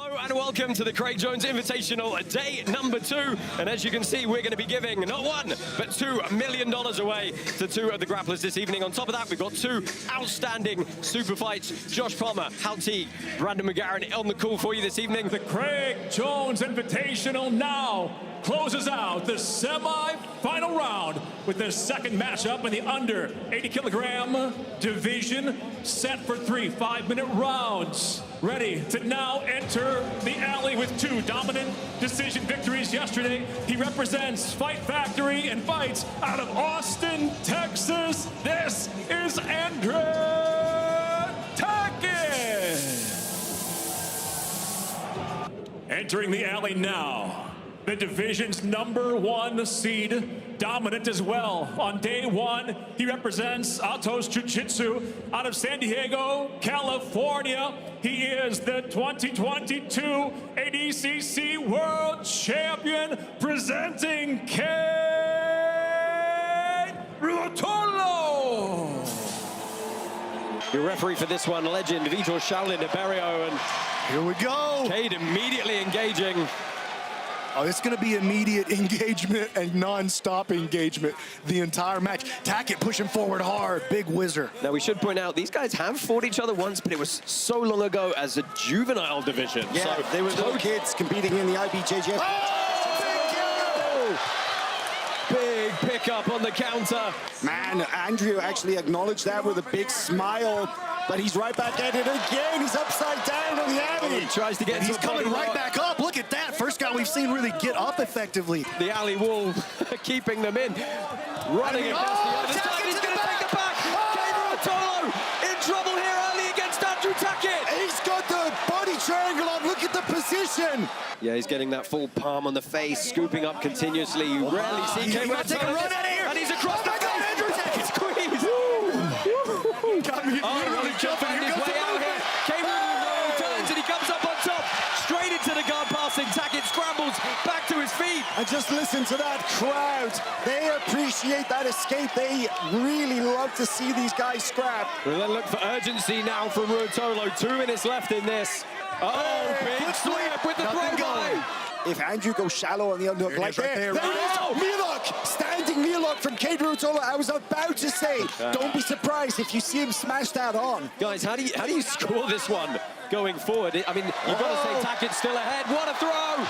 Hello and welcome to the Craig Jones Invitational, day number 2. And as you can see, we're going to be giving not $1, but $2 million away to 2 of the grapplers this evening. On top of that, we've got 2 outstanding super fights. Josh Palmer, Hal Teague, Brandon McGarren on the call for you this evening. The Craig Jones Invitational now closes out the semi-final round with the second matchup in the under 80 kilogram division, set for 3 5-minute rounds. Ready to now enter the alley with 2 dominant decision victories yesterday. He represents Fight Factory and fights out of Austin, Texas. This is Andre Tackett. Entering the alley now, the division's #1 seed, dominant as well. On day 1, he represents Atos Jiu-Jitsu out of San Diego, California. He is the 2022 ADCC World Champion, presenting Craig Jones. Your referee for this one, legend Vitor Shaolin de Berrio, and here we go. Cade immediately engaging. Oh, it's going to be immediate engagement and non-stop engagement the entire match. Tackett pushing forward hard, big whizzer. Now, we should point out, these guys have fought each other once, but it was so long ago as a juvenile division. Yeah, so they were little kids competing in the IBJJF. Oh, big pickup on the counter. Man, Andrew actually acknowledged that with a big smile, but he's right back at it again. He's upside down on the alley. He tries to get and he's coming right back up. Look at that. First guy we've seen really get up effectively. The alley wall keeping them in. Running across the other side. He's going to take it back. Gabriel in trouble here early against Andrew Tackett. He's got the body triangle on. Look at the position. Yeah, he's getting that full palm on the face, scooping up continuously. You rarely see He's going to take a run out of here. And he's across the face. Andrew Tackett. Squeeze. Got me really jumping his way out here. Gabriel turns and he comes up on top. Straight into the guard passing. Tackett scrambles back to his feet. And just listen to that crowd. They appreciate that escape. They really love to see these guys scrap. We'll then look for urgency now from Ruotolo. 2 minutes left in this. Oh, big sweep with the throwaway. If Andrew goes shallow on the underhook like right there, there. There it is, Milok, standing Milok from Cade Ruotolo. I was about to say, don't be surprised if you see him smash that on. Guys, how do you score this one going forward? I mean, you've got to say Tackett's still ahead. What a throw!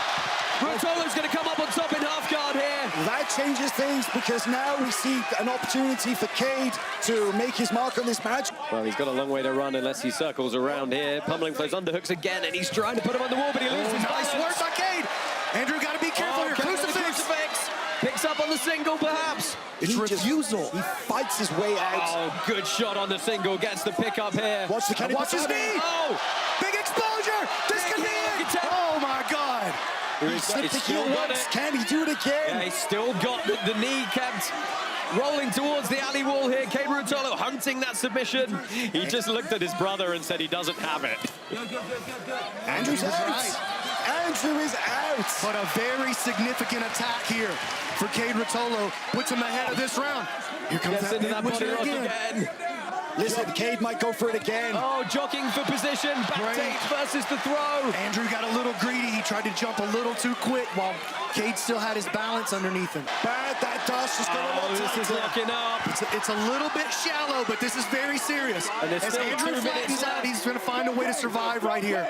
Ruotolo's going to come up on top in half guard here. That changes things because now we see an opportunity for Cade to make his mark on this match. Well, he's got a long way to run unless he circles around here. Pummeling for those underhooks again, and he's trying to put him on the wall, but he loses Nice balance. work by Cade. Andrew got to be careful here. Crucifix. Picks up on the single, perhaps. It's refusal. He fights his way out. Oh, good shot on the single. Gets the pick up here. Watch the cannon. Watch his knee. Oh, Big exposure. This could be it. Oh, my God. He slipped the heel once. Can he do it again? Yeah, he's still got the knee kept rolling towards the alley wall here. Cade Ruotolo hunting that submission. He just looked at his brother and said he doesn't have it. Andrew's out. Right. Andrew is out. But a very significant attack here for Cade Ruotolo. Puts him ahead of this round. Here comes Gets into that body rock again. Listen, Cade might go for it again. Oh, jockeying for position. Back take versus the throw. Andrew got a little greedy. He tried to jump a little too quick while Cade still had his balance underneath him. Bad, that Dosh is going to This is locking up. It's a little bit shallow, but this is very serious. And as still Andrew 2 minutes flattens out, he's going to find a way to survive right here.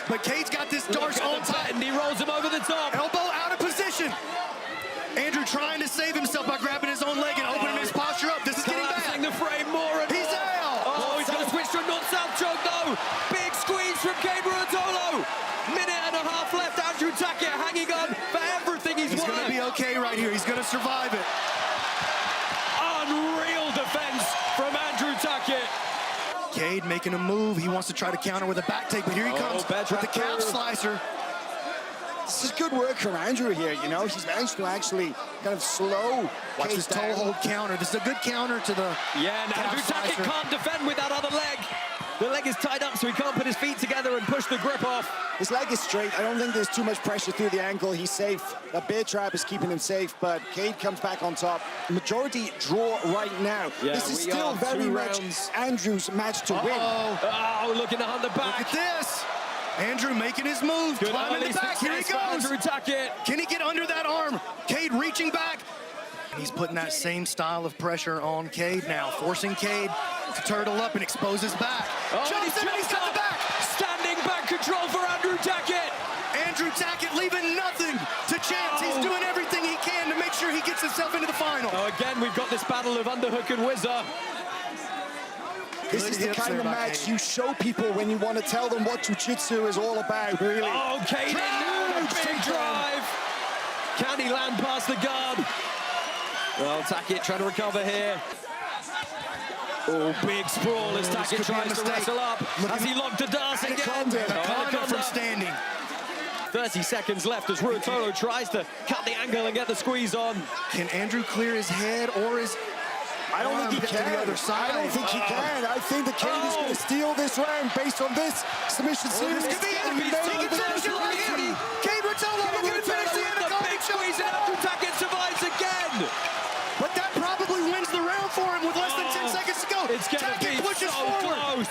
But Cade's got this Darce on top. And he rolls him over the top. Elbow out of position. Andrew trying to save himself by grabbing his own leg and opening his posture up. This is getting Collapsing bad. the frame more and He's more. out. Oh, he's going to switch to a north-south choke, though. Big squeeze from Cade Ruotolo. Minute and a half left. Andrew Tackett hanging on for everything he's He's worth. going to be okay right here. He's going to survive it. Unreal defense from Andrew Tackett. Cade making a move. He wants to try to counter with a back take, but here he comes with the calf slicer. This is good work from Andrew here, you know. He's managed to actually kind of slow. Watch this toe hold counter. This is a good counter to the Yeah, and Andrew Tackett can't defend with that other leg. The leg is tied up, so he can't put his feet together and push the grip off. His leg is straight. I don't think there's too much pressure through the ankle. He's safe. That bear trap is keeping him safe, but Cade comes back on top. Majority draw right now. Yeah, this is we still are very 2 much rounds. Andrew's match to win. Oh, looking to hunt the back. Look at this. Andrew making his move, Good climbing early the back, here he success for goes. Andrew Tackett. Can he get under that arm? Cade reaching back. He's putting that same style of pressure on Cade now, forcing Cade to turtle up and expose his back. Oh, Jumps in and he's got the back. Standing back control for Andrew Tackett. Andrew Tackett leaving nothing to chance. He's doing everything he can to make sure he gets himself into the final. Oh, again, we've got this battle of underhook and whizzer. This is the kind of match you show people when you want to tell them what jiu-jitsu is all about, really. Oh, Kaynan now with a big drive. Can he land past the guard? Well, Tackett trying to recover here. Oh, big sprawl as Tackett tries to wrestle up. Has he locked to Dorsey again? Anaconda from standing. 30 seconds left as Ruotolo tries to cut the angle and get the squeeze on. Can Andrew clear his head, or is I don't think he can. To the other side? I don't think he can. I think that Cade is going to steal this round based on this submission series. This could be it. Take it to the right here. Cade Ruotolo looking to finish the Anaconda. Big squeeze and Andrew Tackett survives again. But that probably wins the round for him with less than 10 seconds to go. It's going to be pushes so forward. close.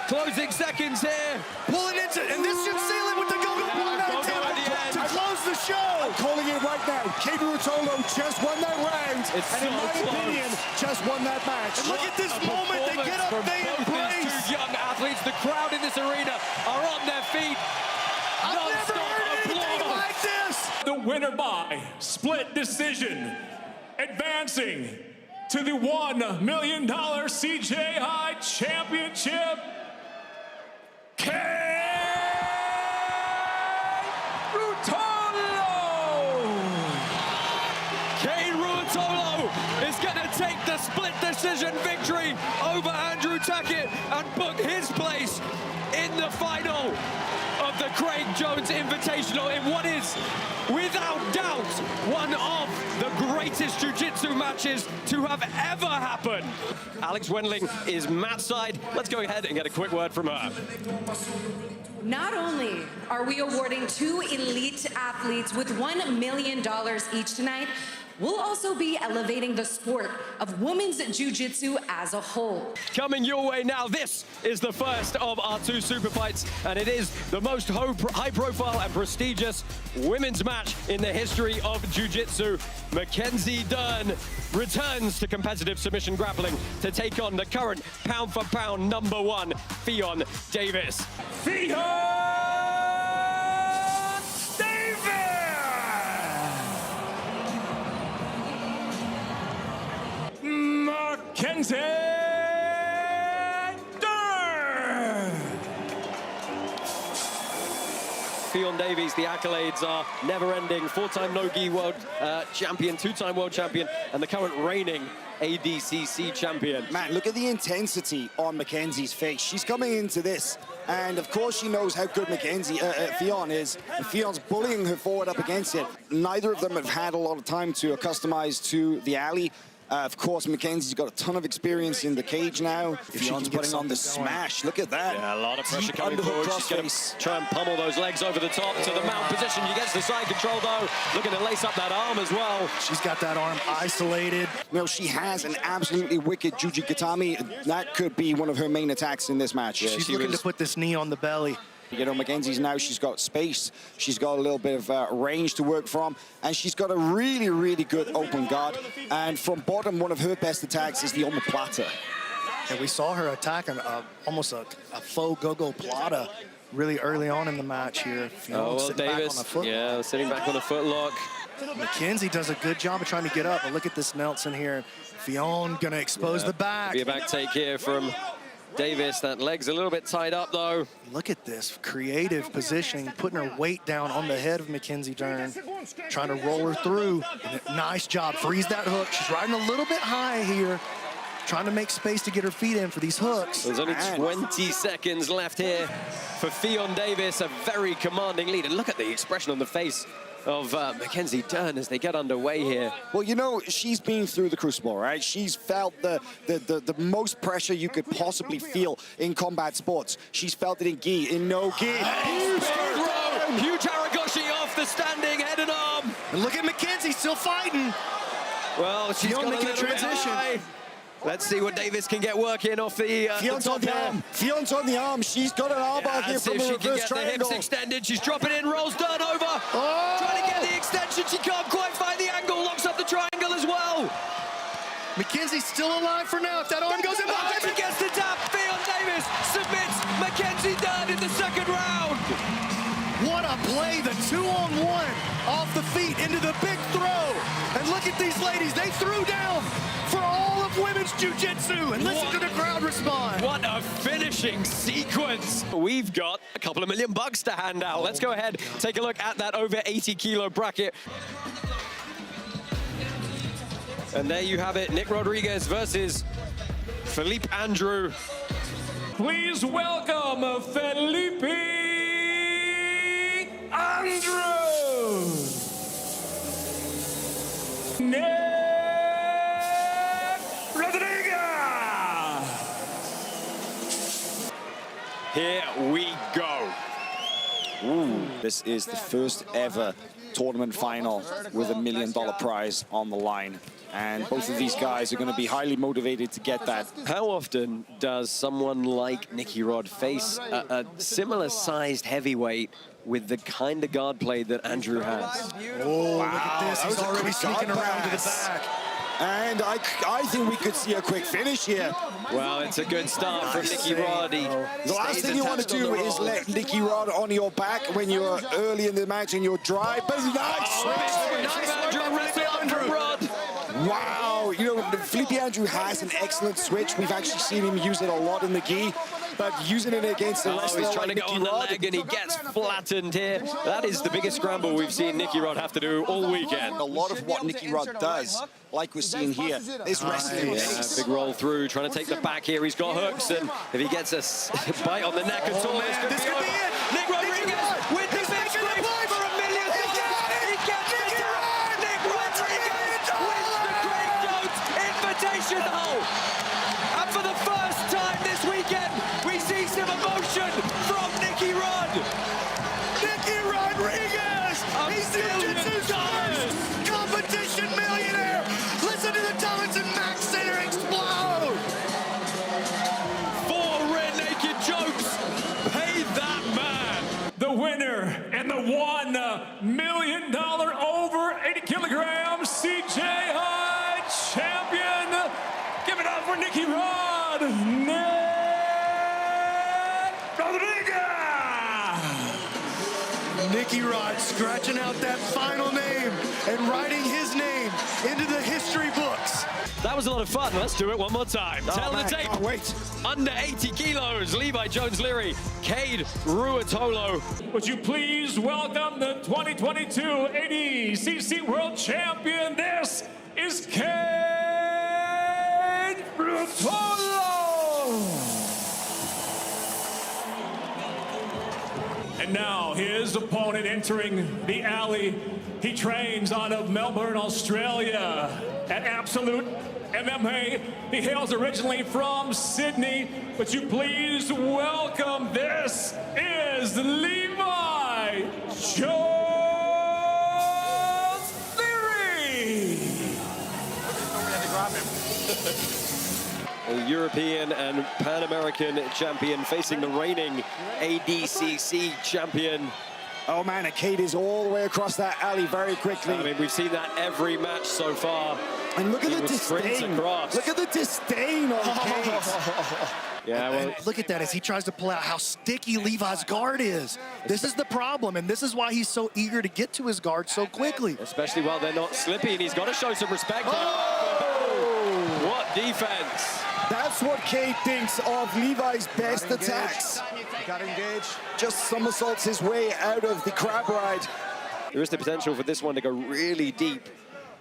Closing seconds here. Pulling into, and this should seal it with the go-go to close the show. I'm calling it right now. Cade Ruotolo just won that round. And in my opinion, just won that match. And look at this moment. They get up, they embrace. Two young athletes. The crowd in this arena are on their feet. I've never heard anything like this. The winner by split decision, advancing to the $1 million CJI Championship, Cade Ruotolo! Cade Ruotolo is going to take the split decision victory over Andrew Tackett and book his place in the final of the Craig Jones Invitational in what is, without doubt, one of the greatest jiu-jitsu matches to have ever happened. Alex Wendling is Matt's side. Let's go ahead and get a quick word from her. Not only are we awarding 2 elite athletes with $1 million each tonight, we'll also be elevating the sport of women's jiu-jitsu as a whole. Coming your way now, this is the first of our 2 super fights, and it is the most high-profile and prestigious women's match in the history of jiu-jitsu. Mackenzie Dern returns to competitive submission grappling to take on the current pound-for-pound #1, Ffion Davies. Ffion Mackenzie Dern! Ffion Davies, the accolades are never-ending. 4-time no-gi world champion, 2-time world champion, and the current reigning ADCC champion. Man, look at the intensity on Mackenzie's face. She's coming into this, and of course she knows how good Ffion is. And Fion's bullying her forward up against it. Neither of them have had a lot of time to acclimatize to the alley. Of course, Mackenzie's got a ton of experience in the cage now. Fion's putting on the smash. Look at that. Yeah, a lot of pressure Deep coming underhook forward. She's going to try and pummel those legs over the top to the mount position. She gets the side control, though. Looking to lace up that arm as well. She's got that arm isolated. You know, she has an absolutely wicked Juji Gatami. That could be one of her main attacks in this match. Yeah, she's looking to put this knee on the belly. You know, Mackenzie's now, she's got space, she's got a little bit of range to work from, and she's got a really, really good open guard. And from bottom, one of her best attacks is the omoplata. And we saw her attack almost a faux go-go plata really early on in the match here. Davis, sitting back on a footlock. Mackenzie does a good job of trying to get up, but look at this Nelson here. Ffion gonna expose the back. Be a back take here from Davis. That leg's a little bit tied up, though. Look at this creative positioning, putting her weight down on the head of Mackenzie Dern, trying to roll her through. Nice job, freeze that hook. She's riding a little bit high here, trying to make space to get her feet in for these hooks. There's only 20 seconds left here for Ffion Davies, a very commanding lead. And look at the expression on the face of Mackenzie Dern as they get underway here. Well, you know, she's been through the crucible, right? She's felt the most pressure you could possibly feel in combat sports. She's felt it in gi, in no-gi. Huge Haragoshi off the standing head and arm. And look at Mackenzie still fighting. Well, she's got a little transition. Let's see what Davis can get working off the Fion's on top the here. arm. Fion's on the arm. She's got an arm bar here See from if a she can reverse get the triangle. hips extended. She's dropping in, rolls Dern over. Oh! Trying to get the extension. She can't quite find the angle. Locks up the triangle as well. Mackenzie's still alive for now. If that arm goes in behind She gets the tap. Fionn Davis submits Mackenzie Dern in the second round. What a play, the 2-on-1 off the feet into the big throw. And look at these ladies, they threw down for all of women's jiu-jitsu. And listen to the crowd respond. What a finishing sequence. We've got a couple of $1 million to hand out. Let's go ahead, take a look at that over 80 kilo bracket. And there you have it, Nick Rodriguez versus Felipe Andrew. Please welcome Felipe Andrew. Nick Rodriguez. Here we go. Ooh, this is the first ever tournament final with $1 million prize on the line. And both of these guys are going to be highly motivated to get that. How often does someone like Nicky Rod face a similar sized heavyweight with the kind of guard play that Andrew has? Oh, look at this. He's already sneaking around to the back. And I think we could see a quick finish here. Well, it's a good start from Nicky Rod. The last thing you want to do is let Nicky Rod on your back when you're early in the match and you're dry. But nice Rod. Wow, you know, Felipe Andrew has an excellent switch. We've actually seen him use it a lot in the gi, but using it against the wrestler He's trying like to go Nicky on the Rod. leg and he gets flattened here. That is the biggest scramble we've seen Nicky Rod have to do all weekend. A lot of what Nicky Rod does, like we're seeing here, is wrestling. Yeah, big roll through, trying to take the back here. He's got hooks, and if he gets a bite on the neck at all, this could be it. Nick Rodriguez with the big scrape for $1 million. He gets the tap. Nick Rodriguez wins the Craig Jones Invitational. And for the first time this weekend, we see some emotion from Nicky Rod. Nicky Rodriguez! He's the jiu-jitsu's first competition millionaire! Listen to the Thomas and Max Center explode! 4 rear naked jokes. Pay that man. The winner and the $1 million over 80 kilogram CJI champion. Give it up for Nicky Rod. Nick Rodriguez. Nicky Rod scratching out that final name and writing his name into the history books. That was a lot of fun. Let's do it one more time. Tell the man, tape. can't wait. Under 80 kilos, Levi Jones-Leary, Cade Ruotolo. Would you please welcome the 2022 ADCC World Champion? This is Cade Ruotolo. And now his opponent entering the alley. He trains out of Melbourne, Australia at Absolute MMA. He hails originally from Sydney. Would you please welcome, this is Levi Jones-Leary. A European and Pan American champion facing the reigning ADCC champion. Oh man, Cade is all the way across that alley very quickly. I mean, we've seen that every match so far. And look at He the sprints disdain. across. Look at the disdain on Cade. Yeah, well, And look at that as he tries to pull out how sticky Levi's guard is. This is the problem, and this is why he's so eager to get to his guard so quickly. especially while they're not slippy, and he's got to show some respect. What defense. That's what Cade thinks of Levi's best attacks. Got to engage. Just somersaults his way out of the crab ride. There is the potential for this one to go really deep.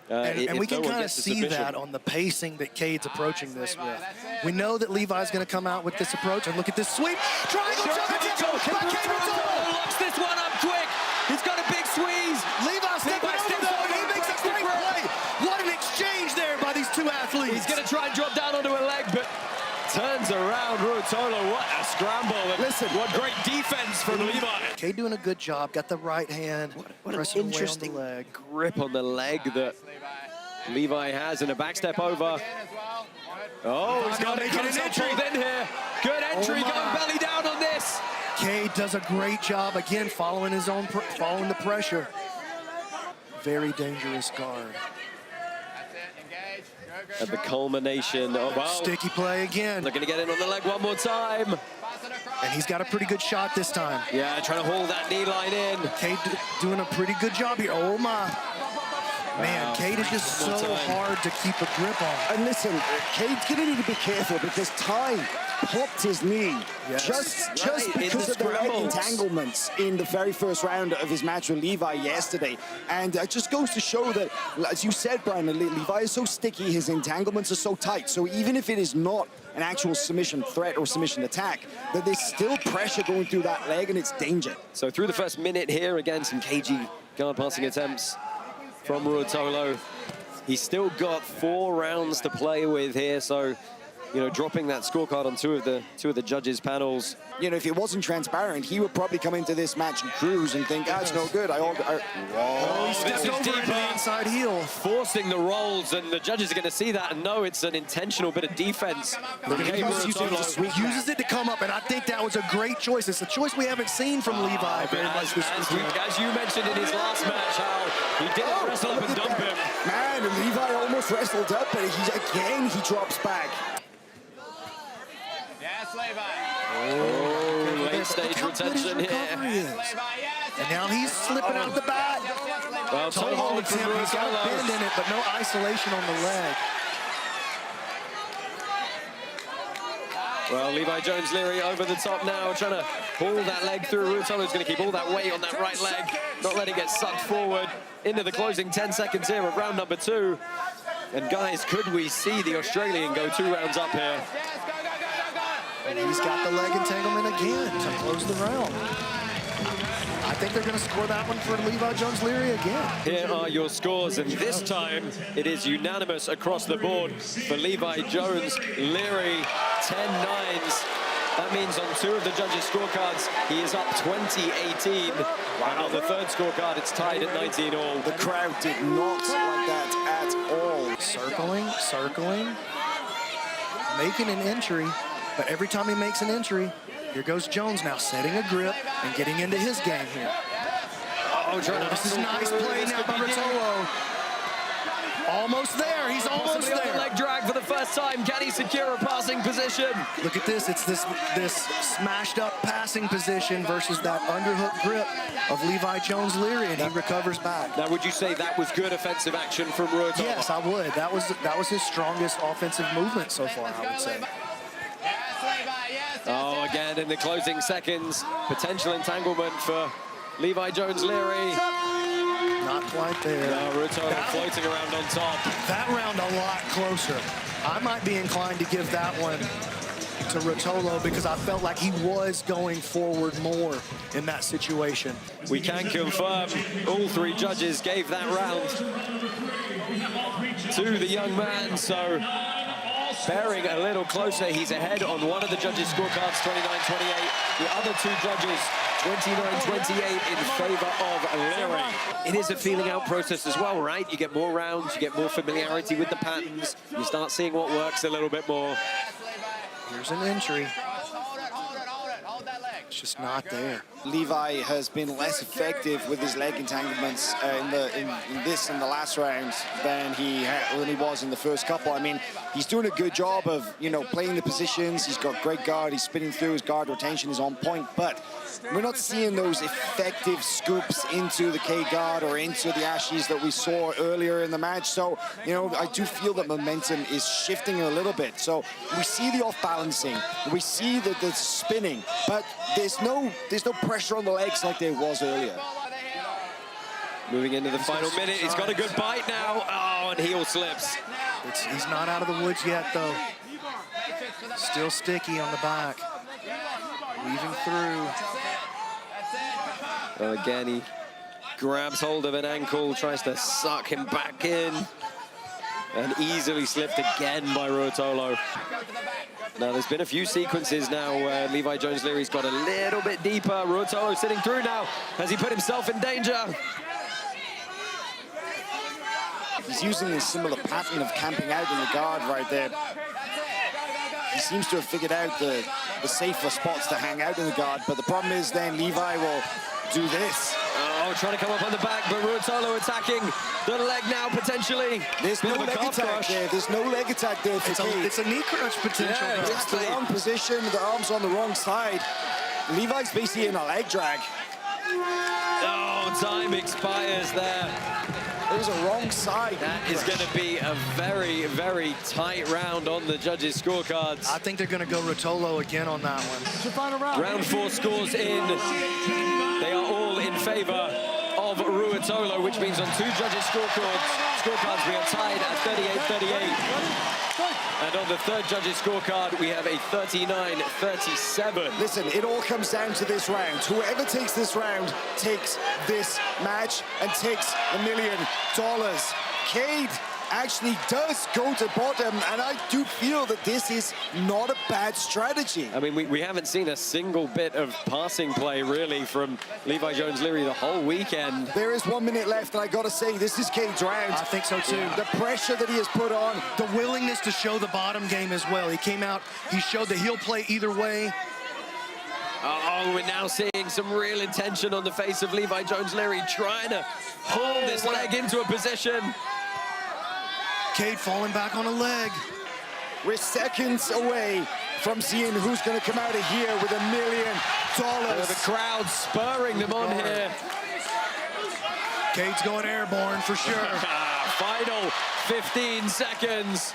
And we if can no one kind of gets the see submission. that on the pacing that Cade's approaching this with. We know that Levi's going to come out with this approach, and look at this sweep. Triangle jump attack by Cade Ruotolo. Locks this one up quick. He's got a big squeeze. Levi stepping over though, and he makes a great play. What an exchange there by these two athletes. He's going to try and drop down onto a leg, but turns around Ruotolo. What a scramble. And Listen. what great defense from Levi. Cade doing a good job. Got the right hand. What an pressing away on the interesting leg. grip on the leg that Levi has, and a back step over. Oh, he's got making an entry. in here. Good entry, Oh, going belly down on this. Cade does a great job, again, following following the pressure. Very dangerous guard. At the culmination of, wow. Sticky play again. They're gonna get in on the leg one more time. And he's got a pretty good shot this time. Yeah, trying to hold that knee line in. Cade doing a pretty good job here. Oh my. Man, Wow. Cade is just so hard to keep a grip on. And listen, Cade's gonna need to be careful because Ty popped his knee just Right, in because the of the leg scrambles. entanglements in the very first round of his match with Levi yesterday. And it just goes to show that, as you said, Brian, Levi is so sticky, his entanglements are so tight. So even if it is not an actual submission threat or submission attack, that there's still pressure going through that leg and it's danger. So through the first minute here, again, some cagey guard passing attempts from Ruotolo. He's still got 4 rounds to play with here, so, you know, dropping that scorecard on two of the judges' panels. You know, if it wasn't transparent, he would probably come into this match and cruise and think, it's no good. Oh, he's this stepped is over deeper. into the inside heel. Forcing the rolls, and the judges are going to see that and know it's an intentional bit of defense. Look at Okay, him Ruotolo. uses it to come up, and I think that was a great choice. It's a choice we haven't seen from Levi very much this weekend. As you mentioned in his last match, how he didn't wrestle up and dump him. Man, and Levi almost wrestled up, but he drops back. Yes, Levi. Oh, late Look stage how good his retention here. recovery is. And now he's slipping out the back. Well, Toe toe hold holds from him. He's got a bend Ruotolo. in it, but no isolation on the leg. Well, Levi Jones-Leary over the top now, trying to pull that leg through. Ruotolo's going to keep all that weight on that right leg, not let it get sucked forward into the closing 10 seconds here of round number 2. And guys, could we see the Australian go 2 rounds up here? And he's got the leg entanglement again to close the round. I think they're going to score that one for Levi Jones-Leary again. Here are your scores, and this time it is unanimous across the board for Levi Jones-Leary, 10 nines. That means on 2 of the judges' scorecards, he is up 20-18. And on the 3rd scorecard, it's tied at 19 all. The crowd did not like that at all. Circling, making an entry, but every time he makes an entry, here goes Jones now setting a grip and getting into his game here. Oh, This is nice play now by Ruotolo. Almost there, he's almost Possibly on the there. leg drag for the first time. Can he secure a passing position? Look at this, it's this smashed up passing position versus that underhook grip of Levi Jones-Leary, and he recovers back. Now, would you say that was good offensive action from Ruotolo? Yes, I would. That was his strongest offensive movement so far, I would say. Oh, again, in the closing seconds, potential entanglement for Levi Jones-Leary. Not quite there. Now Ruotolo floating around on top. That round a lot closer. I might be inclined to give that one to Ruotolo because I felt like he was going forward more in that situation. We can confirm all 3 judges gave that round to the young man, so bearing a little closer, he's ahead on one of the judges' scorecards, 29-28. The other 2 judges, 29-28 in favor of Leary. It is a feeling out process as well, right? You get more rounds, you get more familiarity with the patterns, you start seeing what works a little bit more. Here's an entry. It's just not there. Levi has been less effective with his leg entanglements in the last round than he was in the first couple. I mean, he's doing a good job of, you know, playing the positions. He's got great guard. He's spinning through. His guard rotation is on point, but we're not seeing those effective scoops into the K guard or into the Ashies that we saw earlier in the match. So, you know, I do feel that momentum is shifting a little bit. So we see the off balancing, we see the spinning, but there's no pressure on the legs like there was earlier. Moving into the final minute, he's got a good bite now. Oh, and heel slips. He's not out of the woods yet, though. Still sticky on the back. Weaving through. Well, again, he grabs hold of an ankle, tries to suck him back in, and easily slipped again by Ruotolo. Now, there's been a few sequences now where Levi Jones-Leary's got a little bit deeper. Ruotolo sitting through now. Has he put himself in danger? He's using a similar pattern of camping out in the guard right there. he seems to have figured out the safer spots to hang out in the guard. But the problem is then Levi will do this. Oh, trying to come up on the back, but Ruotolo attacking the leg now, potentially. There's no leg attack there. There's no leg attack there for Cade. It's a knee crunch potential. Yeah, It's the wrong position. The arm's on the wrong side. Levi's basically in a leg drag. Oh, time expires there. There's a wrong side. That is going to be a very, very tight round on the judges' scorecards. I think they're going to go Ruotolo again on that one. Round 4 scores in. They are all in favor of Ruotolo, which means on 2 judges' scorecards we are tied at 38-38. And on the 3rd judges' scorecard, we have a 39-37. Listen, it all comes down to this round. Whoever takes this round takes this match and takes $1 million. Cade actually does go to bottom, and I do feel that this is not a bad strategy. I mean, we haven't seen a single bit of passing play, really, from Levi Jones-Leary the whole weekend. There is 1 minute left, and I gotta say, this is Cade's round. I think so, too. The pressure that he has put on. The willingness to show the bottom game as well. He came out, he showed that he'll play either way. Oh, we're now seeing some real intention on the face of Levi Jones-Leary, trying to pull this leg into a position. Cade falling back on a leg. We're seconds away from seeing who's going to come out of here with $1 million. The crowd spurring them on here. Cade's going airborne for sure. Final 15 seconds.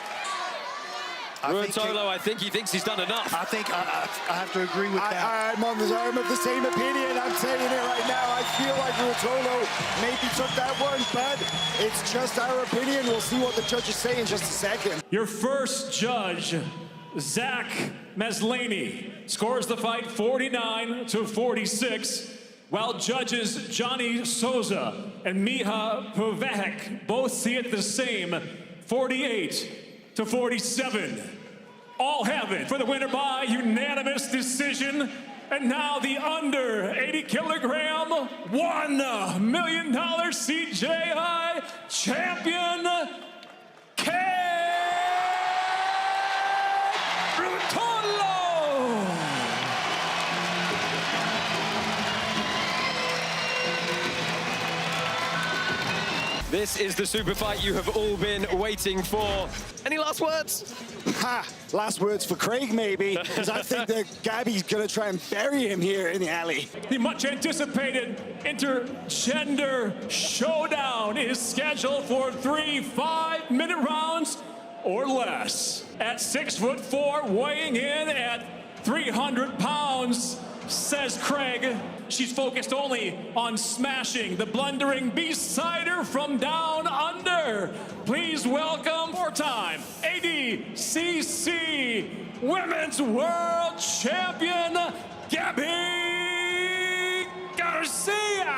Ruotolo, I think he thinks he's done enough. I think I have to agree with that. I'm of the same opinion. I'm saying it right now. I feel like Ruotolo maybe took that one, but it's just our opinion. We'll see what the judges say in just a second. Your first judge, Zach Maslany, scores the fight 49-46, while judges Johnny Souza and Miha Povek both see it the same, 48-47. All have it for the winner by unanimous decision. And now the under 80 kilogram, $1 million CJI champion, This is the super fight you have all been waiting for. Any last words? Last words for Craig, maybe, because I think that Gabby's going to try and bury him here in the alley. The much anticipated intergender showdown is scheduled for 3 5-minute rounds or less. At 6'4", weighing in at 300 pounds, says Craig. She's focused only on smashing the blundering beast-sider from down under. Please welcome, 4-time ADCC Women's World Champion, Gabby Garcia.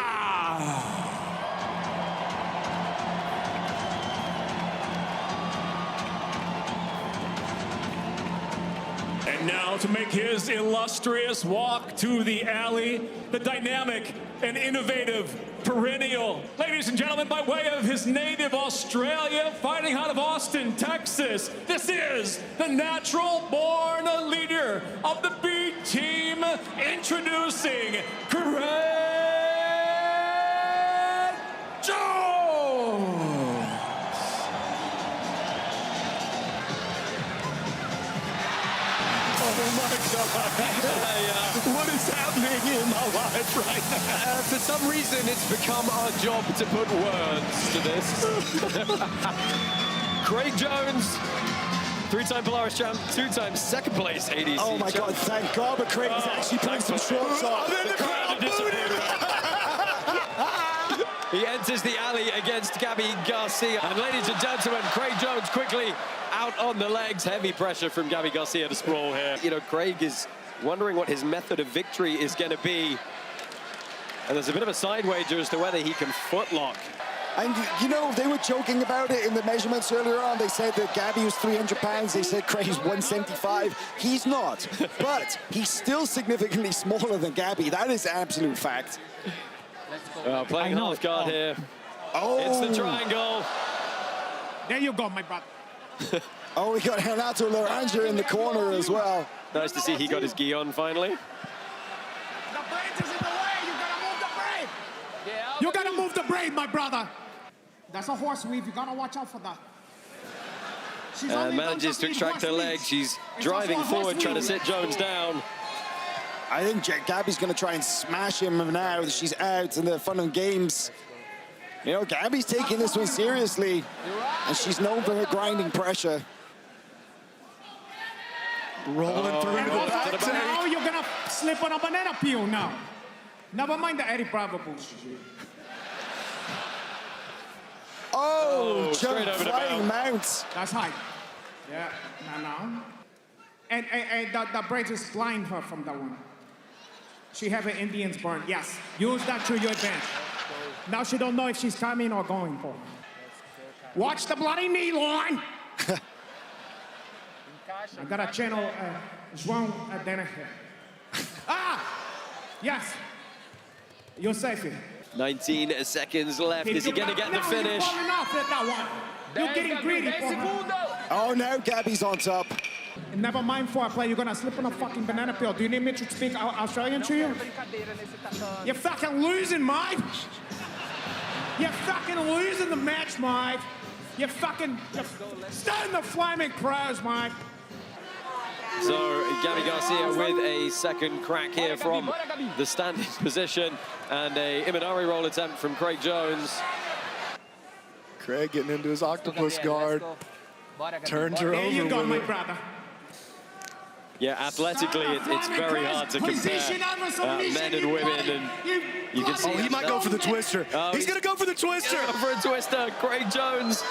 And now to make his illustrious walk to the alley, the dynamic and innovative perennial. Ladies and gentlemen, by way of his native Australia, fighting out of Austin, Texas, this is the natural-born leader of the B team, introducing Craig Jones. Oh my God. What is happening in my life right now? For some reason, it's become our job to put words to this. Craig Jones, 3-time Polaris champ, 2-time second place ADC Oh my God, thank God, but Craig is actually putting some shorts on. The crowd disappeared. He enters the alley against Gabby Garcia. And ladies and gentlemen, Craig Jones quickly out on the legs. Heavy pressure from Gabby Garcia to sprawl here. You know, Craig is wondering what his method of victory is going to be. And there's a bit of a side wager as to whether he can footlock. And, you know, they were joking about it in the measurements earlier on. They said that Gabby was 300 pounds. They said Craig's 175. He's not. But he's still significantly smaller than Gabby. That is absolute fact. Playing half guard here. Oh. It's the triangle. There you go, my brother. Oh, we got Renato Laranja in the corner as well. Nice to see he got his gi on finally. The braid is in the way. You gotta move the braid. Yeah. You gotta move the braid, my brother. That's a horse weave. You gotta watch out for that. Manages to extract her leg. She's driving forward, trying to sit Jones down. I think Gabby's going to try and smash him now that she's out in the fun and games. You know, Gabby's taking this one seriously, and she's known for her grinding pressure. Rolling through to the back. Now you're going to slip on a banana peel now. Never mind the Eddie Bravo bullshit. Oh, straight over the flying bow. mounts. That's high. Yeah, now. And the braid is blind her from that one. She have an Indian's burn. Yes, use that to your advantage. Now she don't know if she's coming or going for. Watch the bloody knee line. I got a channel, João Adena here. Ah! Yes. You're safe here. 19 seconds left. Is he going to get the finish? You're falling off at that one. You're getting greedy for her. Oh, now Gabby's on top. Never mind foreplay, you're gonna slip on a fucking banana peel. Do you need me to speak Australian to you? You're fucking losing, mate. You're fucking losing the match, mate. You're starting the flaming crows, mate. So Gabby Garcia with a second crack here from the standing position, and a Imanari roll attempt from Craig Jones. Craig getting into his octopus guard. Turns her over. There you go, with my it. brother. Yeah, athletically, it's very hard to compare men and women, and you can see. Oh, he might go for the twister. He's going to go for the twister. For a twister. Craig Jones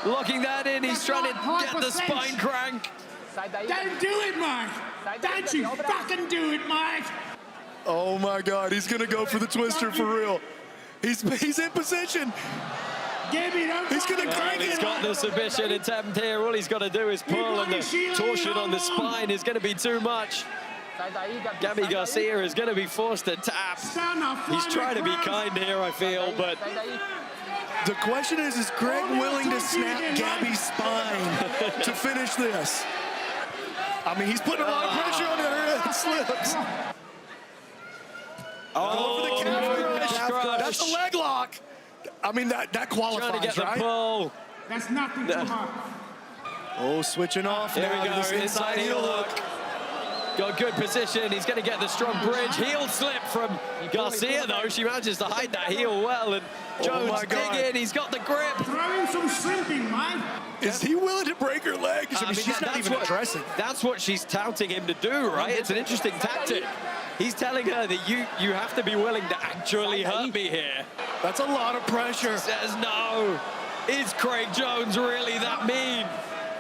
locking that in. He's trying to get the spine crank. Don't do it, Mike. Don't you fucking do it, Mike. Oh, my God. He's going to go for the twister for real. He's in position. He's going to crank it. He's got the submission attempt here. All he's got to do is pull, and the torsion on the spine is going to be too much. Gabby Garcia is going to be forced to tap. He's trying to be kind here, I feel, but the question is Craig willing to snap Gabby's spine to finish this? I mean, he's putting a lot of pressure on her and slips. Oh, for the calf crush. That's a leg lock. I mean, that qualifies, trying to get right? the pull. That's nothing too hard. Oh, switching off There now we to go, this inside heel hook. Got good position. He's going to get the strong bridge. Heel slip from Garcia, though. She manages to hide that heel well, and Jones digging. He's got the grip. Throwing some shrimping, Mike. Is he willing to break her leg? I mean, she's not even addressing. That's what she's touting him to do, right? It's an interesting tactic. He's telling her that you have to be willing to actually hurt me here. That's a lot of pressure. Says no. Is Craig Jones really that mean?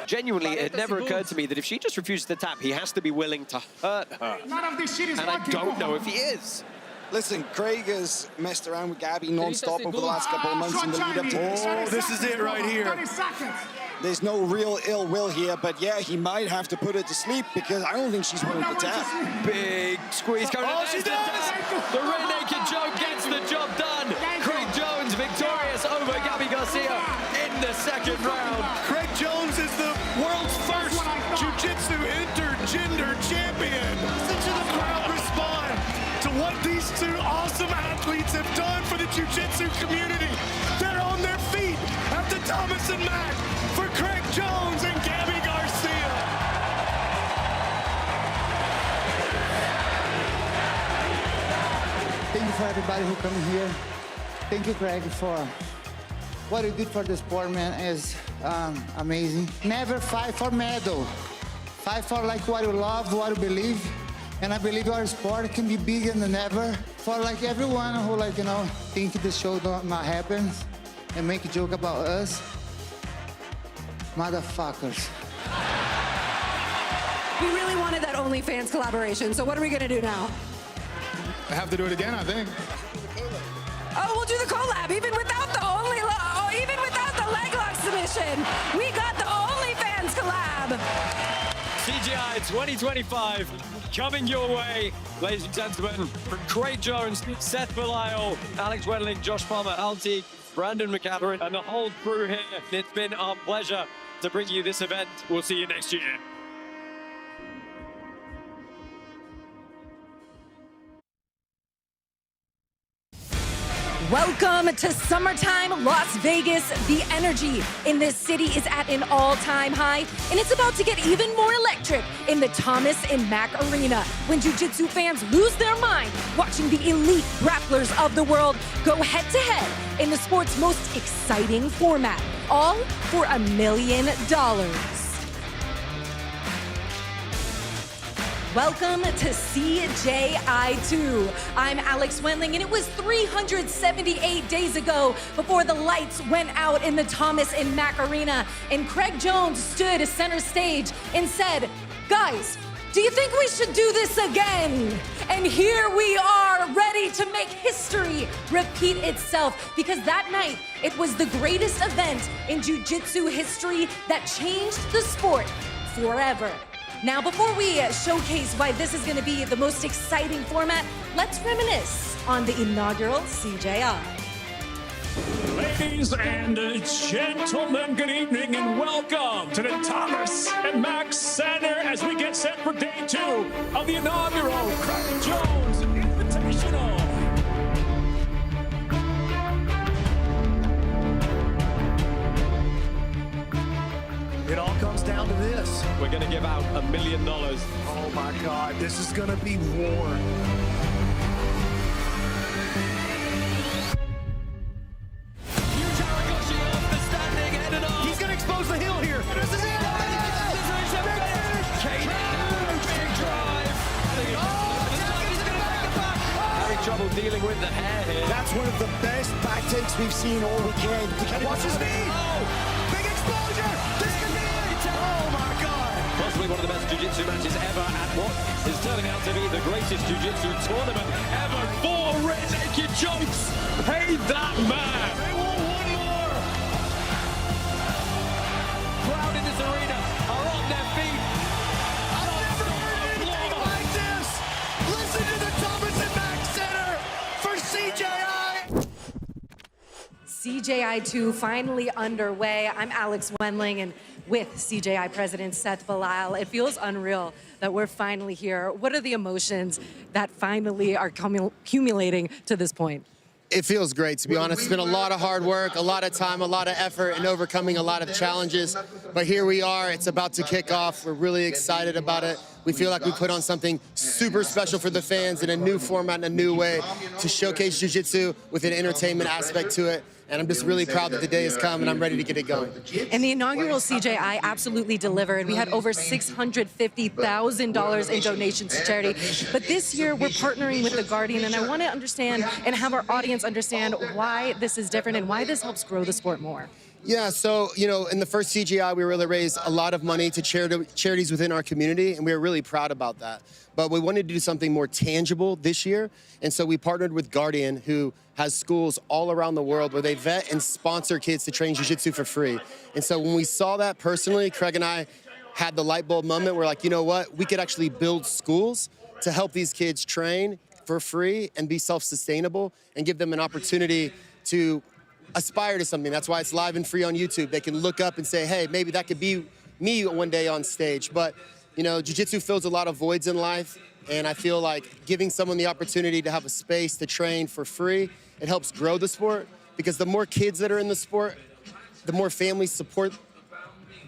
Genuinely, it never occurred to me that if she just refuses to tap, he has to be willing to hurt her. None of this shit is And I don't know if he is. Listen, Craig has messed around with Gabby non-stop over the last couple of months in the lead up to this. Oh, this is it right here. 30 seconds. There's no real ill will here, but yeah, he might have to put her to sleep because I don't think she's willing to tap. Big squeeze coming. Oh, she does! The rear naked choke gets the job done. Craig Jones victorious over Gabby Garcia in the second round. Craig Jones is the world's first jiu-jitsu intergender champion. Listen to the crowd respond to what these two awesome athletes have done for the jiu-jitsu community. They're on their feet at the Thomas and Mack for Craig Jones and Gabby Garcia. Thank you for everybody who come here. Thank you, Craig, for what you did for the sport, man. Is amazing. Never fight for medal. Fight for like what you love, what you believe. And I believe our sport can be bigger than ever. For like everyone who think the show not happen and make a joke about us. Motherfuckers. We really wanted that OnlyFans collaboration, so what are we gonna do now? I have to do it again, I think. Oh, we'll do the collab, even without the leg lock submission. We got the OnlyFans collab. CGI 2025 coming your way, ladies and gentlemen, from Craig Jones, Seth Belial, Alex Wendling, Josh Palmer, Alti, Brandon McCatherine, and the whole crew here. It's been our pleasure to bring you this event. We'll see you next year. Welcome to summertime Las Vegas. The energy in this city is at an all-time high, and it's about to get even more electric in the Thomas and Mack Arena when jiu-jitsu fans lose their mind watching the elite grapplers of the world go head-to-head in the sport's most exciting format, all for $1 million. Welcome to CJI2. I'm Alex Wendling, and it was 378 days ago before the lights went out in the Thomas and Mack Arena, and Craig Jones stood center stage and said, "Guys, do you think we should do this again?" And here we are, ready to make history repeat itself, because that night, it was the greatest event in jiu-jitsu history that changed the sport forever. Now, before we showcase why this is going to be the most exciting format, let's reminisce on the inaugural CJI. Ladies and gentlemen, good evening and welcome to the Thomas and Mack Center as we get set for day 2 of the inaugural Craig Jones Invitational. It all comes down to this. We're going to give out $1 million. Oh my God, this is gonna be war. He's gonna expose the hill here. This is it. Big drive. Having trouble dealing with the hair here. That's one of the best back takes we've seen all weekend. Watch his knee. Big exposure. This could be it. Oh my God. Possibly one of the best jiu-jitsu matches ever at what is turning out to be the greatest jiu-jitsu tournament ever. 4 red naked chokes. Hey, that man. They want one more. Crowd in this arena are on their feet. I've never heard anything like this. Listen to the Thomas and Mack Center for CJI. CJI2 finally underway. I'm Alex Wendling, and with CJI President Seth Bilal, it feels unreal that we're finally here. What are the emotions that finally are accumulating to this point? It feels great, to be honest. It's been a lot of hard work, a lot of time, a lot of effort, and overcoming a lot of challenges. But here we are. It's about to kick off. We're really excited about it. We feel like we put on something super special for the fans in a new format, in a new way, to showcase jiu-jitsu with an entertainment aspect to it. And I'm just really proud that the day has come, and I'm ready to get it going. And the inaugural CJI absolutely delivered. We had over $650,000 in donations to charity. But this year, we're partnering with The Guardian, and I want to understand and have our audience understand why this is different and why this helps grow the sport more. Yeah, so, you know, in the first CGI, we really raised a lot of money to charities within our community, and we were really proud about that. But we wanted to do something more tangible this year, and so we partnered with Guardian, who has schools all around the world where they vet and sponsor kids to train jiu-jitsu for free. And so when we saw that personally, Craig and I had the light bulb moment. We're like, you know what? We could actually build schools to help these kids train for free and be self-sustainable and give them an opportunity to aspire to something. That's why it's live and free on YouTube. They can look up and say, hey, maybe that could be me one day on stage. But, you know, jiu-jitsu fills a lot of voids in life, and I feel like giving someone the opportunity to have a space to train for free, it helps grow the sport, because the more kids that are in the sport, the more families support.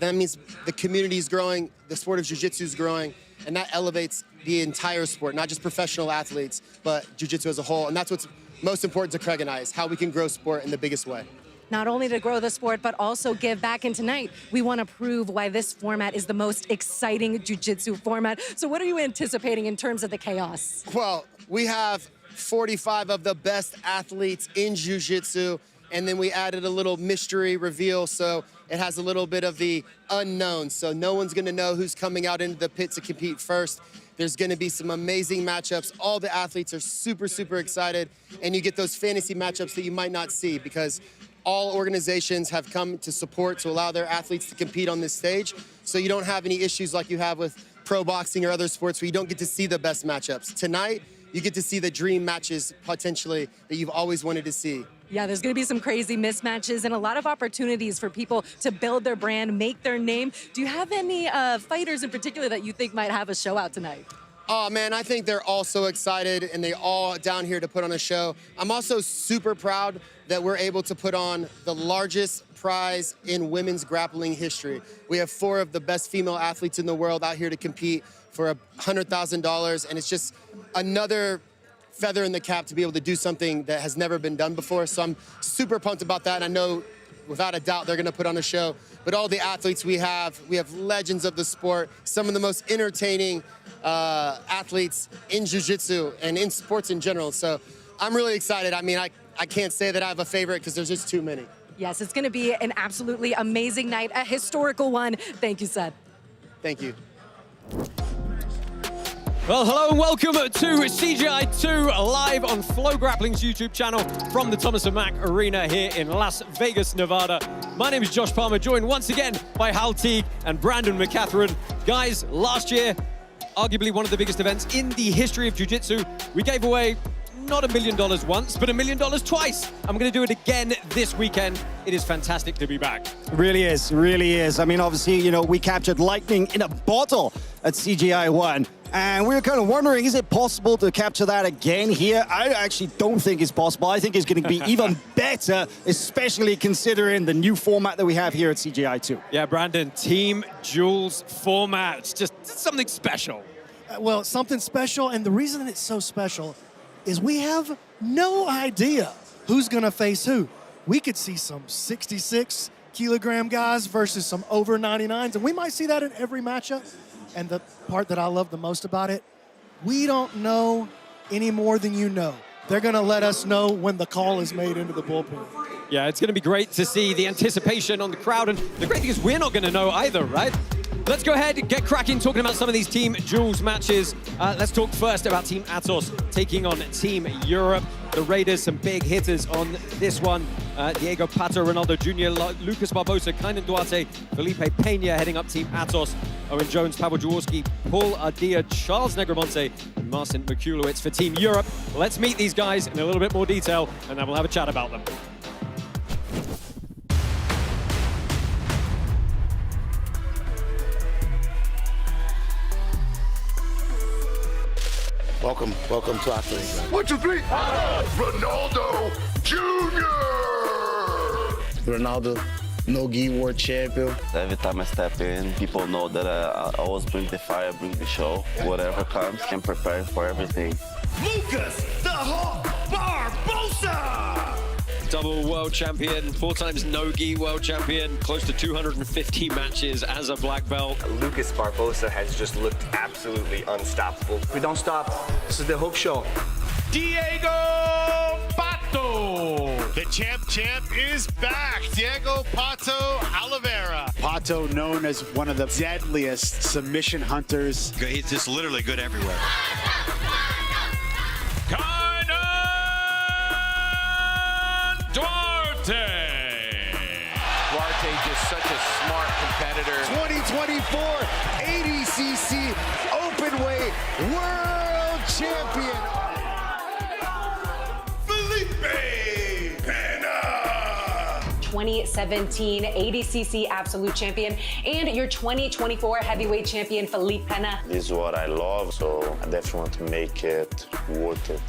That means the community is growing, the sport of jiu-jitsu is growing, and that elevates the entire sport, not just professional athletes, but jiu-jitsu as a whole. And that's what's most important to Craig and I, is how we can grow sport in the biggest way. Not only to grow the sport, but also give back. And tonight, we want to prove why this format is the most exciting jiu-jitsu format. So what are you anticipating in terms of the chaos? Well, we have 45 of the best athletes in jiu-jitsu, and then we added a little mystery reveal, so it has a little bit of the unknown. So no one's gonna know who's coming out into the pit to compete first. There's gonna be some amazing matchups. All the athletes are super, super excited, and you get those fantasy matchups that you might not see, because all organizations have come to support to allow their athletes to compete on this stage, so you don't have any issues like you have with pro boxing or other sports where you don't get to see the best matchups. Tonight, you get to see the dream matches, potentially, that you've always wanted to see. Yeah, there's going to be some crazy mismatches and a lot of opportunities for people to build their brand, make their name. Do you have any fighters in particular that you think might have a show out tonight? Oh man, I think they're all so excited and they all down here to put on a show. I'm also super proud that we're able to put on the largest prize in women's grappling history. We have 4 of the best female athletes in the world out here to compete for $100,000, and it's just another feather in the cap to be able to do something that has never been done before. So I'm super pumped about that, and I know without a doubt they're gonna put on a show. But all the athletes we have legends of the sport, some of the most entertaining athletes in jiu-jitsu and in sports in general. So I'm really excited. I mean, I can't say that I have a favorite because there's just too many. Yes, it's going to be an absolutely amazing night, a historical one. Thank you, Seth. Thank you. Well, hello and welcome to CGI 2 live on FloGrappling's YouTube channel from the Thomas & Mack Arena here in Las Vegas, Nevada. My name is Josh Palmer, joined once again by Hal Teague and Brandon McCatherine. Guys, last year, arguably one of the biggest events in the history of jiu-jitsu. We gave away not $1 million once, but $1 million twice. I'm going to do it again this weekend. It is fantastic to be back. Really is, really is. I mean, obviously, you know, we captured lightning in a bottle at CGI 1. And we were kind of wondering, is it possible to capture that again here? I actually don't think it's possible. I think it's going to be even better, especially considering the new format that we have here at CGI 2. Yeah, Brandon, Team Jules format. It's just something special. Well, something special, and the reason it's so special is we have no idea who's gonna face who. We could see some 66-kilogram guys versus some over 99s, and we might see that in every matchup. And the part that I love the most about it, we don't know any more than you know. They're gonna let us know when the call is made into the bullpen. Yeah, it's gonna be great to see the anticipation on the crowd, and the great thing is we're not gonna know either, right? Let's go ahead and get cracking talking about some of these Team Jules matches. Let's talk first about Team Atos taking on Team Europe. The Raiders, some big hitters on this one. Diego Pato, Ronaldo Jr., Lucas Barbosa, Kaynan Duarte, Felipe, Pena heading up Team Atos. Owen Jones, Pavel Jaworski, Paul Ardila, Charles Negromonte, and Marcin Maciulewicz for Team Europe. Let's meet these guys in a little bit more detail, and then we'll have a chat about them. Welcome to Athletes. 1, 2, 3. Ronaldo Jr. Ronaldo, no-gi world champion. Every time I step in, people know that I always bring the fire, bring the show. Whatever comes, I'm prepared for everything. Lucas the Hawk Barbosa. Double world champion, 4 times no-gi world champion, close to 250 matches as a black belt. Lucas Barbosa has just looked absolutely unstoppable. We don't stop. This is the Hook Show. Diego Pato. The champ is back. Diego Pato Olivarez. Pato, known as one of the deadliest submission hunters. He's just literally good everywhere. Duarte just such a smart competitor. 2024 ADCC Openweight World Champion. Felipe Pena. 2017 ADCC Absolute Champion and your 2024 Heavyweight Champion, Felipe Pena. This is what I love, so I definitely want to make it worth it.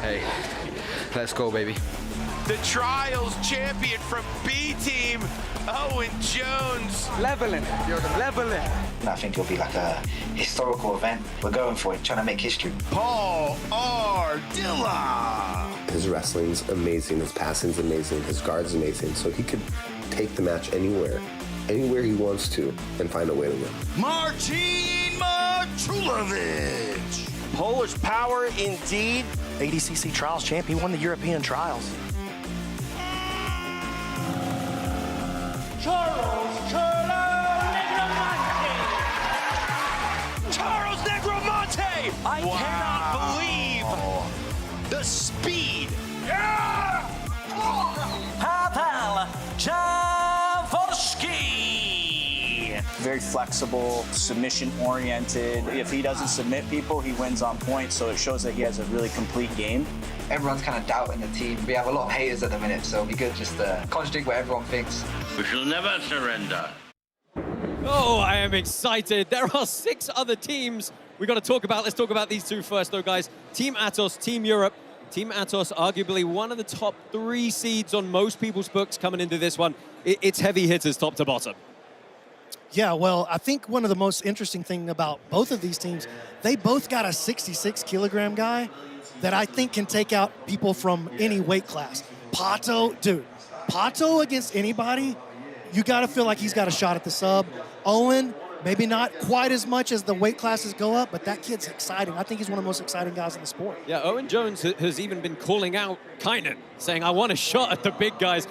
Hey, let's go, baby. The Trials champion from B Team, Owen Jones. Leveling. I think it'll be like a historical event. We're going for it, trying to make history. Paul Ardila. His wrestling's amazing, his passing's amazing, his guard's amazing, so he could take the match anywhere he wants to, and find a way to win. Marcin Maciulewicz. Polish power indeed. ADCC Trials champ, he won the European Trials. Charles Negromonte. I cannot believe the speed Very flexible, submission-oriented. If he doesn't submit people, he wins on point, so it shows that he has a really complete game. Everyone's kind of doubting the team. We have a lot of haters at the minute, so it'd be good just to contradict what everyone thinks. We shall never surrender. Oh, I am excited. There are 6 other teams we got to talk about. Let's talk about these 2 first, though, guys. Team Atos, Team Europe. Team Atos, arguably one of the top 3 seeds on most people's books coming into this one. It's heavy hitters top to bottom. Yeah, well, I think one of the most interesting thing about both of these teams, they both got a 66-kilogram guy that I think can take out people from any weight class. Pato, dude, Pato against anybody, you got to feel like he's got a shot at the sub. Owen, maybe not quite as much as the weight classes go up, but that kid's exciting. I think he's one of the most exciting guys in the sport. Yeah, Owen Jones has even been calling out Kaynan, saying, I want a shot at the big guys.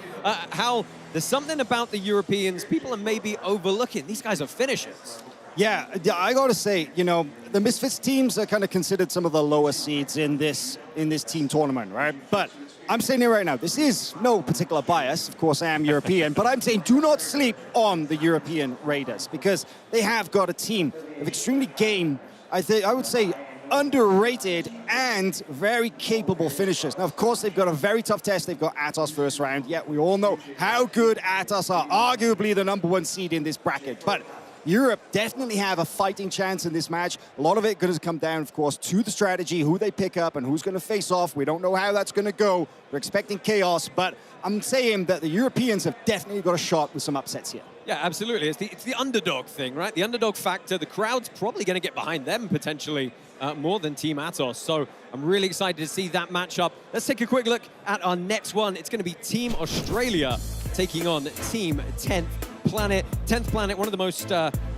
How there's something about the Europeans people are maybe overlooking. These guys are finishers. Yeah, I got to say, you know, the Misfits teams are kind of considered some of the lower seeds in this team tournament, right? But I'm saying here right now, this is no particular bias. Of course, I am European, but I'm saying do not sleep on the European Raiders because they have got a team of extremely game, I would say, underrated and very capable finishers. Now, of course, they've got a very tough test. They've got Atos first round. Yet we all know how good Atos are, arguably the #1 seed in this bracket. But Europe definitely have a fighting chance in this match. A lot of it going to come down, of course, to the strategy, who they pick up and who's going to face off. We don't know how that's going to go. We're expecting chaos, but I'm saying that the Europeans have definitely got a shot with some upsets here. Yeah, absolutely. It's the underdog thing, right? The underdog factor. The crowd's probably going to get behind them potentially more than Team Atos. So I'm really excited to see that matchup. Let's take a quick look at our next one. It's going to be Team Australia taking on Team 10th Planet. 10th Planet, one of the most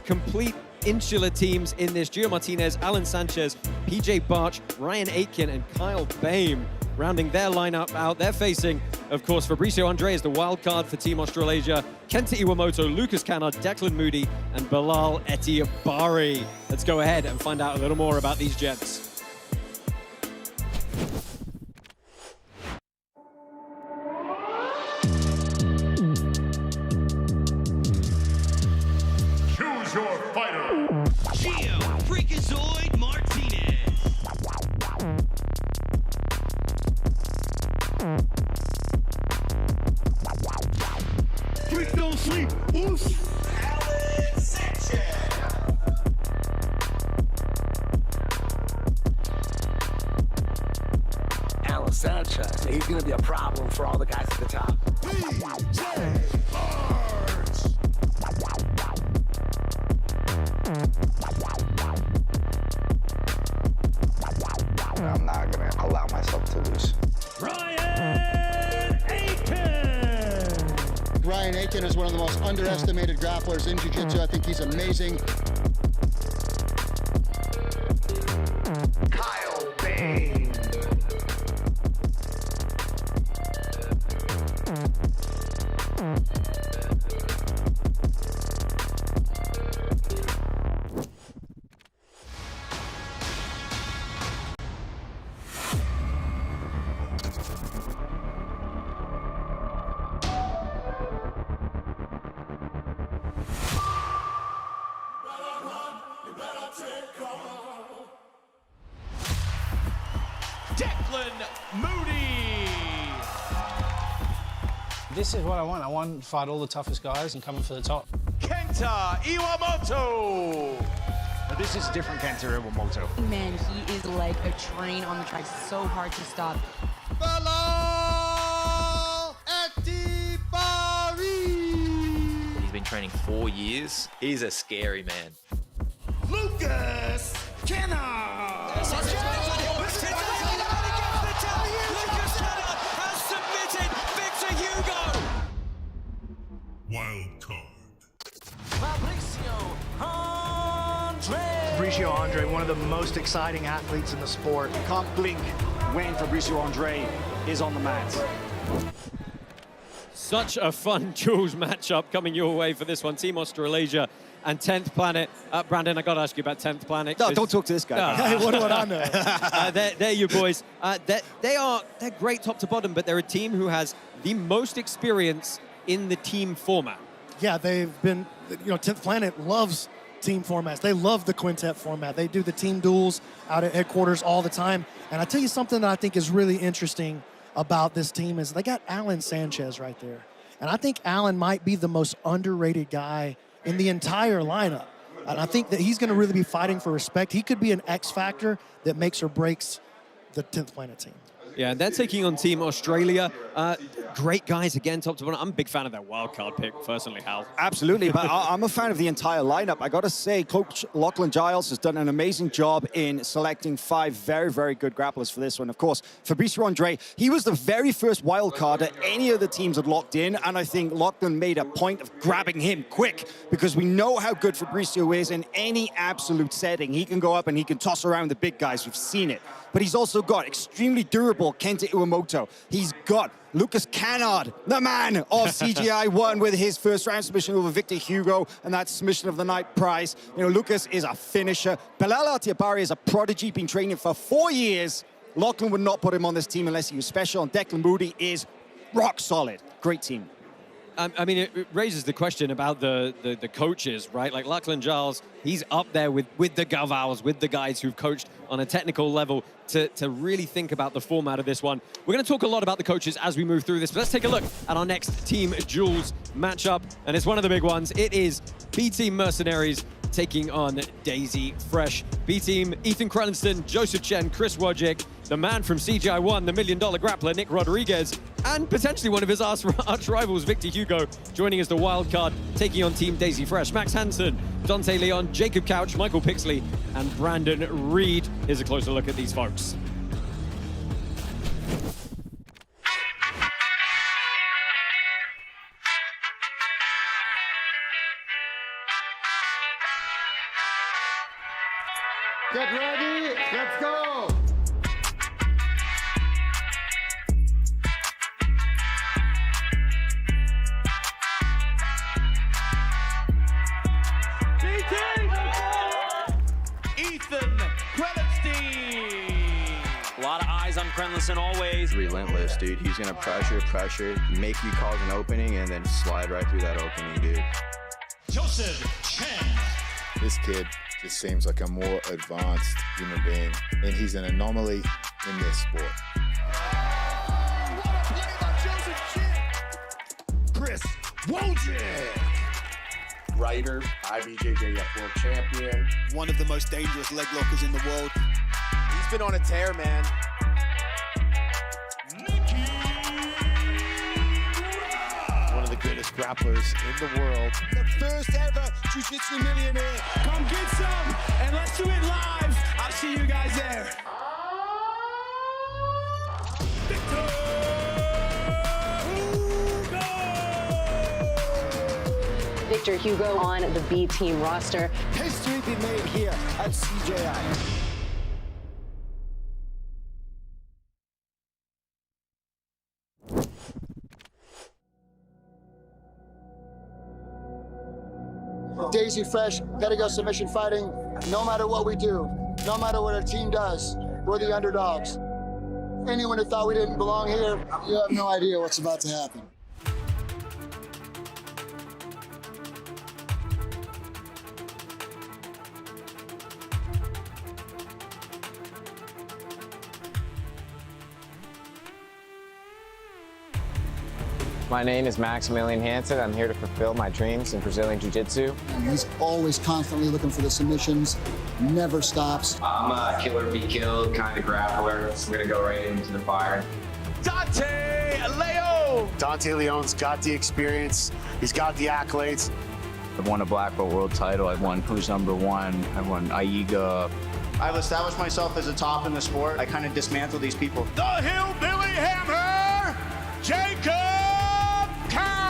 complete insular teams in this. Gio Martinez, Alan Sanchez, PJ Barch, Ryan Aitken, and Kyle Baim rounding their lineup out. They're facing, of course, Fabricio Andre is the wild card for Team Australasia, Kenta Iwamoto, Lucas Cannard, Declan Moody, and Bilal Etiabari. Let's go ahead and find out a little more about these gents. Choose your fighter. Gio Freakazoid Martinez. Freak don't sleep. Oof. Alan Sanchez. Alan Sanchez. He's going to be a problem for all the guys at the top. I'm not going to allow myself to lose. Ryan Aitken. Ryan Aitken is one of the most underestimated grapplers in Jiu-Jitsu. I think he's amazing. Kyle Bain. Declan Moody. This is what I want. I want to fight all the toughest guys and come in for the top. Kenta Iwamoto. Now, this is different Kenta Iwamoto. Man, he is like a train on the tracks. So hard to stop. He's been training 4 years. He's a scary man. Lucas Cannard. Wild card. Fabricio Andre, one of the most exciting athletes in the sport. Can't blink when Fabricio Andre is on the mat. Such a fun duels matchup coming your way for this one. Team Australasia and 10th Planet. Brandon, I got to ask you about 10th Planet. No, don't talk to this guy. Hey, what do I know? They're your boys. They're great top to bottom, but they're a team who has the most experience in the team format. Yeah, they've been 10th Planet loves team formats. They love the quintet format. They do the team duels out at headquarters all the time. And I tell you something that I think is really interesting about this team is they got Alan Sanchez right there. And I think Alan might be the most underrated guy in the entire lineup. And I think that he's going to really be fighting for respect. He could be an X factor that makes or breaks the 10th Planet team. Yeah, they're taking on Team Australia. Great guys again, top to bottom. I'm a big fan of their wildcard pick, personally, Hal. Absolutely, but I'm a fan of the entire lineup. I got to say, Coach Lachlan Giles has done an amazing job in selecting 5 very, very good grapplers for this one. Of course, Fabricio Andre, he was the very first wildcard that any of the teams had locked in, and I think Lachlan made a point of grabbing him quick because we know how good Fabricio is in any absolute setting. He can go up and he can toss around the big guys. We've seen it. But he's also got extremely durable Kenta Iwamoto. He's got Lucas Canard, the man of CGI1 with his first round submission over Victor Hugo and that submission of the night prize. Lucas is a finisher. Belal Atiabari is a prodigy, been training for 4 years. Lachlan would not put him on this team unless he was special, and Declan Moody is rock solid. Great team. I mean, it raises the question about the coaches, right? Like Lachlan Giles, he's up there with the Galvaos, with the guys who've coached on a technical level to really think about the format of this one. We're going to talk a lot about the coaches as we move through this, but let's take a look at our next Team Jules matchup, and it's one of the big ones. It is B-Team Mercenaries taking on Daisy Fresh. B-Team, Ethan Crellenston, Joseph Chen, Chris Wojcik, the man from CGI1, the $1 Million Grappler, Nick Rodriguez, and potentially one of his arch rivals, Victor Hugo, joining as the wild card, taking on Team Daisy Fresh. Max Hansen, Dante Leon, Jacob Couch, Michael Pixley, and Brandon Reed. Here's a closer look at these folks. Get ready, let's go! Ethan Krellenstein. A lot of eyes on Krellenstein always. Relentless, dude. He's gonna pressure, make you cause an opening, and then slide right through that opening, dude. Joseph Chen. This kid just seems like a more advanced human being, and he's an anomaly in this sport. What a play by Joseph Chen! Chris Wojcik. Writer, IBJJF World Champion. One of the most dangerous leg lockers in the world. He's been on a tear, man. One of the greatest grapplers in the world. The first ever Jiu-Jitsu millionaire. Come get some, and let's do it live. I'll see you guys there. Victor Hugo on the B team roster. History be made here at CJI. Daisy Fresh, gotta go submission fighting. No matter what we do, no matter what our team does, we're the underdogs. Anyone who thought we didn't belong here, you have no idea what's about to happen. My name is Maximilian Hansen. I'm here to fulfill my dreams in Brazilian Jiu-Jitsu. And he's always constantly looking for the submissions, never stops. I'm a killer be killed kind of grappler, so I'm gonna go right into the fire. Dante Leon. Dante Leon's got the experience. He's got the accolades. I've won a black belt world title. I've won Who's Number One. I've won AIGA. I've established myself as a top in the sport. I kind of dismantle these people. The Hillbilly Hammer, Jacob Couch.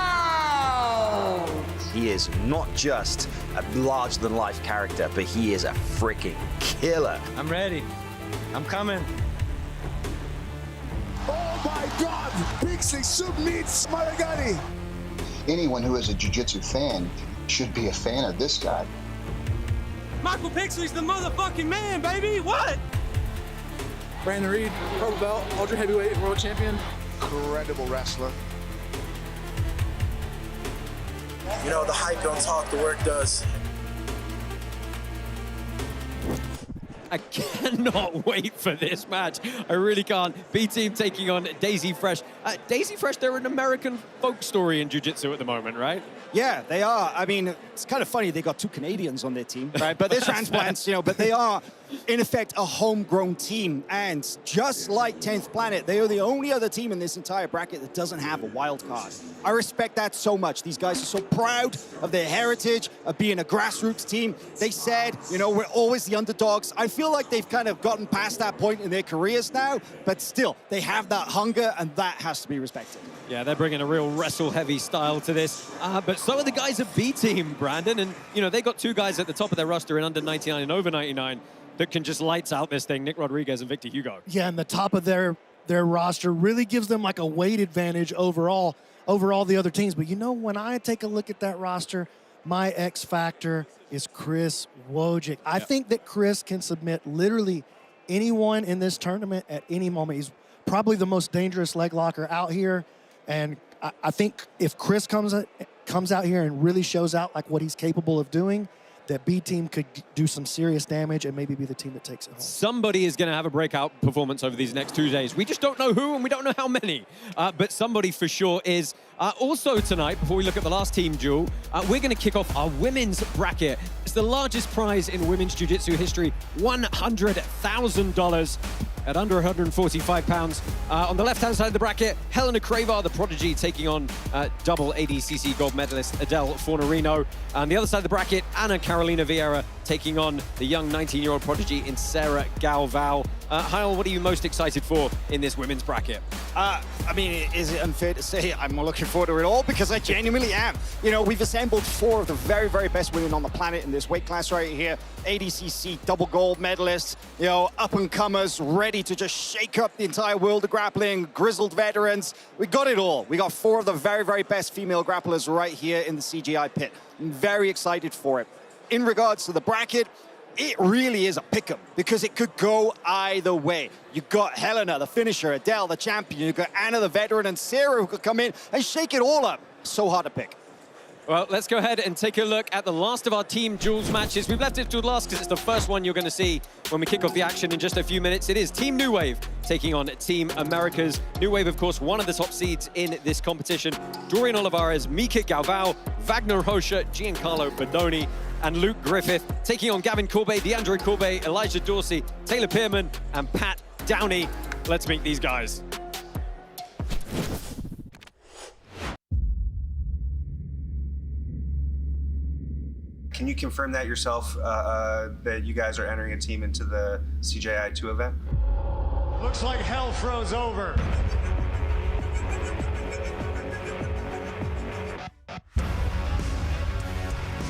He is not just a larger-than-life character, but he is a freaking killer. I'm ready. I'm coming. Oh my God! Pixley submits Maragani! Anyone who is a jiu-jitsu fan should be a fan of this guy. Michael Pixley's the motherfucking man, baby! What? Brandon Reed, purple belt, ultra heavyweight world champion. Incredible wrestler. You know, the hype don't talk, the work does. I cannot wait for this match. I really can't. B team taking on Daisy Fresh. Daisy Fresh, they're an American folk story in jiu-jitsu at the moment, right? Yeah, they are. I mean, it's kind of funny they got 2 Canadians on their team, right? But they're transplants, you know, but they are, in effect, a homegrown team. And just like 10th Planet, they are the only other team in this entire bracket that doesn't have a wild card. I respect that so much. These guys are so proud of their heritage, of being a grassroots team. They said, you know, we're always the underdogs. I feel like they've kind of gotten past that point in their careers now, but still, they have that hunger, and that has to be respected. Yeah, they're bringing a real wrestle-heavy style to this. But so are the guys at B team, Brandon. And, you know, they got 2 guys at the top of their roster in under 99 and over 99 that can just lights out this thing, Nick Rodriguez and Victor Hugo. Yeah, and the top of their roster really gives them like a weight advantage over all the other teams. But, you know, when I take a look at that roster, my X factor is Chris Wojcik. I think that Chris can submit literally anyone in this tournament at any moment. He's probably the most dangerous leg locker out here. And I think if Chris comes out here and really shows out like what he's capable of doing, that B team could do some serious damage and maybe be the team that takes it home. Somebody is going to have a breakout performance over these next 2 days. We just don't know who and we don't know how many, but somebody for sure is. Also tonight, before we look at the last team duel, we're going to kick off our women's bracket. It's the largest prize in women's jiu-jitsu history, $100,000 at under 145 pounds. On the left-hand side of the bracket, Helena Cravar, the prodigy, taking on double ADCC gold medalist Adele Fornerino. On the other side of the bracket, Ana Carolina Vieira taking on the young 19-year-old prodigy in Sarah Galvao. Heil, what are you most excited for in this women's bracket? I mean, is it unfair to say I'm looking forward to it all? Because I genuinely am. You know, we've assembled 4 of the very, very best women on the planet in this weight class right here. ADCC double gold medalists, you know, up-and-comers, ready to just shake up the entire world of grappling, grizzled veterans. We got it all. We got 4 of the very, very best female grapplers right here in the CGI pit. I'm very excited for it. In regards to the bracket, it really is a pick-em because it could go either way. You've got Helena, the finisher, Adele, the champion. You've got Anna, the veteran, and Sarah, who could come in and shake it all up. So hard to pick. Well, let's go ahead and take a look at the last of our Team Duels matches. We've left it to last because it's the first one you're going to see when we kick off the action in just a few minutes. It is Team New Wave taking on Team Americas. New Wave, of course, one of the top seeds in this competition. Dorian Olivarez, Mica Galvao, Vagner Rocha, Giancarlo Bodoni, and Luke Griffith taking on Gavin Corbe, Deandre Corbe, Elijah Dorsey, Taylor Pearman, and Pat Downey. Let's meet these guys. Can you confirm that yourself, that you guys are entering a team into the CJI 2 event? Looks like hell froze over.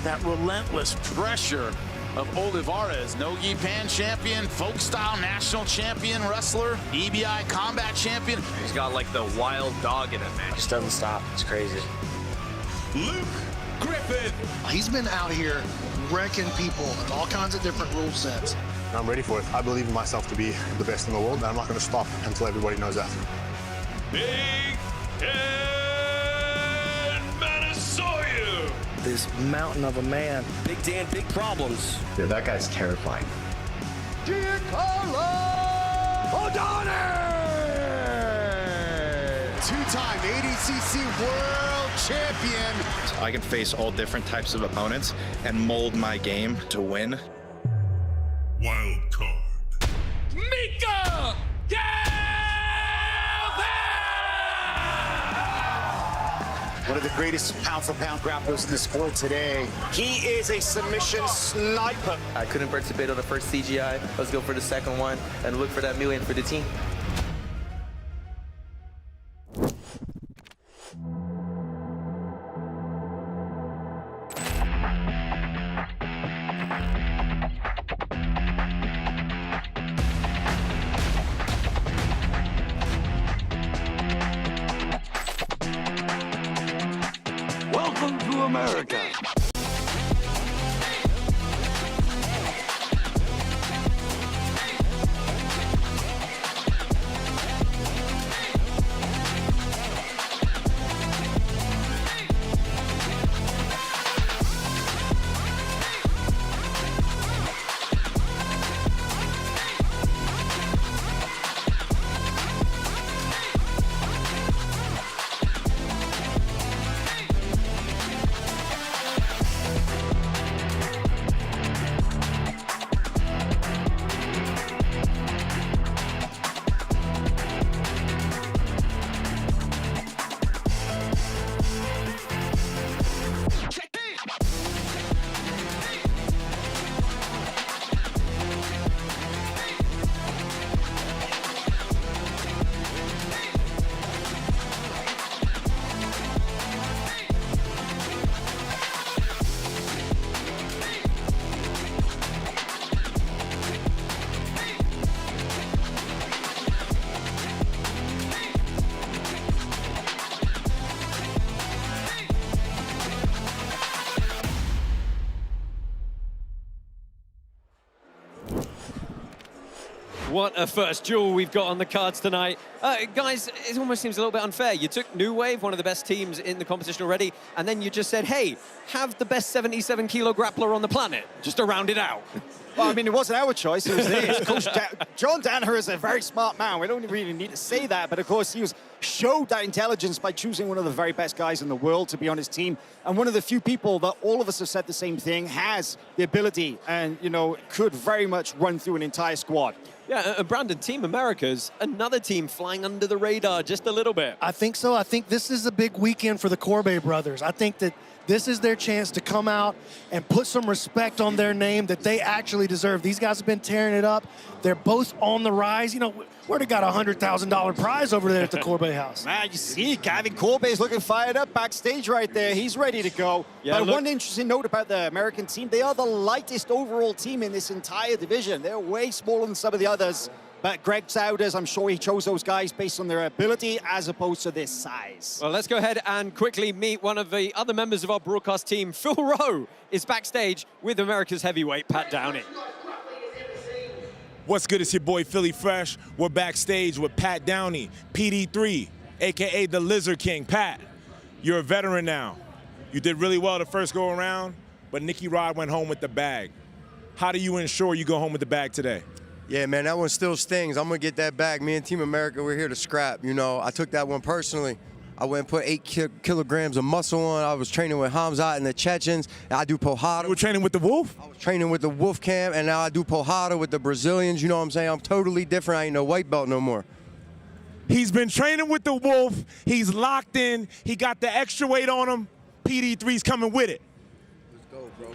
That relentless pressure of Olivarez, Nogi Pan champion, folk style national champion wrestler, EBI combat champion. He's got like the wild dog in him, man. Just doesn't stop. It's crazy. Luke Griffith. He's been out here wrecking people in all kinds of different rule sets. I'm ready for it. I believe in myself to be the best in the world, and I'm not going to stop until everybody knows that. Big Ten Manasoyu. This mountain of a man. Big Dan, big problems. Yeah, that guy's terrifying. Giancarlo Bodoni! Two-time ADCC World Champion. I can face all different types of opponents and mold my game to win. Wild card. Mica! One of the greatest pound-for-pound grapplers in the sport today. He is a submission sniper. I couldn't participate on the first CGI. Let's go for the second one and look for that million for the team. Welcome to America. What a first duel we've got on the cards tonight. Guys, it almost seems a little bit unfair. You took New Wave, one of the best teams in the competition already, and then you just said, hey, have the best 77-kilo grappler on the planet, just to round it out. Well, I mean, it wasn't our choice, it was theirs. Coach John Danaher is a very smart man. We don't really need to say that, but of course he showed that intelligence by choosing one of the very best guys in the world to be on his team. And one of the few people that all of us have said the same thing, has the ability and, you know, could very much run through an entire squad. Yeah, Brandon, Team America's another team flying under the radar just a little bit. I think so. I think this is a big weekend for the Corbe brothers. I think that this is their chance to come out and put some respect on their name that they actually deserve. These guys have been tearing it up. They're both on the rise. You know, we already got a $100,000 prize over there at the Corbe house. Man, you see, Gavin Corbe is looking fired up backstage right there. He's ready to go. Yeah, but one interesting note about the American team, they are the lightest overall team in this entire division. They're way smaller than some of the others. But Greg Souders, I'm sure he chose those guys based on their ability as opposed to their size. Well, let's go ahead and quickly meet one of the other members of our broadcast team. Phil Rowe is backstage with America's heavyweight, Pat Downey. What's good? It's your boy, Philly Fresh. We're backstage with Pat Downey, PD3, a.k.a. the Lizard King. Pat, you're a veteran now. You did really well the first go-around, but Nicky Rod went home with the bag. How do you ensure you go home with the bag today? Yeah, man, that one still stings. I'm going to get that back. Me and Team America, we're here to scrap. You know, I took that one personally. I went and put 8 kilograms of muscle on. I was training with Hamzat and the Chechens. And I do Pojada. You were training with the Wolf? I was training with the Wolf camp, and now I do Pojada with the Brazilians. You know what I'm saying? I'm totally different. I ain't no white belt no more. He's been training with the Wolf. He's locked in. He got the extra weight on him. PD3's coming with it. Let's go, bro.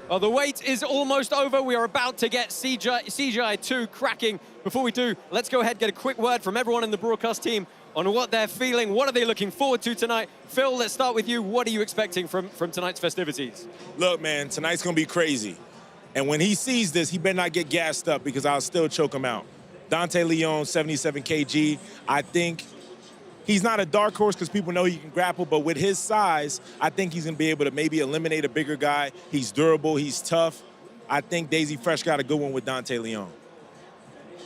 Well, the wait is almost over. We are about to get CGI 2 cracking. Before we do, let's go ahead and get a quick word from everyone in the broadcast team on what they're feeling. What are they looking forward to tonight? Phil, let's start with you. What are you expecting from tonight's festivities? Look, man, tonight's going to be crazy. And when he sees this, he better not get gassed up because I'll still choke him out. Dante Leon, 77 kg. I think he's not a dark horse because people know he can grapple, but with his size, I think he's going to be able to maybe eliminate a bigger guy. He's durable. He's tough. I think Daisy Fresh got a good one with Dante Leon.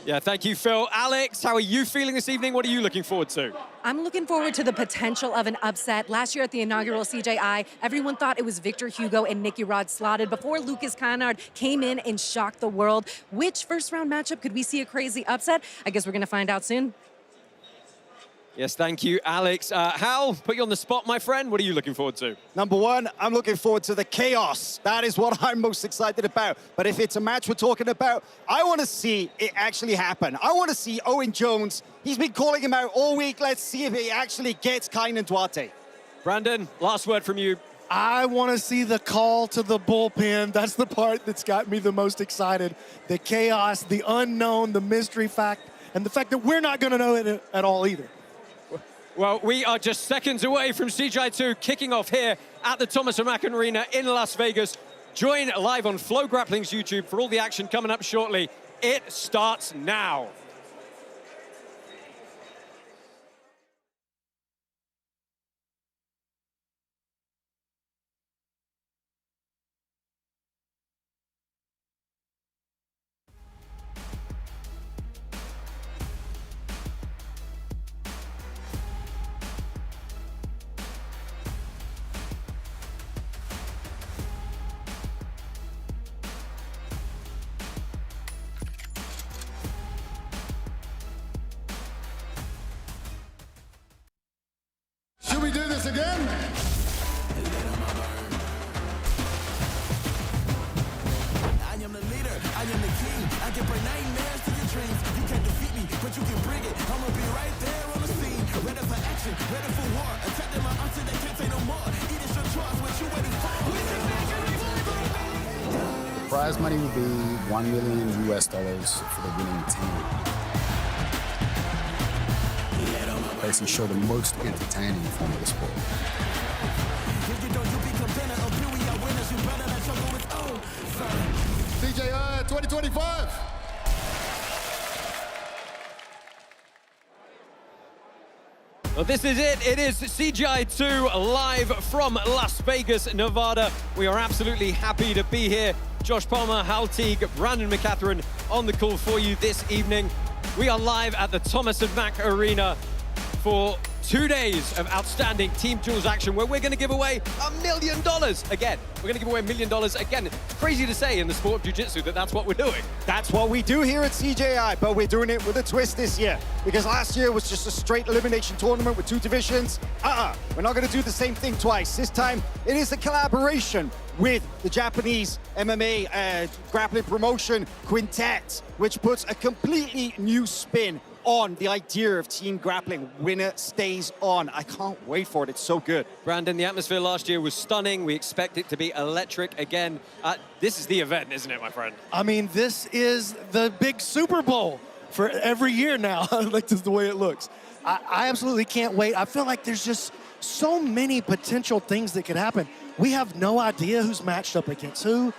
Yeah, thank you, Phil. Alex, how are you feeling this evening? What are you looking forward to? I'm looking forward to the potential of an upset. Last year at the inaugural CJI, everyone thought it was Victor Hugo and Nicky Rod slotted before Lucas Conrad came in and shocked the world. Which first-round matchup could we see a crazy upset? I guess we're going to find out soon. Yes, thank you, Alex. Hal, put you on the spot, my friend. What are you looking forward to? Number one, I'm looking forward to the chaos. That is what I'm most excited about. But if it's a match we're talking about, I want to see it actually happen. I want to see Owen Jones. He's been calling him out all week. Let's see if he actually gets Kaynan Duarte. Brandon, last word from you. I want to see the call to the bullpen. That's the part that's got me the most excited. The chaos, the unknown, the mystery fact, and the fact that we're not going to know it at all either. Well, we are just seconds away from CGI 2 kicking off here at the Thomas & Mack Arena in Las Vegas. Join live on FloGrappling's YouTube for all the action coming up shortly. It starts now. Should we do this again? I am the leader, I am the king. I can bring nightmares to your dreams. You can't defeat me, but you can bring it. I'ma be right there on the scene. Ready for action, ready for war. Attacking my until they can't take no more. Eat it your trust, what you waiting for? The prize money will be $1 million US for the winning team. Basically show the most entertaining form of the sport. CJI 2025. Well, this is it. It is CGI 2 live from Las Vegas, Nevada. We are absolutely happy to be here Josh Palmer, Hal Teague, Brandon McCatherine on the call for you this evening. We are live at the Thomas & Mack Arena for 2 days of outstanding Team Duels action where we're going to give away $1 million again. We're going to give away $1 million again. It's crazy to say in the sport of jiu-jitsu that that's what we're doing. That's what we do here at CJI, but we're doing it with a twist this year. Because last year was just a straight elimination tournament with 2 divisions. We're not going to do the same thing twice. This time, it is a collaboration with the Japanese MMA grappling promotion Quintet, which puts a completely new spin on the idea of team grappling. Winner stays on. I can't wait for it. It's so good. Brandon, the atmosphere last year was stunning. We expect it to be electric again. This is the event, isn't it, my friend? I mean, this is the big Super Bowl for every year now. Like, this is the way it looks. I absolutely can't wait. I feel like there's just so many potential things that could happen. We have no idea who's matched up against who,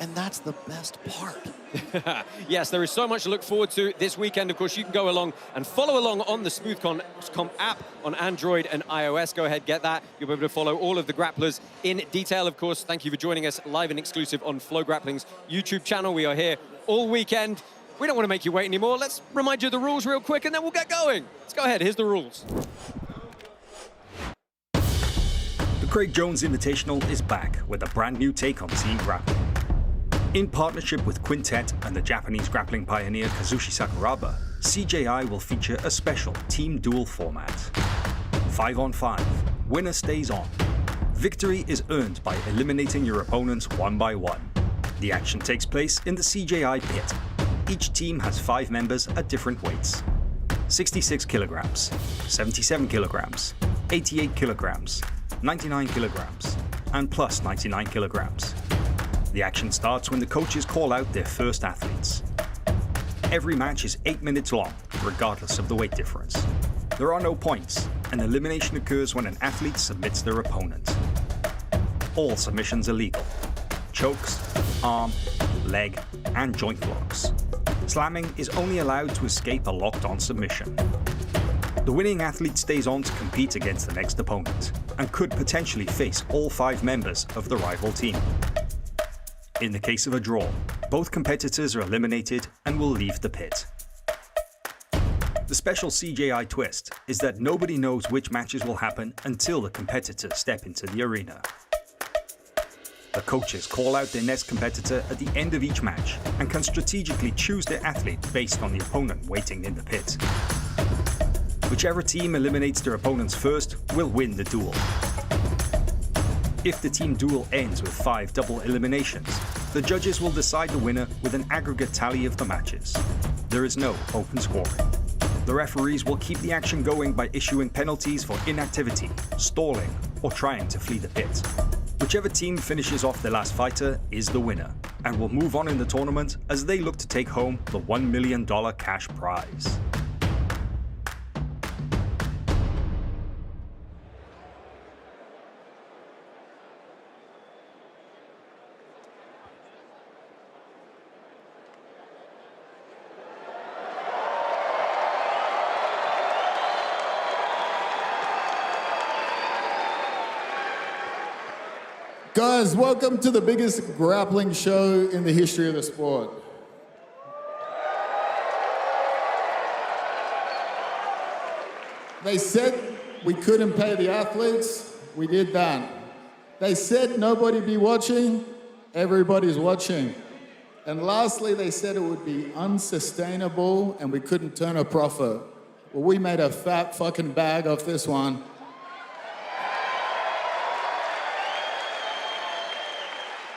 and that's the best part. Yes, there is so much to look forward to this weekend. Of course, you can go along and follow along on the SmoothCom app on Android and iOS. Go ahead, get that. You'll be able to follow all of the grapplers in detail, of course. Thank you for joining us live and exclusive on FloGrappling's YouTube channel. We are here all weekend. We don't want to make you wait anymore. Let's remind you of the rules real quick, and then we'll get going. Let's go ahead. Here's the rules. The Craig Jones Invitational is back with a brand new take on team grappling. In partnership with Quintet and the Japanese grappling pioneer Kazushi Sakuraba, CJI will feature a special team duel format. 5-on-5, winner stays on. Victory is earned by eliminating your opponents one by one. The action takes place in the CJI pit. Each team has 5 members at different weights. 66 kilograms, 77 kilograms, 88 kilograms, 99 kilograms, and plus 99 kilograms. The action starts when the coaches call out their first athletes. Every match is 8 minutes long, regardless of the weight difference. There are no points, and elimination occurs when an athlete submits their opponent. All submissions are legal. Chokes, arm, leg, and joint blocks. Slamming is only allowed to escape a locked-on submission. The winning athlete stays on to compete against the next opponent, and could potentially face all 5 members of the rival team. In the case of a draw, both competitors are eliminated and will leave the pit. The special CJI twist is that nobody knows which matches will happen until the competitors step into the arena. The coaches call out their next competitor at the end of each match and can strategically choose their athlete based on the opponent waiting in the pit. Whichever team eliminates their opponents first will win the duel. If the team duel ends with 5 double eliminations, the judges will decide the winner with an aggregate tally of the matches. There is no open scoring. The referees will keep the action going by issuing penalties for inactivity, stalling, or trying to flee the pit. Whichever team finishes off their last fighter is the winner, and will move on in the tournament as they look to take home the $1 million cash prize. Guys, welcome to the biggest grappling show in the history of the sport. They said we couldn't pay the athletes, we did that. They said nobody be watching, everybody's watching. And lastly, they said it would be unsustainable and we couldn't turn a profit. Well, we made a fat fucking bag off this one.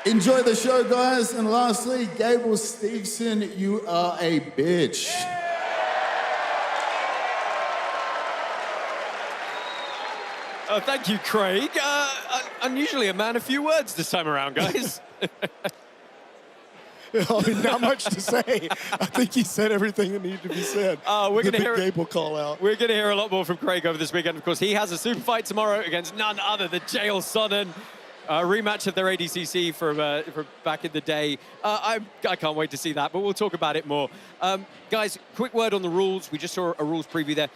Enjoy the show, guys. And lastly, Gable Stevenson, you are a bitch. Oh, thank you, Craig. Unusually a man of few words this time around, guys. I mean, not much to say. I think he said everything that needed to be said. We're going to hear Gable call out. We're going to hear a lot more from Craig over this weekend. Of course, he has a super fight tomorrow against none other than Jail Sonnen. A rematch of their ADCC from back in the day. I can't wait to see that, but we'll talk about it more. Guys, quick word on the rules. We just saw a rules preview there.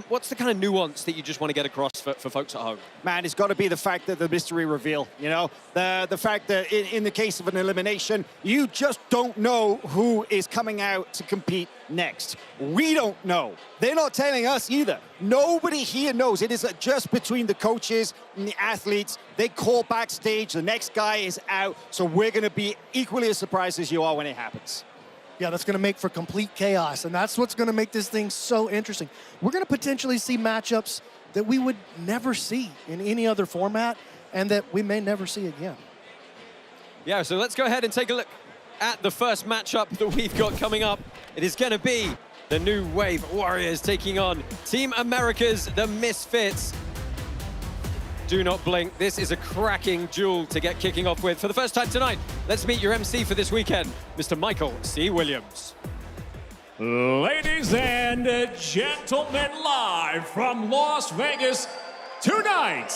What's the kind of nuance that you just want to get across for folks at home? Man, it's got to be the fact that the mystery reveal, you know? The fact that in the case of an elimination, you just don't know who is coming out to compete next. We don't know. They're not telling us either. Nobody here knows. It is just between the coaches and the athletes. They call backstage, the next guy is out, so we're going to be equally as surprised as you are when it happens. Yeah, that's going to make for complete chaos, and that's what's going to make this thing so interesting. We're going to potentially see matchups that we would never see in any other format and that we may never see again. Yeah, so let's go ahead and take a look at the first matchup that we've got coming up. It is going to be the New Wave Warriors taking on Team America's The Misfits. Do not blink. This is a cracking duel to get kicking off with. For the first time tonight, let's meet your MC for this weekend, Mr. Michael C. Williams. Ladies and gentlemen, live from Las Vegas, tonight,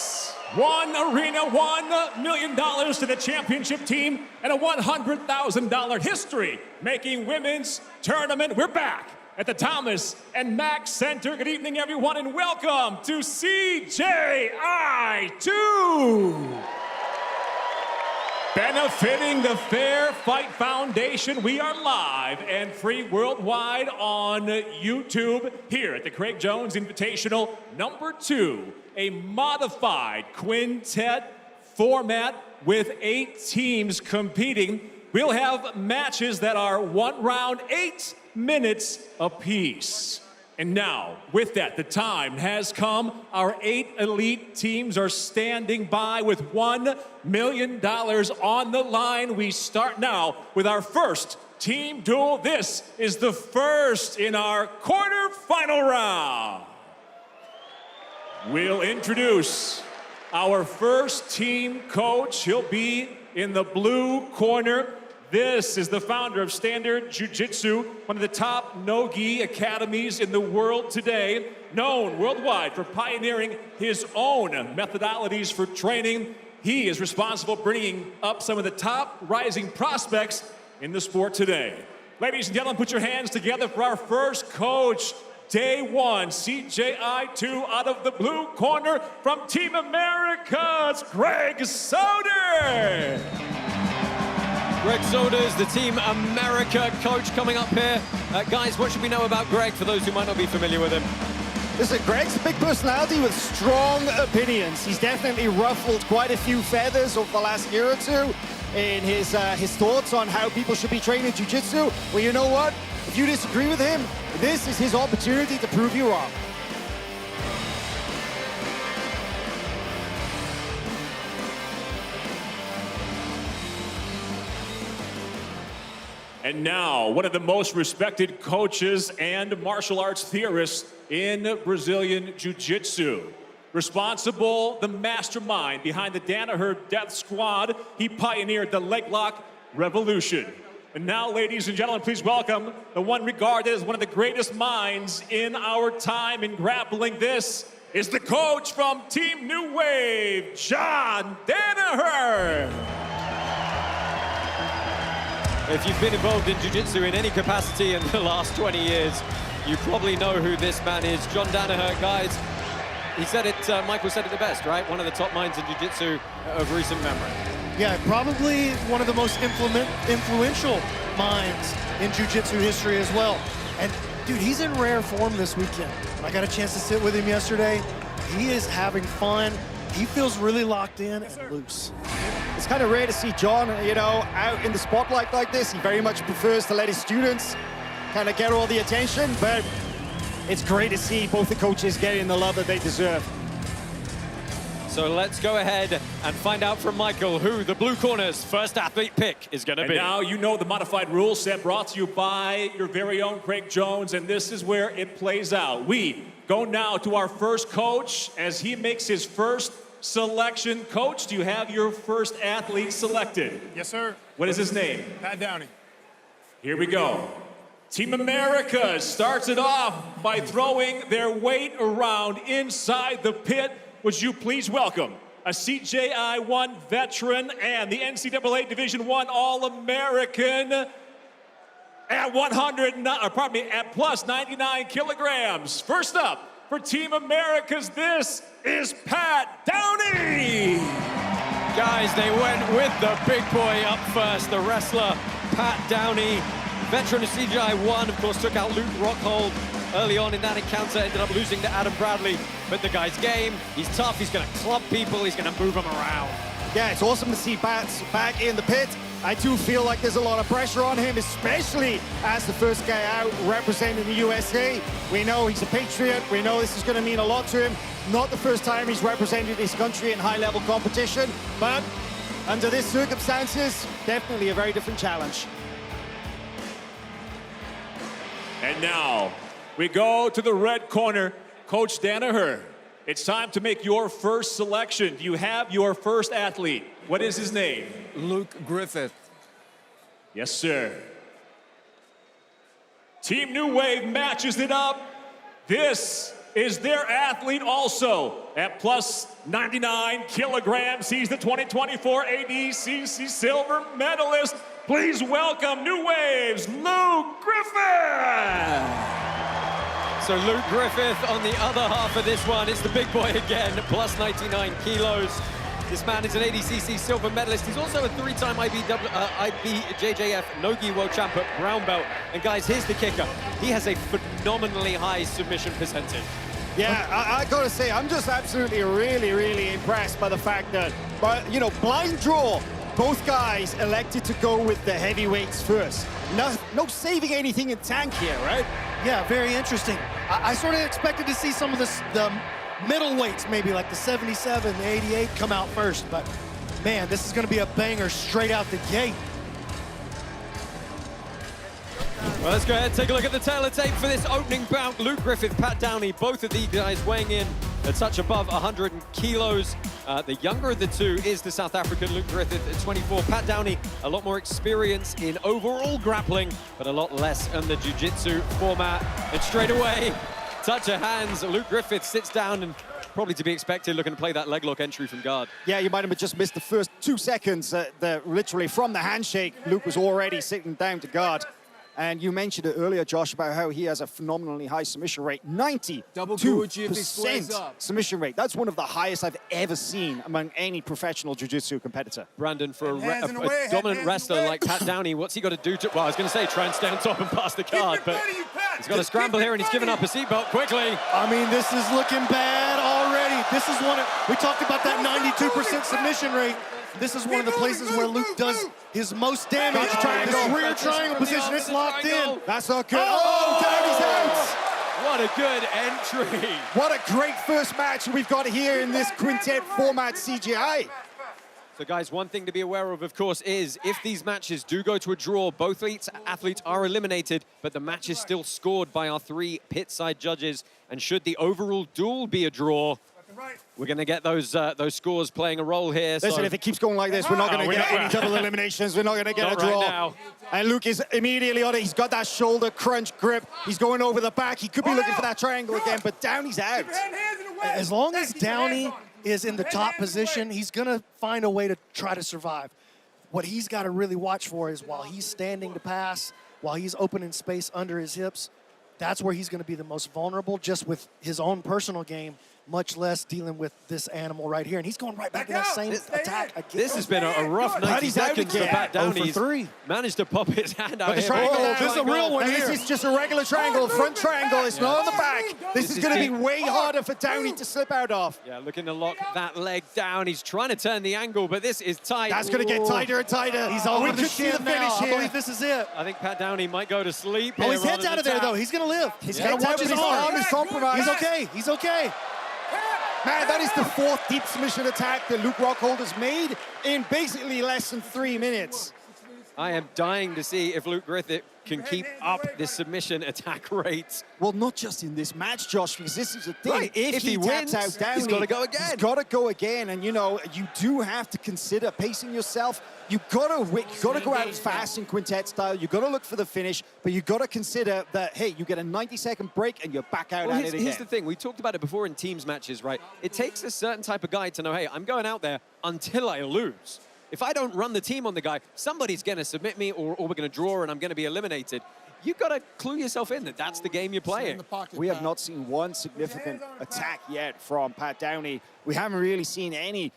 one arena, $1 million to the championship team, and a $100,000 history-making women's tournament. We're back at the Thomas and Mack Center. Good evening, everyone, and welcome to CJI2. Benefiting the Fair Fight Foundation, we are live and free worldwide on YouTube here at the Craig Jones Invitational #2, a modified quintet format with 8 teams competing. We'll have matches that are 1 round, 8 minutes apiece. And now, with that, the time has come. Our 8 elite teams are standing by with $1 million on the line. We start now with our first team duel. This is the first in our quarterfinal round. We'll introduce our first team coach. He'll be in the blue corner. This is the founder of Standard Jiu-Jitsu, one of the top no-gi academies in the world today, known worldwide for pioneering his own methodologies for training. He is responsible for bringing up some of the top rising prospects in the sport today. Ladies and gentlemen, put your hands together for our first coach, Day 1, CJI2 out of the blue corner from Team America's Greg Soder. Greg Soder, the Team America coach, coming up here. Guys, what should we know about Greg for those who might not be familiar with him? Listen, Greg's a big personality with strong opinions. He's definitely ruffled quite a few feathers over the last year or two in his thoughts on how people should be training jiu-jitsu. Well, you know what? If you disagree with him, this is his opportunity to prove you wrong. And now, one of the most respected coaches and martial arts theorists in Brazilian Jiu-Jitsu. Responsible, the mastermind behind the Danaher Death Squad. He pioneered the leg lock revolution. And now, ladies and gentlemen, please welcome the one regarded as one of the greatest minds in our time in grappling. This is the coach from Team New Wave, John Danaher. If you've been involved in jiu-jitsu in any capacity in the last 20 years, you probably know who this man is. John Danaher, guys, he said it, Michael said it the best, right? One of the top minds in jiu-jitsu of recent memory. Yeah, probably one of the most influential minds in jiu-jitsu history as well. And dude, he's in rare form this weekend. I got a chance to sit with him yesterday. He is having fun. He feels really locked in and loose. It's kind of rare to see John, you know, out in the spotlight like this. He very much prefers to let his students kind of get all the attention, but it's great to see both the coaches getting the love that they deserve. So let's go ahead and find out from Michael who the blue corner's first athlete pick is going to be. And now you know the modified rule set brought to you by your very own Craig Jones, and this is where it plays out. We go now to our first coach as he makes his first selection. Coach, do you have your first athlete selected? Yes, sir. What is his name? Pat Downey. Here we go. Team America starts it off by throwing their weight around inside the pit. Would you please welcome a CJI 1 veteran and the NCAA Division I All-American at at plus 99 kilograms. First up for Team Americas, this is Pat Downey. Guys, they went with the big boy up first, the wrestler Pat Downey, veteran of CGI 1, of course, took out Luke Rockhold early on in that encounter, ended up losing to Adam Bradley. But the guy's game, he's tough, he's gonna club people, he's gonna move them around. Yeah, it's awesome to see Pat's back in the pit. I do feel like there's a lot of pressure on him, especially as the first guy out representing the USA. We know he's a patriot. We know this is going to mean a lot to him. Not the first time he's represented his country in high-level competition, but under these circumstances, definitely a very different challenge. And now we go to the red corner, Coach Danaher. It's time to make your first selection. Do you have your first athlete? What is his name? Luke Griffith. Yes, sir. Team New Wave matches it up. This is their athlete also at plus 99 kilograms. He's the 2024 ADCC silver medalist. Please welcome New Wave's Luke Griffith. So Luke Griffith on the other half of this one. It's the big boy again, plus 99 kilos. This man is an ADCC silver medalist. He's also a three-time IBJJF Nogi World Champ at brown belt. And guys, here's the kicker. He has a phenomenally high submission percentage. Yeah, I gotta say, I'm just absolutely really impressed by the fact that, you know, blind draw, both guys elected to go with the heavyweights first. No saving anything in tank here, right? Yeah, very interesting. I sort of expected to see some of the middleweights, maybe like the 77, the 88 come out first, but man, this is gonna be a banger straight out the gate. Well, let's go ahead and take a look at the tail of tape for this opening bout. Luke Griffith, Pat Downey, both of these guys weighing in a touch above 100 kilos. The younger of the two is the South African Luke Griffith at 24. Pat Downey, a lot more experience in overall grappling, but a lot less in the jiu-jitsu format. And straight away, touch of hands, Luke Griffith sits down and probably to be expected, looking to play that leg lock entry from guard. Yeah, you might have just missed the first 2 seconds. Literally from the handshake, Luke was already sitting down to guard. And you mentioned it earlier, Josh, about how he has a phenomenally high submission rate. 92% submission rate. That's one of the highest I've ever seen among any professional jiu-jitsu competitor. Brandon, for a dominant wrestler like Pat Downey, what's he got to do to, well, I was going to say try and stay on top and pass the guard, but he's got to scramble here and he's given up a seatbelt quickly. I mean, this is looking bad already. This is we talked about that 92% submission rate. This is one of the places where Luke does his most damage. This rear triangle position, it's locked in. That's not good. Oh, Downey's out. What a good entry. What a great first match we've got here in this quintet format CGI. So guys, one thing to be aware of course, is if these matches do go to a draw, both athletes are eliminated, but the match is still scored by our 3 pit side judges. And should the overall duel be a draw, we're going to get those scores playing a role here. Listen, so if it keeps going like this, we're not going to get any double eliminations. We're not going to get a draw. Right now. And Luke is immediately on it. He's got that shoulder crunch grip. He's going over the back. He could be looking for that triangle again, but Downey's out. As long as Downey is in the top position, he's going to find a way to try to survive. What he's got to really watch for is while he's standing to pass, while he's opening space under his hips, that's where he's going to be the most vulnerable, just with his own personal game, much less dealing with this animal right here. And he's going right back in that same attack again. This has been a rough 90 seconds for Pat Downey. He's managed to pop his hand out. This is a real one here. This is just a regular triangle, front triangle. It's not on the back. This is going to be way harder for Downey to slip out of. Yeah, looking to lock that leg down. He's trying to turn the angle, but this is tight. That's going to get tighter and tighter. He's over the shin now. I believe this is it. I think Pat Downey might go to sleep. Oh, his head's out of there, though. He's going to live. He's got to watch his arm. He's compromised. He's okay. He's okay. Man, that is the 4th deep submission attack that Luke Rockhold has made in basically less than 3 minutes. I am dying to see if Luke Griffith can keep up this submission attack rate. Well, not just in this match, Josh, because this is the thing. Right. If he wins, taps out Downey, he's got to go again. He's got to go again, and you know, you do have to consider pacing yourself. You got to go out fast in quintet style. You got to look for the finish, but you got to consider that, hey, you get a 90-second break and you're back out at it again. Here's the thing. We talked about it before in teams matches, right? It takes a certain type of guy to know, hey, I'm going out there until I lose. If I don't run the team on the guy, somebody's going to submit me or we're going to draw and I'm going to be eliminated. You've got to clue yourself in that that's the game you're playing. We have not seen one significant attack yet from Pat Downey. We haven't really seen any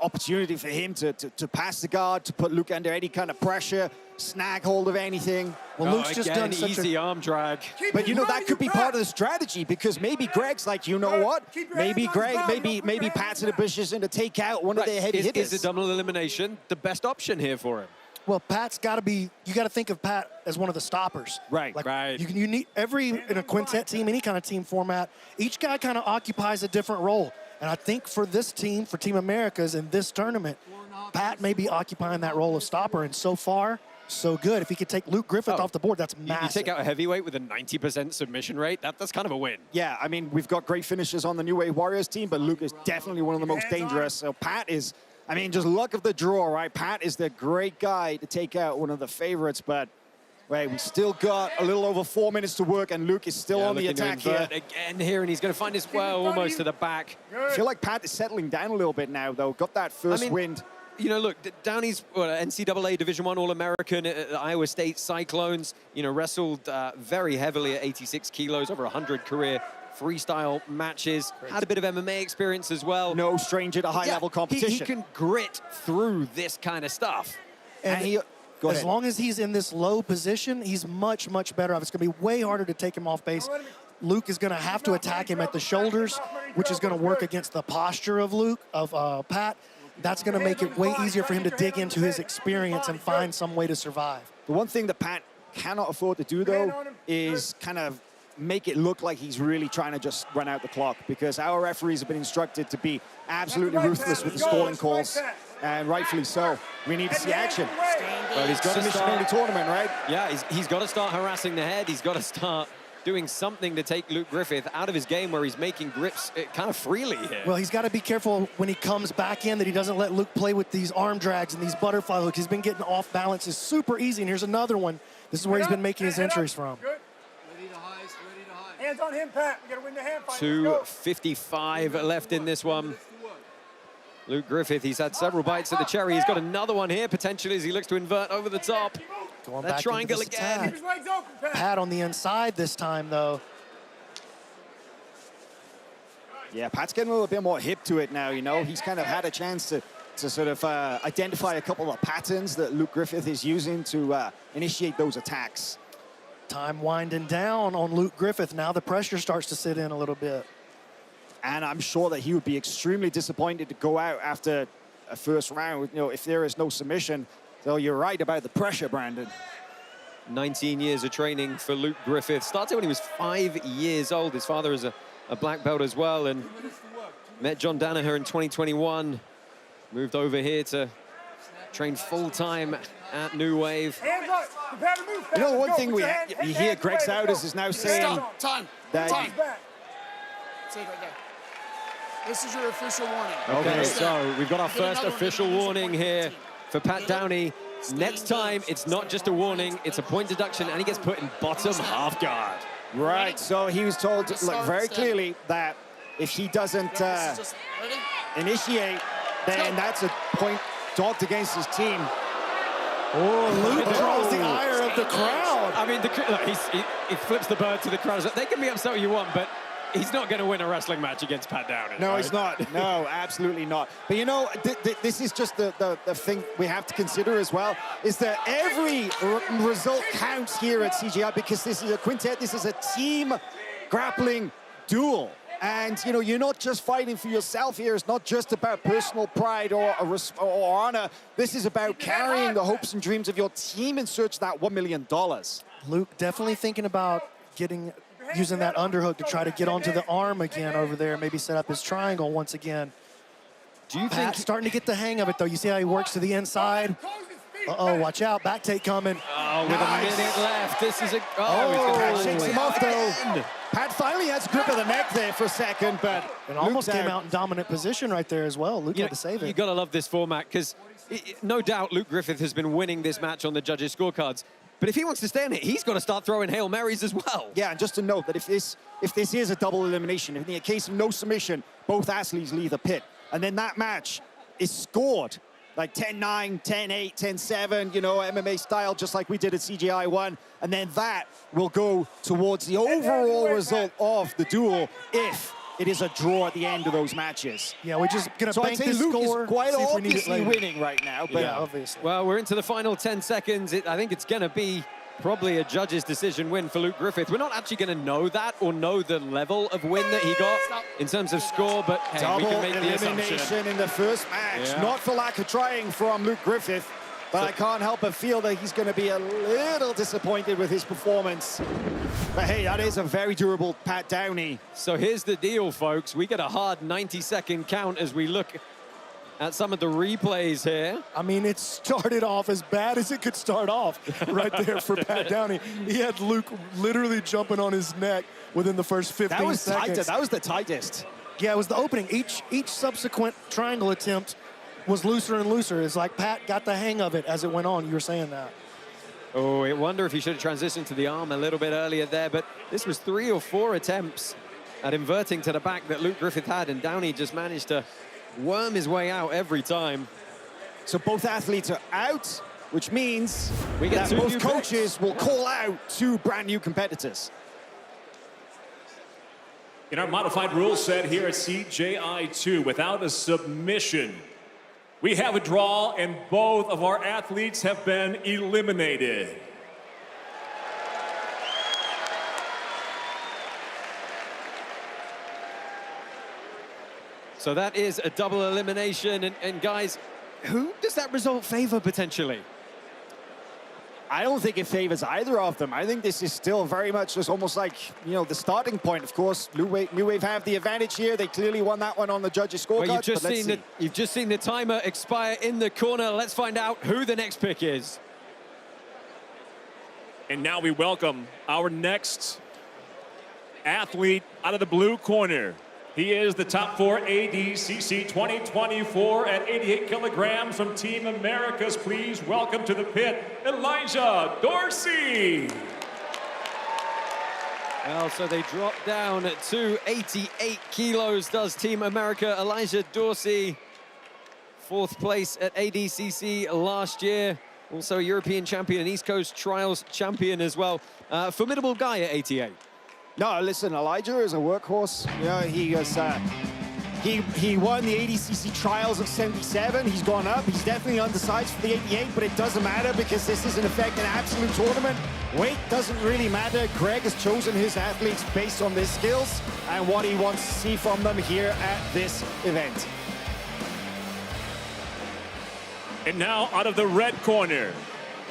opportunity for him to pass the guard, to put Luke under any kind of pressure, snag hold of anything. Well, Luke's just done such easy arm drag. But you know, that could be part of the strategy, because maybe Greg's like, you know what? Maybe Pat's in a position to take out one of their heavy hitters. Is a double elimination the best option here for him? Well, Pat's got to be, you got to think of Pat as one of the stoppers. Right, like, right. You need in a quintet team, any kind of team format, each guy kind of occupies a different role. And I think for this team, for Team Americas in this tournament, Pat may be occupying that role of stopper. And so far, so good. If he could take Luke Griffith off the board, that's massive. You take out a heavyweight with a 90% submission rate, that's kind of a win. Yeah, I mean, we've got great finishers on the New Wave Warriors team, but Luke is definitely one of the most dangerous. So Pat is, I mean, just luck of the draw, right? Pat is the great guy to take out one of the favorites, but wait, we still got a little over 4 minutes to work, and Luke is still on the attack here. Again here, and he's going to find his well almost to the back. I feel like Pat is settling down a little bit now, though. Got that first wind. You know, look, Downey's NCAA Division I All-American at Iowa State Cyclones. You know, wrestled very heavily at 86 kilos, over 100 career freestyle matches. Had a bit of MMA experience as well. No stranger to high-level competition. He can grit through this kind of stuff. And as long as he's in this low position, he's much, much better off. It's going to be way harder to take him off base. Luke is going to have to attack him at the shoulders, which is going to work against the posture of Pat. That's going to make it way easier for him to dig into his experience and find some way to survive. The one thing that Pat cannot afford to do, though, is kind of make it look like he's really trying to just run out the clock, because our referees have been instructed to be absolutely ruthless with the stalling calls, and rightfully so. We need to see action. Well, he's got to start only tournament, right? Yeah, he's got to start harassing the head. He's got to start doing something to take Luke Griffith out of his game where he's making grips kind of freely here. Well, he's got to be careful when he comes back in that he doesn't let Luke play with these arm drags and these butterfly hooks. He's been getting off balance. It's super easy, and here's another one. This is where he's been making his entries from. Hands on him, Pat. We got to win the hand fight. 2:55 left in this one. Luke Griffith, he's had several bites at the cherry. He's got another one here, potentially, as he looks to invert over the top. Going that back triangle again. Pat on the inside this time, though. Yeah, Pat's getting a little bit more hip to it now, you know. He's kind of had a chance to sort of identify a couple of patterns that Luke Griffith is using to initiate those attacks. Time winding down on Luke Griffith. Now the pressure starts to sit in a little bit. And I'm sure that he would be extremely disappointed to go out after a first round, you know, if there is no submission. So you're right about the pressure, Brandon. 19 years of training for Luke Griffith. Started when he was 5 years old. His father is a black belt as well, and met John Danaher in 2021. Moved over here to train full-time at New Wave. You know, the one thing you hear Greg Souders is now saying that... This is your official warning. Okay, so we've got our first official warning here for Pat Downey. Next time, it's not just a warning, it's a point deduction, and he gets put in bottom half guard. Right, so he was told very clearly that if he doesn't initiate, then that's a point docked against his team. Oh, Luke draws the ire of the crowd. I mean, he flips the bird to the crowd. They can be upset what you want, but he's not going to win a wrestling match against Pat Downey. No, right? he's not. No, absolutely not. But you know, this is just the thing we have to consider as well, is that every result counts here at CGI, because this is a quintet, this is a team grappling duel. And, you know, you're not just fighting for yourself here. It's not just about personal pride or honor. This is about carrying the hopes and dreams of your team in search of that $1 million. Luke definitely thinking about using that underhook to try to get onto the arm again over there, maybe set up his triangle once again. Do you Pat's starting to get the hang of it, though? You see how he works to the inside? Uh-oh, watch out. Back take coming. Oh, with a minute left. This is a... Pat he's shakes him off, though. Pat finally has grip of the neck there for a second, but it almost came out in dominant position right there as well. Luke had to save it. You got to love this format because no doubt Luke Griffith has been winning this match on the judges' scorecards. But if he wants to stay in it, he's got to start throwing Hail Marys as well. Yeah, and just to note that if this is a double elimination, in the case of no submission, both athletes leave the pit. And then that match is scored like 10-9, 10-8, 10-7, you know, MMA style, just like we did at CGI 1. And then that will go towards the overall result of the duel if it is a draw at the end of those matches. Yeah, we're just going to bank I'd say the Luke score. is quite see if we need it obviously later. winning right now. But Yeah, obviously. Well, we're into the final 10 seconds. I think it's going to be probably a judge's decision win for Luke Griffith. We're not actually going to know that or know the level of win that he got in terms of score, but hey, double we can make the elimination assumption. in the first match. Yeah. Not for lack of trying from Luke Griffith, but I can't help but feel that he's going to be a little disappointed with his performance. But hey, that is a very durable Pat Downey. So here's the deal, folks. We get a hard 90-second count as we look at some of the replays here. I mean, it started off as bad as it could start off right there for Pat Downey. He had Luke literally jumping on his neck within the first 15 That was seconds. tighter. That was the tightest. Yeah, it was the opening. Each subsequent triangle attempt was looser and looser. It's like Pat got the hang of it as it went on. You were saying that. Oh, I wonder if he should have transitioned to the arm a little bit earlier there, but this was 3 or 4 attempts at inverting to the back that Luke Griffith had, and Downey just managed to worm his way out every time. So both athletes are out, which means we get that both new coaches will call out 2 brand new competitors. In our modified rule set here at CJI2, without a submission, we have a draw, and both of our athletes have been eliminated. So that is a double elimination, and guys, who does that result favor potentially? I don't think it favors either of them. I think this is still very much just almost like, you know, the starting point. Of course, New Wave have the advantage here. They clearly won that one on the judges' scorecard. Well, you've just seen the timer expire in the corner. Let's find out who the next pick is. And now we welcome our next athlete out of the blue corner. He is the top 4 ADCC 2024 at 88 kilograms from Team Americas. Please welcome to the pit, Elijah Dorsey. Well, so they drop down to 88 kilos, does Team America. Elijah Dorsey, 4th place at ADCC last year. Also a European champion and East Coast Trials champion as well. Formidable guy at 88. No, listen, Elijah is a workhorse. You know, he won the ADCC trials at 77. He's gone up. He's definitely undersized for the 88, but it doesn't matter because this is in effect an absolute tournament. Weight doesn't really matter. Craig has chosen his athletes based on their skills and what he wants to see from them here at this event. And now out of the red corner,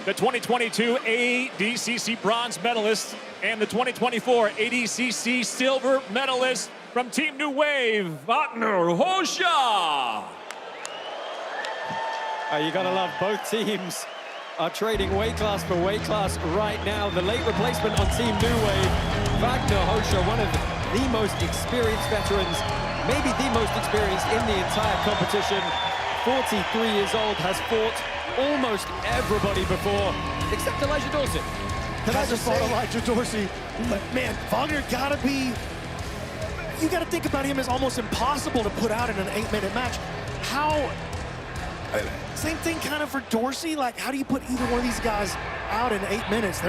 the 2022 ADCC bronze medalist and the 2024 ADCC silver medalist from Team New Wave, Vagner, Rocha. You gotta love both teams are trading weight class for weight class right now. The late replacement on Team New Wave, Vagner Rocha, one of the most experienced veterans, maybe the most experienced in the entire competition. 43 years old, has fought almost everybody before, except Elijah Dorsey. Can I just say, Elijah Dorsey, but man, Vagner gotta be, you gotta think about him as almost impossible to put out in an 8-minute match. How, same thing kind of for Dorsey, like how do you put either one of these guys out in 8 minutes?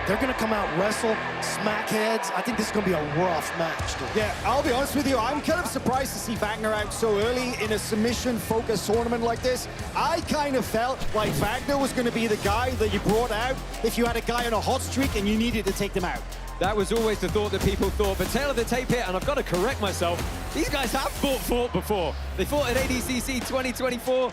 They're gonna come out, wrestle, smack heads. I think this is gonna be a rough match, dude. Yeah, I'll be honest with you, I'm kind of surprised to see Vagner out so early in a submission-focused tournament like this. I kind of felt like Vagner was gonna be the guy that you brought out if you had a guy on a hot streak and you needed to take them out. That was always the thought that people thought, but tail of the tape here, and I've got to correct myself, these guys have fought before. They fought at ADCC 2024.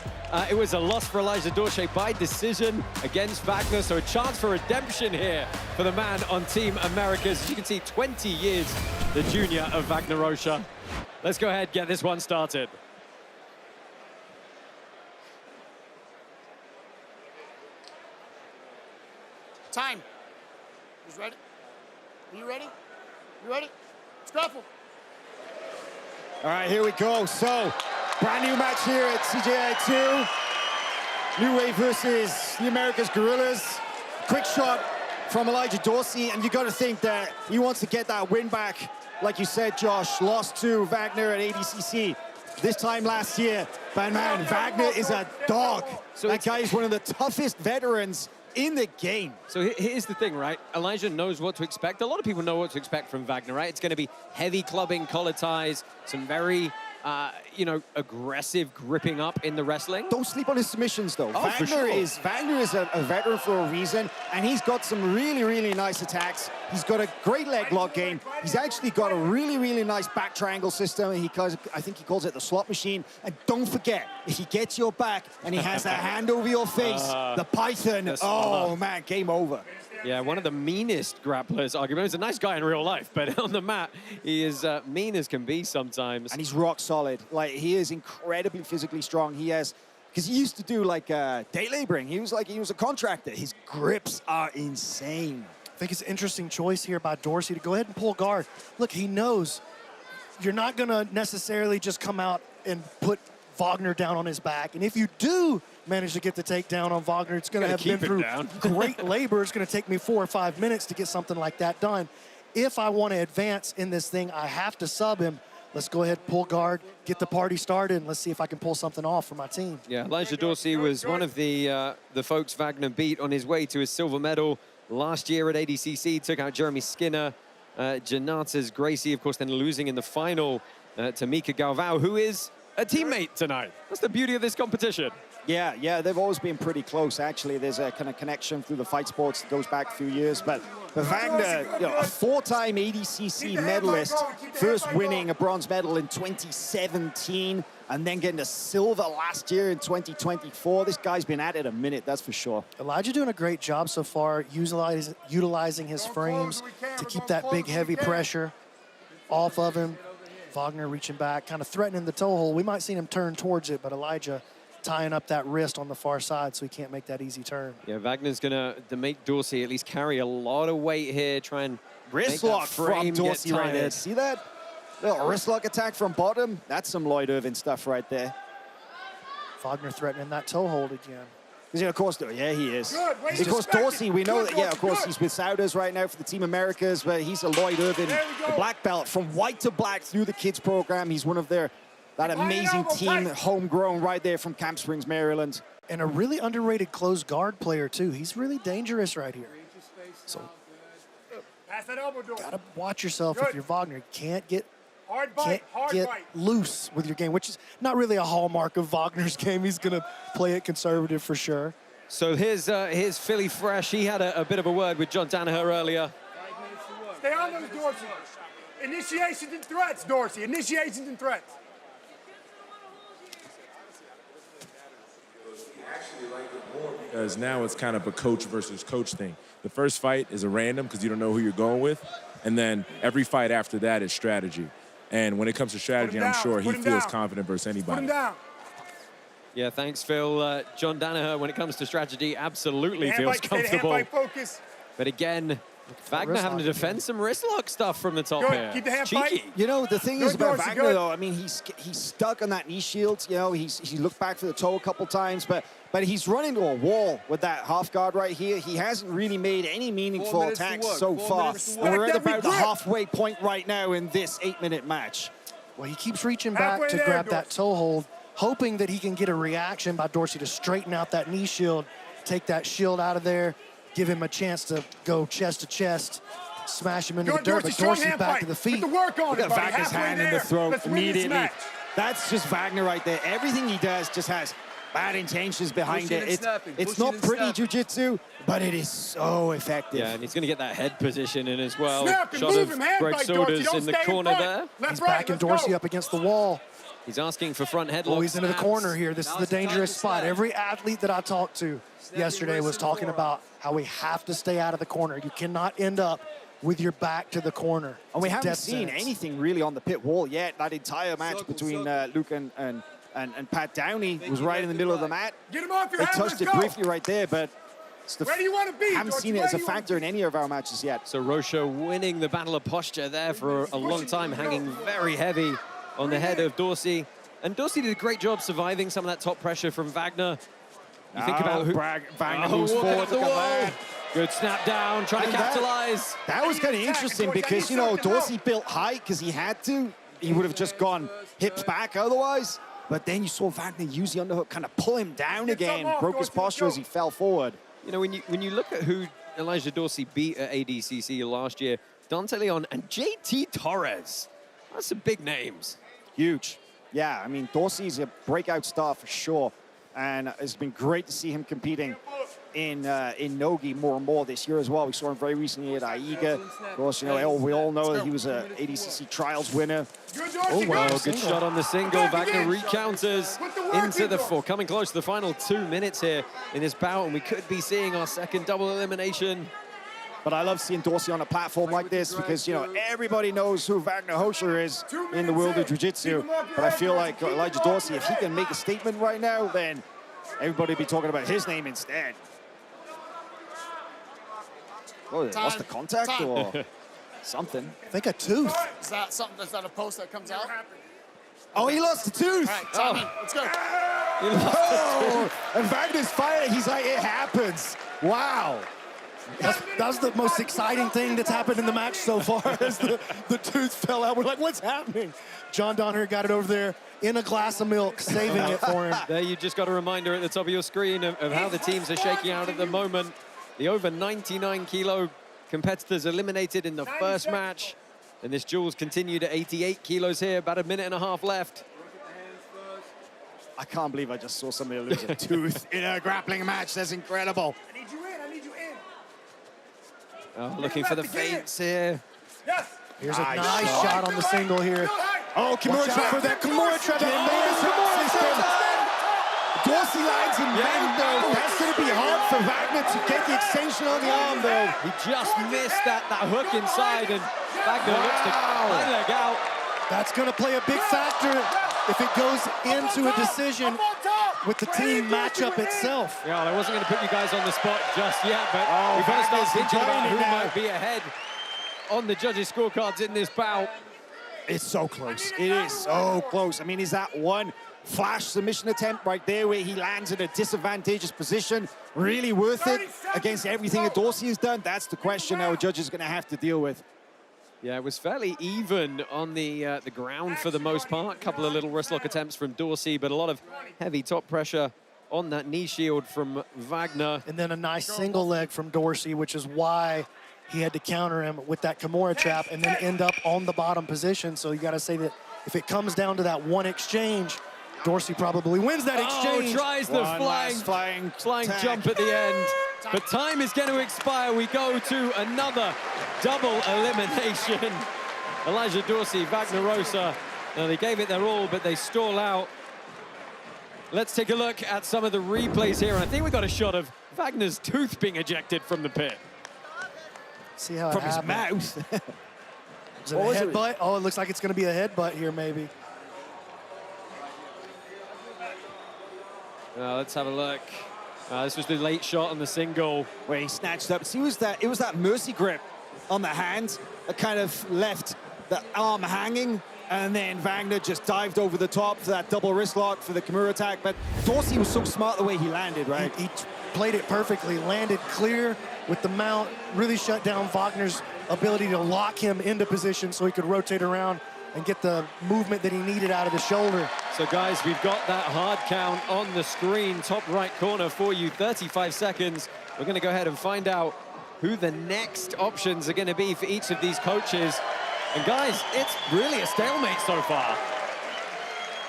It was a loss for Elijah Dorsey by decision against Vagner, so a chance for redemption here for the man on Team Americas. As you can see, 20 years the junior of Vagner Rocha. Let's go ahead, get this one started. Time. Who's ready? Are you ready? You ready? Let's grapple. All right, here we go. So, brand new match here at CJI 2. New Wave versus the Americas Gorillas. Quick shot from Elijah Dorsey, and you got to think that he wants to get that win back. Like you said, Josh, lost to Vagner at ADCC this time last year. But man, Vagner is a dog. So that guy is one of the toughest veterans in the game. So here's the thing, right? Elijah knows what to expect. A lot of people know what to expect from Vagner, right? It's going to be heavy clubbing, collar ties, some very, you know, aggressive gripping up in the wrestling. Don't sleep on his submissions, though. Oh, Vagner is a veteran for a reason, and he's got some really, really nice attacks. He's got a great leg lock game. He's actually got a really, really nice back triangle system. I think he calls it the slot machine. And don't forget, if he gets your back and he has a hand over your face, the Python, oh man, game over. Yeah, one of the meanest grapplers, arguably. He's a nice guy in real life, but on the mat, he is mean as can be sometimes. And he's rock solid. Like, he is incredibly physically strong. He has, because he used to do like day laboring. He was a contractor. His grips are insane. I think it's an interesting choice here by Dorsey to go ahead and pull guard. Look, he knows you're not going to necessarily just come out and put Vagner down on his back. And if you do manage to get the takedown on Vagner, it's going to have been through great labor. It's going to take me 4 or 5 minutes to get something like that done. If I want to advance in this thing, I have to sub him. Let's go ahead, pull guard, get the party started, and let's see if I can pull something off for my team. Yeah, Elijah Dorsey was one of the folks Vagner beat on his way to his silver medal last year at ADCC. Took out Jeremy Skinner, Janata's Gracie, of course, then losing in the final to Mica Galvao, who is a teammate tonight. That's the beauty of this competition. Yeah, they've always been pretty close, actually. There's a kind of connection through the fight sports that goes back a few years. But Vagner, you know, a 4-time ADCC medalist, first winning a bronze medal in 2017, and then getting a silver last year in 2024. This guy's been at it a minute, that's for sure. Elijah doing a great job so far, utilizing his frames to keep that big, heavy pressure off of him. Vagner reaching back, kind of threatening the toe hold. We might see him turn towards it, but Elijah tying up that wrist on the far side so he can't make that easy turn. Yeah, Wagner's going to make Dorsey at least carry a lot of weight here, try and wrist lock from Dorsey right there. See that? Little wrist lock attack from bottom. That's some Lloyd Irvin stuff right there. Vagner threatening that toe hold again. Because, of course, yeah, he is. Of course, Dorsey, we know that, yeah, of course, he's with Souders right now for the Team Americas, but he's a Lloyd Irvin, the black belt, from white to black through the kids program. He's one of that amazing team, homegrown right there from Camp Springs, Maryland. And a really underrated close guard player, too. He's really dangerous right here. So, gotta watch yourself if you're Vagner. You can't get loose with your game, which is not really a hallmark of Wagner's game. He's gonna play it conservative for sure. So here's Philly Fresh. He had a bit of a word with John Danaher earlier. Stay on those, Dorsey. Initiations and threats, Dorsey. Initiations and threats. Because now it's kind of a coach versus coach thing. The first fight is a random because you don't know who you're going with. And then every fight after that is strategy. And when it comes to strategy, I'm sure he feels confident versus anybody. Put him down. Yeah, thanks, Phil. John Danaher, when it comes to strategy, absolutely feels comfortable. But again, Vagner having to defend some wrist lock stuff from the top here. Keep the hand cheeky. You know, the thing is about Vagner, though, I mean, he's stuck on that knee shield. You know, he looked back for the toe a couple times, but he's run into a wall with that half guard right here. He hasn't really made any meaningful attacks so far. And we're at about the halfway point right now in this 8-minute match. Well, he keeps reaching back to grab that toe hold, hoping that he can get a reaction by Dorsey to straighten out that knee shield, take that shield out of there, give him a chance to go chest to chest, smash him into the dirt, but Dorsey back to the feet. Look at Wagner's hand in the throat immediately. That's just Vagner right there. Everything he does just has bad intentions behind it. It's not pretty jiu-jitsu, but it is so effective. Yeah, and he's going to get that head position in as well. Snap and Shot move of him, hand Greg fight, Saunders Dorsey, in the don't stay corner in there. front. He's backing Dorsey up against the wall. He's asking for front headlock. Oh, he's into the corner here. This is the dangerous spot. Every athlete that I talked to yesterday was talking about how we have to stay out of the corner. You cannot end up with your back to the corner. And we haven't seen anything really on the pit wall yet. That entire match between Luke and Pat Downey was right in the middle of the mat. Get him off your They head, touched it briefly right there, but Where do you want to be? Haven't seen it as a factor in any of our matches yet. So Rocha winning the battle of posture there for a long time, hanging very heavy on the head of Dorsey. And Dorsey did a great job surviving some of that top pressure from Vagner. You think about who... Vagner moves forward, look at that. Good snap down, trying to capitalize. That was kind of interesting because, you know, Dorsey built high because he had to. He would have just gone hips back otherwise. But then you saw Vagner use the underhook, kind of pull him down again, broke his posture as he fell forward. You know, when you look at who Elijah Dorsey beat at ADCC last year, Dante Leon and JT Torres. That's some big names. Huge. Yeah, I mean, Dorsey's a breakout star for sure. And it's been great to see him competing in Nogi more and more this year as well. We saw him very recently at AIGA. Of course, you know, we all know that he was a ADCC trials winner. Oh, wow, good shot on the single. Wagner recounters into the four. Coming close to the final 2 minutes here in this bout, and we could be seeing our second double elimination. But I love seeing Dorsey on a platform like this because, you know, everybody knows who Wagner Rocha is in the world of jiu-jitsu. But I feel like Elijah Dorsey, if he can make a statement right now, then everybody will be talking about his name instead. Oh, they lost the contact or something. I think a tooth. Is that something? Is that a post that comes out? Oh, he lost the tooth. All right, time in. Let's go. Oh, and Wagner's fighting. He's like, it happens. Wow. That's the most exciting thing that's happened in the match so far as the tooth fell out. We're like, what's happening? John Donner got it over there in a glass of milk, saving it for him. There you just got a reminder at the top of your screen of how the teams are shaking out at the moment. The over 99 kilo competitors eliminated in the first match. And this duel's continued at 88 kilos here, about a minute and a half left. I can't believe I just saw somebody lose a tooth in a grappling match. That's incredible. I need you in. I need you in. Oh, looking for the feints here. Yes. Here's a nice shot on the single here. Oh, Kimura trap for that Kimura trap. Dorsey lands in Vagner. That's going to be hard for Wagner to get the extension on the arm, though. He just missed that hook inside, and Vagner looks to high leg out. That's going to play a big factor if it goes into a decision with the team matchup itself. Yeah, I wasn't going to put you guys on the spot just yet, but we've got to start thinking about who might be ahead on the judges' scorecards in this bout. It's so close. It is so close. I mean, is that one flash submission attempt right there where he lands in a disadvantageous position really worth it against everything that Dorsey has done? That's the question our judges are going to have to deal with. Yeah, it was fairly even on the ground for the most part. A couple of little wrist lock attempts from Dorsey, but a lot of heavy top pressure on that knee shield from Wagner. And then a nice single leg from Dorsey, which is why he had to counter him with that Kimura trap and then end up on the bottom position. So you got to say that if it comes down to that one exchange, Dorsey probably wins that exchange. Oh, tries the flying jump at the end. But time is going to expire. We go to another double elimination. Elijah Dorsey, Wagner Rocha. Now, they gave it their all, but they stall out. Let's take a look at some of the replays here. And I think we got a shot of Wagner's tooth being ejected from the pit. See how from it his happened. mouth. Is it a headbutt? Oh, it looks like it's going to be a headbutt here, maybe. Let's have a look. This was the late shot on the single. Where he snatched up. See, it was that mercy grip on the hand that kind of left the arm hanging. And then Wagner just dived over the top for that double wrist lock for the Kimura attack. But Dorsey was so smart the way he landed, right? He played it perfectly, landed clear with the mount, really shut down Wagner's ability to lock him into position so he could rotate around and get the movement that he needed out of the shoulder. So guys, we've got that hard count on the screen, top right corner for you, 35 seconds. We're gonna go ahead and find out who the next options are gonna be for each of these coaches. And guys, it's really a stalemate so far.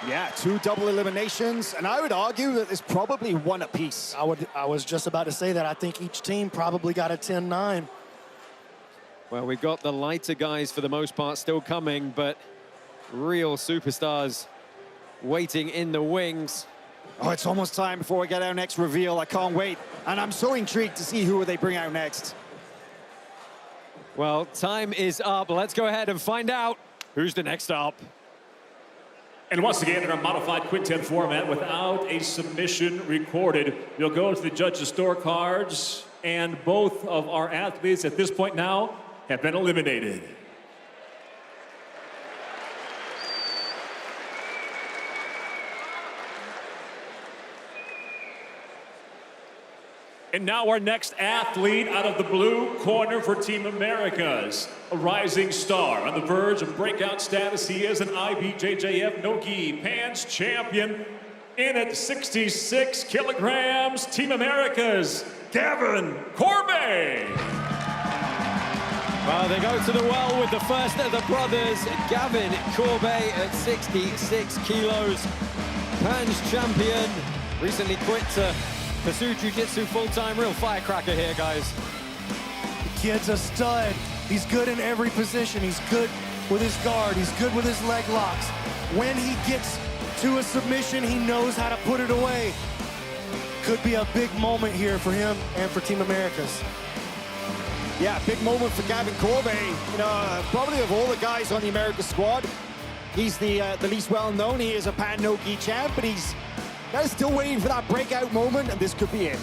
Yeah, 2 double eliminations, and I would argue that there's probably one apiece. I was just about to say that. I think each team probably got a 10-9. Well, we've got the lighter guys for the most part still coming, but real superstars waiting in the wings. Oh, it's almost time before we get our next reveal. I can't wait. And I'm so intrigued to see who they bring out next. Well, time is up. Let's go ahead and find out who's the next up. And once again, in our modified quintet format, without a submission recorded, you'll go to the judges' scorecards And both of our athletes at this point now have been eliminated. And now our next athlete out of the blue corner for Team Americas. A rising star on the verge of breakout status. He is an IBJJF no-gi pants champion. In at 66 kilograms, Team Americas, Gavin Corbe. Well, they go to the well with the first of the brothers, Gavin Corbe at 66 kilos. Pans champion, recently quit to pursue jiu-jitsu full-time. Real firecracker here, guys. The kid's a stud. He's good in every position. He's good with his guard. He's good with his leg locks. When he gets to a submission, he knows how to put it away. Could be a big moment here for him and for Team Americas. Yeah, big moment for Gavin Corbe. You know, probably of all the guys on the America squad, he's the least well-known. He is a Pan no-gi champ, but he's still waiting for that breakout moment, and this could be it.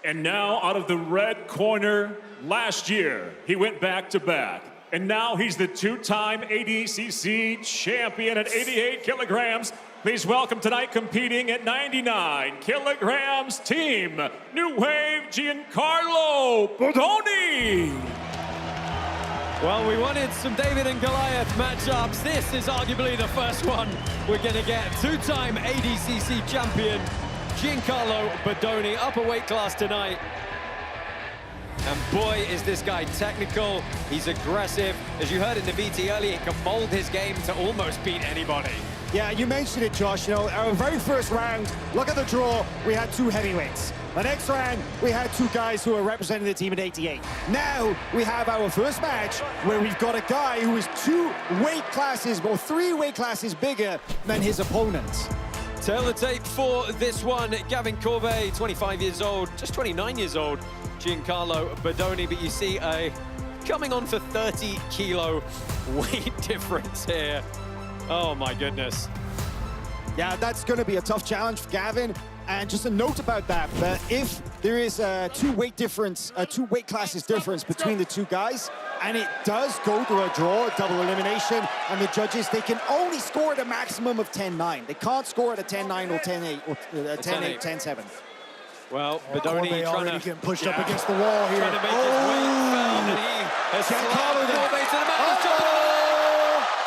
And now out of the red corner, last year he went back-to-back. And now he's the two-time ADCC champion at 88 kilograms. Please welcome tonight competing at 99 kilograms, Team New Wave Giancarlo Bodoni. Well, we wanted some David and Goliath matchups. This is arguably the first one we're going to get. Two-time ADCC champion Giancarlo Bodoni, upper weight class tonight. And boy, is this guy technical. He's aggressive. As you heard in the VT earlier, he can mold his game to almost beat anybody. Yeah, you mentioned it, Josh. You know, our very first round, look at the draw, we had two heavyweights. The next round, we had two guys who are representing the team at 88. Now, we have our first match where we've got a guy who is 2 weight classes, or 3 weight classes bigger than his opponents. Tail the tape for this one. Gavin Corbe, 25 years old, just 29 years old. Giancarlo Bodoni, but you see a coming on for 30 kilo weight difference here. Oh my goodness. Yeah, that's going to be a tough challenge for Gavin. And just a note about that, if there is a 2 weight difference, a 2 weight classes difference between the two guys, and it does go to a draw, a double elimination, and the judges, they can only score at a maximum of 10-9. They can't score at a 10-9 or 10-8 or 10-8, 10-7. Well, Bodoni already getting pushed up against the wall here. Trying to make his weight felt, and he has slammed Corbe to the mat.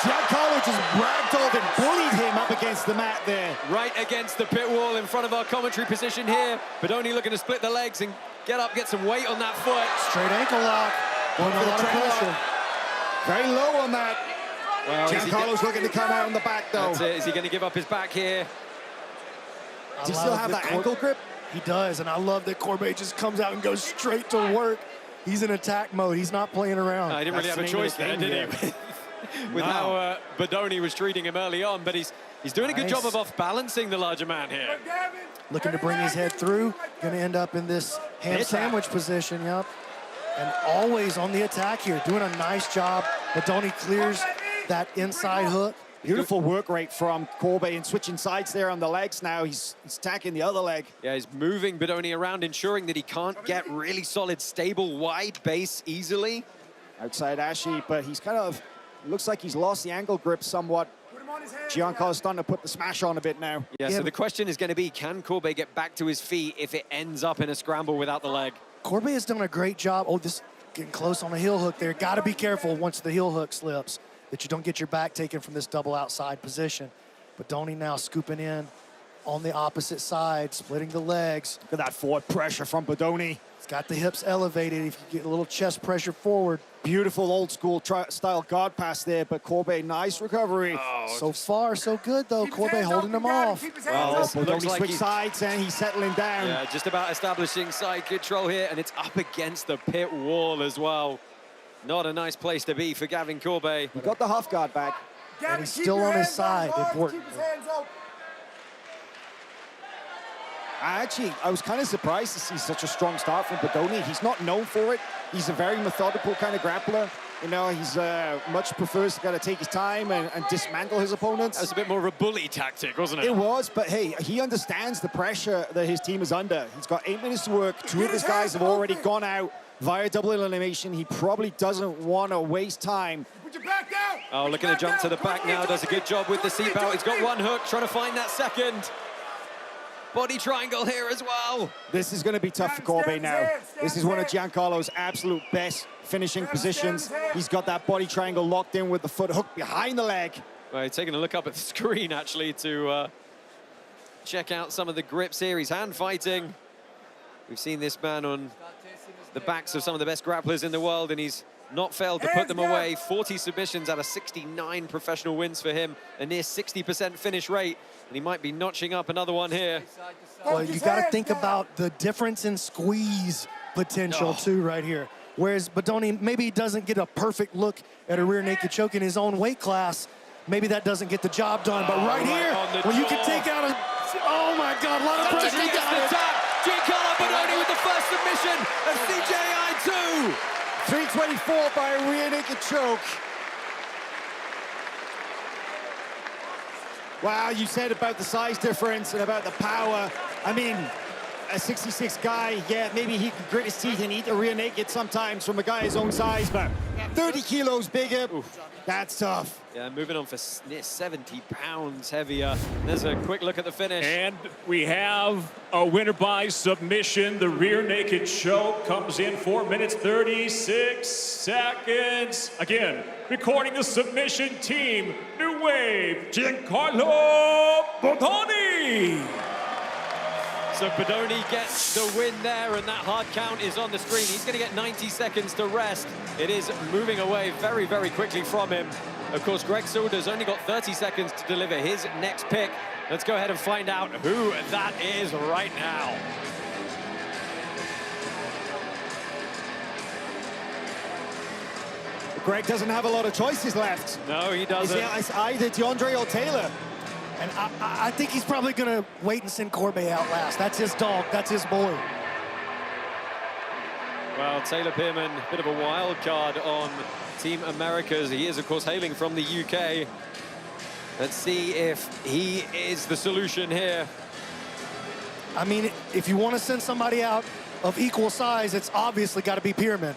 Giancarlo just ragdolled and bullied him up against the mat there. Right against the pit wall in front of our commentary position here. Bodoni looking to split the legs and get up, get some weight on that foot. Straight ankle lock. Going for the pressure. Very low on that. Well, Giancarlo's looking to come out on the back, though. That's it. Is he going to give up his back here? Does he still have that ankle grip? He does, and I love that Corbe just comes out and goes straight to work. He's in attack mode. He's not playing around. I didn't really have a choice there, did he? With how Bodoni was treating him early on, but he's doing a good job of off-balancing the larger man here. Looking to bring his head through. Going to end up in this ham sandwich position, yep. And always on the attack here, doing a nice job. Bodoni clears that inside hook. Beautiful work rate from Corbe and switching sides there on the legs now. He's attacking the other leg. Yeah, he's moving Bodoni around, ensuring that he can't get really solid, stable, wide base easily. Outside Ashi, but he's kind of, looks like he's lost the ankle grip somewhat. Giancarlo's starting to put the smash on a bit now. Yeah, so the question is going to be, can Corbe get back to his feet if it ends up in a scramble without the leg? Corbe has done a great job. Oh, this getting close on the heel hook there. Got to be careful once the heel hook slips, that you don't get your back taken from this double outside position. But Downey now scooping in on the opposite side, splitting the legs. Look at that forward pressure from Bodoni. He's got the hips elevated. If you get a little chest pressure forward. Beautiful old school style guard pass there, but Corbe, nice recovery. Oh, so far, so good though. Corbe holding him off. Well, Bodoni like switched sides and he's settling down. Yeah, just about establishing side control here, and it's up against the pit wall as well. Not a nice place to be for Gavin Corbe. He got the half guard back. And he's still on his side, important. I was kind of surprised to see such a strong start from Bodoni. He's not known for it. He's a very methodical kind of grappler. You know, he's much prefers to kind of take his time and dismantle his opponents. That was a bit more of a bully tactic, wasn't it? It was, but hey, he understands the pressure that his team is under. He's got 8 minutes to work. 2 of his guys have already gone out via double elimination. He probably doesn't want to waste time. Put your back down. Oh, looking to jump to the back now. Does a good job with the seatbelt. He's got one hook, trying to find that second. Body triangle here as well. This is going to be tough for Corbe now. This is one of Giancarlo's absolute best finishing positions. He's got that body triangle locked in with the foot hooked behind the leg. Well, taking a look up at the screen, actually, to check out some of the grips here. He's hand fighting. We've seen this man on the backs of some of the best grapplers in the world, and he's not failed to put them away. 40 submissions out of 69 professional wins for him, a near 60% finish rate, and he might be notching up another one here. Well, you got to think about the difference in squeeze potential, too, right here. Whereas Bodoni, maybe he doesn't get a perfect look at a rear naked choke in his own weight class. Maybe that doesn't get the job done. But right here, when you can take out a... Oh, my God, a lot of pressure. He gets the tap. Giancarlo Bodoni with the first submission of CJI 2. 324 by a rear naked choke. Wow, you said about the size difference and about the power. I mean, a 66 guy, yeah, maybe he can grit his teeth and eat a rear naked sometimes from a guy his own size, but 30 kilos bigger, that's tough. Yeah, moving on for near 70 pounds heavier. There's a quick look at the finish. And we have a winner by submission. The rear naked choke comes in 4 minutes, 36 seconds. Again, recording the submission team, New Wave, Giancarlo Bodoni. So Bodoni gets the win there, and that hard count is on the screen. He's going to get 90 seconds to rest. It is moving away very, very quickly from him. Of course, Greg Silder's only got 30 seconds to deliver his next pick. Let's go ahead and find out who that is right now. Greg doesn't have a lot of choices left. No, he doesn't. It's either Deandre or Taylor. And I think he's probably going to wait and send Corbe out last. That's his dog. That's his boy. Well, Taylor Pearman, a bit of a wild card on Team Americas. He is, of course, hailing from the UK. Let's see if he is the solution here. I mean, if you want to send somebody out of equal size, it's obviously got to be Pearman.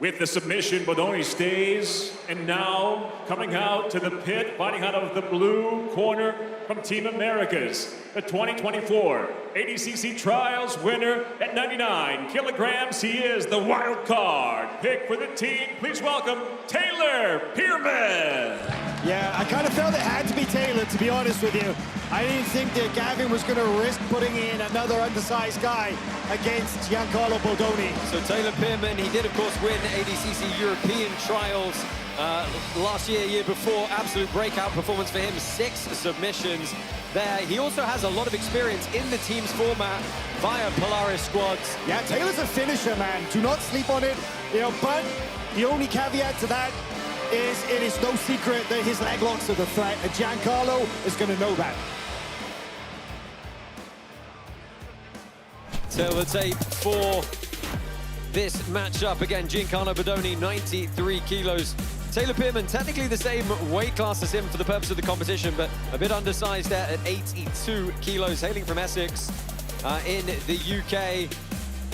With the submission, Bodoni stays, and now coming out to the pit, fighting out of the blue corner from Team Americas, the 2024 ADCC Trials winner at 99 kilograms. He is the wild card pick for the team. Please welcome Taylor Pearman. Yeah, I kind of felt it had to be Taylor, to be honest with you. I didn't think that Gavin was going to risk putting in another undersized guy against Giancarlo Bodoni. So Taylor Pearman, he did, of course, win ADCC European Trials last year before. Absolute breakout performance for him, 6 submissions there. He also has a lot of experience in the teams format via Polaris squads. Yeah, Taylor's a finisher, man. Do not sleep on it. You know, but the only caveat to that is it is no secret that his leg locks are the threat, and Giancarlo is going to know that. So let's say for this matchup, again, Giancarlo Bodoni, 93 kilos. Taylor Pearman, technically the same weight class as him for the purpose of the competition, but a bit undersized there at 82 kilos, hailing from Essex in the UK.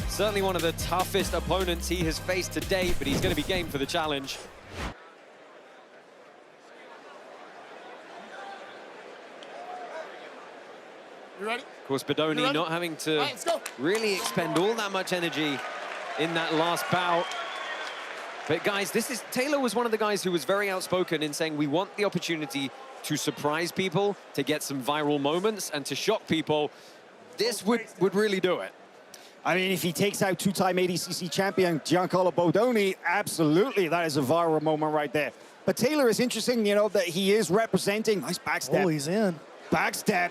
Certainly one of the toughest opponents he has faced to date, but he's going to be game for the challenge. You ready? Of course, Bodoni not having to really expend all that much energy in that last bout. But guys, Taylor was one of the guys who was very outspoken in saying we want the opportunity to surprise people, to get some viral moments, and to shock people. This would really do it. I mean, if he takes out 2-time ADCC champion Giancarlo Bodoni, absolutely, that is a viral moment right there. But Taylor is interesting, you know, that he is representing. Nice backstep. Oh, he's in. Backstep.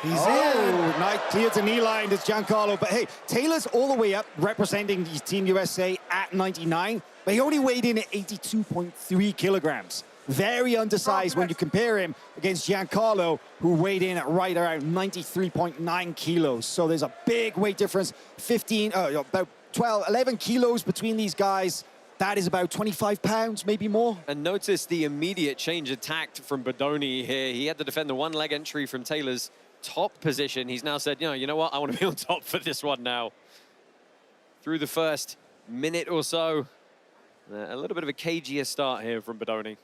He's in. Nice, clear to knee line, it's Giancarlo. But hey, Taylor's all the way up representing Team USA at 99, but he only weighed in at 82.3 kilograms. Very undersized when you compare him against Giancarlo, who weighed in at right around 93.9 kilos. So there's a big weight difference, about 11 kilos between these guys. That is about 25 pounds, maybe more. And notice the immediate change of tact from Bodoni here. He had to defend the one leg entry from Taylor's top position. He's now said, you know what? I want to be on top for this one now. Through the first minute or so, a little bit of a cagier start here from Bodoni.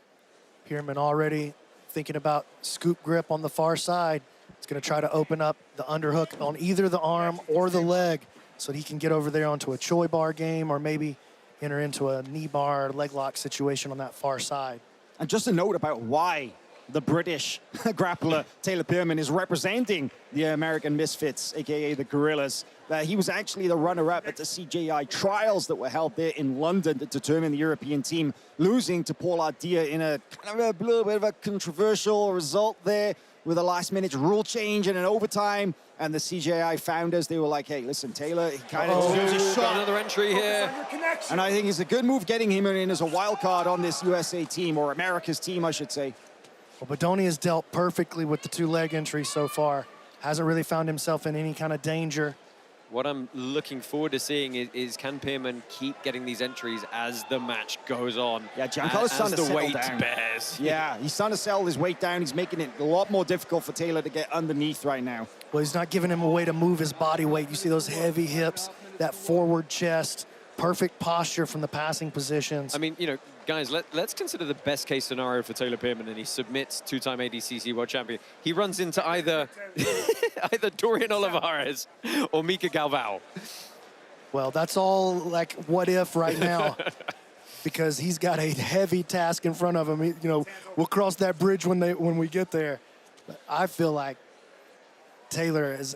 Pearman already thinking about scoop grip on the far side. It's going to try to open up the underhook on either the arm or the leg so that he can get over there onto a Choi bar game or maybe enter into a knee bar leg lock situation on that far side. And just a note about why the British grappler Taylor Pearman is representing the American Misfits, aka the Gorillas. He was actually the runner-up at the CJI trials that were held there in London to determine the European team, losing to Paul Ardila in a kind of a little bit of a controversial result there with a last-minute rule change and an overtime. And the CJI founders, they were like, hey, listen, Taylor, he kind of deserves a shot. Another entry here. And I think it's a good move getting him in as a wild card on this USA team, or America's team, I should say. Well, Bodoni has dealt perfectly with the two leg entries so far. Hasn't really found himself in any kind of danger. What I'm looking forward to seeing is can Pearman keep getting these entries as the match goes on? Yeah, Giancarlo's starting to settle down. Bears. Yeah, he's starting to settle his weight down. He's making it a lot more difficult for Taylor to get underneath right now. Well, he's not giving him a way to move his body weight. You see those heavy hips, that forward chest, perfect posture from the passing positions. I mean, guys, let's consider the best case scenario for Taylor Pearman, and he submits two-time ADCC world champion. He runs into either Dorian Olivarez or Mica Galvao. Well, that's all like what if right now, because he's got a heavy task in front of him. We'll cross that bridge when we get there. But I feel like Taylor is.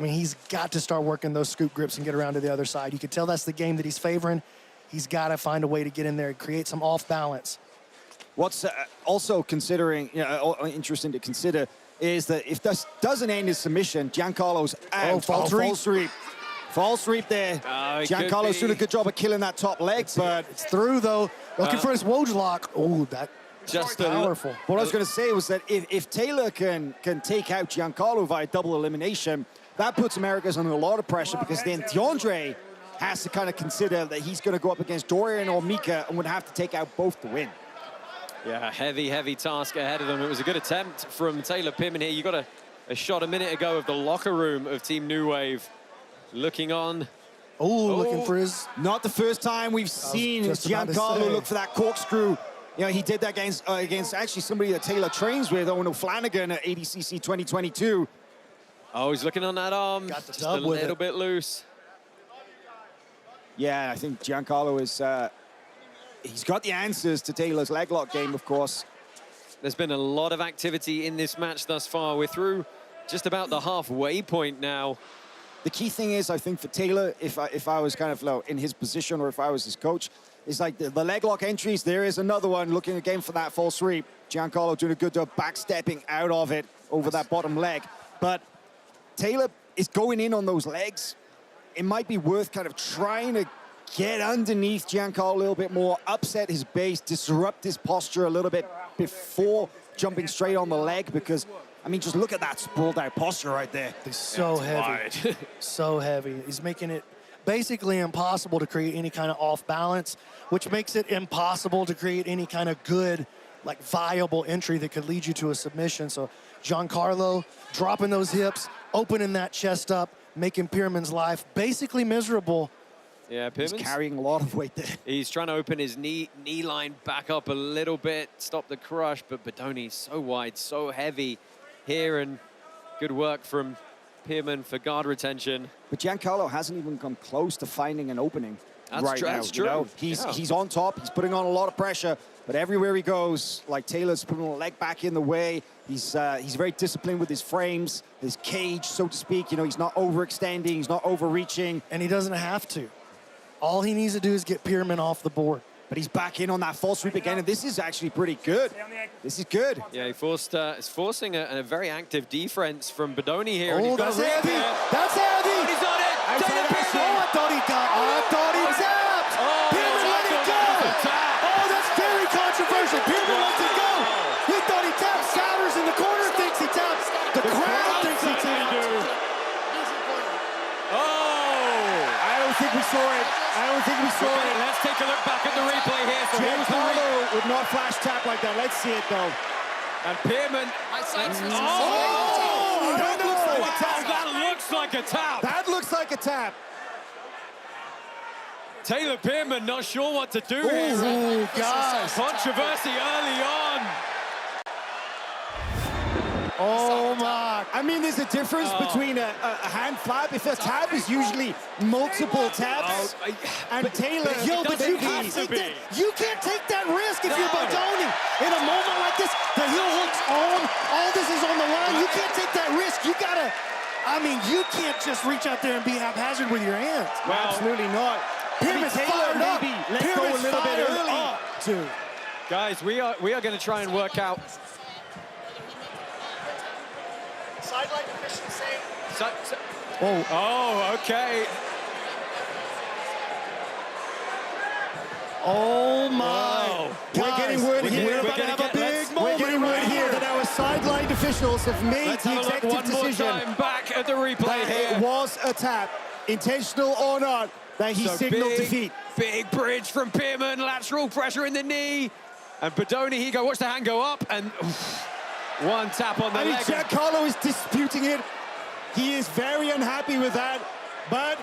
He's got to start working those scoop grips and get around to the other side. You can tell that's the game that he's favoring. He's got to find a way to get in there and create some off balance. What's also interesting to consider is that if this doesn't end his submission, Giancarlo's out. False sweep there. Giancarlo's doing a good job of killing that top leg, but it's through though. Looking for his Woj lock. Oh, that just powerful. What I was going to say was that if Taylor can take out Giancarlo via double elimination, that puts Americas under a lot of pressure, because then Deandre has to kind of consider that he's going to go up against Dorian or Mica and would have to take out both to win. Yeah, heavy task ahead of them. It was a good attempt from Taylor Pearman here. You got a shot a minute ago of the locker room of Team New Wave. Looking on. Looking for his... Not the first time we've seen Giancarlo look for that corkscrew. He did that against actually somebody that Taylor trains with, Owen O'Flanagan at ADCC 2022. Oh, he's looking on that arm. Got the just dub a little bit loose. Yeah, I think Giancarlo is... he's got the answers to Taylor's leg lock game, of course. There's been a lot of activity in this match thus far. We're through just about the halfway point now. The key thing is, I think, for Taylor, if I was kind of in his position or if I was his coach, is like the leg lock entries. There is another one looking again for that false sweep. Giancarlo doing a good job backstepping out of it over that bottom leg. But Taylor is going in on those legs. It might be worth kind of trying to get underneath Giancarlo a little bit more, upset his base, disrupt his posture a little bit before jumping straight on the leg, because, just look at that sprawled out posture right there. He's so heavy, so heavy. He's making it basically impossible to create any kind of off balance, which makes it impossible to create any kind of good, viable entry that could lead you to a submission. So Giancarlo dropping those hips, opening that chest up, making Pearman's life basically miserable. Yeah, Pearman's carrying a lot of weight there. He's trying to open his knee line back up a little bit, stop the crush, but Bodoni's so wide, so heavy here, and good work from Pearman for guard retention. But Giancarlo hasn't even come close to finding an opening. That's true. He's on top, he's putting on a lot of pressure, but everywhere he goes, Taylor's putting a leg back in the way. He's very disciplined with his frames, his cage, so to speak. He's not overextending, he's not overreaching. And he doesn't have to. All he needs to do is get Pearman off the board. But he's back in on that false sweep again, and this is actually pretty good. This is good. Yeah, is forcing a very active defense from Bodoni here. Oh, that's heavy. That's heavy. He's on it. Taylor Pearman. I thought he tapped. Pearman let it go. Oh, that's very controversial. Pearman lets it go. He thought he tapped. Souders in the corner thinks he taps. The crowd thinks he tapped. I don't think we take a look back at the replay here. So here's the Giancarlo would not flash tap like that. Let's see it, though. And Pearman. That looks like a tap. That looks like a tap. That looks like a tap. Taylor Pearman not sure what to do here. Oh, gosh. Controversy early on. Oh, my. I mean, there's a difference between a hand flap. If a tap is usually multiple taps, and Taylor... but you can't take that. You can't take that risk if you're Bodoni. In a moment like this, the heel hook's on. All this is on the line. You can't take that risk. You gotta... I mean, you can't just reach out there and be haphazard with your hands. Well, absolutely not. Pearman's fired up. Maybe let go a little bit early. Too. Guys, we are going to try and work out... Sideline efficiency. Oh, okay. Oh my! Whoa. We're getting word here. We're about to have a big moment. We're getting word here that our sideline officials have made the executive decision. One more time back at the replay here. It was a tap, intentional or not, that he signaled defeat. Big bridge from Pearman, lateral pressure in the knee. And Bodoni, he watch the hand go up, and one tap on the leg. Giancarlo is disputing it. He is very unhappy with that, but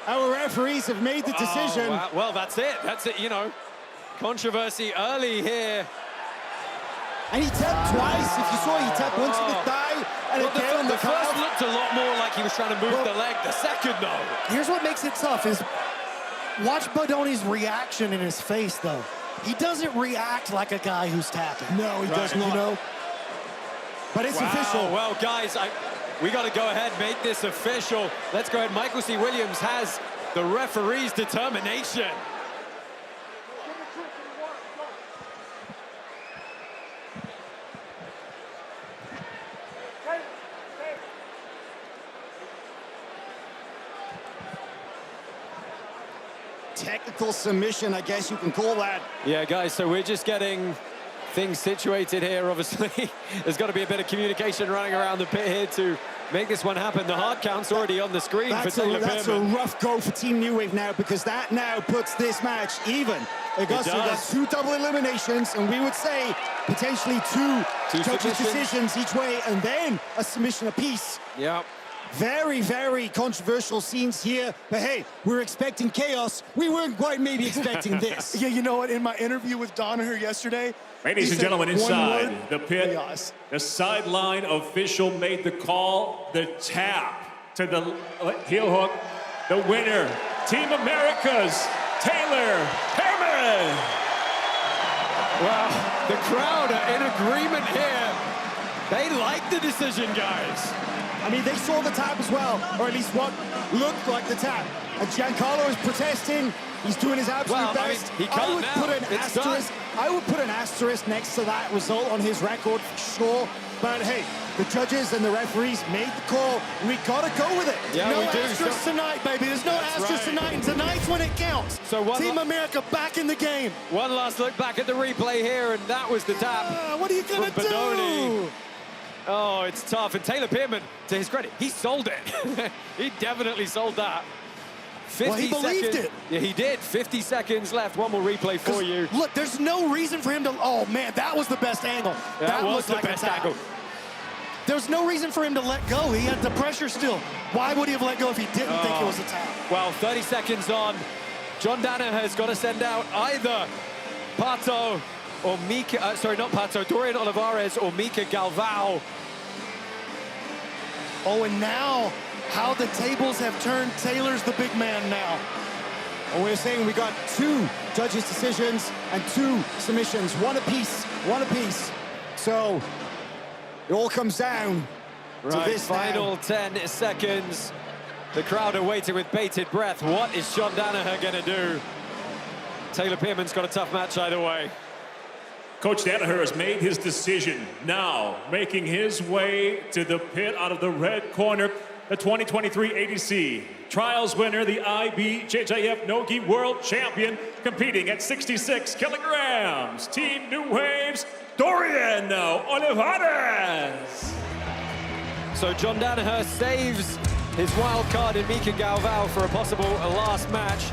our referees have made the decision. Wow. Well, that's it. That's it, you know. Controversy early here. And he tapped twice. If you saw, he tapped once in the thigh and again on the calf. The first looked a lot more like he was trying to move the leg. The second, though. Here's what makes it tough is watch Bodoni's reaction in his face, though. He doesn't react like a guy who's tapping. No, he does not. You know? But it's official. Well, guys, we got to go ahead and make this official. Let's go ahead. Michael C. Williams has the referee's determination. Technical submission, I guess you can call that. Yeah, guys, so we're just getting things situated here, obviously. There's got to be a bit of communication running around the pit here to make this one happen. The hard count's already on the screen for Taylor Pearman. That's a rough go for Team New Wave now, because that now puts this match even. It got two double eliminations, and we would say potentially two judges' decisions each way, and then a submission apiece. Yeah. Very, very controversial scenes here, but hey, we're expecting chaos. We weren't quite maybe expecting this. Yeah, you know what? In my interview with Donaher yesterday, ladies and gentlemen, inside the pit, the sideline official made the call, the tap to the heel hook. The winner, Team America's Taylor Pearman. Wow, the crowd are in agreement here. They like the decision, guys. I mean, they saw the tap as well, or at least what looked like the tap. And Giancarlo is protesting. He's doing his absolute best. I mean, he can't put an asterisk. I would put an asterisk next to that result on his record for sure. But hey, the judges and the referees made the call. We gotta go with it. Yeah, no asterisks tonight, baby. There's no asterisks tonight, and tonight's when it counts. So Team America back in the game. One last look back at the replay here, and that was the tap. What are you gonna do? Oh, it's tough. And Taylor Pearman, to his credit, he sold it. He definitely sold that. 50 he believed it. Yeah, he did. 50 seconds left. One more replay for you. Look, there's no reason for him to... Oh, man, that was the best angle. That was the best angle. There's no reason for him to let go. He had the pressure still. Why would he have let go if he didn't think it was a tap? Well, 30 seconds on. John Danaher has got to send out either Pato or Mica, sorry, not Pato, Dorian Olivarez or Mica Galvao. Oh, and now, how the tables have turned. Taylor's the big man now. Well, we're saying we got two judges' decisions and two submissions, one apiece. So it all comes down to this final now. 10 seconds. The crowd are waiting with bated breath. What is John Danaher going to do? Taylor Pearman's got a tough match either way. Coach Danaher has made his decision. Now, making his way to the pit out of the red corner, the 2023 ADC Trials winner, the IBJJF Nogi World Champion, competing at 66 kilograms. Team New Wave's Dorian Olivarez. So John Danaher saves his wild card in Mica Galvao for a possible last match.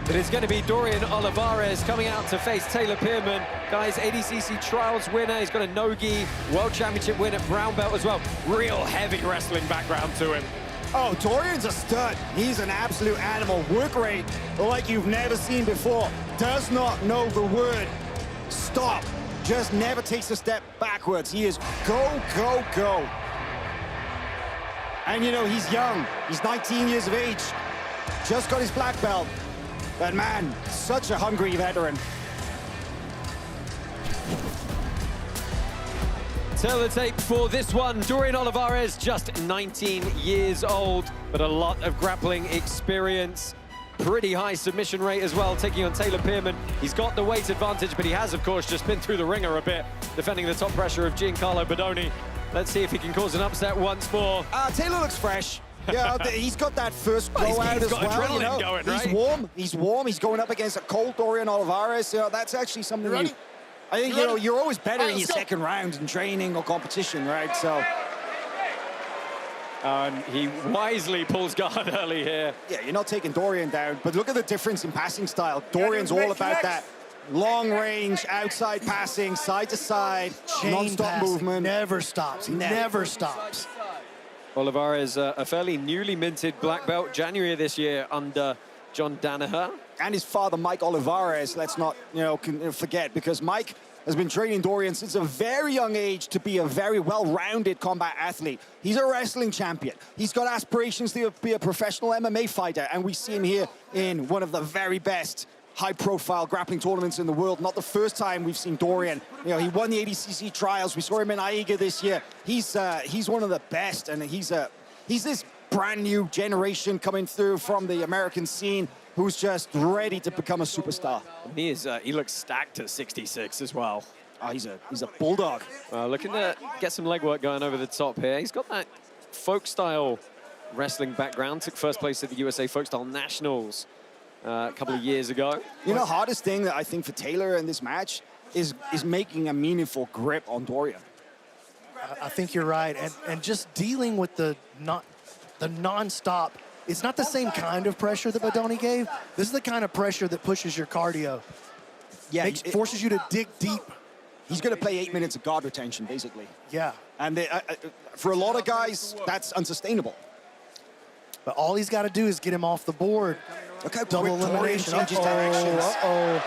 It is going to be Dorian Olivarez coming out to face Taylor Pearman. Guys, ADCC Trials winner. He's got a no-gi World Championship win at brown belt as well. Real heavy wrestling background to him. Oh, Dorian's a stud. He's an absolute animal. Work rate like you've never seen before. Does not know the word stop. Just never takes a step backwards. He is go, go, go. And you know, he's young. He's 19 years of age. Just got his black belt. But man, such a hungry veteran. Tell the tape for this one. Dorian Olivarez, just 19 years old, but a lot of grappling experience. Pretty high submission rate as well, taking on Taylor Pearman. He's got the weight advantage, but he has, of course, just been through the ringer a bit, defending the top pressure of Giancarlo Bodoni. Let's see if he can cause an upset once more. Taylor looks fresh. Yeah, he's got that first go out as well. He's got adrenaline you know? going, right? He's warm. He's warm. He's going up against a cold Dorian Olivarez. You know, that's actually something I think, you know, you're always better in your second round in training or competition, right? So. And he wisely pulls guard early here. Yeah, you're not taking Dorian down, but look at the difference in passing style. Dorian's all about that long range, outside passing, side to side, non-stop movement. Never stops. He never stops. Olivarez, a fairly newly minted black belt, January of this year under John Danaher. And his father, Mike Olivarez, let's not forget, because Mike has been training Dorian since a very young age to be a very well-rounded combat athlete. He's a wrestling champion. He's got aspirations to be a professional MMA fighter, and we see him here in one of the very best high-profile grappling tournaments in the world. Not the first time we've seen Dorian. You know, he won the ADCC trials. We saw him in AIGA this year. He's one of the best, and he's this brand new generation coming through from the American scene who's just ready to become a superstar. He looks stacked at 66 as well. Oh, he's a bulldog. Looking to get some leg work going over the top here. He's got that folk-style wrestling background. Took first place at the USA Folk-Style Nationals a couple of years ago. You know, the hardest thing that I think for Taylor in this match is making a meaningful grip on Dorian. I think you're right, and just dealing with the non-stop. It's not the same kind of pressure that Bodoni gave. This is the kind of pressure that pushes your cardio. Yeah, it forces you to dig deep. He's going to play 8 minutes of guard retention, basically. Yeah. And for a lot of guys, that's unsustainable. But all he's got to do is get him off the board. Look how double elimination. Changes directions.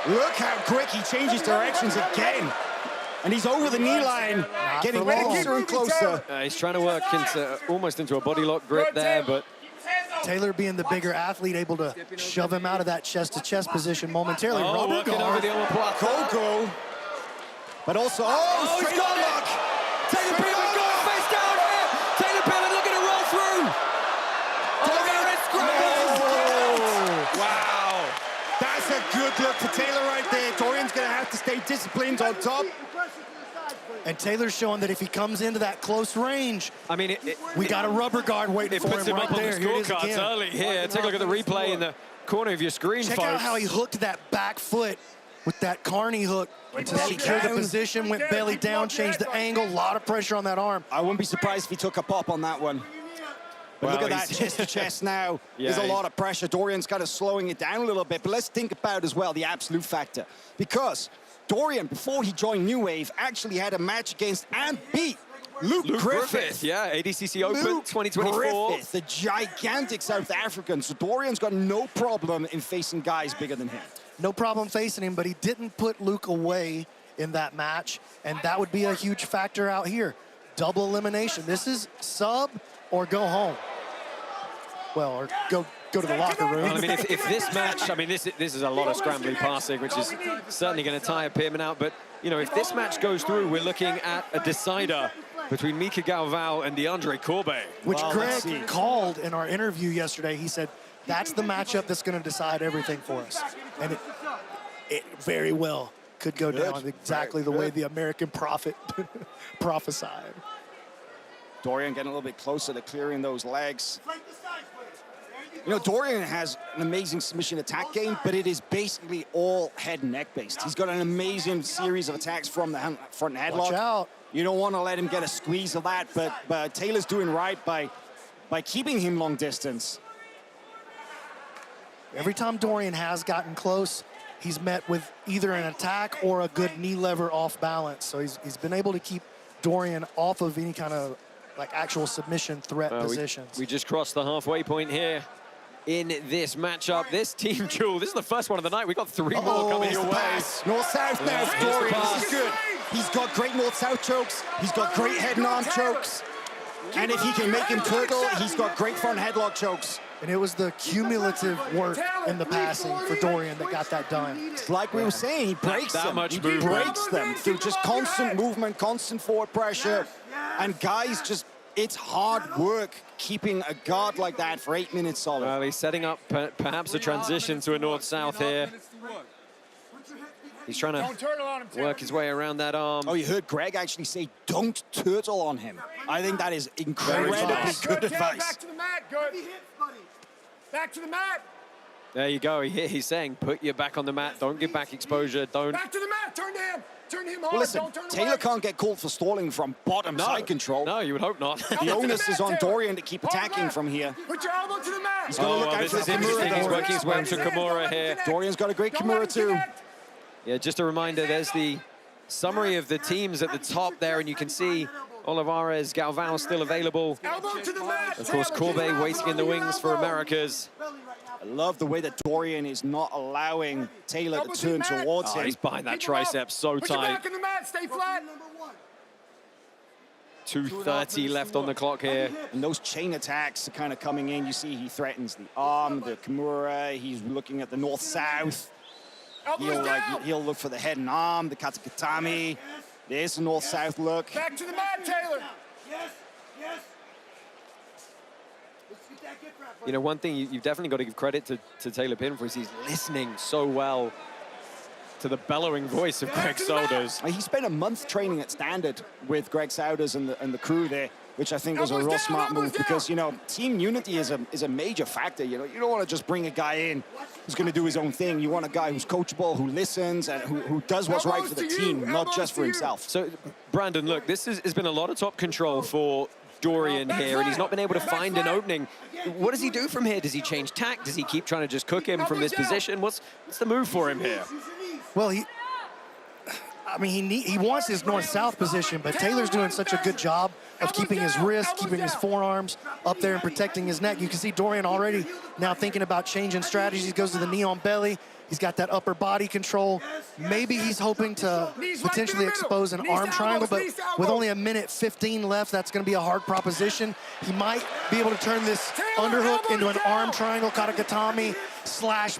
Look how quick he changes directions again. And he's over the knee line, getting closer and closer. He's trying to work almost into a body lock grip there, but Taylor, being the bigger athlete, able to shove him out of that chest-to-chest position momentarily. Working over the omoplata. Coco. But also, straight on lock. Taylor Pearman going face down here. Taylor Pearman looking to roll through. Olivarez scrambles. Wow. That's a good look for Taylor right there. Dorian's going to have to stay disciplined on top. And Taylor's showing that if he comes into that close range, I mean, we got a rubber guard waiting for him right there. It puts him up on the scorecards early here. Take a look at the replay in the corner of your screen, Check folks. out how he hooked that back foot with that carny hook to secure the position, went belly down, changed the angle, a lot of pressure on that arm. I wouldn't be surprised if he took a pop on that one. But look at that chest-to-chest now. There's a lot of pressure. Dorian's kind of slowing it down a little bit. But let's think about as well the absolute factor. Because Dorian, before he joined New Wave, actually had a match against and beat Luke Griffith. Yeah, ADCC Open 2024. Griffith, the gigantic South African. So Dorian's got no problem in facing guys bigger than him. No problem facing him, but he didn't put Luke away in that match. And that would be a huge factor out here. Double elimination. This is sub or go home. Well, or go to the locker room. Well, I mean, if this match, I mean, this is a lot of scrambling passing, which is certainly going to tire Pearman out. But, you know, if this match goes through, we're looking at a decider between Mica Galvao and Deandre Corbe. Which Craig called in our interview yesterday. He said, that's the matchup that's going to decide everything for us. And it very well could go down exactly the way the American prophet prophesied. Dorian getting a little bit closer to clearing those legs. You know, Dorian has an amazing submission attack game, but it is basically all head and neck based. He's got an amazing series of attacks from the front headlock. Watch out. You don't want to let him get a squeeze of that, but Taylor's doing right by keeping him long distance. Every time Dorian has gotten close, he's met with either an attack or a good knee lever off balance. So he's been able to keep Dorian off of any kind of like actual submission threat positions. We just crossed the halfway point here in this matchup. This team duel, this is the first one of the night. We've got 3 more coming your way. North-south now for Dorian. This is good. He's got great north-south chokes. He's got great head and arm chokes. And if he can make him turtle, he's got great front headlock chokes. And it was the cumulative work in the passing for Dorian that got that done. It's like we were saying, he breaks them. He breaks them through just constant movement, constant forward pressure. And guys just, it's hard work keeping a guard like that for 8 minutes solid. Well, he's setting up perhaps a transition to a north-south here. He's trying to work his way around that arm. Oh, you heard Greg actually say, don't turtle on him. I think that is incredibly good advice. Back to the mat, good. Back to the mat. There you go. He's saying, put your back on the mat. Don't give back exposure. Don't. Back to the mat. Turn to him. Turn him hard. Well, listen, Don't turn Taylor away. can't get called for stalling from bottom side control. No, you would hope not. The onus is on Dorian to keep attacking from here. Put your elbow to the mat. He's got to look out this for is the interesting. Kimura. He's working his way up to Kimura here. Dorian's got a great Kimura too. Yeah, just a reminder, there's the summary of the teams at the top there, and you can see Olivarez, Galvao still available. Elbow to the mat. Of course, Corbe waiting in the wings for Americas. I love the way that Dorian is not allowing Taylor to turn towards him. He's behind that tricep so Put your tight. back in the mat. Stay flat. 2:30 left on the clock here. And those chain attacks are kind of coming in. You see he threatens the arm, the Kimura. He's looking at the north-south. He'll look for the head and arm, the katakatami. There's the north-south look. Back to the mat, Taylor. You know, one thing you've definitely got to give credit to Taylor Pin for is he's listening so well to the bellowing voice of Greg Souders. He spent a month training at Standard with Greg Souders and the crew there, which I think was a real smart move because, you know, team unity is a major factor. You know, you don't want to just bring a guy in who's going to do his own thing. You want a guy who's coachable, who listens, and who does what's right for the team, not just for himself. So, Brandon, look, this has been a lot of top control for Dorian here, and he's not been able to find an opening. What does he do from here? Does he change tack? Does he keep trying to just cook him from this position? What's the move for him here? Well, he wants his north-south position, but Taylor's doing such a good job of keeping his wrist, keeping his forearms up there and protecting his neck. You can see Dorian already now thinking about changing strategies. He goes to the knee on belly. He's got that upper body control. Maybe he's hoping to potentially expose an arm triangle, but with only 1:15 left, that's going to be a hard proposition. He might be able to turn this underhook into an arm triangle, katakatami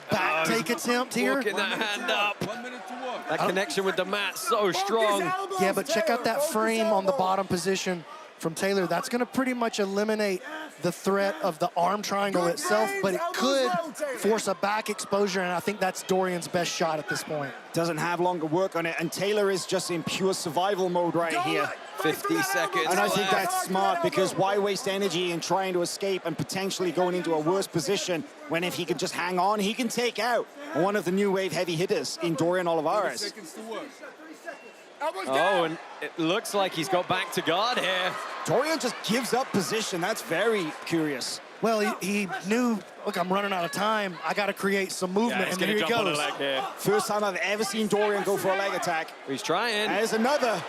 / back take attempt here. Walking that hand up. That connection with the mat so strong. Yeah, but check out that frame on the bottom position from Taylor. That's going to pretty much eliminate the threat of the arm triangle itself, but it could force a back exposure, and I think that's Dorian's best shot at this point. Doesn't have longer work on it, and Taylor is just in pure survival mode right here. 50 seconds And I think left. that's smart, because why waste energy in trying to escape and potentially going into a worse position when if he can just hang on, he can take out one of the new wave heavy hitters in Dorian Olivarez. Oh, and it looks like he's got back to guard here. Dorian just gives up position. That's very curious. Well, he knew, look, I'm running out of time. I got to create some movement, and here he goes. First time I've ever seen Dorian go for a leg attack. He's trying. There's another.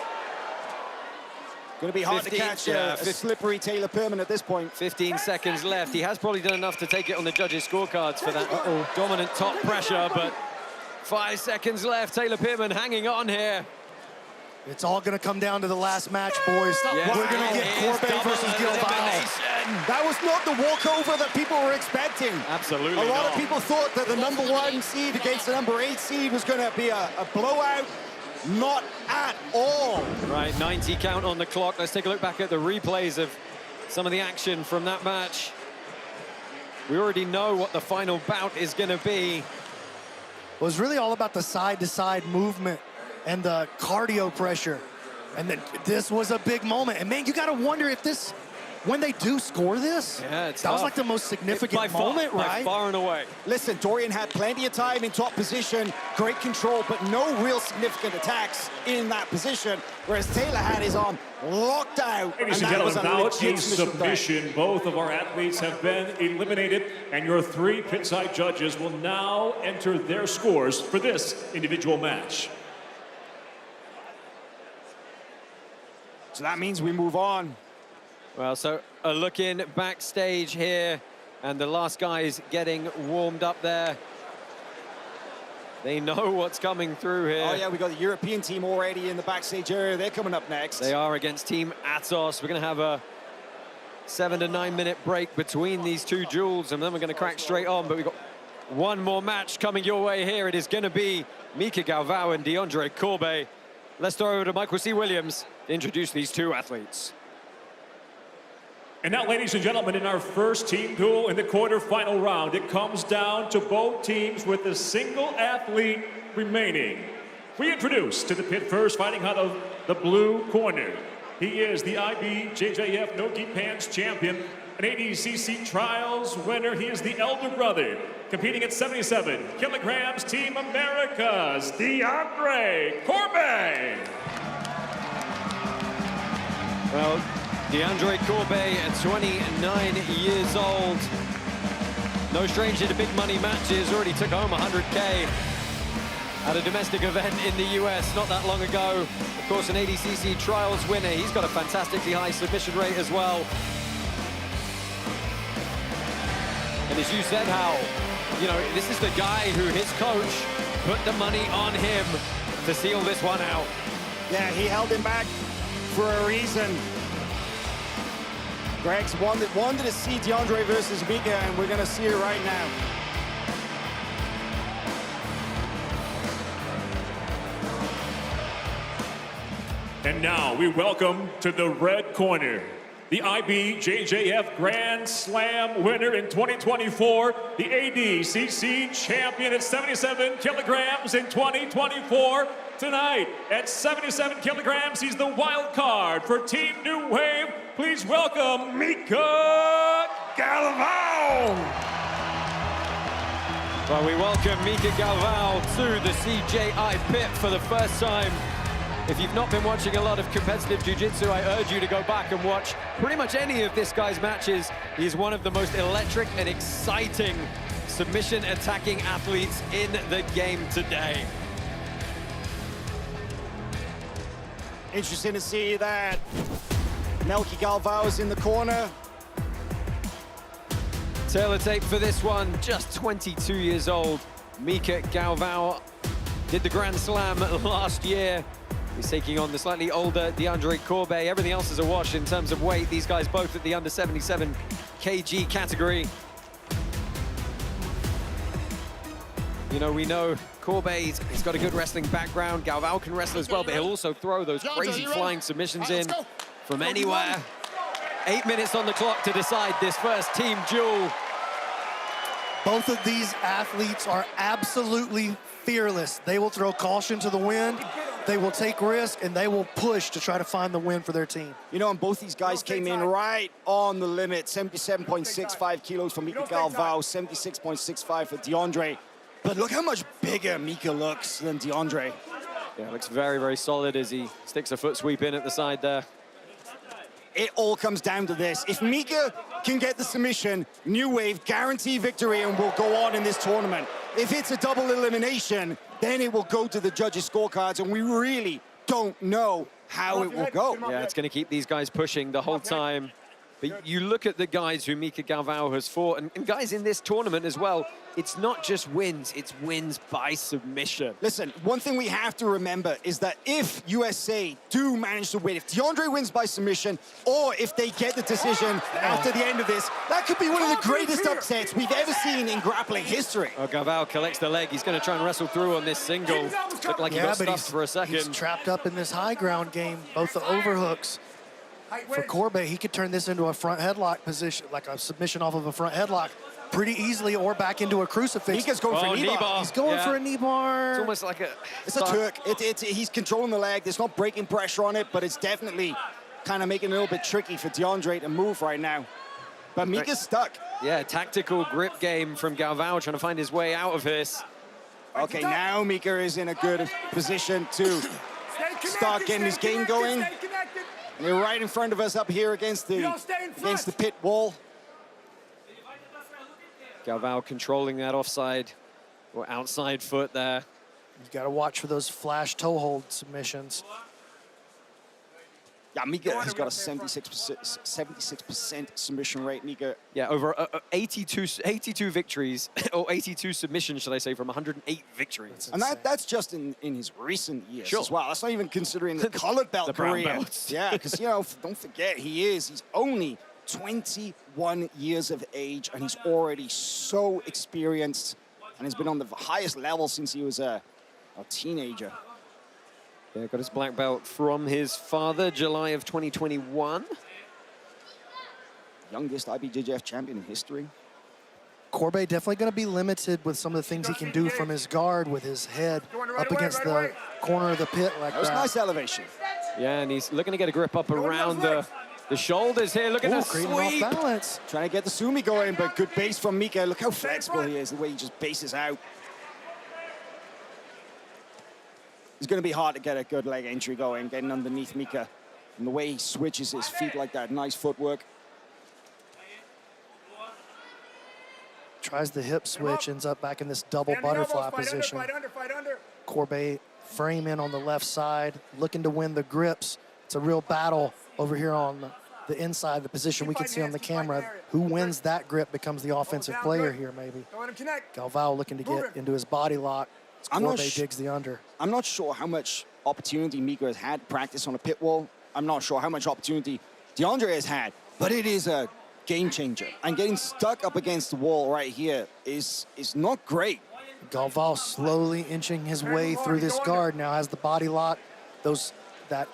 Going to be hard 15, to catch yeah, a slippery Taylor Pearman at this point. 15 seconds left. He has probably done enough to take it on the judges' scorecards for that dominant top pressure, but 5 seconds left. Taylor Pearman hanging on here. It's all going to come down to the last match, boys. Yes, We're going to get Corbe versus Galvao. That was not the walkover that people were expecting. Absolutely A lot not. of people thought that the #1 seed against the #8 seed was going to be a blowout. Not at all. Right, 90 count on the clock. Let's take a look back at the replays of some of the action from that match. We already know what the final bout is going to be. It was really all about the side-to-side movement and the cardio pressure. And then this was a big moment. And man, you got to wonder if this when they do score this, it's that was tough. like the most significant moment, by right? far and away. Listen, Dorian had plenty of time in top position, great control, but no real significant attacks in that position, whereas Taylor had his arm locked out. Ladies and gentlemen, without a submission, both of our athletes have been eliminated, and your 3 pitside judges will now enter their scores for this individual match. So that means we move on. Well, so a look in backstage here, and the last guys getting warmed up there. They know what's coming through here. Oh yeah, we got the European team already in the backstage area. They're coming up next. They are against Team Atos. We're going to have a 7 to 9 minute break between these two duels, and then we're going to crack straight on. But we've got one more match coming your way here. It is going to be Mica Galvao and Deandre Corbe. Let's throw over to Michael C. Williams to introduce these two athletes. And now, ladies and gentlemen, in our first team duel in the quarterfinal round, it comes down to both teams with a single athlete remaining. We introduce to the pit first, fighting out of the blue corner. He is the IBJJF No-Gi Pants champion, an ADCC trials winner. He is the elder brother, competing at 77 kilograms, Team America's Deandre Corbe. Well, Deandre Corbe at 29 years old. No stranger to big money matches, already took home 100K at a domestic event in the US not that long ago. Of course, an ADCC trials winner. He's got a fantastically high submission rate as well. And as you said, Hal, you know, this is the guy who his coach put the money on him to seal this one out. Yeah, he held him back for a reason. Greg's wanted to see Deandre versus Mica, and we're gonna see it right now. And now we welcome to the red corner, the IBJJF Grand Slam winner in 2024, the ADCC champion at 77 kilograms in 2024. Tonight, at 77 kilograms, he's the wild card for Team New Wave. Please welcome Mica Galvao. Well, we welcome Mica Galvao to the CJI pit for the first time. If you've not been watching a lot of competitive jiu-jitsu, I urge you to go back and watch pretty much any of this guy's matches. He's one of the most electric and exciting submission attacking athletes in the game today. Interesting to see that Mica Galvao is in the corner. Taylor tape for this one, just 22 years old. Mica Galvao did the Grand Slam last year. He's taking on the slightly older Deandre Corbe. Everything else is a wash in terms of weight. These guys both at the under 77 kg category. You know, we know Corbe, he's got a good wrestling background. Galvao can wrestle as well, but he'll also throw those crazy flying submissions in from anywhere. 8 minutes on the clock to decide this first team duel. Both of these athletes are absolutely fearless. They will throw caution to the wind, they will take risk, and they will push to try to find the win for their team. You know, and both these guys came in right on the limit. 77.65 kilos for Mica Galvao, 76.65 for Deandre. But look how much bigger Mica looks than Deandre. Yeah, looks very, very solid as he sticks a foot sweep in at the side there. It all comes down to this. If Mica can get the submission, New Wave guarantee victory and will go on in this tournament. If it's a double elimination, then it will go to the judges' scorecards, and we really don't know how it will go. Yeah, it's going to keep these guys pushing the whole time. But you look at the guys who Mica Galvao has fought, and guys in this tournament as well, it's not just wins, it's wins by submission. Listen, one thing we have to remember is that if USA do manage to win, if Deandre wins by submission, or if they get the decision after the end of this, that could be one of the greatest upsets we've ever seen in grappling history. Oh, Galvao collects the leg. He's going to try and wrestle through on this single. Looked like he got stuffed for a second. He's trapped up in this high ground game, both the overhooks. For Corbe, he could turn this into a front headlock position, like a submission off of a front headlock, pretty easily, or back into a crucifix. Mica's going for a knee bar. He's going for a knee bar. It's almost like It's a Turk. He's controlling the leg. There's not breaking pressure on it, but it's definitely kind of making it a little bit tricky for Deandre to move right now. But Mica's stuck. Yeah, tactical grip game from Galvao, trying to find his way out of this. Okay, now Mica is in a good position to start getting his game going. They're right in front of us up here against the pit wall. Galvao controlling that offside or outside foot there. You got to watch for those flash toe hold submissions. Yeah, Mica has got a 76% submission rate, Mica. Yeah, over 82 victories, or 82 submissions, should I say, from 108 victories. And that's just in his recent years as well. That's not even considering the colored belt the brown career. belts. Yeah, because, you know, don't forget, he's only 21 years of age, and he's already so experienced, and has been on the highest level since he was a teenager. Yeah, got his black belt from his father, July of 2021. Youngest IBJJF champion in history. Corbe definitely going to be limited with some of the things he can do from his guard with his head up against the corner of the pit like that. That was nice elevation. Yeah, and he's looking to get a grip up around the shoulders here. Look at the sweep. Off balance. Trying to get the sumi going, but good base from Mica. Look how flexible he is, the way he just bases out. It's going to be hard to get a good leg entry going, getting underneath Mica. And the way he switches his feet like that, nice footwork. Tries the hip switch, ends up back in this double butterfly position. Corbe frame in on the left side, looking to win the grips. It's a real battle over here on the inside, the position we can see on the camera. Who wins that grip becomes the offensive player here, maybe. Galvao looking to get into his body lock. Corbe digs the under. I'm not sure how much opportunity Mica has had practice on a pit wall. I'm not sure how much opportunity Deandre has had, but it is a game changer. And getting stuck up against the wall right here is not great. Galvao slowly inching his way through this guard. Now has the body lock. That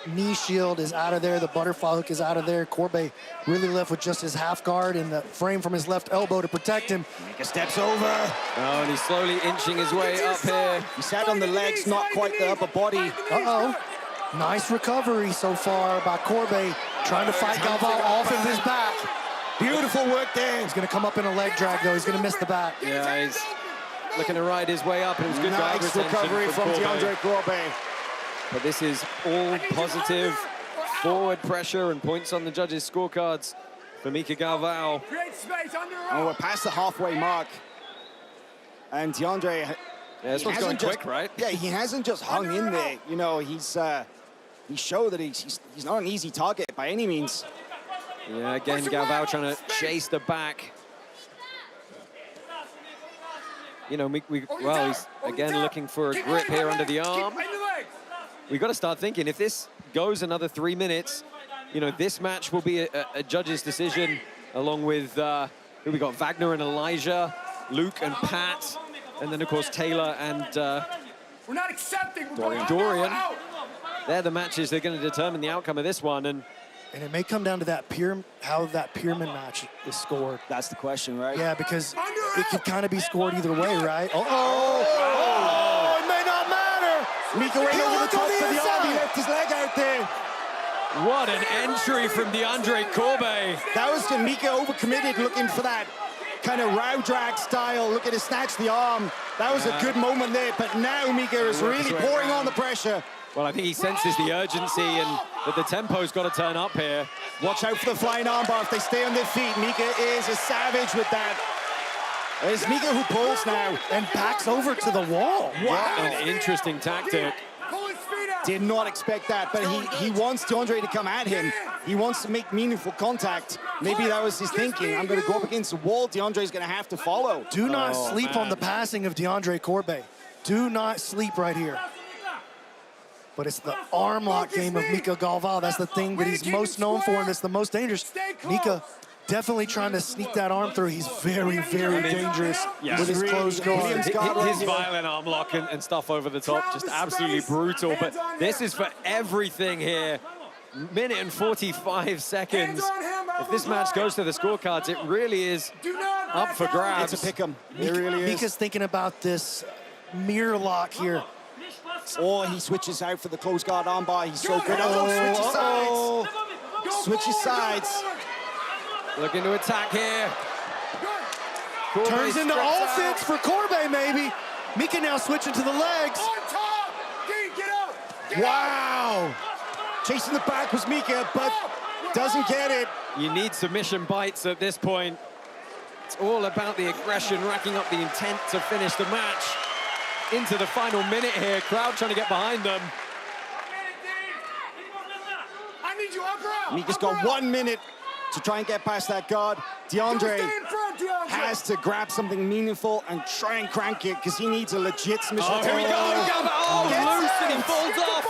knee shield is out of there. The butterfly hook is out of there. Corbe really left with just his half guard and the frame from his left elbow to protect him. Mica steps over. Oh, and he's slowly inching his way up here. He sat on the legs, not quite the upper body. Uh-oh. Nice recovery so far by Corbe, trying to fight Galvao off of his back. Beautiful work there. He's going to come up in a leg drag, though. He's going to miss the back. Yeah, he's looking to ride his way up, and it was good guard nice retention recovery from Deandre Corbe. But this is all positive forward pressure and points on the judges' scorecards for Mica Galvao. Oh, we're past the halfway mark. And Deandre... Yeah, this one's going quick, right? Yeah, he hasn't just hung in there. You know, he showed that he's not an easy target by any means. Yeah, again, Galvao trying to chase the back. You know, he's again looking for a grip here under the arm. We've got to start thinking, if this goes another 3 minutes, you know, this match will be a judge's decision, along with, who we got, Vagner and Elijah, Luke and Pat, and then, of course, Taylor and we're not accepting. Dorian. They're the matches that are going to determine the outcome of this one. And it may come down to that how that Pearman match is scored. That's the question, right? Yeah, because it could kind of be scored either way, right? Oh, it may not matter. Mica ran over the top of the arm. He left his leg out there. What an entry from Deandre Corbe. That was Mica overcommitted, looking for that kind of row drag style. Look at his snatch the arm. That was a good moment there, but now Mica is really pouring on the pressure. Well, I think he senses the urgency and that the tempo's got to turn up here. Watch out for the flying armbar if they stay on their feet. Mica is a savage with that. It's Mica who pulls now and backs over to the wall. Wow. An interesting tactic. Did not expect that, but he wants Deandre to come at him. He wants to make meaningful contact. Maybe that was his thinking. I'm going to go up against the wall. Deandre's going to have to follow. Do not sleep on the passing of Deandre Corbe. Do not sleep right here. But it's the arm lock game of Mica Galvao. That's the thing that he's most known for, and it's the most dangerous. Mica definitely trying to sneak that arm through. He's very, very dangerous with his closed guard. His violent arm lock and stuff over the top, just absolutely brutal. But this is for everything here. Minute and 45 seconds. If this match goes to the scorecards, it really is up for grabs. It's a pick 'em. It really is. Mica's thinking about this mirror lock here. Or he switches out for the close guard armbar. He's so good. Oh, switches sides. switches sides. Looking to attack here. Corbe Turns into offense for Corbe, maybe. Mica now switching to the legs. On top! Get up! Wow! Chasing the back was Mica, but doesn't get it. You need submission bites at this point. It's all about the aggression, racking up the intent to finish the match. Into the final minute here, crowd trying to get behind them. I need you up around. Mica's got 1 minute to try and get past that guard. Deandre has to grab something meaningful and try and crank it because he needs a legit submission. Oh, here we go, Galvao, loose and he falls off.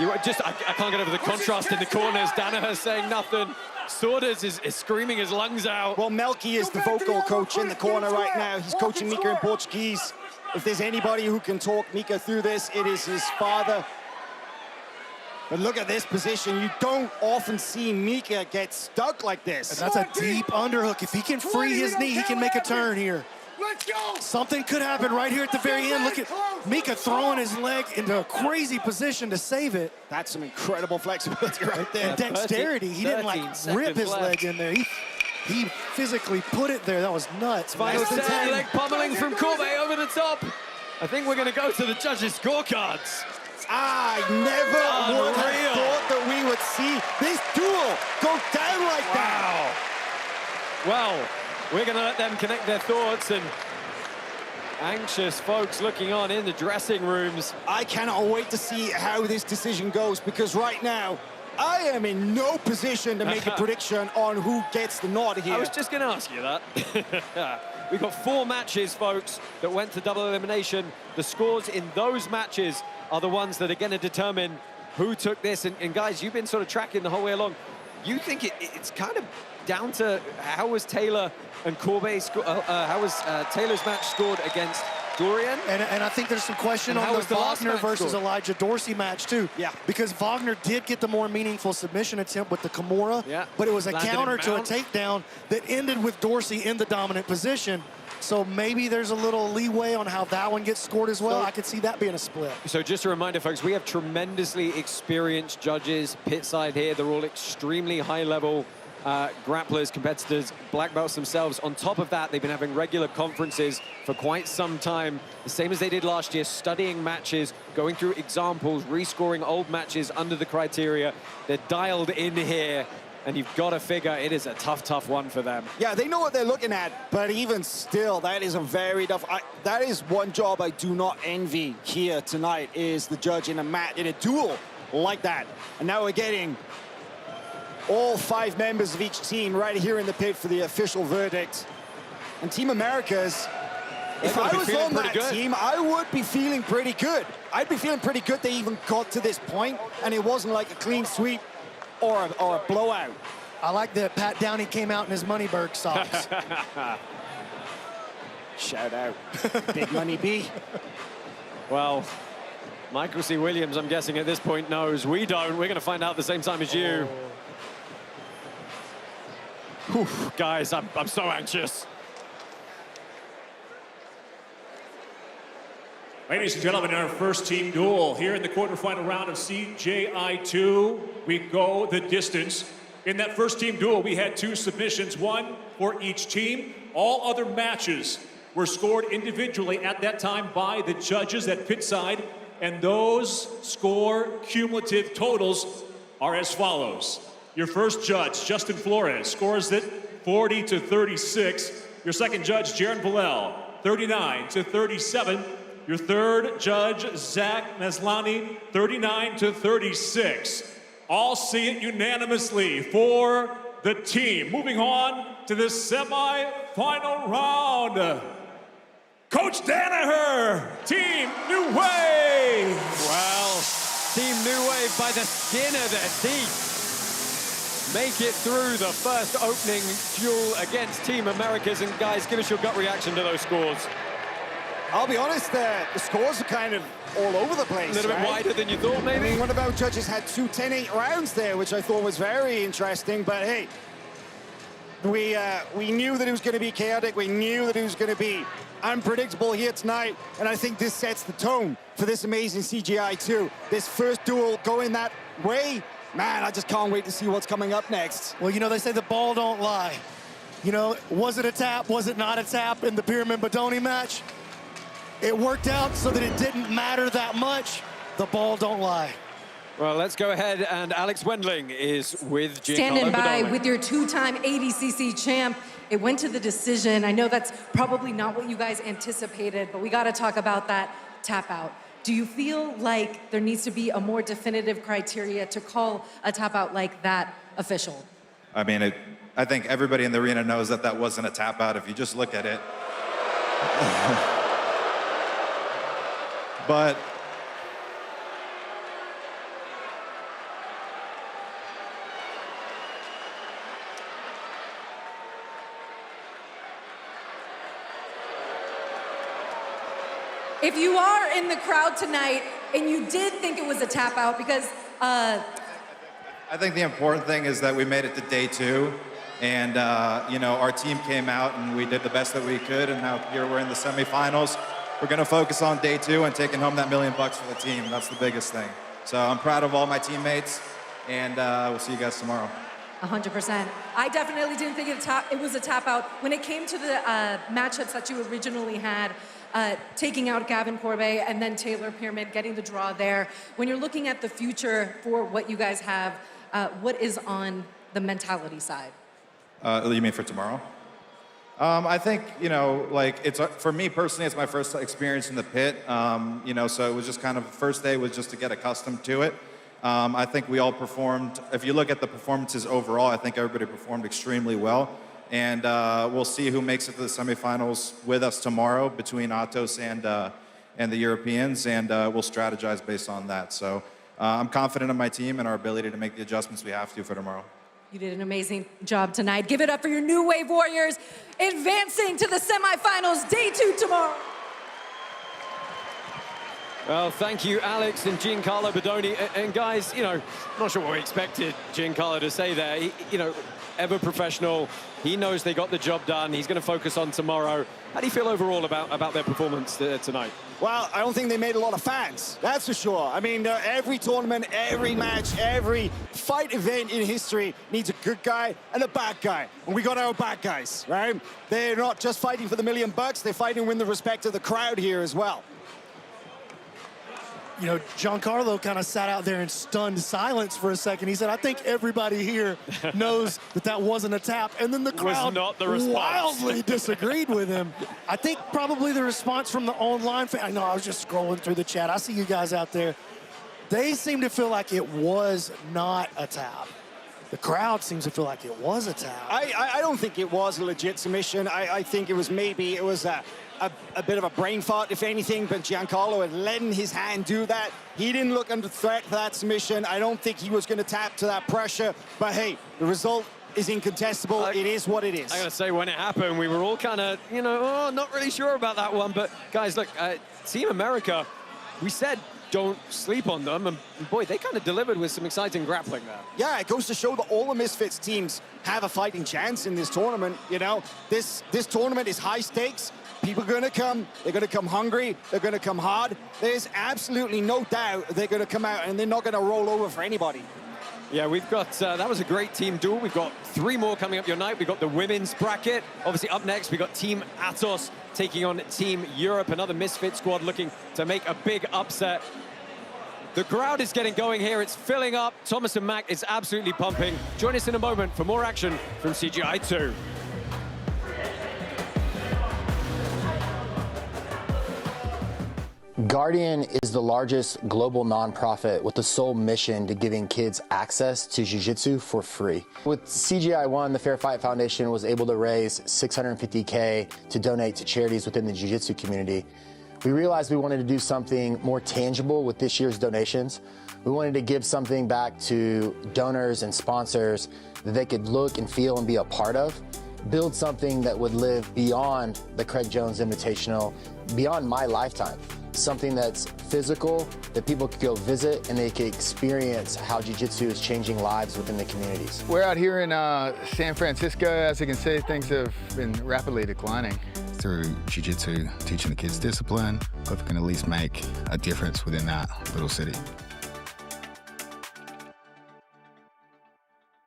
I can't get over the contrast in the corners. Danaher saying nothing. Saunders is screaming his lungs out. Well, Melky is the vocal coach in the corner right now. He's coaching Mica in Portuguese. If there's anybody who can talk Mica through this, it is his father. But look at this position. You don't often see Mica get stuck like this. And that's a deep underhook. If he can free his knee, he can make a turn here. Let's go! Something could happen right here at the very end. Look at Mica throwing his leg into a crazy position to save it. That's some incredible flexibility right there. And dexterity. He didn't like rip his leg in there. He physically put it there. That was nuts. Final 10, leg pummeling from Corbe over the top. I think we're going to go to the judges' scorecards. I never would have thought that we would see this duel go down like that. Well, we're going to let them connect their thoughts, and anxious folks looking on in the dressing rooms. I cannot wait to see how this decision goes, because right now, I am in no position to make a prediction on who gets the nod here. I was just going to ask you that. We've got 4 matches, folks, that went to double elimination. The scores in those matches are the ones that are going to determine who took this. And guys, you've been sort of tracking the whole way along. You think it's kind of down to how was Taylor and Corbe, how was Taylor's match scored against Dorian? And I think there's some question on the Vagner versus Elijah Dorsey match, too. Yeah. Because Vagner did get the more meaningful submission attempt with the Kimura, but it was a counter to a takedown that ended with Dorsey in the dominant position. So maybe there's a little leeway on how that one gets scored as well. I could see that being a split. So just a reminder, folks, we have tremendously experienced judges pit side here. They're all extremely high-level grapplers, competitors, black belts themselves. On top of that, they've been having regular conferences for quite some time, the same as they did last year, studying matches, going through examples, rescoring old matches under the criteria. They're dialed in here, and you've got to figure it is a tough one for them. Yeah, they know what they're looking at, but even still, that is a very tough. That is one job I do not envy here tonight, is the judge in a duel like that. And now we're getting all 5 members of each team right here in the pit for the official verdict. And Team America's, if I was on that team, I would be feeling pretty good. I'd be feeling pretty good they even got to this point, and it wasn't like a clean sweep or a blowout. I like that Pat Downey came out in his Moneyberg socks. Shout out. Big Money B. Well, Michael C. Williams, I'm guessing at this point, knows. We don't. We're going to find out at the same time as you. Whew, guys, I'm so anxious. Ladies and gentlemen, in our first team duel here in the quarterfinal round of CJI2, we go the distance. In that first team duel, we had 2 submissions, 1 for each team. All other matches were scored individually at that time by the judges at pit side, and those score cumulative totals are as follows. Your first judge, Justin Flores, scores it 40-36. Your second judge, Jaron Vallel, 39-37. Your third judge, Zach Maslany, 39-36. All see it unanimously for the team. Moving on to the semi-final round. Coach Danaher, Team New Wave. Well, Team New Wave by the skin of their teeth make it through the first opening duel against Team Americas. And guys, give us your gut reaction to those scores. I'll be honest, the scores are kind of all over the place. A little bit wider than you thought, maybe? I mean, one of our judges had 2 10-8 rounds there, which I thought was very interesting, but hey, We knew that it was going to be chaotic. We knew that it was going to be unpredictable here tonight. And I think this sets the tone for this amazing CGI too. This first duel going that way, man, I just can't wait to see what's coming up next. Well, you know, they say the ball don't lie. You know, was it a tap? Was it not a tap in the Pearman Bodoni match? It worked out so that it didn't matter that much. The ball don't lie. Well, let's go ahead, and Alex Wendling is with Giancarlo Standing by Bodoni. with your two-time ADCC champ. It went to the decision. I know that's probably not what you guys anticipated, but we got to talk about that tap out. Do you feel like there needs to be a more definitive criteria to call a tap out like that official? I mean, I think everybody in the arena knows that that wasn't a tap out if you just look at it. But If you are in the crowd tonight and you did think it was a tap out, because I think the important thing is that we made it to day 2, and you know, our team came out and we did the best that we could, and now here we're in the semifinals. We're gonna focus on day 2 and taking home that $1 million for the team. That's the biggest thing. So I'm proud of all my teammates, and we'll see you guys tomorrow. 100%. I definitely didn't think it was a tap out. When it came to the matchups that you originally had, taking out Gavin, Corbe, and then Taylor Pearman, getting the draw there. When you're looking at the future for what you guys have, what is on the mentality side? You mean for tomorrow? I think, you know, like, it's for me personally, it's my first experience in the pit. You know, so it was just kind of, the first day was just to get accustomed to it. I think we all performed, if you look at the performances overall, I think everybody performed extremely well. And we'll see who makes it to the semifinals with us tomorrow between Atos and the Europeans, and we'll strategize based on that. So I'm confident in my team and our ability to make the adjustments we have to for tomorrow. You did an amazing job tonight. Give it up for your New Wave Warriors advancing to the semifinals, day 2 tomorrow. Well, thank you, Alex and Giancarlo Bodoni. And guys, you know, I'm not sure what we expected Giancarlo to say there. You know, ever professional. He knows they got the job done. He's going to focus on tomorrow. How do you feel overall about their performance tonight? Well, I don't think they made a lot of fans, that's for sure. I mean, every tournament, every match, every fight event in history needs a good guy and a bad guy. And we got our bad guys, right? They're not just fighting for the $1 million, they're fighting to win the respect of the crowd here as well. You know, Giancarlo kind of sat out there in stunned silence for a second. He said, I think everybody here knows that that wasn't a tap. And then the crowd wildly disagreed with him. I think probably the response from the online fan, I know I was just scrolling through the chat. I see you guys out there. They seem to feel like it was not a tap. The crowd seems to feel like it was a tap. I don't think it was a legit submission. I think it was maybe, it was a bit of a brain fart, if anything, but Giancarlo had letting his hand do that. He didn't look under threat for that submission. I don't think he was going to tap to that pressure, but hey, the result is incontestable. It is what it is. I gotta say, when it happened, we were all kind of, you know, not really sure about that one, but guys, look, Team America, we said don't sleep on them, and boy, they kind of delivered with some exciting grappling there. Yeah, it goes to show that all the Misfits teams have a fighting chance in this tournament. You know, this tournament is high stakes. People are going to come, they're going to come hungry, they're going to come hard. There's absolutely no doubt they're going to come out and they're not going to roll over for anybody. Yeah, we've got, that was a great team duel. We've got 3 more coming up your night. We've got the women's bracket. Obviously up next, we've got Team Atos taking on Team Europe, another Misfit squad looking to make a big upset. The crowd is getting going here. It's filling up. Thomas and Mac is absolutely pumping. Join us in a moment for more action from CGI 2. Guardian is the largest global nonprofit with the sole mission to giving kids access to jiu-jitsu for free. With CGI1, the Fair Fight Foundation was able to raise $650K to donate to charities within the jiu-jitsu community. We realized we wanted to do something more tangible with this year's donations. We wanted to give something back to donors and sponsors that they could look and feel and be a part of. build something that would live beyond the Craig Jones Invitational, beyond my lifetime. Something that's physical, that people could go visit and they could experience how jiu-jitsu is changing lives within the communities. We're out here in San Francisco. As you can see, things have been rapidly declining. Through jiu-jitsu, teaching the kids discipline, hope we can at least make a difference within that little city.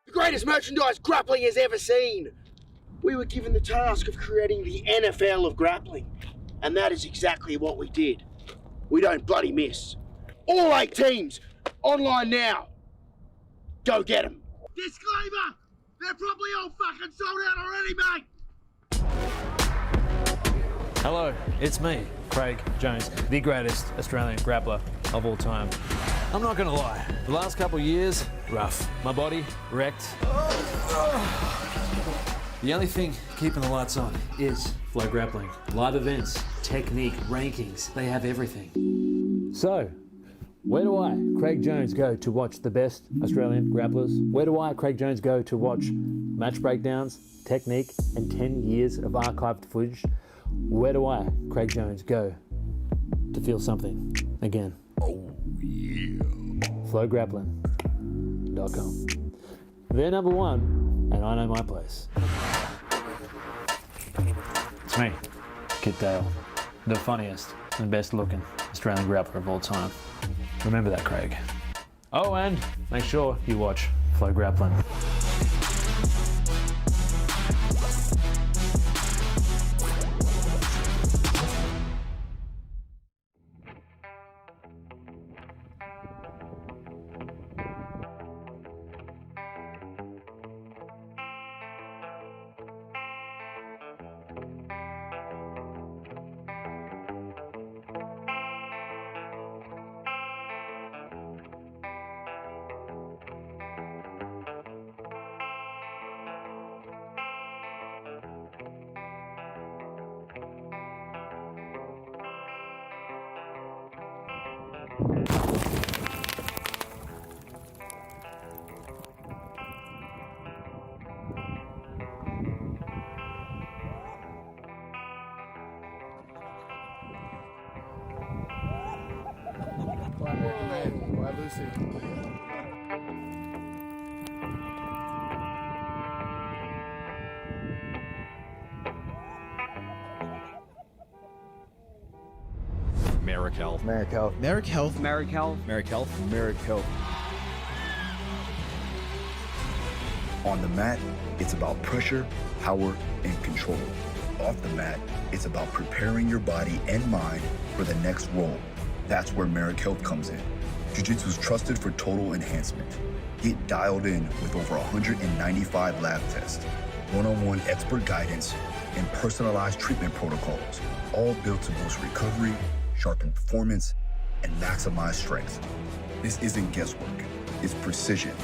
The greatest merchandise grappling has ever seen. We were given the task of creating the NFL of grappling, and that is exactly what we did. We don't bloody miss. All 8 teams, online now. Go get them. Disclaimer, they're probably all fucking sold out already, mate. Hello, it's me, Craig Jones, the greatest Australian grappler of all time. I'm not gonna lie, the last couple of years, rough. My body, wrecked. The only thing keeping the lights on is FloGrappling. Live events, technique, rankings, they have everything. So, where do I, Craig Jones, go to watch the best Australian grapplers? Where do I, Craig Jones, go to watch match breakdowns, technique, and 10 years of archived footage? Where do I, Craig Jones, go to feel something again? Oh, yeah. FloGrappling.com. They're number one, and I know my place. It's me, Kit Dale, the funniest and best looking Australian grappler of all time. Remember that, Craig. Oh, and make sure you watch FloGrappling. Merrick Health. Merrick Health. Merrick Health. Merrick Health. Merrick Health. Merrick Health. On the mat, it's about pressure, power, and control. Off the mat, it's about preparing your body and mind for the next role. That's where Merrick Health comes in. Jiu-Jitsu is trusted for total enhancement. Get dialed in with over 195 lab tests, one-on-one expert guidance, and personalized treatment protocols, all built to boost recovery, sharpen performance, and maximize strength. This isn't guesswork, it's precision.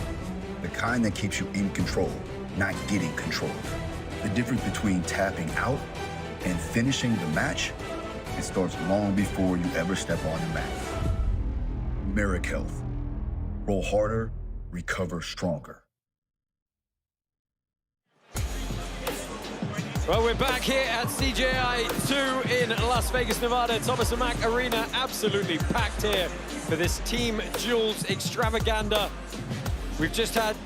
The kind that keeps you in control, not getting controlled. The difference between tapping out and finishing the match, it starts long before you ever step on the mat. Merrick Health. Roll harder, recover stronger. Well, we're back here at CJI 2 in Las Vegas, Nevada. Thomas & Mack Arena, absolutely packed here for this Team Jules extravaganza. We've just had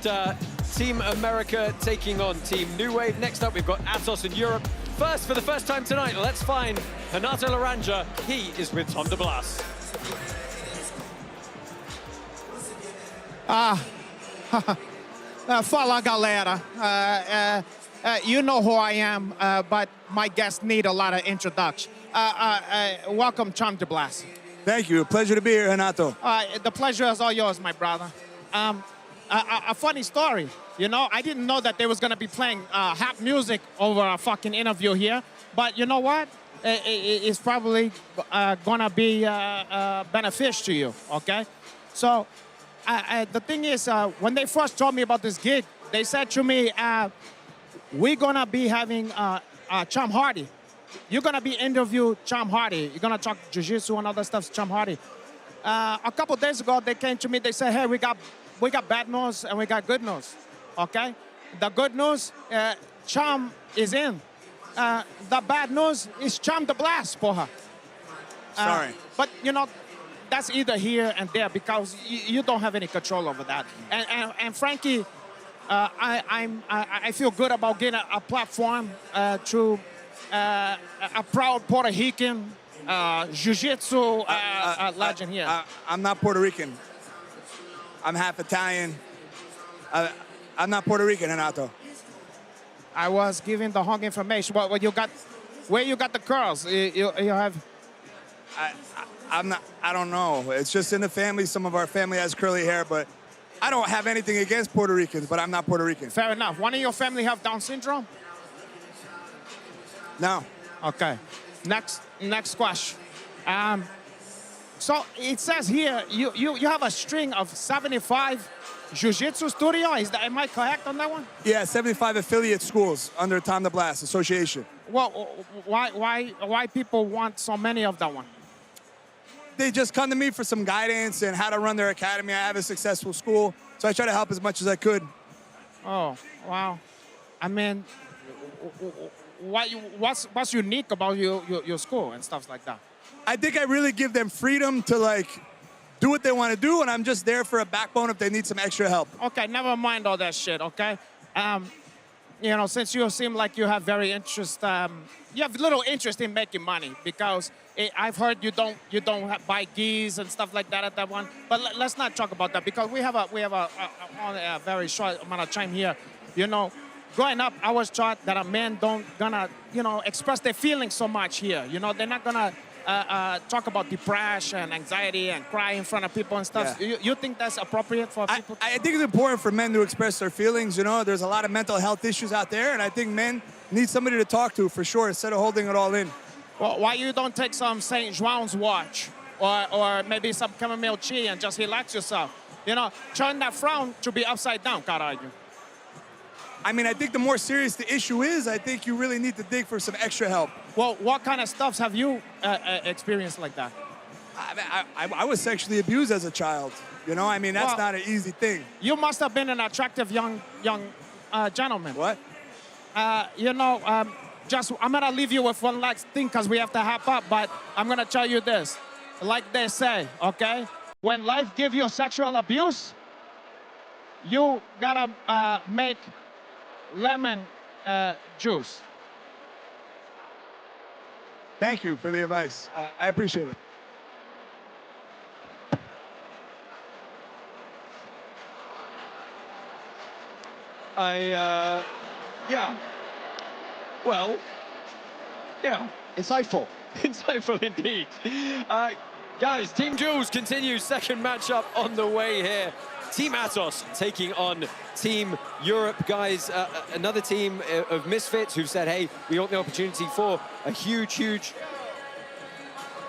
Team America taking on Team New Wave. Next up, we've got Atos in Europe. First, for the first time tonight, let's find Renato Laranja. He is with Tom de Blas. Fala, galera. You know who I am, but my guests need a lot of introduction. Welcome, Tom de Blas. Thank you. Pleasure to be here, Renato. The pleasure is all yours, my brother. A funny story, you know, I didn't know that they was gonna be playing rap music over a fucking interview here, but you know what? It's probably gonna be beneficial to you, okay? So, the thing is, when they first told me about this gig, they said to me, we're gonna be having Cham Hardy. You're gonna be interview Cham Hardy. You're gonna talk jiu-jitsu and other stuff, Cham Hardy. A couple days ago, they came to me, they said, hey, we got bad news and we got good news, okay? the good news, Cham is in. The bad news is Cham the blast, porra. Sorry. But, you know, that's either here and there because you don't have any control over that. And Frankie, I feel good about getting a platform through a proud Puerto Rican jiu-jitsu legend here. I'm not Puerto Rican. I'm half Italian. I'm not Puerto Rican, Renato. I was giving the wrong information. What you got? Where you got the curls? You have? I'm not. I don't know. It's just in the family. Some of our family has curly hair, but I don't have anything against Puerto Ricans. But I'm not Puerto Rican. Fair enough. One of your family have Down syndrome? No. Okay. Next question. So it says here you have a string of 75 jiu-jitsu studio. Am I correct on that one? Yeah, 75 affiliate schools under Tom the Blast Association. Well, why people want so many of that one? They just come to me for some guidance and how to run their academy. I have a successful school, so I try to help as much as I could. Oh, wow. I mean, what's unique about your school and stuff like that? I think I really give them freedom to, like, do what they want to do, and I'm just there for a backbone if they need some extra help. Okay, never mind all that shit, okay? You know, since you seem like you have you have little interest in making money because I've heard you don't buy gis and stuff like that at that one. But let's not talk about that because we have a very short amount of time here. You know, growing up, I was taught that a man don't gonna express their feelings so much here. You know, they're not gonna talk about depression and anxiety and cry in front of people and stuff. Yeah. You think that's appropriate for people? I think it's important for men to express their feelings. You know, there's a lot of mental health issues out there, and I think men need somebody to talk to for sure instead of holding it all in. Well, why you don't take some St. John's watch or maybe some chamomile tea and just relax yourself? You know, turn that frown to be upside down, caralho. I mean, I think the more serious the issue is, I think you really need to dig for some extra help. Well, what kind of stuff have you experienced like that? I was sexually abused as a child. You know, I mean, that's not an easy thing. You must have been an attractive young gentleman. What? You know, I'm gonna leave you with one last thing because we have to hop up, but I'm gonna tell you this. Like they say, okay? When life gives you sexual abuse, you gotta make lemon juice. Thank you for the advice. I appreciate it. Yeah. Well, yeah. Insightful. Insightful indeed. Guys, Team Jules continues. Second matchup on the way here. Team Atos taking on Team Europe. Guys, another team of misfits who've said, hey, we want the opportunity for a huge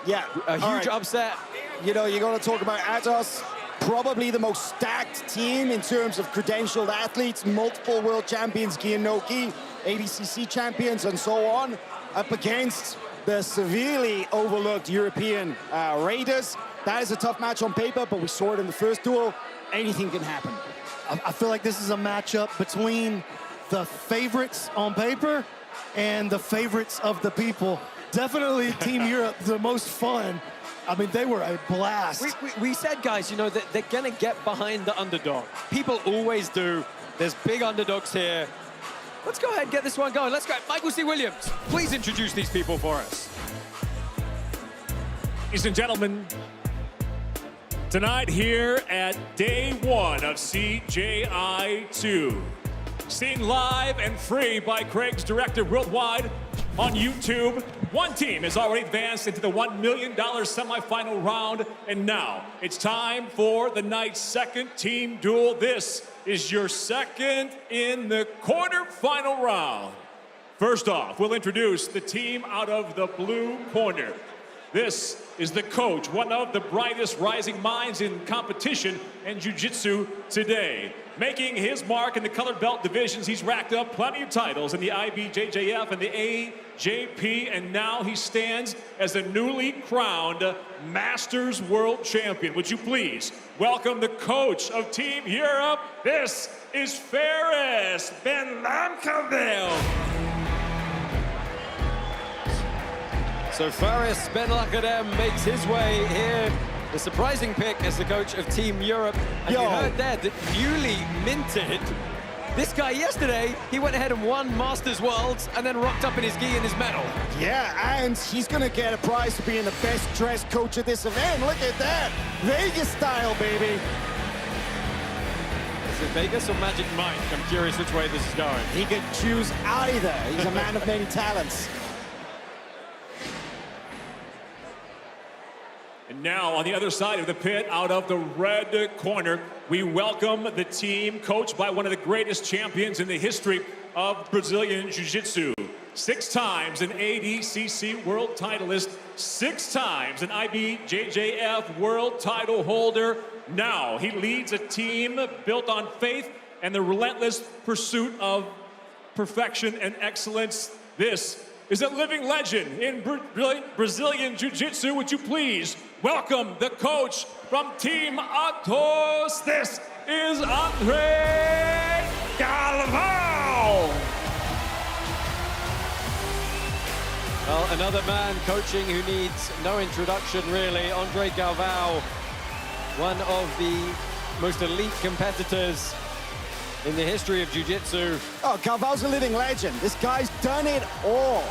upset. You know, you're going to talk about Atos, probably the most stacked team in terms of credentialed athletes, multiple world champions, gi and no gi, ADCC champions, and so on, up against the severely overlooked European Raiders. That is a tough match on paper, but we saw it in the first duel. Anything can happen. I feel like this is a matchup between the favorites on paper and the favorites of the people. Definitely Team Europe, the most fun. I mean, they were a blast. We said, guys, you know, that they're going to get behind the underdog. People always do. There's big underdogs here. Let's go ahead and get this one going. Let's go. Michael C. Williams, please introduce these people for us. Ladies and gentlemen, tonight here at day one of CJI2, seen live and free by Craig's Director Worldwide on YouTube. One team has already advanced into the $1 million semifinal round, and now it's time for the night's second team duel. This is your second in the quarterfinal round. First off, we'll introduce the team out of the blue corner. This is the coach, one of the brightest rising minds in competition and jiu-jitsu today. Making his mark in the colored belt divisions, he's racked up plenty of titles in the IBJJF and the AJP, and now he stands as the newly crowned Masters World Champion. Would you please welcome the coach of Team Europe? This is Faris Benlamkaville. So Faris Benlamkaville makes his way here. The surprising pick as the coach of Team Europe. And you heard there that newly minted. This guy yesterday, he went ahead and won Masters Worlds and then rocked up in his gi and his medal. Yeah, and he's gonna get a prize for being the best dressed coach at this event. Look at that, Vegas style, baby. Is it Vegas or Magic Mike? I'm curious which way this is going. He could choose either. He's a man of many talents. And now on the other side of the pit, out of the red corner, we welcome the team coached by one of the greatest champions in the history of Brazilian Jiu-Jitsu. 6 times an ADCC world titleist, 6 times an IBJJF world title holder. Now he leads a team built on faith and the relentless pursuit of perfection and excellence. This is a living legend in Brazilian Jiu-Jitsu. Would you please welcome the coach from Team Atos. This is Andre Galvao. Well, another man coaching who needs no introduction, really. Andre Galvao, one of the most elite competitors in the history of Jiu-Jitsu. Oh, Galvao's a living legend. This guy's done it all.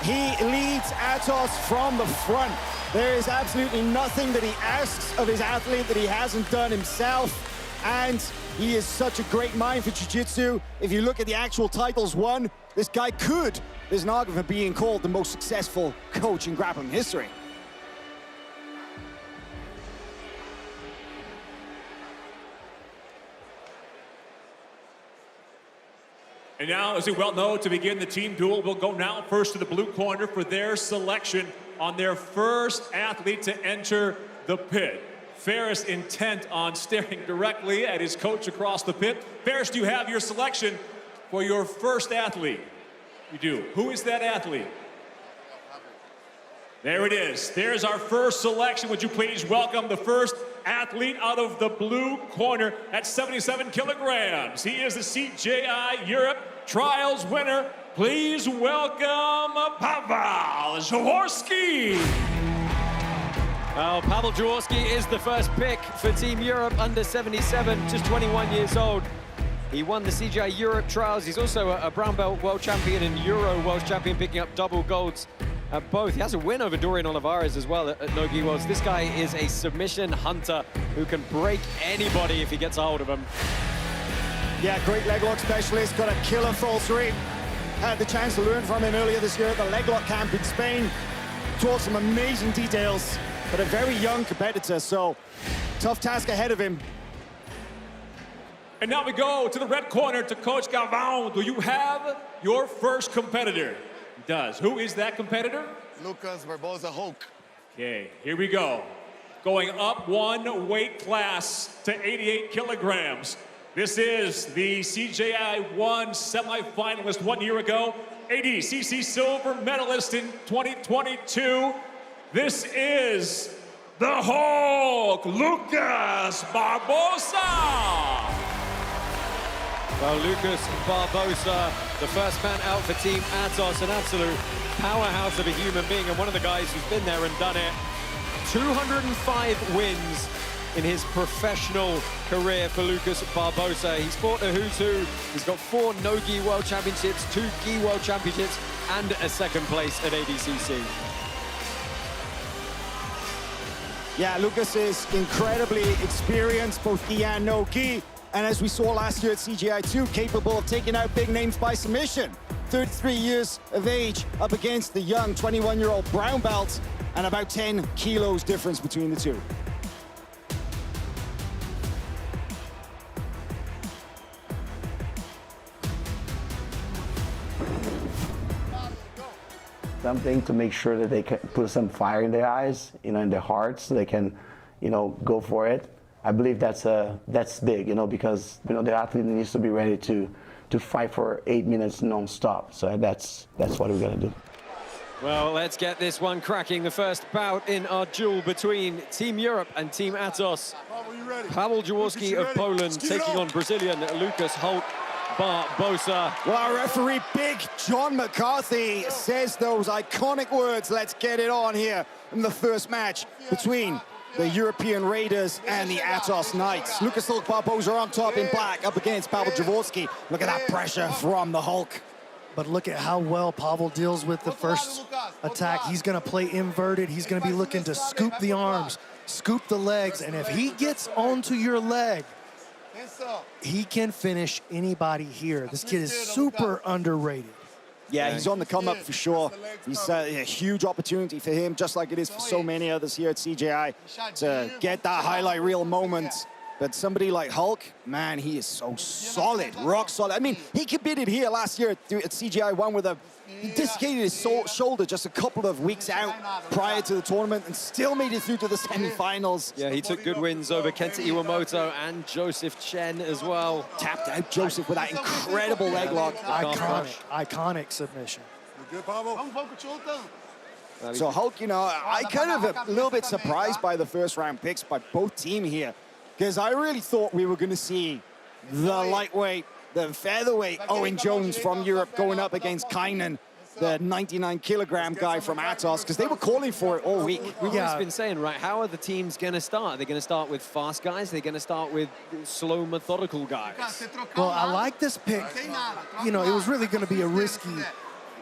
He leads Atos from the front. There is absolutely nothing that he asks of his athlete that he hasn't done himself. And he is such a great mind for Jiu-Jitsu. If you look at the actual titles won, this guy could. There's an argument for being called the most successful coach in grappling history. And now, as we well know, to begin the team duel, we'll go now first to the blue corner for their selection on their first athlete to enter the pit. Faris intent on staring directly at his coach across the pit. Faris, do you have your selection for your first athlete? You do. Who is that athlete? There it is. There's our first selection. Would you please welcome the first athlete out of the blue corner at 77 kilograms. He is the CJI Europe Trials winner. Please welcome Pawel Jaworski. Well, Pawel Jaworski is the first pick for Team Europe, under 77, just 21 years old. He won the CGI Europe Trials. He's also a brown belt world champion and Euro world champion, picking up double golds at both. He has a win over Dorian Olivarez as well at No Gi Worlds. This guy is a submission hunter who can break anybody if he gets a hold of him. Yeah, great leg lock specialist, got a killer false read. Had the chance to learn from him earlier this year at the leg lock camp in Spain. Taught some amazing details, but a very young competitor, so tough task ahead of him. And now we go to the red corner to Coach Gavin. Do you have your first competitor? He does. Who is that competitor? Lucas Barbosa Hulk. Okay, here we go. Going up one weight class to 88 kilograms. This is the CJI 1 semifinalist 1 year ago, ADCC silver medalist in 2022. This is the Hulk, Lucas Barbosa. Well, Lucas Barbosa, the first man out for Team Atos, an absolute powerhouse of a human being, and one of the guys who's been there and done it. 205 wins in his professional career for Lucas Barbosa. He's fought a who's who. He's got 4 no-gi world championships, 2 gi world championships, and a second place at ADCC. Yeah, Lucas is incredibly experienced, both gi and no-gi. And as we saw last year at CGI 2, capable of taking out big names by submission. 33 years of age up against the young 21-year-old brown belt, and about 10 kilos difference between the two. something to make sure that they can put some fire in their eyes, in their hearts, so they can, go for it. I believe that's big, because the athlete needs to be ready to fight for 8 minutes non-stop. So that's what we're gonna do. Well, let's get this one cracking. The first bout in our duel between Team Europe and Team Atos. Pawel Jaworski of Poland taking on Brazilian Lucas Hulk Barbosa. Well, our referee, Big John McCarthy, says those iconic words. Let's get it on here in the first match between the European Raiders and the Atos Knights. Lucas Hulk Barbosa on top in black, up against Pawel Jaworski. Look at that pressure from the Hulk. But look at how well Pawel deals with the first attack. He's going to play inverted. He's going to be looking to scoop the arms, scoop the legs. And if he gets onto your leg, he can finish anybody here. This kid is super underrated. Yeah, he's on the come up for sure. He's a huge opportunity for him, just like it is for so many others here at CJI, to get that highlight reel moment. But somebody like Hulk, man, he is so solid, rock solid. I mean, he competed here last year at CGI 1 with he dislocated his shoulder just a couple of weeks out prior to the tournament and still made it through to the semifinals. Yeah, he took good wins over Kenta Iwamoto and Joseph Chen as well. Tapped out Joseph with that incredible leg lock. Iconic submission. So Hulk, I kind of a little bit surprised by the first round picks by both teams here, because I really thought we were going to see the lightweight, the featherweight Owen Jones from Europe going up against Kaynan, the 99-kilogram guy from Atos, because they were calling for it all week. We've always been saying, right, how are the teams going to start? Are they going to start with fast guys? Are they going to start with slow, methodical guys? Well, I like this pick. It was really going to be a risky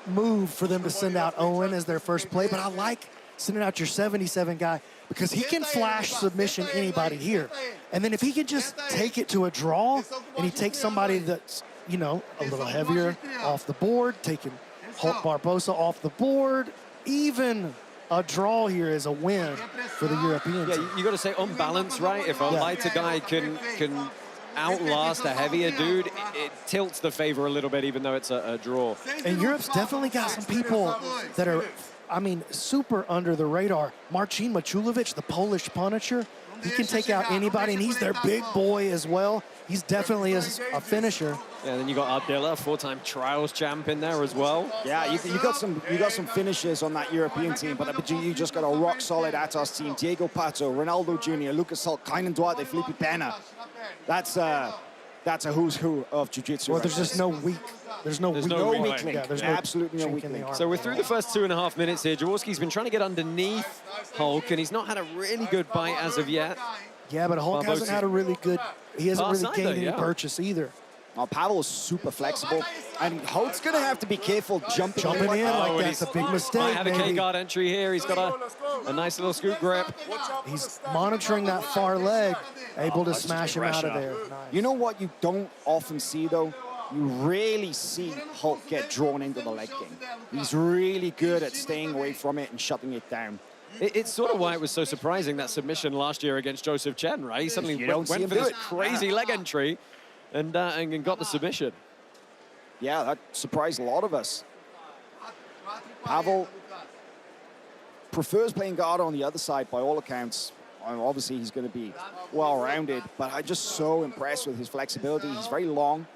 move for them to send out Owen as their first play, but I like sending out your 77 guy because he can flash submission anybody here. And then if he can just take it to a draw and he takes somebody that's, a little heavier off the board, taking Hulk Barbosa off the board, even a draw here is a win for the Europeans. Yeah, you got to say on balance, right? If a lighter guy can outlast a heavier dude, it tilts the favor a little bit, even though it's a draw. And Europe's definitely got some people that are, super under the radar. Marcin Maciulewicz, the Polish Punisher, he can take out anybody, and he's their big boy as well. He's definitely a finisher. Yeah, then you got Ardila, 4-time trials champ in there as well. Yeah, you got some finishers on that European team, but you just got a rock solid Atos team. Diego Pato, Ronaldo Jr., Lucas Hulk, Kaynan Duarte, Felipe Pena. That's a who's who of jiu-jitsu. Well, there's just no weak. There's no weak link. Yeah, there's absolutely no weak link. So we're through the first 2.5 minutes here. Jaworski's been trying to get underneath Hulk, and he's not had a really good bite as of yet. Yeah, but Hulk hasn't had a really good. He hasn't really gained any purchase either. Now, Pawel is super flexible, and Hulk's going to have to be careful jumping in like that's a big mistake. Might have a K-guard entry here. He's got a nice little scoop grip. He's monitoring that far leg, able to smash him out of there. Nice. You know what you don't often see, though? You rarely see Hulk get drawn into the leg game. He's really good at staying away from it and shutting it down. It's sort of why it was so surprising, that submission last year against Joseph Chen, right? He suddenly went for this crazy leg entry and got the submission. Yeah, that surprised a lot of us. Pawel prefers playing guard on the other side by all accounts. Obviously, he's going to be well-rounded, but I'm just so impressed with his flexibility. He's very long.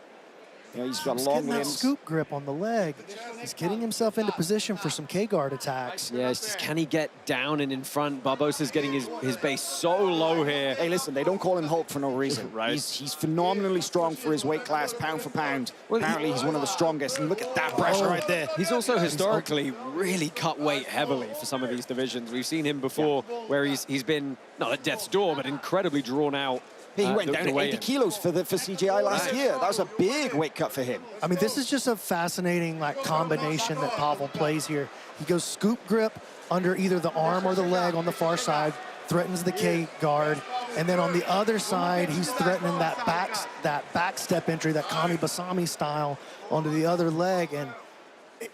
He's got long limbs. That scoop grip on the leg. He's getting himself into position for some K-guard attacks. Yeah, it's just, can he get down and in front? Barbosa's getting his base so low here. Hey, listen, they don't call him Hulk for no reason. Right. He's phenomenally strong for his weight class, pound for pound. Well, apparently, he's one of the strongest. And look at that pressure right there. He's also historically really cut weight heavily for some of these divisions. We've seen him before where he's been, not at death's door, but incredibly drawn out. He went down to 80 kilos for CGI last year. That was a big weight cut for him. This is just a fascinating combination that Pawel plays here. He goes scoop grip under either the arm or the leg on the far side, threatens the K guard, and then on the other side, he's threatening that back step entry, that Kami Basami style onto the other leg, and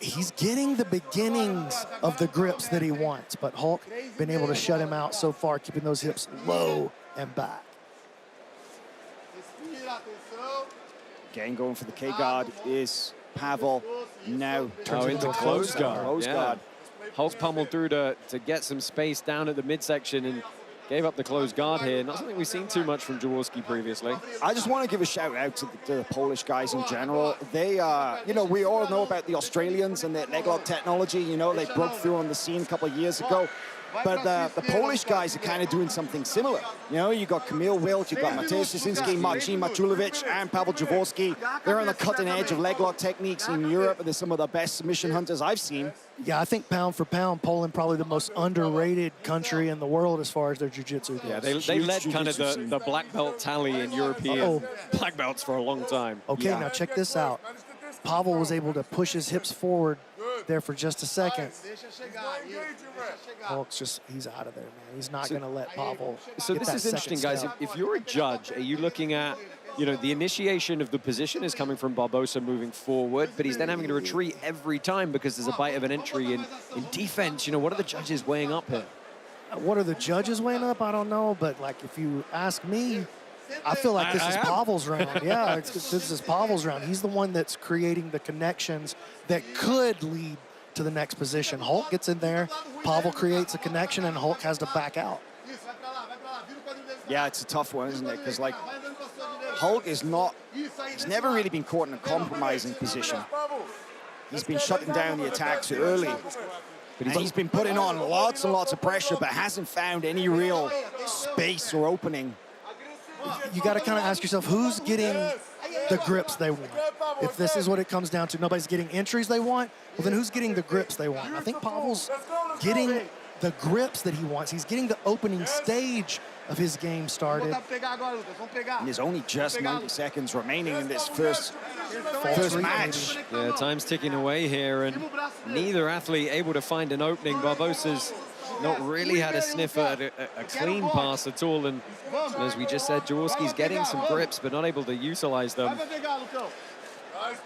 he's getting the beginnings of the grips that he wants. But Hulk been able to shut him out so far, keeping those hips low and back. Again, going for the K-guard is Pawel. Now turns into close guard. Close guard. Hulk pummeled through to get some space down at the midsection and gave up the closed guard here. Not something we've seen too much from Jaworski previously. I just want to give a shout out to the Polish guys in general. They, you know, we all know about the Australians and their leg lock technology. You know, they broke through on the scene a couple of years ago. But the Polish guys are kind of doing something similar. You know, you got Kamil Wilt, you got Mateusz Jasinski, Marcin Maciulewicz, and Paweł Jaworski. They're on the cutting edge of leg lock techniques in Europe, and they're some of the best submission hunters I've seen. Yeah, I think pound for pound, Poland probably the most underrated country in the world as far as their jiu-jitsu goes. Yeah, they led kind of the black belt tally in European black belts for a long time. Okay, now check this out. Paweł was able to push his hips forward there for just a second. Hulk's he's out of there, man. He's not going to let Paweł So this is interesting, guys. If you're a judge, are you looking at, you know, the initiation of the position is coming from Barbosa moving forward, but he's then having to retreat every time because there's a bite of an entry in defense. You know, what are the judges weighing up here? What are the judges weighing up? I don't know, but like if you ask me, I feel like this is Pawel's round. Yeah, this is Pawel's round. He's the one that's creating the connections that could lead to the next position. Hulk gets in there, Pawel creates a connection, and Hulk has to back out. Yeah, it's a tough one, isn't it? Because, like, Hulk is not, he's never really been caught in a compromising position. He's been shutting down the attacks early. But he's been putting on lots and lots of pressure, but hasn't found any real space or opening. You got to kind of ask yourself, who's getting the grips they want? If this is what it comes down to, nobody's getting entries they want, well, then who's getting the grips they want? I think Pawel's getting the grips that he wants. He's getting the opening stage of his game started. And there's only just 90 seconds remaining in this first match. Yeah, time's ticking away here, and neither athlete able to find an opening. Barbosa's not really had a sniff at a clean pass at all, and as we just said, Jaworski's getting some grips but not able to utilize them.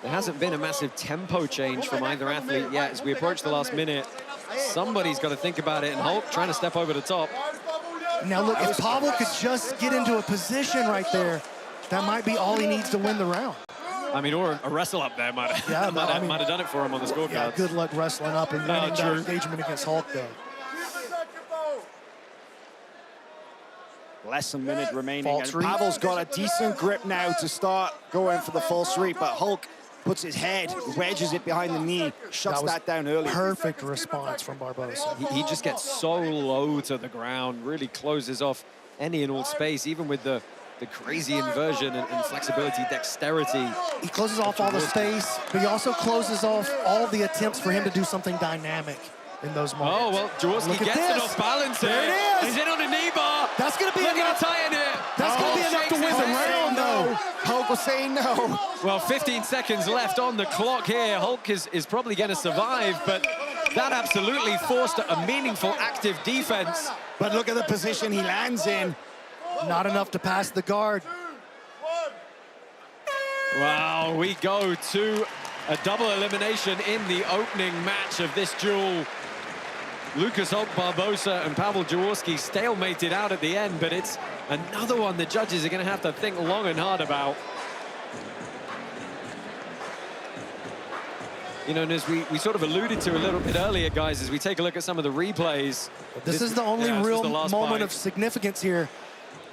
There hasn't been a massive tempo change from either athlete yet as we approach the last minute. Somebody's got to think about it, and Hulk trying to step over the top. Now look, if Pawel could just get into a position right there, that might be all he needs to win the round. I mean, or a wrestle up there might have done it for him on the scorecard. Yeah, good luck wrestling up and winning that engagement against Hulk, though. Less than a minute remaining, and Pawel's got a decent grip now to start going for the false reap, but Hulk puts his head, wedges it behind the knee, shuts that down early. Perfect response from Barbosa. He just gets so low to the ground, really closes off any and all space, even with the crazy inversion and flexibility, dexterity. He closes off all the space, but he also closes off all the attempts for him to do something dynamic in those moments. Oh, well, Jaworski gets it off balance here. There it is. He's in on a knee bar. That's going to be enough. Tie in here. That's going to be enough to win the round, though. Hulk was saying no. Well, 15 seconds left on the clock here. Hulk is probably going to survive, but that absolutely forced a meaningful active defense. But look at the position he lands in. Not enough to pass the guard. Wow, we go to a double elimination in the opening match of this duel. Lucas Hulk Barbosa and Paweł Jaworski stalemated out at the end, but it's another one the judges are going to have to think long and hard about. You know, and as we sort of alluded to a little bit earlier, guys, as we take a look at some of the replays. This is the only real moment of significance here.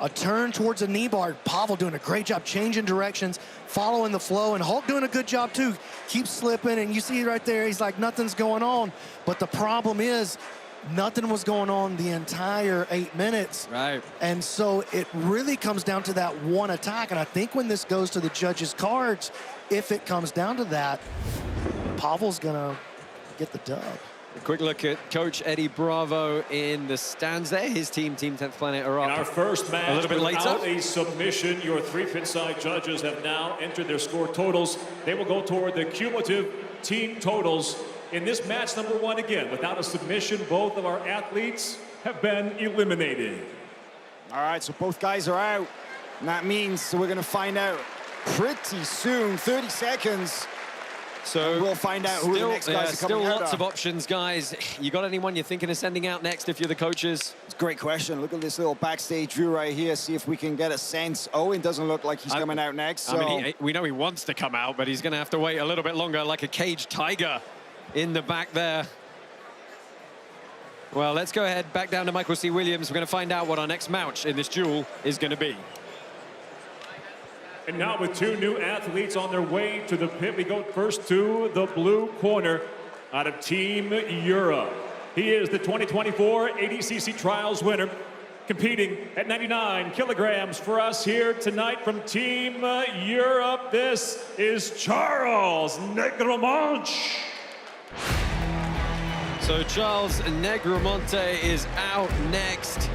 A turn towards a knee bar. Pawel doing a great job changing directions, following the flow, and Hulk doing a good job too. Keeps slipping, and you see right there, he's like, nothing's going on. But the problem is, nothing was going on the entire 8 minutes. Right. And so it really comes down to that one attack. And I think when this goes to the judges' cards, if it comes down to that, Pawel's gonna get the dub. A quick look at Coach Eddie Bravo in the stands there. His team, Team 10th Planet, are up. In our first match, a little bit later. A submission, your 3 pit side judges have now entered their score totals. They will go toward the cumulative team totals. In this match number 1, again, without a submission, both of our athletes have been eliminated. All right, so both guys are out. And that means we're going to find out pretty soon, 30 seconds. So we'll find out who the next guys are coming out. Still lots of options, guys. You got anyone you're thinking of sending out next if you're the coaches? It's a great question. Look at this little backstage view right here. See if we can get a sense. Owen doesn't look like he's coming out next. So. I mean, we know he wants to come out, but he's going to have to wait a little bit longer, like a caged tiger in the back there. Well, let's go ahead back down to Michael C. Williams. We're going to find out what our next match in this duel is going to be. And now with two new athletes on their way to the pit, we go first to the blue corner out of Team Europe. He is the 2024 ADCC Trials winner, competing at 99 kilograms for us here tonight from Team Europe. This is Charles Negromonte. So Charles Negromonte is out next.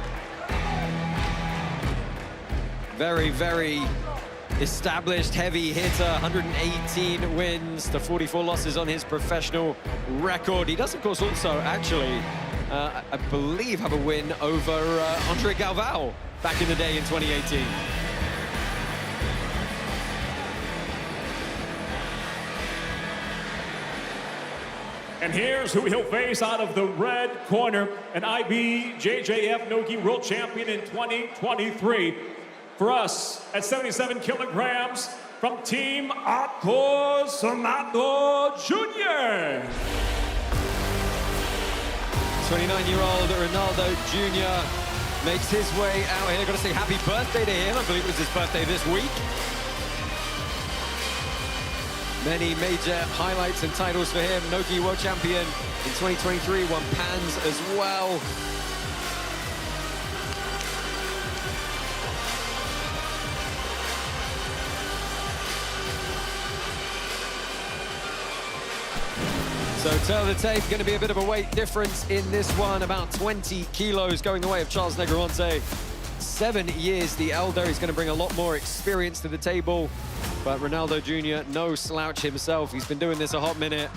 Very, very established heavy hitter, 118 wins to 44 losses on his professional record. He does, of course, also actually, I believe, have a win over Andre Galvao back in the day in 2018. And here's who he'll face out of the red corner, an IBJJF Nogi World Champion in 2023. For us, at 77 kilograms, from Team Sonado Jr. 29-year-old Ronaldo Jr. makes his way out here. Got to say happy birthday to him. I believe it was his birthday this week. Many major highlights and titles for him. Nogi World Champion in 2023, won Pans as well. So tail the tape, going to be a bit of a weight difference in this one, about 20 kilos going the way of Charles Negromonte. 7 years the elder, he's going to bring a lot more experience to the table. But Ronaldo Jr., no slouch himself. He's been doing this a hot minute.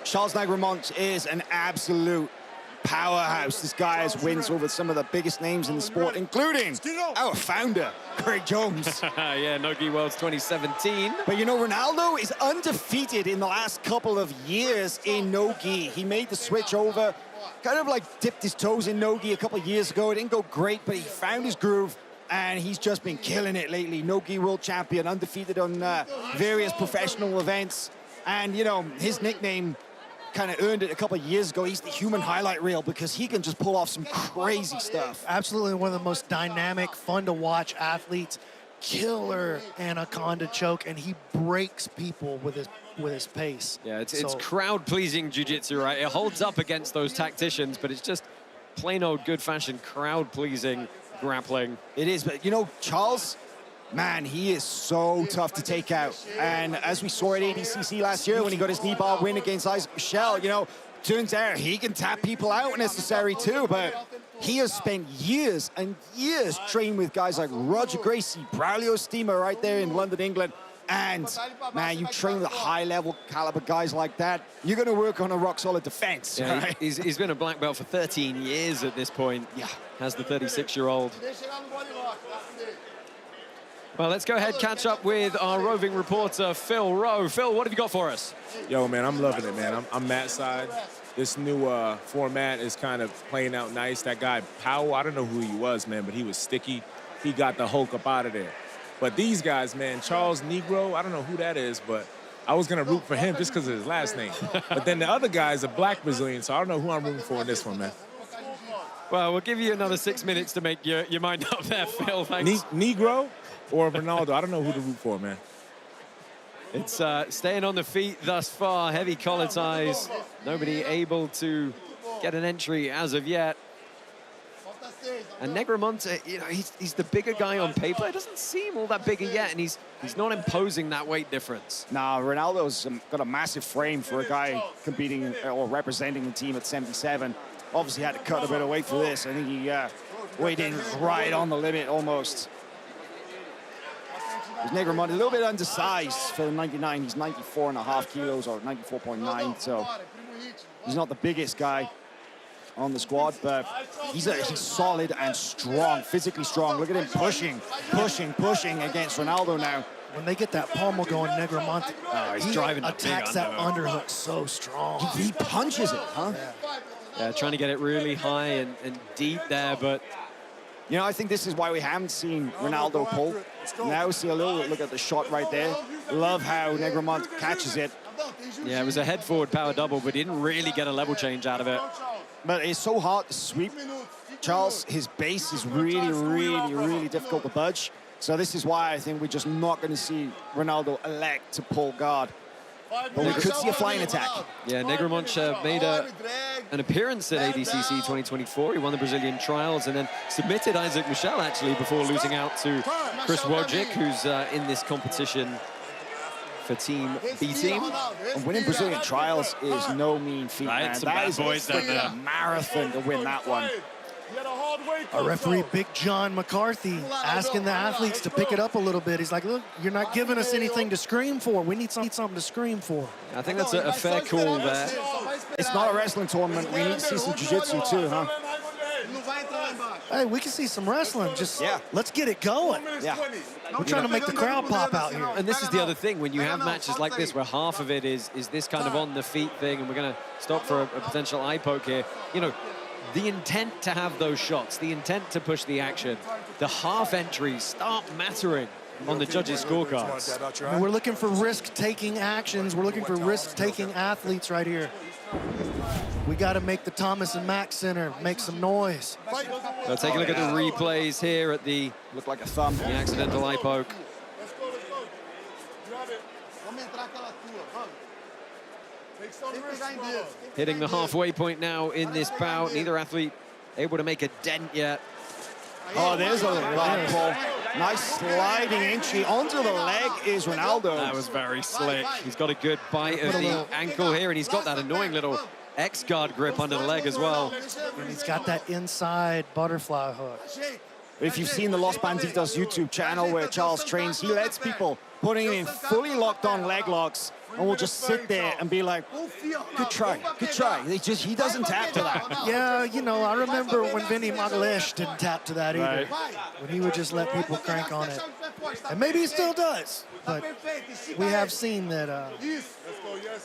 Charles Negromonte is an absolute powerhouse. This guy has wins over some of the biggest names in the sport, including our founder, Craig Jones. Yeah, Nogi Worlds 2017. But you know, Ronaldo is undefeated in the last couple of years in Nogi. He made the switch over, kind of like dipped his toes in Nogi a couple of years ago. It didn't go great, but he found his groove, and he's just been killing it lately. Nogi World Champion, undefeated on various professional events. And, you know, his nickname kind of earned it a couple of years ago. He's the human highlight reel because he can just pull off some crazy stuff. Absolutely one of the most dynamic, fun to watch athletes. Killer anaconda choke, and he breaks people with his pace. Yeah, it's crowd-pleasing jiu-jitsu, right? It holds up against those tacticians, but it's just plain old good-fashioned crowd-pleasing grappling. It is, but you know, Charles, man, he is so tough to take out. And as we saw at ADCC last year when he got his knee bar win against Isaac Michel, you know, turns out he can tap people out when necessary too, but he has spent years and years training with guys like Roger Gracie, Braulio Stima right there in London, England. And, man, you train with high-level caliber guys like that, you're going to work on a rock-solid defense. Yeah, right? he's been a black belt for 13 years at this point. Yeah, has the 36-year-old. Well, let's go ahead, catch up with our roving reporter, Phil Rowe. Phil, what have you got for us? Yo, man, I'm loving it, man. I'm Matt's side. This new format is kind of playing out nice. That guy, Pawel, I don't know who he was, man, but he was sticky. He got the Hulk up out of there. But these guys, man, Charles Negro, I don't know who that is, but I was going to root for him just because of his last name. But then the other guy is a black Brazilian, so I don't know who I'm rooting for in this one, man. Well, we'll give you another 6 minutes to make your mind up there, Phil. Thanks. Negro or Ronaldo? I don't know who to root for, man. It's staying on the feet thus far. Heavy collar ties. Nobody able to get an entry as of yet. And Negromonte, you know, he's the bigger guy on paper. It doesn't seem all that bigger yet, and he's not imposing that weight difference. Nah, Ronaldo's got a massive frame for a guy competing or representing the team at 77. Obviously had to cut a bit of weight for this. I think he weighed in right on the limit almost. Negromonte a little bit undersized for the 99. He's 94.5 kilos or 94.9, so he's not the biggest guy on the squad, but he's solid and strong, physically strong. Look at him pushing against Ronaldo now. When they get that pommel going, Negromonte, he's driving attacks that underhook so strong. He punches it, huh? Yeah, trying to get it really high and deep there, but You know, I think this is why we haven't seen Ronaldo pull. Now see a little look at the shot right there. Love how Negromonte catches it. Yeah, it was a head-forward power double, but he didn't really get a level change out of it. But it's so hard to sweep. Charles, his base is really, really, really difficult to budge. So this is why I think we're just not going to see Ronaldo elect to pull guard. But we could see a flying attack. Yeah, Negromonte made an appearance at ADCC 2024. He won the Brazilian trials and then submitted Isaac Michel, actually, before losing out to Chris Wojcik, who's in this competition for Team B Team. And winning Brazilian trials is no mean feat, man. That is a marathon to win that one. Our referee, Big John McCarthy, asking the athletes to pick it up a little bit. He's like, look, you're not giving us anything to scream for. We need something to scream for. I think that's a fair call there. It's not a wrestling tournament. We need to see some jiu-jitsu too, huh? Hey, we can see some wrestling. Just, let's get it going. Yeah. We're trying to make the crowd pop out here. And this is the other thing, when you have matches like this where half of it is this kind of on the feet thing, and we're going to stop for a potential eye poke here, you know, the intent to have those shots, the intent to push the action, the half entries start mattering on the judges' scorecards. And we're looking for risk-taking actions. We're looking for risk-taking athletes right here. We got to make the Thomas and Mack Center make some noise. Now take a look at the replays here at the, look like a thumb, the accidental eye poke. Hitting the halfway point now in this bout. Neither athlete able to make a dent yet. Oh, there's a bad pull. Nice sliding entry onto the leg is Ronaldo. That was very slick. He's got a good bite of the ankle here, and he's got that annoying little X-guard grip under the leg as well. And he's got that inside butterfly hook. If you've seen the Los Banditos YouTube channel where Charles trains, he lets people putting in fully locked on leg locks, and we'll just sit there and be like, good try, good try. He doesn't tap to that. Yeah, you know, I remember when Vinny Magalhães didn't tap to that either. When he would just let people crank on it. And maybe he still does, but we have seen that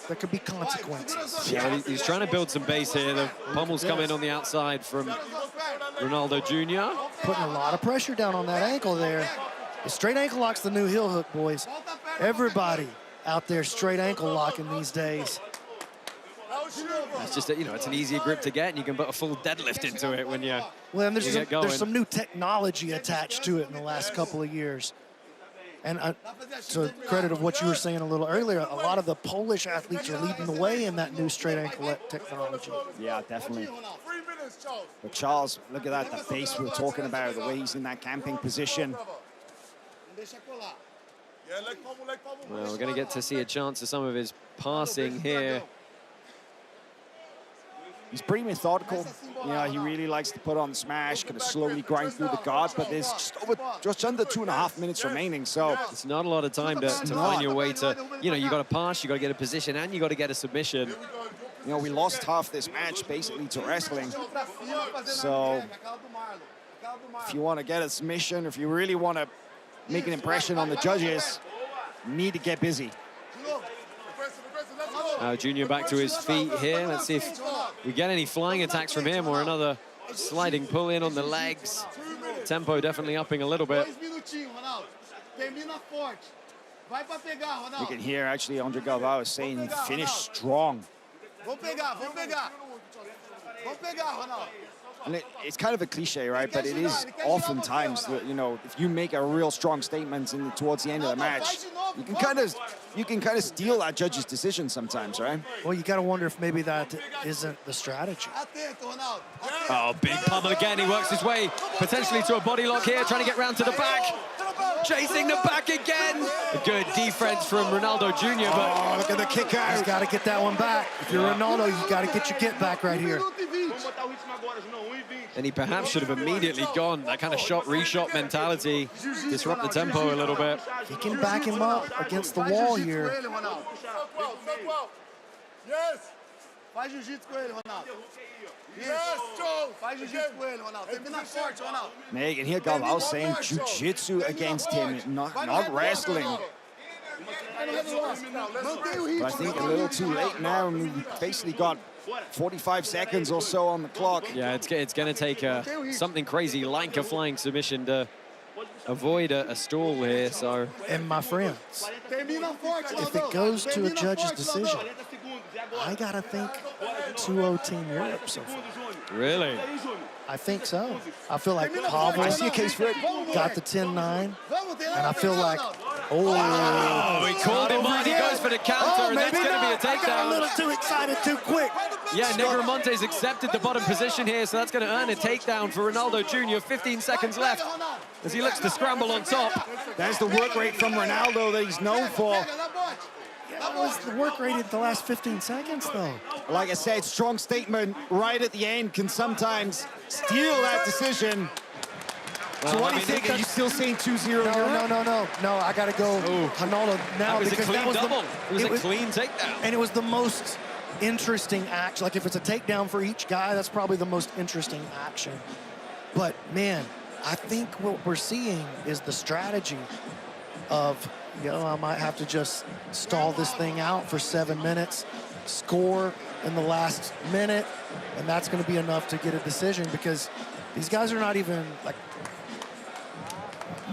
there could be consequences. Yeah, he's trying to build some base here. The pommel's come in on the outside from Ronaldo Jr. Putting a lot of pressure down on that ankle there. The straight ankle lock's the new heel hook, boys. Everybody out there straight ankle locking these days. It's just, you know, it's an easier grip to get, and you can put a full deadlift into it when you Well, and get going. there's some new technology attached to it in the last couple of years. And to credit of what you were saying a little earlier, a lot of the Polish athletes are leading the way in that new straight ankle technology. Yeah, definitely. But Charles, look at that, the base we were talking about, the way he's in that camping position. Well, we're going to get to see a chance of some of his passing here. He's pretty methodical. You know, he really likes to put on the smash, kind of slowly grind through the guard, but there's just under 2.5 minutes remaining, so. It's not a lot of time to find your way to, you know, you got to pass, you got to get a position, and you got to get a submission. You know, we lost half this match basically to wrestling. So if you want to get a submission, if you really want to make an impression on the judges, you need to get busy. Junior back to his feet here. Let's see if we get any flying attacks from him or another sliding pull in on the legs. Tempo definitely upping a little bit. You can hear actually Andre Galvao is saying he finished strong. And it's kind of a cliche, right? But it is oftentimes that, you know, if you make a real strong statement towards the end of the match, you can kind of steal that judge's decision sometimes, right? Well, you got to wonder if maybe that isn't the strategy. Oh, big pummel again. He works his way potentially to a body lock here, trying to get round to the back. Chasing the back again. A good defense from Ronaldo Jr. But oh, look at the kick out. He's got to get that one back. If you're Ronaldo, you got to get your get back right here. And he perhaps should have immediately gone. That kind of shot-reshot mentality. Disrupt the tempo a little bit. He can back him up against the wall here. Yes. Faz jiu-jitsu com ele, Ronaldo. Yes, Joe. Faz jiu-jitsu com ele, Ronaldo. Termina forte, Ronaldo. Now you can hear Galvao saying jiu-jitsu against him, not wrestling. But I think a little too late now. I mean, we basically got 45 seconds or so on the clock. Yeah, it's going to take something crazy like a flying submission to avoid a stall here. So, and my friends, if it goes to a judge's decision, I gotta think 2-0 Team Europe so far. Really? I think so. I feel like Pawel, I see a case for it, got the 10-9, and I feel like, he called him on, he goes for the counter, and that's going to be a takedown. I got a little too excited too quick. Yeah, Negromonte's accepted the bottom position here, so that's going to earn a takedown for Ronaldo Jr. 15 seconds left as he looks to scramble on top. There's the work rate from Ronaldo that he's known for. That was the work rate at the last 15 seconds, though. Like I said, strong statement right at the end can sometimes steal that decision. So what do you think? Are you still saying 2-0? No, I got to go Ronaldo now. That was because a clean that was double. It was a clean takedown. And it was the most interesting action. Like, if it's a takedown for each guy, that's probably the most interesting action. But, man, I think what we're seeing is the strategy of, I might have to just stall this thing out for 7 minutes, score in the last minute, and that's going to be enough to get a decision, because these guys are not even, like,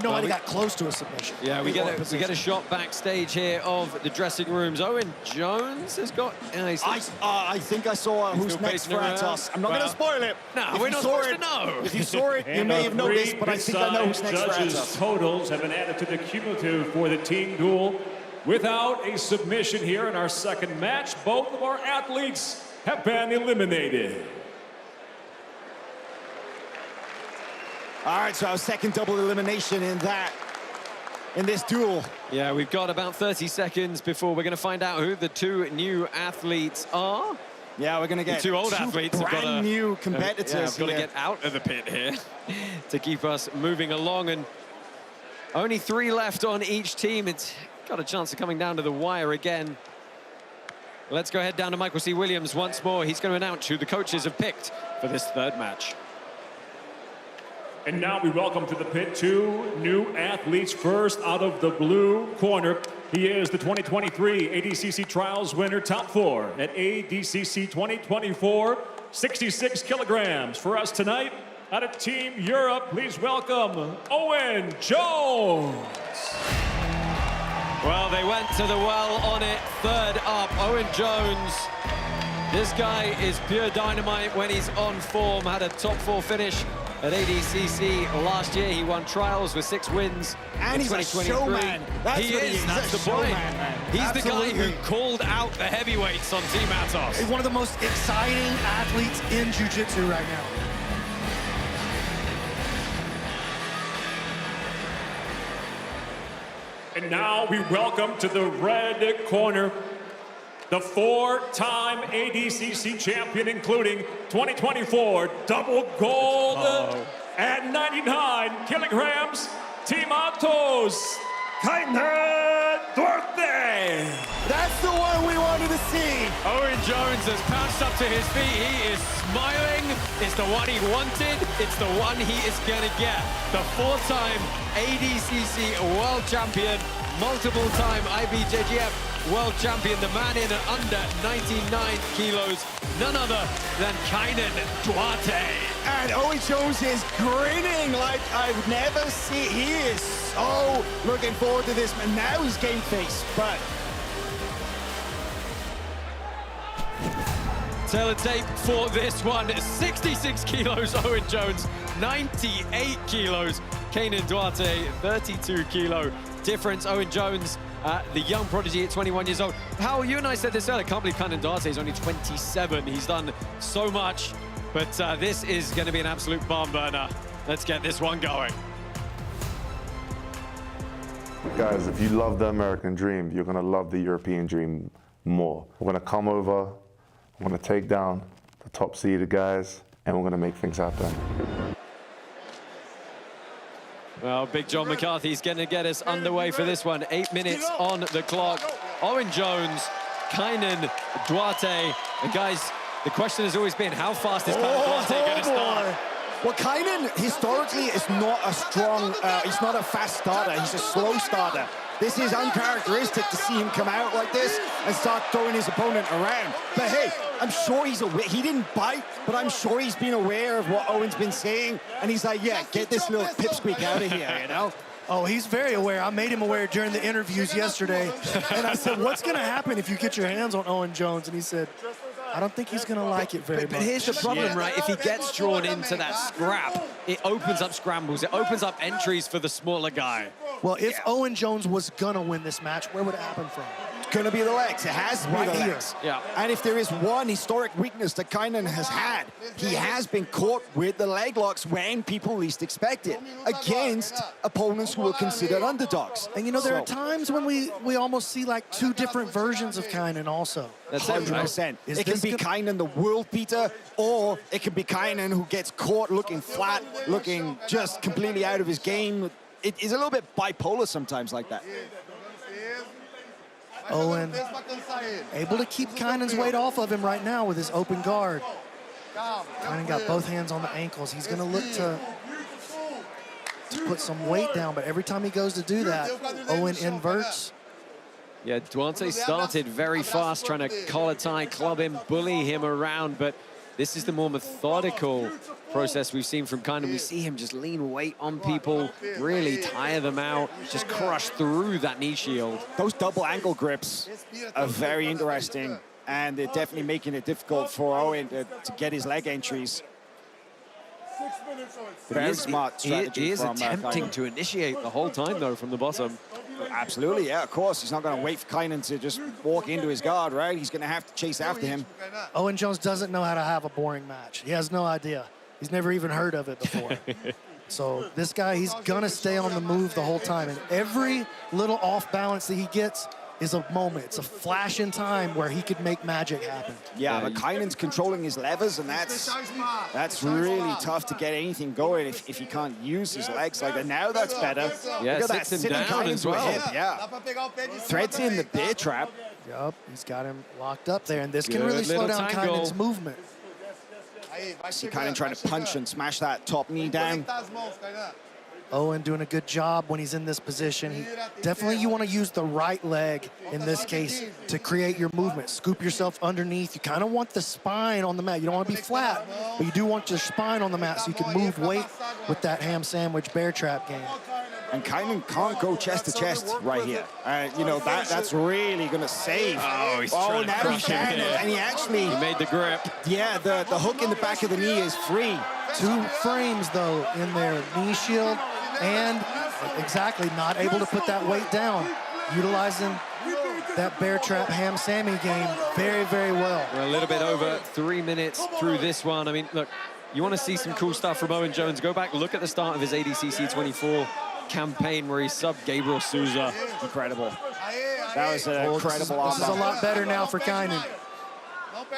nobody got close to a submission. Yeah, we get a shot backstage here of the dressing rooms. Owen Jones has got... I think I saw who's next for Atos. I'm not going to spoil it. No, we're not supposed to know. If you saw it, you may have noticed, but I think I know who's next for Atos. Totals have been added to the cumulative for the team duel. Without a submission here in our second match, both of our athletes have been eliminated. All right, so our second double elimination in this duel. Yeah, we've got about 30 seconds before we're going to find out who the two new athletes are. Yeah, we're going to get two old athletes. Brand new competitors. Have got to get out of the pit here to keep us moving along. And only 3 left on each team. It's got a chance of coming down to the wire again. Let's go ahead down to Michael C. Williams once more. He's going to announce who the coaches have picked for this third match. And now we welcome to the pit 2 new athletes. First, out of the blue corner, he is the 2023 ADCC Trials winner, top 4 at ADCC 2024, 66 kilograms. For us tonight, out of Team Europe, please welcome Owen Jones. Well, they went to the well on it, third up. Owen Jones, this guy is pure dynamite when he's on form. Had a top 4 finish at ADCC last year. He won trials with 6 wins and in 2023. He's a showman. He is, that's the point. He's the guy who called out the heavyweights on Team Atos. He's one of the most exciting athletes in jiu-jitsu right now. And now we welcome to the red corner the 4-time ADCC champion, including 2024 double gold at 99 kilograms, Team Atos, Kaynan Duarte. That's the one we wanted to see. Owen Jones has pounced up to his feet. He is smiling. It's the one he wanted. It's the one he is going to get. The 4-time ADCC world champion, multiple-time IBJJF world champion, the man in and under 99 kilos, none other than Kaynan Duarte. And Owen Jones is grinning like I've never seen. He is so looking forward to this, and now he's game face, but... Tail of tape for this one, 66 kilos Owen Jones, 98 kilos Kaynan Duarte, 32 kilo difference. Owen Jones, the young prodigy at 21 years old. Hal, you and I said this earlier, I can't believe Kaynan Duarte is only 27. He's done so much, but this is going to be an absolute barn burner. Let's get this one going. Guys, if you love the American dream, you're going to love the European dream more. We're going to come over, we're going to take down the top seeded guys, and we're going to make things happen. Well, Big John McCarthy's going to get us underway for this one. 8 minutes on the clock. Owen Jones, Kaynan Duarte. And guys, the question has always been, how fast is Kaynan Duarte going to start? Well, Kaynan historically is not a strong, he's not a fast starter, he's a slow starter. This is uncharacteristic to see him come out like this. and start throwing his opponent around. But hey, I'm sure he's aware. He didn't bite, but I'm sure he's been aware of what Owen's been saying. And he's like, yeah, get this little pipsqueak out of here, you know? Oh, he's very aware. I made him aware during the interviews yesterday. And I said, what's going to happen if you get your hands on Owen Jones? And he said, I don't think he's going to like it very much. But here's the problem, right? If he gets drawn into that scrap, it opens up scrambles. It opens up entries for the smaller guy. Well, if Owen Jones was going to win this match, where would it happen from? It's going to be the legs. It has to be the legs. Yeah. And if there is one historic weakness that Kaynan has had, he has been caught with the leg locks when people least expect it, against opponents who are considered underdogs. And, you know, there are times when we almost see, like, two different versions of Kaynan also. That's 100%. It can be Kaynan, the world beater, or it can be Kaynan who gets caught looking flat, looking just completely out of his game. It is a little bit bipolar sometimes like that. Owen able to keep Kaynan's weight off of him right now with his open guard. Kaynan got both hands on the ankles. He's going to look to put some weight down, but every time he goes to do that, Owen inverts. Yeah, Duarte started very fast, trying to collar tie, club him, bully him around, but this is the more methodical process we've seen from Kaynan. We see him just lean weight on people, really tire them out, just crush through that knee shield. Those double ankle grips are very interesting, and they're definitely making it difficult for Owen to get his leg entries. Very smart strategy. He is from attempting Kaynan. to initiate the whole time, though, from the bottom. Absolutely, yeah, of course. He's not going to wait for Kaynan to just walk into his guard, right? He's going to have to chase after him. Owen Jones doesn't know how to have a boring match. He has no idea. He's never even heard of it before. So this guy, he's going to stay on the move the whole time. And every little off balance that he gets is a moment. It's a flash in time where he could make magic happen. Yeah, but Kaynan's controlling his levers, and that's really tough to get anything going if he can't use his legs like that. Now that's better. Yeah, look at that, sits him sitting down Kaynan's as well. hip, yeah. Threads in the bear trap. Yup, he's got him locked up there, and this can Good really slow little down tangle. Kaynan's movement. See Kaynan trying to punch and smash that top knee down. Owen doing a good job when he's in this position. Definitely you want to use the right leg in this case to create your movement. Scoop yourself underneath. You kind of want the spine on the mat. You don't want to be flat, but you do want your spine on the mat so you can move weight with that ham sandwich bear trap game. And Kaynan can't go chest to chest right here. You know, that's really going to save. Oh, he's trying to now he crush him can. here. And he actually... He made the grip. Yeah, the hook in the back of the knee is free. 2 frames, though, in their knee shield, and exactly not able to put that weight down, utilizing that bear trap ham Sammy game very, very well. We're a little bit over 3 minutes through this one. I mean, look, you want to see some cool stuff from Owen Jones, go back, look at the start of his ADCC 24 campaign where he subbed Gabriel Souza. Incredible. That was an incredible This is a lot better now for Kaynan.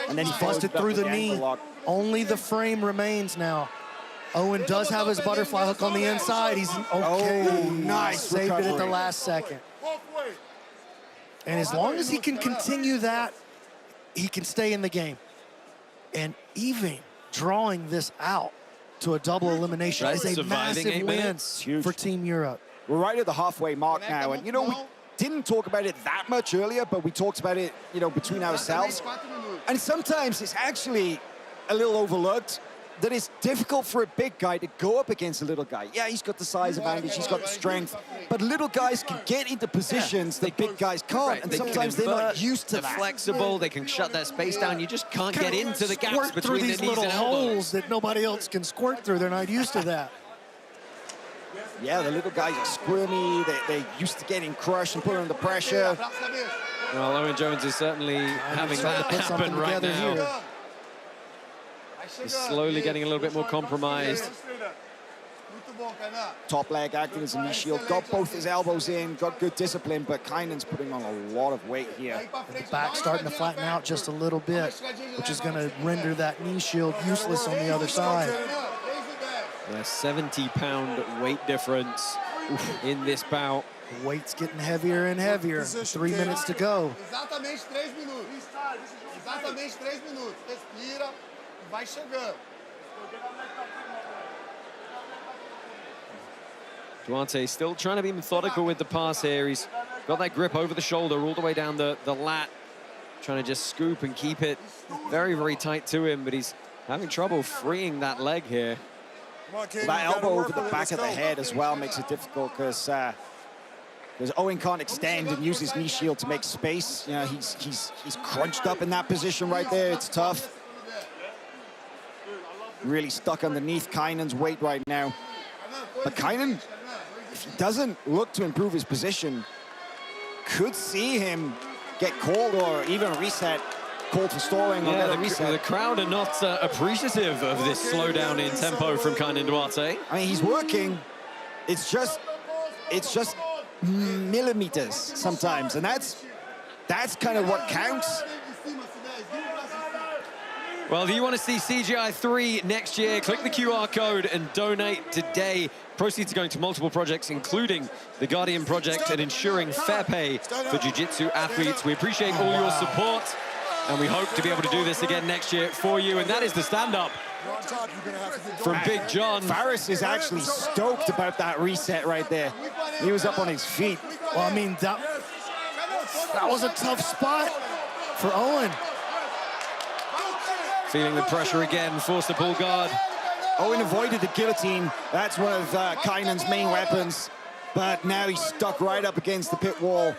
And then he busted through the knee. Only the frame remains now. Owen does have his butterfly hook on the inside. He's okay. Oh, nice Saved it at the recovery. last second. And as long as he can continue that, he can stay in the game. And even drawing this out to a double elimination is a Surviving massive 8 win minutes. for Team Europe. We're right at the halfway mark now, and you know, we didn't talk about it that much earlier, but we talked about it, you know, between ourselves. And sometimes it's actually a little overlooked that it's difficult for a big guy to go up against a little guy. Yeah, he's got the size advantage, he's got the strength, but little guys can get into positions that big guys can't, and sometimes they're not used to they're that. flexible, they can shut their space down. You just can't get into the gaps Squirt through between the these knees little and elbows. holes that nobody else can squirt through. They're not used to that. Yeah, the little guys are squirmy, they're used to getting crushed and put under pressure. Well, Owen Jones is certainly having trying to that put happen something right together now. here. He's slowly getting a little bit more compromised. Top leg acting as a knee shield, got both his elbows in, got good discipline, but Kaynan's putting on a lot of weight here. The back starting to flatten out just a little bit, which is going to render that knee shield useless on the other side. A 70-pound weight difference in this bout. The weight's getting heavier and heavier. 3 minutes to go. Exatamente 3 minutos. Exatamente 3 minutos. Respira e vai chegando. Duarte still trying to be methodical with the pass here. He's got that grip over the shoulder all the way down the lat. trying to just scoop and keep it very, very tight to him, but he's having trouble freeing that leg here. That elbow over the back of the head as well makes it difficult because Owen can't extend and use his knee shield to make space. You know, he's crunched up in that position right there. It's tough. Really stuck underneath Kaynan's weight right now. But Kaynan, if he doesn't look to improve his position, could see him get called or even a reset called for stalling. Yeah, or reset. the crowd are not appreciative of this slowdown in tempo from Kaynan Duarte. I mean, he's working. It's just millimeters sometimes, and that's kind of what counts. Well, if you want to see CGI 3 next year, click the QR code and donate today. Proceeds are going to multiple projects, including the Guardian Project and ensuring fair pay for jiu-jitsu athletes. We appreciate all your support, and we hope to be able to do this again next year for you. And that is the stand-up from Big John. Faris is actually stoked about that reset right there. He was up on his feet. Well, I mean, that was a tough spot for Owen. Feeling the pressure again, forced to pull guard. Owen avoided the guillotine. That's one of Kaynan's main weapons. But now he's stuck right up against the pit wall.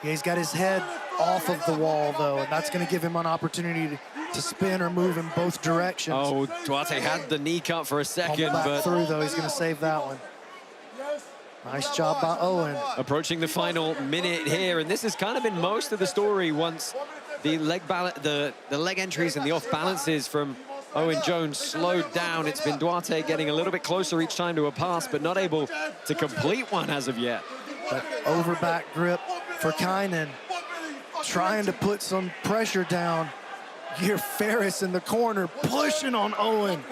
Yeah, he's got his head off of the wall, though, and that's going to give him an opportunity to spin or move in both directions. Oh, Duarte had the knee cut for a second, but through, though, he's going to save that one. Nice job by Owen. Approaching the final minute here, and this has kind of been most of the story once the leg the leg entries and the off balances from Owen Jones slowed down. It's been Duarte getting a little bit closer each time to a pass, but not able to complete one as of yet. But over back grip for Kaynan, trying to put some pressure down. You hear Faris in the corner pushing on Owen.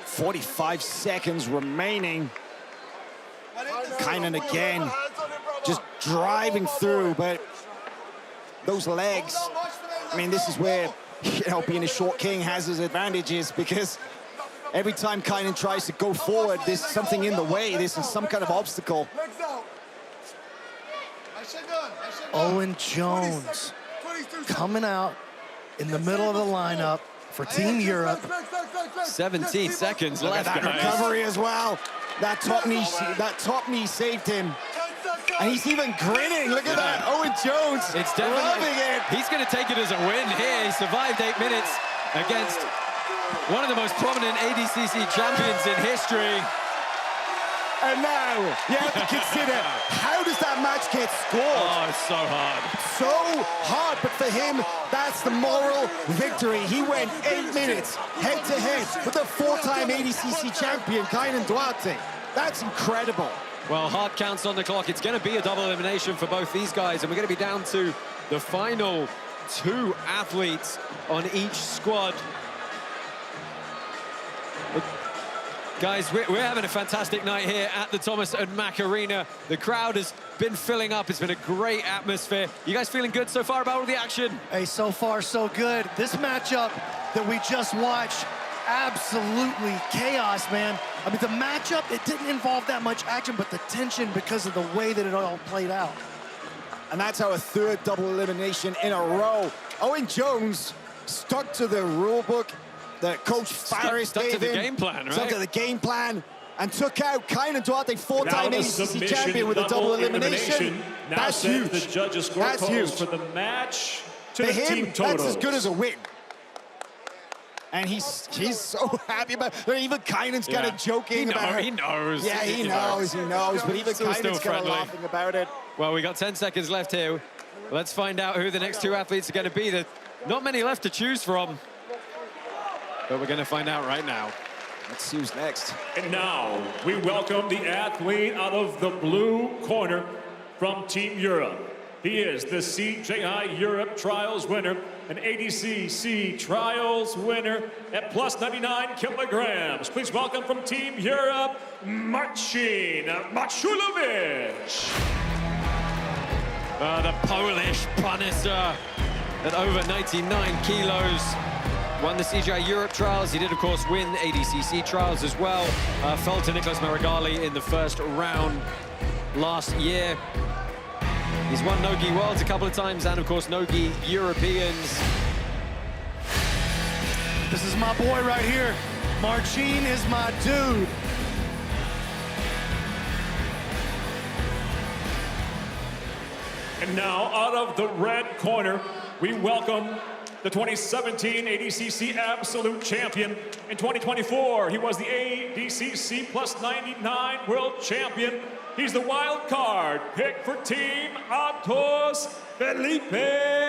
45 seconds remaining. Kaynan again, just driving through, but those legs, I mean, this is where, you know, being a short king has his advantages, because every time Kaynan tries to go forward, there's something in the way. This is some kind of obstacle. Owen Jones coming out in the middle of the lineup for Team Europe. 17 seconds left. That recovery as well. That top knee saved him. And he's even grinning. Look at that. Owen Jones. It's definitely loving it. He's going to take it as a win here. He survived 8 minutes against one of the most prominent ADCC champions in history. And now you have to consider, how does that match get scored? Oh, it's so hard. So hard, but for him, that's the moral victory. He went 8 minutes head-to-head with the 4-time ADCC champion, Kaynan Duarte. That's incredible. Well, hard counts on the clock. It's going to be a double elimination for both these guys, and we're going to be down to the final 2 athletes on each squad. Guys, we're having a fantastic night here at the Thomas and Mack Arena. The crowd has been filling up. It's been a great atmosphere. You guys feeling good so far about all the action? Hey, so far, so good. This matchup that we just watched, absolutely chaos, man. I mean, the matchup, it didn't involve that much action, but the tension because of the way that it all played out. And that's our 3rd double elimination in a row. Owen Jones stuck to the rule book that Coach Faris gave him. Stuck to the game plan, right? Stuck to the game plan and took out Kaynan Duarte, 4-time ADCC champion with a double elimination. That's huge. The judges score That's huge. for the match to For the him, team total. that's as good as a win. And he's so happy about it. Even Kaynan's kind of joking about it. He knows. Yeah, he knows. But even Kaynan's kind of laughing about it. Well, we got 10 seconds left here. Let's find out who the next 2 athletes are going to be. There's not many left to choose from. But we're going to find out right now. Let's see who's next. And now, we welcome the athlete out of the blue corner from Team Europe. He is the CJI Europe Trials winner, an ADCC Trials winner at plus 99 kilograms. Please welcome from Team Europe, Marcin Maciulewicz. The Polish Punisher at over 99 kilos. Won the CGI Europe Trials. He did, of course, win ADCC Trials as well. Fell to Nicolas Marigali in the first round last year. He's won no-gi worlds a couple of times, and of course no-gi Europeans. This is my boy right here. Marcin is my dude. And now, out of the red corner, we welcome the 2017 ADCC Absolute Champion. In 2024, he was the ADCC Plus 99 World Champion. He's the wild card pick for Team Atos, Felipe Pena.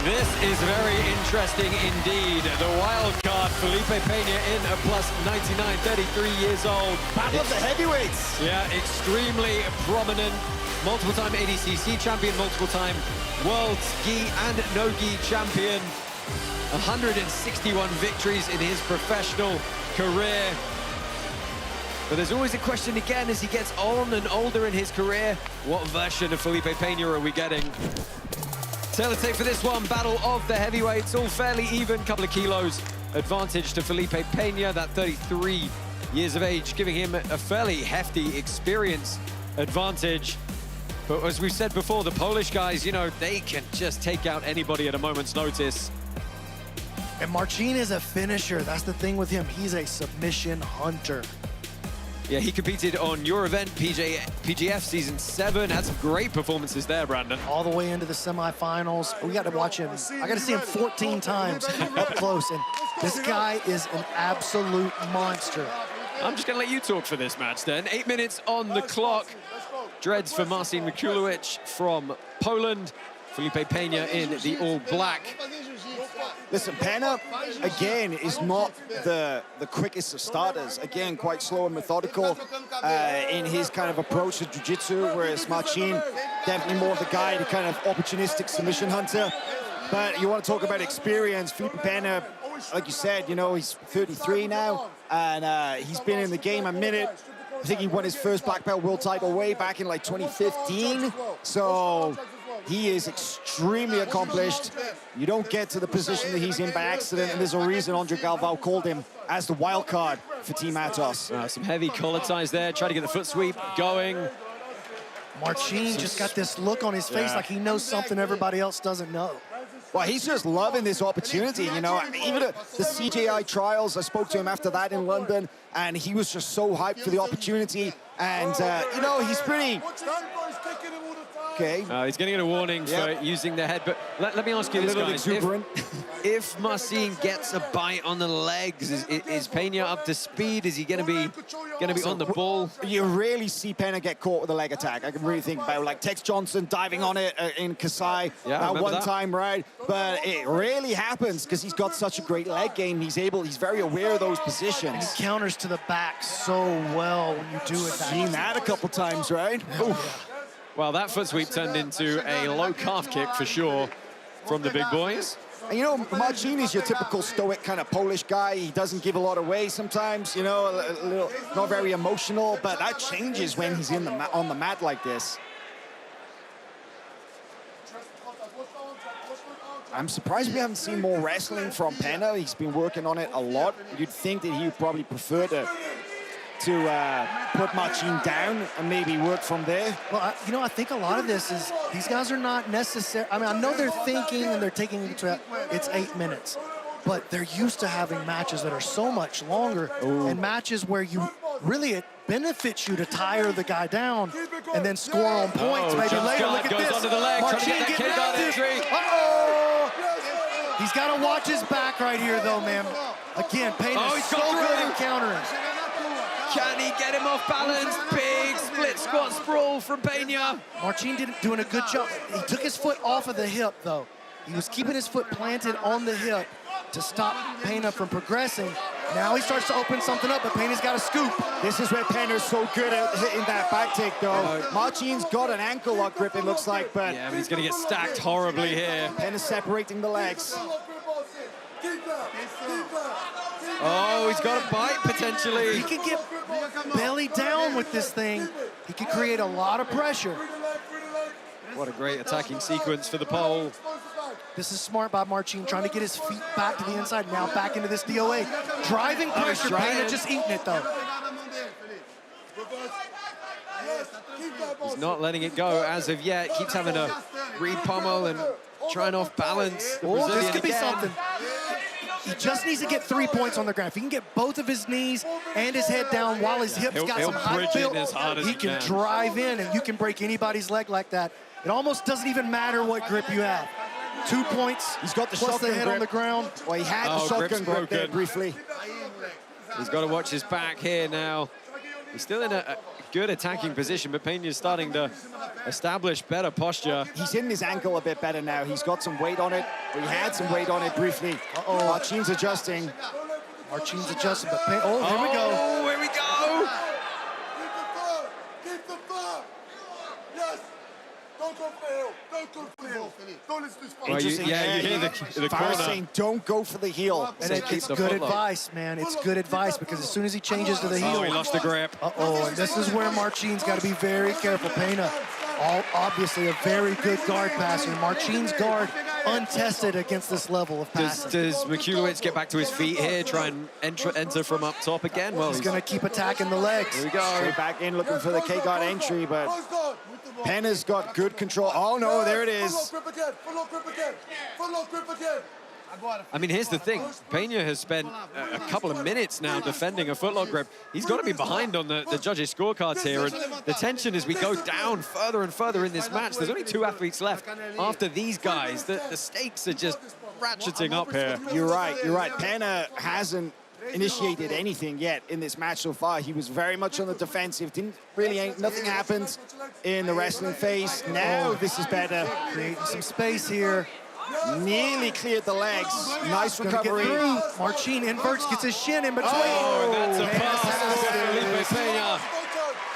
This is very interesting indeed. The wild card, Felipe Pena in a plus 99, 33 years old. Battle of the heavyweights. Yeah, extremely prominent. Multiple-time ADCC champion, multiple-time world gi and no-gi champion. 161 victories in his professional career. But there's always a question again as he gets on and older in his career. What version of Felipe Pena are we getting? Taylor tape for this one, battle of the heavyweights, all fairly even, couple of kilos advantage to Felipe Pena, that 33 years of age, giving him a fairly hefty experience advantage. But as we've said before, the Polish guys, you know, they can just take out anybody at a moment's notice. And Marcin is a finisher. That's the thing with him. He's a submission hunter. Yeah, he competed on your event, PGF Season 7. Had some great performances there, Brandon. All the way into the semifinals. We got to watch him. I got to see him 14 times up close. And this guy is an absolute monster. I'm just going to let you talk for this match then. 8 minutes on the clock. Dreads for Marcin Maciulewicz from Poland. Felipe Pena in the all-black. Listen, Pena, again, is not the quickest of starters. Again, quite slow and methodical in his kind of approach to jiu-jitsu, whereas Marcin, definitely more of the guy, the kind of opportunistic submission hunter. But you want to talk about experience, Felipe Pena, like you said, you know, he's 33 now, and he's been in the game a minute. I think he won his first black belt world title way back in like 2015. So he is extremely accomplished. You don't get to the position that he's in by accident, and there's a reason Andre Galvao called him as the wild card for Team Atos. Some heavy collar ties there, trying to get the foot sweep going. Marcin just got this look on his face like he knows something everybody else doesn't know. Well, he's just loving this opportunity, you know. Even at the CJI trials, I spoke to him after that in London, and he was just so hyped for the opportunity. And, you know, he's pretty... Okay. He's going to get a warning for using the head, but let me ask you this, guys. If Marcin gets a bite on the legs, is Pena up to speed? Is he going to be on the ball? You rarely see Pena get caught with a leg attack. I can really think about like Tex Johnson diving on it in Kasai that one time, right? But it rarely happens because he's got such a great leg game. He's very aware of those positions. He counters to the back so well when you do it. Seen that a couple times, right? Oof. Well, that foot sweep turned into a low calf kick for sure from the big boys. And you know, Marcin is your typical stoic kind of Polish guy. He doesn't give a lot away sometimes, you know, a little, not very emotional, but that changes when he's in on the mat like this. I'm surprised we haven't seen more wrestling from Pena. He's been working on it a lot. You'd think that he would probably prefer to put Marcin down and maybe work from there. Well, you know, I think a lot of this is these guys are not necessary. I mean, I know they're thinking and they're taking it's 8 minutes, but they're used to having matches that are so much longer and matches where you really, it benefits you to tire the guy down and then score on points maybe later. Look at this. Marcin getting active. He's got to watch his back right here, though, man. Again, Pena's so good in countering. Can he get him off balance? Big split squat sprawl from Pena. Marcin doing a good job. He took his foot off of the hip, though. He was keeping his foot planted on the hip to stop Pena from progressing. Now he starts to open something up, but Pena's got a scoop. This is where Pena's so good at hitting that back take, though. Marcin's got an ankle lock grip, it looks like, but... Yeah, but he's going to get stacked horribly here. Pena's separating the legs. Oh, he's got a bite, potentially. He could get belly down with this thing. He could create a lot of pressure. What a great attacking sequence for the pole. This is smart by Marcin, trying to get his feet back to the inside, now back into this DOA. Driving pressure, Pena just eating it, though. He's not letting it go as of yet. Keeps having to re-pummel and trying off balance. Oh, this could be something. He just needs to get 3 points on the ground. If he can get both of his knees and his head down while his hips got some height built, he can drive in, and you can break anybody's leg like that. It almost doesn't even matter what grip you have. 2 points. He's got the plus shotgun the head grip on the ground. Well, he had the shotgun grip there briefly. He's got to watch his back here now. He's still in a good attacking position, but Pena's starting to establish better posture. He's hitting his ankle a bit better now. He's got some weight on it. He had some weight on it briefly. Marcin's adjusting. Marcin's adjusting, but here we go. Oh, here we go. Keep the fire! Yes! Don't go for the heel! Don't go for the heel! Don't listen to this Well, you hear the corner saying, don't go for the heel. And it's good advice, man. It's good advice, because as soon as he changes to the heel... Oh, he lost the grip. And this is where Marcin's got to be very careful. Pena, obviously a very good guard passer. Marcin's guard untested against this level of passing. Does Maciulewicz get back to his feet here, try and enter from up top again? Well, he's going to keep attacking the legs. Here we go. Straight back in, looking for the K-guard entry, but Pena's got good control. Oh, no, there it is. I mean, here's the thing. Pena has spent a couple of minutes now defending a footlock grip. He's got to be behind on the judges' scorecards here. And the tension as we go down further and further in this match. There's only 2 athletes left after these guys. The stakes are just ratcheting up here. You're right, you're right. Pena hasn't initiated anything yet in this match so far. He was very much on the defensive. Nothing happened in the wrestling phase. Now this is better. Creating some space here. Nearly cleared the legs. Nice recovery. Marcin inverts, gets his shin in between. Oh, that's a pass for Felipe Pena.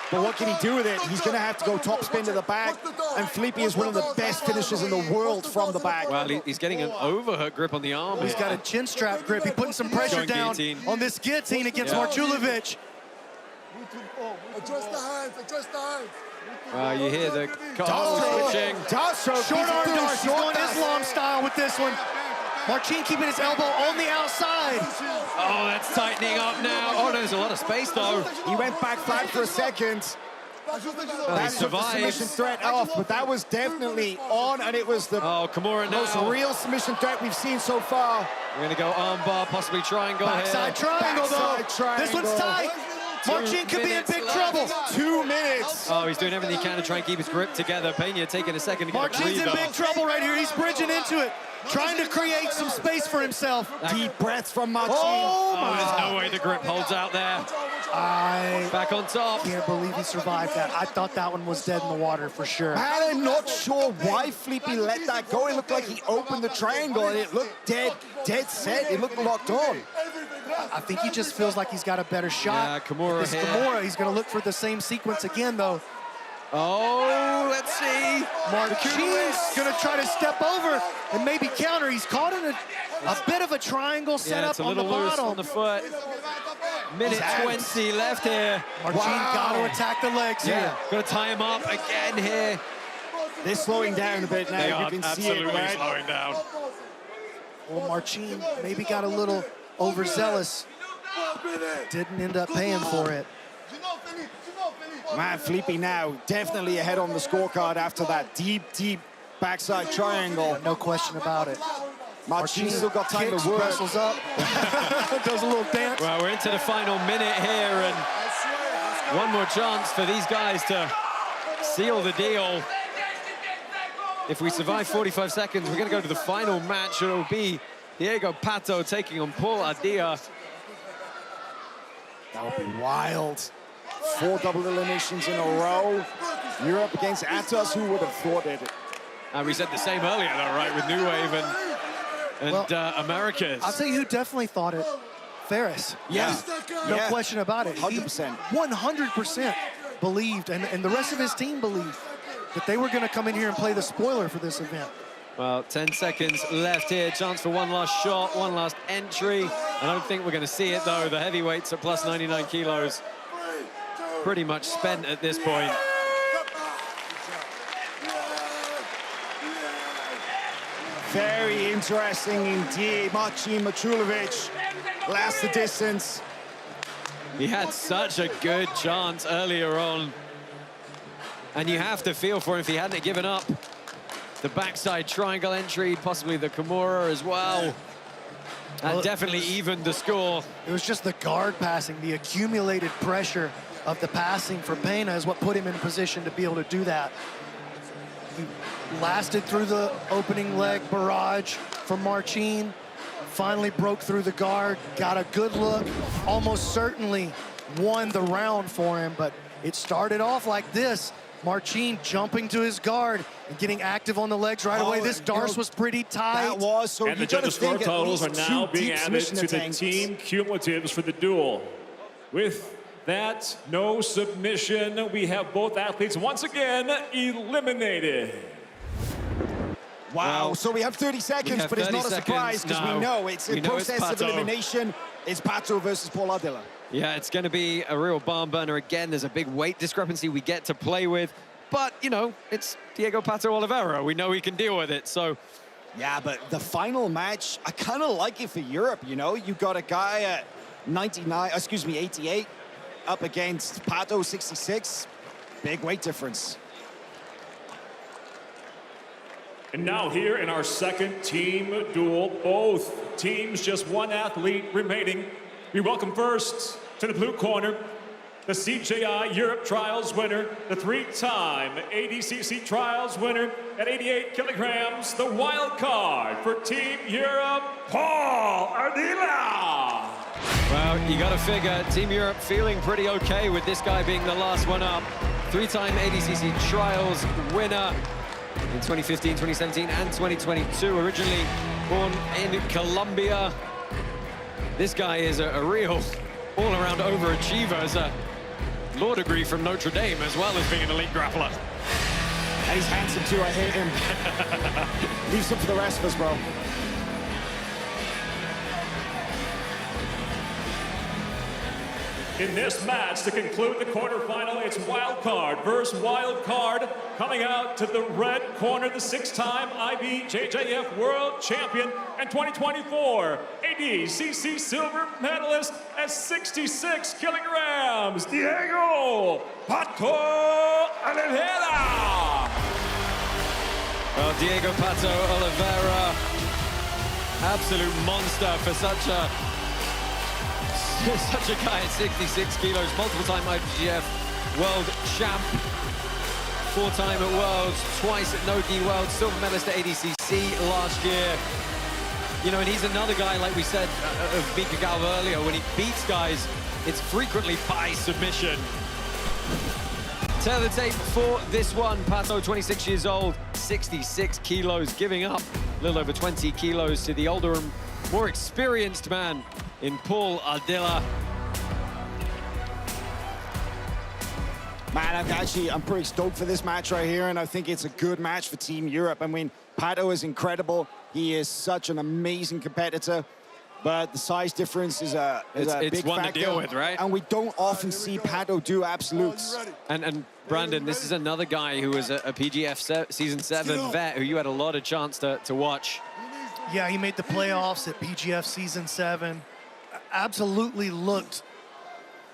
But what can he do with it? He's going to have to go top spin to the back. And Felipe is one of the best finishers in the world from the back. Well, he's getting an overhook grip on the arm. He's got a chin strap grip. He's putting some pressure down on this guillotine against Maciulewicz. Adjust the hands, adjust the hands. You hear the switching. Short arm Dorsey. He's going Islam style with this one. Marcin keeping his elbow on the outside. Oh, that's tightening up now. Oh, there's a lot of space, though. He went back flat for a second. He That took the submission survives. threat off, but that was definitely on, and it was the Kimura most now. real submission threat we've seen so far. We're going to go armbar, possibly triangle Backside triangle, though. This one's tight. Marcin could be in big trouble. 2 minutes. Oh, he's doing everything he can to try and keep his grip together. Pena taking a second to get a Marcin's in breather. big trouble right here. He's bridging into it, trying to create some space for himself. Deep breaths from Marcin. Oh, there's no way the grip holds out there. I Back on top. can't believe he survived that. I thought that one was dead in the water for sure. Man, I'm not sure why Felipe let that go. It looked like he opened the triangle, and it looked dead set. It looked locked on. I think he just feels like he's got a better shot. Yeah, Kimura This here. Kimura, he's going to look for the same sequence again, though. Oh, let's see. Marcin's going to try to step over and maybe counter. He's caught in a bit of a triangle set Yeah, up it's a on the little loose bottom. on the foot. Minute 20 left here. Marcin got to attack the legs here. Got to tie him up again here. They're slowing down a bit now. They You are can see absolutely it, right? slowing down. Well, Marcin maybe got a little overzealous. Didn't end up paying for it. Man, Felipe now definitely ahead on the scorecard after that deep backside triangle. No question about it. Marcin still got time kicks, to work. wrestles up, does a little dance. Well, we're into the final minute here, and one more chance for these guys to seal the deal. If we survive 45 seconds, we're going to go to the final match. It'll be Diego Pato taking on Paul Ardila. That would be wild. 4 double eliminations in a row. Europe against Atos, who would have thought it? We said the same earlier, though, right, with New Wave and Americas. I'll tell you who definitely thought it. Ferris. Yeah. No question about it. 100%. 100% believed, and the rest of his team believed that they were going to come in here and play the spoiler for this event. Well, 10 seconds left here. Chance for one last shot, one last entry. I don't think we're going to see it, though. The heavyweights at plus 99 kilos. Pretty much spent at this point. Very interesting indeed. Marcin Maciulewicz lasts the distance. He had such a good chance earlier on. And you have to feel for him if he hadn't given up. The backside triangle entry, possibly the Kimura as well. And definitely evened the score. It was just the guard passing, the accumulated pressure of the passing for Pena is what put him in a position to be able to do that. He lasted through the opening leg barrage from Marcin, finally broke through the guard, got a good look, almost certainly won the round for him, but it started off like this. Marcin jumping to his guard and getting active on the legs right away. This Darce was pretty tight. That was, so and the judges' score totals are now being added to the team cumulatives for the duel. With that, no submission. We have both athletes once again eliminated. Wow, so we have 30 seconds, but it's not a surprise because we know it's a process of elimination. It's Pato versus Paul Ardila. Yeah, it's going to be a real barn burner again. There's a big weight discrepancy we get to play with. But, you know, it's Diego Pato Oliveira. We know he can deal with it, so... Yeah, but the final match, I kind of like it for Europe, you know? You got a guy at 88, up against Pato, 66. Big weight difference. And now here in our second team duel, both teams just one athlete remaining. We welcome first to the blue corner, the CJI Europe Trials winner, the three-time ADCC Trials winner at 88 kilograms, the wild card for Team Europe, Paul Ardila. Well, you got to figure Team Europe feeling pretty okay with this guy being the last one up. Three-time ADCC Trials winner in 2015, 2017, and 2022. Originally born in Colombia. This guy is a real all-around overachiever. As a law degree from Notre Dame, as well as being an elite grappler. And he's handsome too, I hate him. Leaves him for the rest of us, bro. In this match, to conclude the quarterfinal, it's wild card versus wild card. Coming out to the red corner, the six-time IBJJF World Champion and 2024 ADCC silver medalist at 66 kilograms, Diego Pato Oliveira. Well, Diego Pato Oliveira, absolute monster for such a guy at 66 kilos, multiple-time IBJJF world champ, four-time at Worlds, twice at No-Gi Worlds, silver medalist at ADCC last year. You know, and he's another guy, like we said, of Mica Galvao earlier, when he beats guys, it's frequently by submission. Tail of the tape for this one, Pato, 26 years old, 66 kilos, giving up a little over 20 kilos to the older and more experienced man in Paul Ardila. Man, I'm pretty stoked for this match right here, and I think it's a good match for Team Europe. I mean, Pato is incredible. He is such an amazing competitor, but the size difference is a big factor. It's one to deal with, right? And we don't often see Pato do absolutes. And Brandon, this is another guy who was a PGF Season 7 vet who you had a lot of chance to watch. Yeah, he made the playoffs at PGF Season 7. Absolutely looked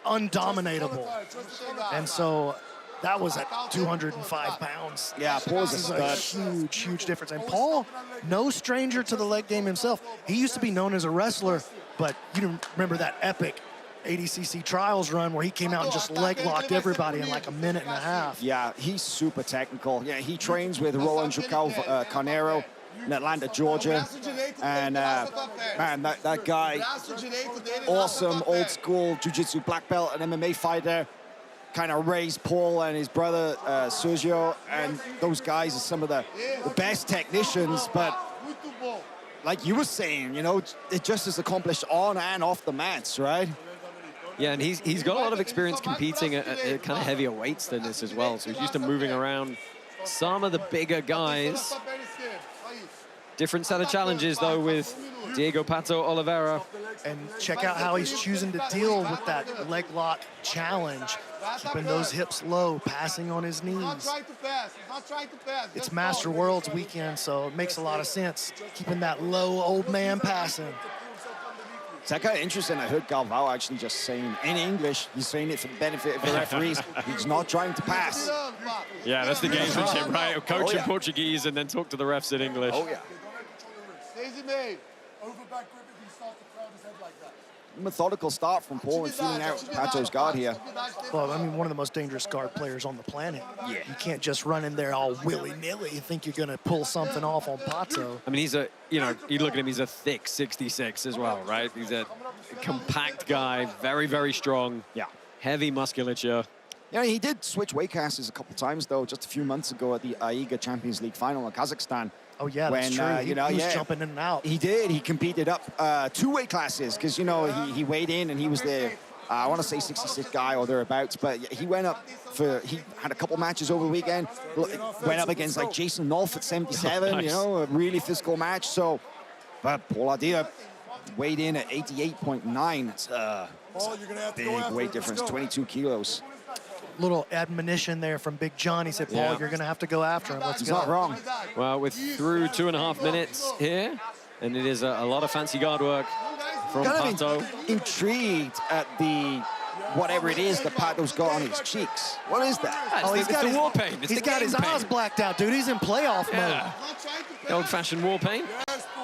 undominatable. And so that was at 205 pounds. Yeah, Paul's a huge, huge difference. And Paul, no stranger to the leg game himself. He used to be known as a wrestler, but you remember that epic ADCC Trials run where he came out and just leg locked everybody in like a minute and a half. Yeah, he's super technical. Yeah, he trains with Roland Carnero in Atlanta, Georgia. And man, that guy, awesome old school jiu-jitsu black belt and MMA fighter, kind of raised Paul and his brother Sergio, and those guys are some of the best technicians. But like you were saying, you know, it just is accomplished on and off the mats, right? Yeah, and he's got a lot of experience competing at kind of heavier weights than this as well. So he's used to moving around some of the bigger guys. Different set of challenges, though, with Diego Pato Oliveira. And check out how he's choosing to deal with that leg lock challenge. Keeping those hips low, passing on his knees. It's Master Worlds weekend, so it makes a lot of sense. Keeping that low old man passing. It's kind of interesting. I heard Galvao actually just saying in English, he's saying it for the benefit of the referees. He's not trying to pass. Yeah, that's the gamesmanship, right? Coach in Portuguese and then talk to the refs in English. Oh, yeah. Daisy made. Over back Griffith, he starts to crowd his head like that. Methodical start from Paul and feeling out Pato's guard here. Well, I mean, one of the most dangerous guard players on the planet. Yeah. You can't just run in there all willy-nilly. You think you're going to pull something off on Pato. I mean, he's a, you look at him, he's a thick 66 as well, right? He's a compact guy, very, very strong. Yeah. Heavy musculature. Yeah, he did switch weight classes a couple times, though, just a few months ago at the AIGA Champions League final in Kazakhstan. Oh, yeah, that's true. He was jumping in and out. He did. He competed up 2 weight classes because, he weighed in and he was the, I want to say 66 guy or thereabouts, but he went up he had a couple matches over the weekend, went up against like Jason Nolf at 77, nice. A really physical match. So, but Paul Ardila weighed in at 88.9. It's a big weight difference, 22 kilos. Little admonition there from Big John. He said, Paul, you're going to have to go after him. Let's go. He's not wrong. Well, we're through 2.5 minutes here, and it is a lot of fancy guard work from Pato. Intrigued at the whatever it is that Pato's got on his cheeks. What is that? It's the war paint. He's got his eyes blacked out, dude. He's in playoff mode. The old-fashioned war paint.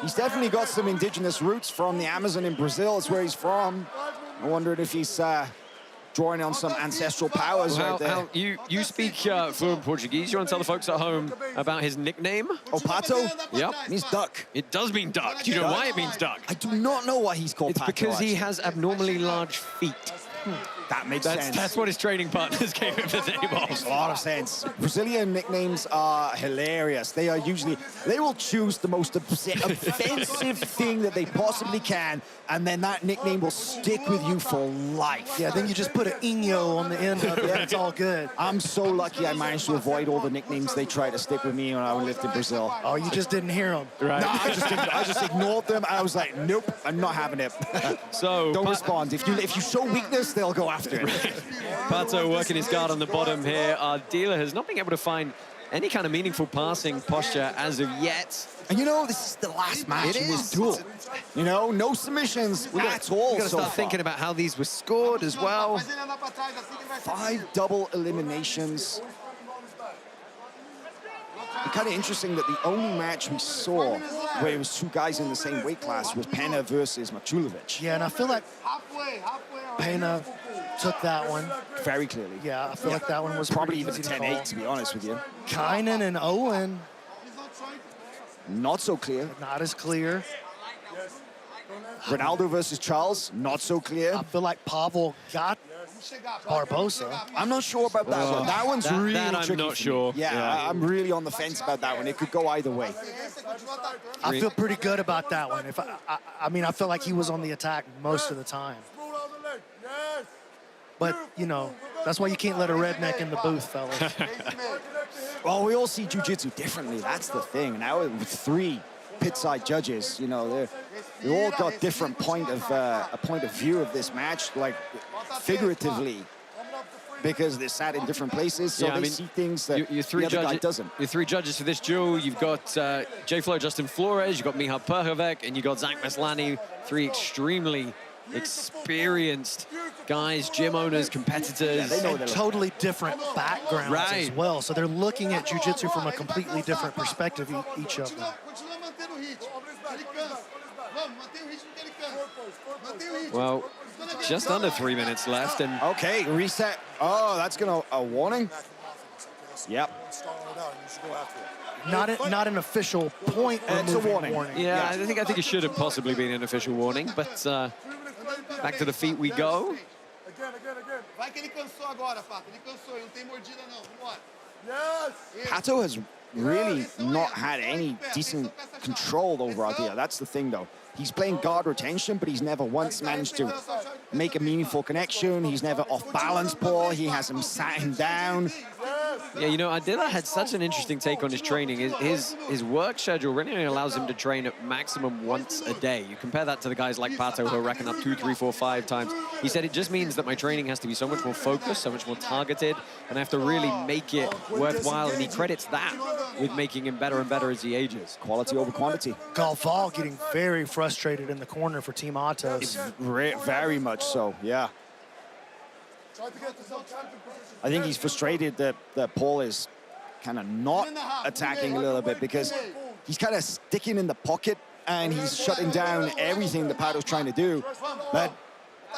He's definitely got some indigenous roots from the Amazon in Brazil. It's where he's from. I wondered if he's drawing on some ancestral powers right there. You speak fluent Portuguese. You want to tell the folks at home about his nickname? Oh, Pato? Yep. It means duck. It does mean duck. Do you know why it means duck? I do not know why he's called Pato. It's because he has abnormally large feet. That makes sense. That's what his training partners gave him the name of. Makes a lot of sense. Brazilian nicknames are hilarious. They will choose the most offensive thing that they possibly can, and then that nickname will stick with you for life. Yeah, then you just put an Inho on the end of it. It's all good. I'm so lucky I managed to avoid all the nicknames they tried to stick with me when I lived in Brazil. Oh, you just didn't hear them. Right. No, I just ignored them. I was like, nope, I'm not having it. So don't respond. If you show weakness, they'll go after it. Pato working his guard on the bottom here. Ardila has not been able to find any kind of meaningful passing posture as of yet. And this is the last match in this duel. No submissions at all. We've got to start thinking about how these were scored as well. 5 double eliminations. It's kind of interesting that the only match we saw where it was 2 guys in the same weight class was Pena versus Maciulewicz. Yeah, and I feel like Pena took that one. Very clearly. Yeah, I feel like that one was probably even a 10-8, to be honest with you. Kaynan and Owen. Not so clear. Not as clear. Ronaldo versus Charles, not so clear. I feel like Pawel got Barbosa. I'm not sure about that one. That one's really tricky. I'm not sure. Yeah, I'm really on the fence about that one. It could go either way. I feel pretty good about that one. I feel like he was on the attack most of the time. But, that's why you can't let a redneck in the booth, fellas. Well, we all see jiu-jitsu differently. That's the thing. Now with 3 pit-side judges, they all got different point of view of this match, like figuratively, because they're sat in different places, so they see things that the other guy doesn't. Your 3 judges for this duel, you've got J-Flo, Justin Flores, you've got Miha Perhovec, and you've got Zach Maslany, 3 extremely experienced guys, gym owners, competitors. They know totally different backgrounds as well, so they're looking at jiu-jitsu from a completely different perspective, each of them. Well, just under 3 minutes left, and okay, reset. Oh, that's a warning. Yep. Not an official point. It's a warning. Yeah, I think it should have possibly been an official warning, but back to the feet we go. Pato has really not had any decent control over Ardila. That's the thing, though. He's playing guard retention, but he's never once managed to make a meaningful connection. He's never off balance Paul. He hasn't sat him down. Yeah, you know, Ardila had such an interesting take on his training. His work schedule really only allows him to train at maximum once a day. You compare that to the guys like Pato who are racking up 2, 3, 4, 5 times. He said it just means that my training has to be so much more focused, so much more targeted, and I have to really make it worthwhile, and he credits that with making him better and better as he ages. Quality over quantity. Galvao getting very frustrated in the corner for Team Atos. Very much so, yeah. I think he's frustrated that Paul is kind of not attacking a little bit because he's kind of sticking in the pocket and he's shutting down everything that Pato's trying to do. But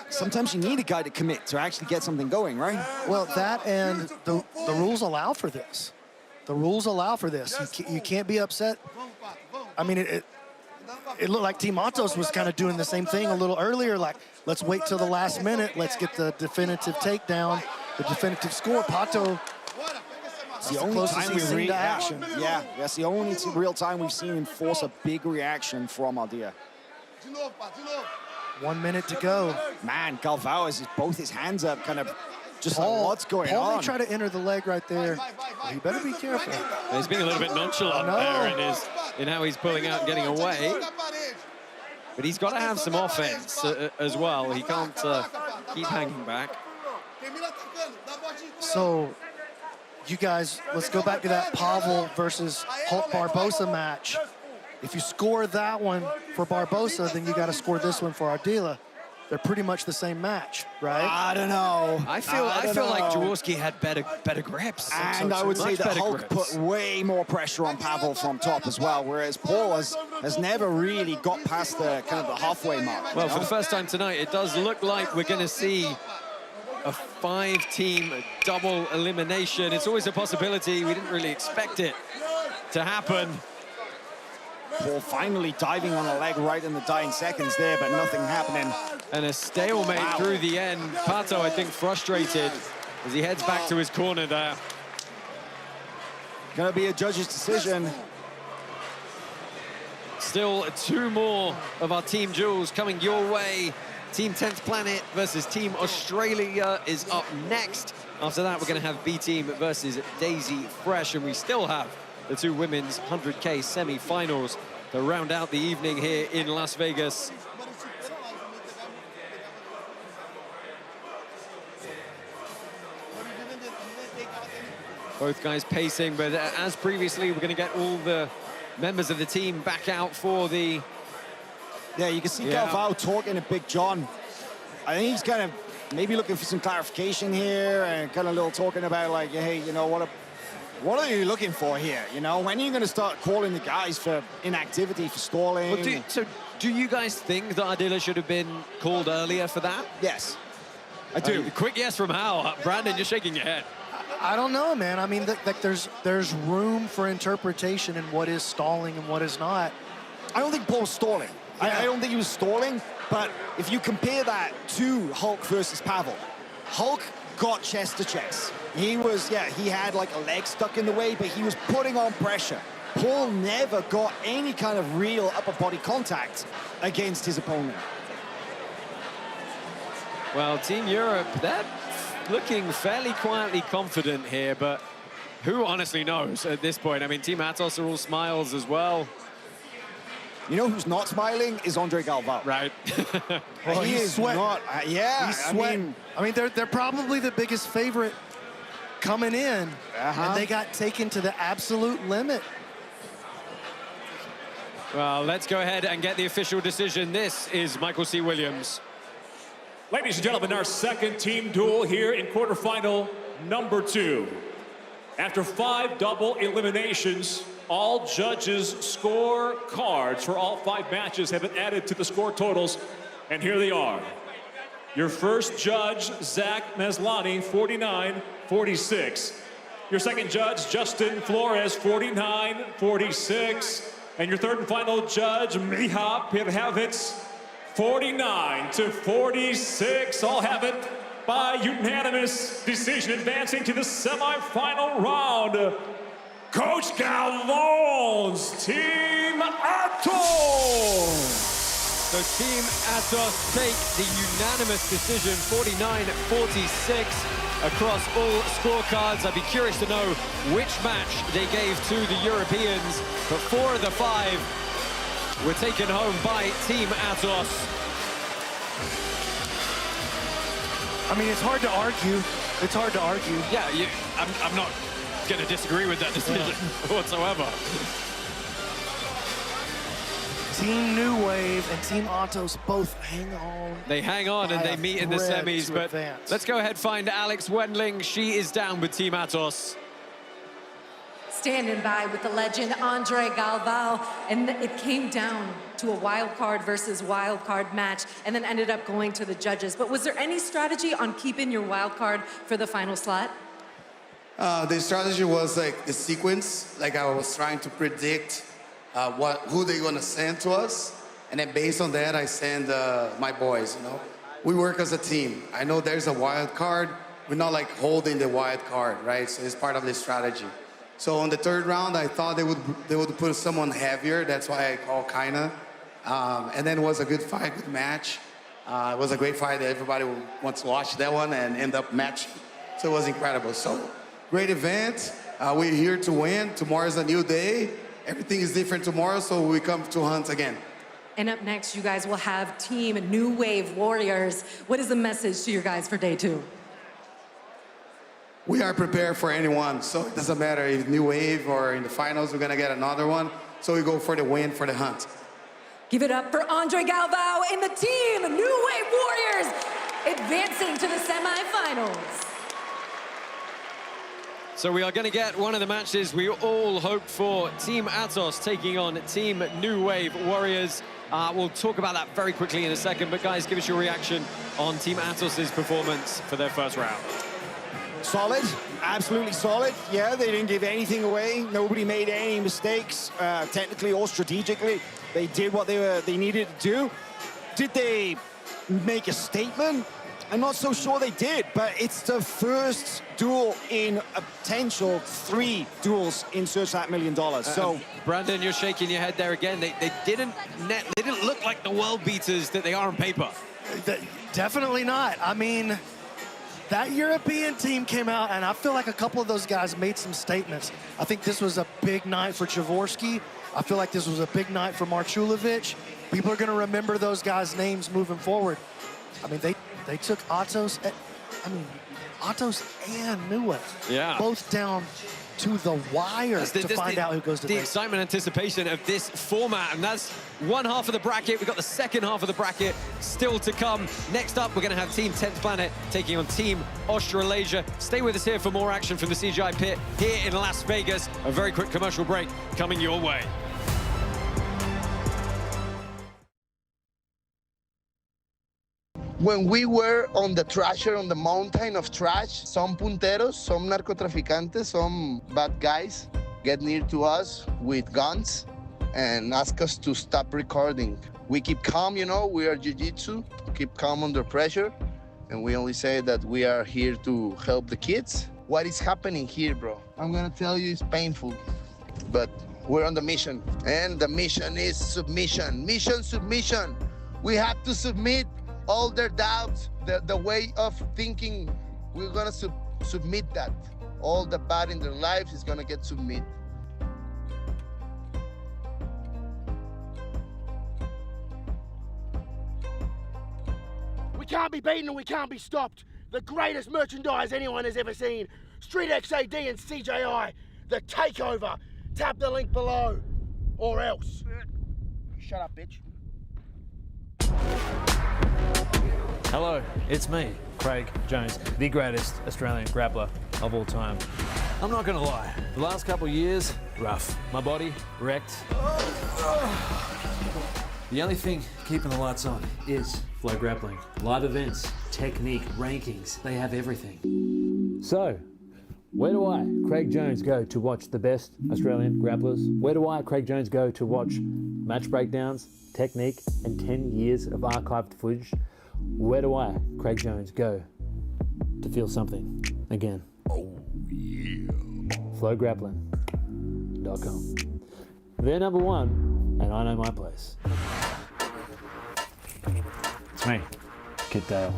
sometimes you need a guy to commit to actually get something going, right? Well, that and the rules allow for this. The rules allow for this. You can't be upset. I mean, it looked like Team Atos was kind of doing the same thing a little earlier, like, let's wait till the last minute, let's get the definitive takedown, the definitive score. Pato, it's the only time we read action. Yeah, that's the only real time we've seen him force a big reaction from Ardila. 1 minute to go. Man, Galvao has both his hands up, kind of just like, what's going on? Paul may try to enter the leg right there. You better be careful. He's being a little bit nonchalant there in how he's pulling out and getting away. But he's got to have some offense as well. He can't keep hanging back. So, you guys, let's go back to that Pawel versus Hulk Barbosa match. If you score that one for Barbosa, then you got to score this one for Ardila. They're pretty much the same match, right? I don't know. I feel like Jaworski had better grips. And I would say that Hulk put way more pressure on Pawel from top as well, whereas Paul has never really got past the kind of the halfway mark. Well, for the first time tonight, it does look like we're going to see a 5-team double elimination. It's always a possibility. We didn't really expect it to happen. Paul finally diving on a leg right in the dying seconds there, but nothing happening. And a stalemate through the end. Pato, I think, frustrated as he heads back to his corner there. Gonna be a judge's decision. Still 2 more of our team duels coming your way. Team 10th Planet versus Team Australia is up next. After that, we're gonna have B Team versus Daisy Fresh, and we still have the 2 women's 100K semi-finals to round out the evening here in Las Vegas. Both guys pacing, but as previously, we're going to get all the members of the team back out for the... Yeah, you can see Galvao talking to Big John. I think he's kind of maybe looking for some clarification here and kind of a little talking about like, hey, you know, what are you looking for here? You know, when are you going to start calling the guys for inactivity, for stalling? Well, so do you guys think that Ardila should have been called earlier for that? Yes, I do. Quick yes from Hal. Brandon, you're shaking your head. I don't know, man. I mean, there's room for interpretation in what is stalling and what is not. I don't think Paul's stalling. Yeah. I don't think he was stalling, but if you compare that to Hulk versus Pawel, Hulk got chest to chest. He was, he had like a leg stuck in the way, but he was putting on pressure. Paul never got any kind of real upper body contact against his opponent. Well, Team Europe, they're looking fairly quietly confident here, but who honestly knows at this point? I mean, Team Atos are all smiles as well. You know who's not smiling is Andre Galvao. Right. Well, he is not. He's sweating. I mean, they're probably the biggest favorite coming in, and they got taken to the absolute limit. Well, let's go ahead and get the official decision. This is Michael C. Williams. Ladies and gentlemen, our second team duel here in quarterfinal number 2. After 5 double eliminations, all judges' score cards for all 5 matches have been added to the score totals, and here they are. Your first judge, Zach Meslani, 49-46. Your second judge, Justin Flores, 49-46. And your third and final judge, Miha Pirhavitz, 49-46. All have it by unanimous decision, advancing to the semifinal round. Coach Galvao's Team Atos. So Team Atos take the unanimous decision, 49-46 across all scorecards. I'd be curious to know which match they gave to the Europeans, but 4 of the 5 were taken home by Team Atos. I mean, it's hard to argue. It's hard to argue. Yeah, I'm not going to disagree with that decision whatsoever. Team New Wave and Team Atos both hang on. They hang on and they meet in the semis, but advance. Let's go ahead and find Alex Wendling. She is down with Team Atos. Standing by with the legend Andre Galvao, and it came down to a wild card versus wild card match, and then ended up going to the judges. But was there any strategy on keeping your wild card for the final slot? The strategy was like the sequence. Like I was trying to predict who they're gonna send to us, and then based on that, I send my boys. You know, we work as a team. I know there's a wild card. We're not like holding the wild card, right? So it's part of the strategy. So on the 3rd round, I thought they would put someone heavier. That's why I called Kaynan. And then it was a good fight, good match. It was a great fight. Everybody wants to watch that one and end up matching. So it was incredible. So great event. We're here to win. Tomorrow's a new day. Everything is different tomorrow, so we come to hunt again. And up next, you guys will have Team New Wave Warriors. What is the message to your guys for day 2? We are prepared for anyone, so it doesn't matter if New Wave or in the finals, we're gonna get another one. So we go for the win, for the hunt. Give it up for Andre Galvao and the Team New Wave Warriors advancing to the semifinals. So we are going to get one of the matches we all hoped for. Team Atos taking on Team New Wave Warriors. We'll talk about that very quickly in a second, but guys, give us your reaction on Team Atos' performance for their first round. Solid, absolutely solid. Yeah, they didn't give anything away. Nobody made any mistakes, technically or strategically. They did what they needed to do. Did they make a statement? I'm not so sure they did, but it's the first duel in a potential 3 duels in Search That $1 Million. So, Brandon, you're shaking your head there again. They didn't look like the world beaters that they are on paper. Definitely not. I mean, that European team came out, and I feel like a couple of those guys made some statements. I think this was a big night for Jaworski. I feel like this was a big night for Maciulewicz. People are going to remember those guys' names moving forward. I mean, they took Atos and New Wave both down to the wire to find out who goes to the excitement, anticipation of this format, and that's one half of the bracket. We've got the second half of the bracket still to come. Next up, we're going to have Team 10th Planet taking on Team Australasia. Stay with us here for more action from the CGI pit here in Las Vegas. A very quick commercial break coming your way. When we were on the trasher, on the mountain of trash, some punteros, some narcotraficantes, some bad guys get near to us with guns and ask us to stop recording. We keep calm, you know, we are jiu-jitsu, keep calm under pressure, and we only say that we are here to help the kids. What is happening here, bro? I'm gonna tell you, it's painful, but we're on the mission, and the mission is submission. Mission, submission. We have to submit all their doubts, the way of thinking. We're gonna submit that. All the bad in their lives is gonna get submit. We can't be beaten and we can't be stopped. The greatest merchandise anyone has ever seen. Street XAD and CJI, the takeover. Tap the link below, or else. Shut up, bitch. Hello, it's me, Craig Jones, the greatest Australian grappler of all time. I'm not gonna lie, the last couple of years, rough. My body, wrecked. The only thing keeping the lights on is FloGrappling. Live events, technique, rankings, they have everything. So, where do I, Craig Jones, go to watch the best Australian grapplers? Where do I, Craig Jones, go to watch match breakdowns, technique, and 10 years of archived footage? Where do I, Craig Jones, go to feel something again? Oh, yeah. FloGrappling.com. They're number one, and I know my place. It's me, Kit Dale,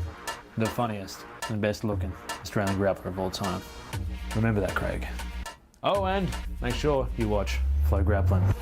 the funniest and best looking Australian grappler of all time. Remember that, Craig. Oh, and make sure you watch FloGrappling.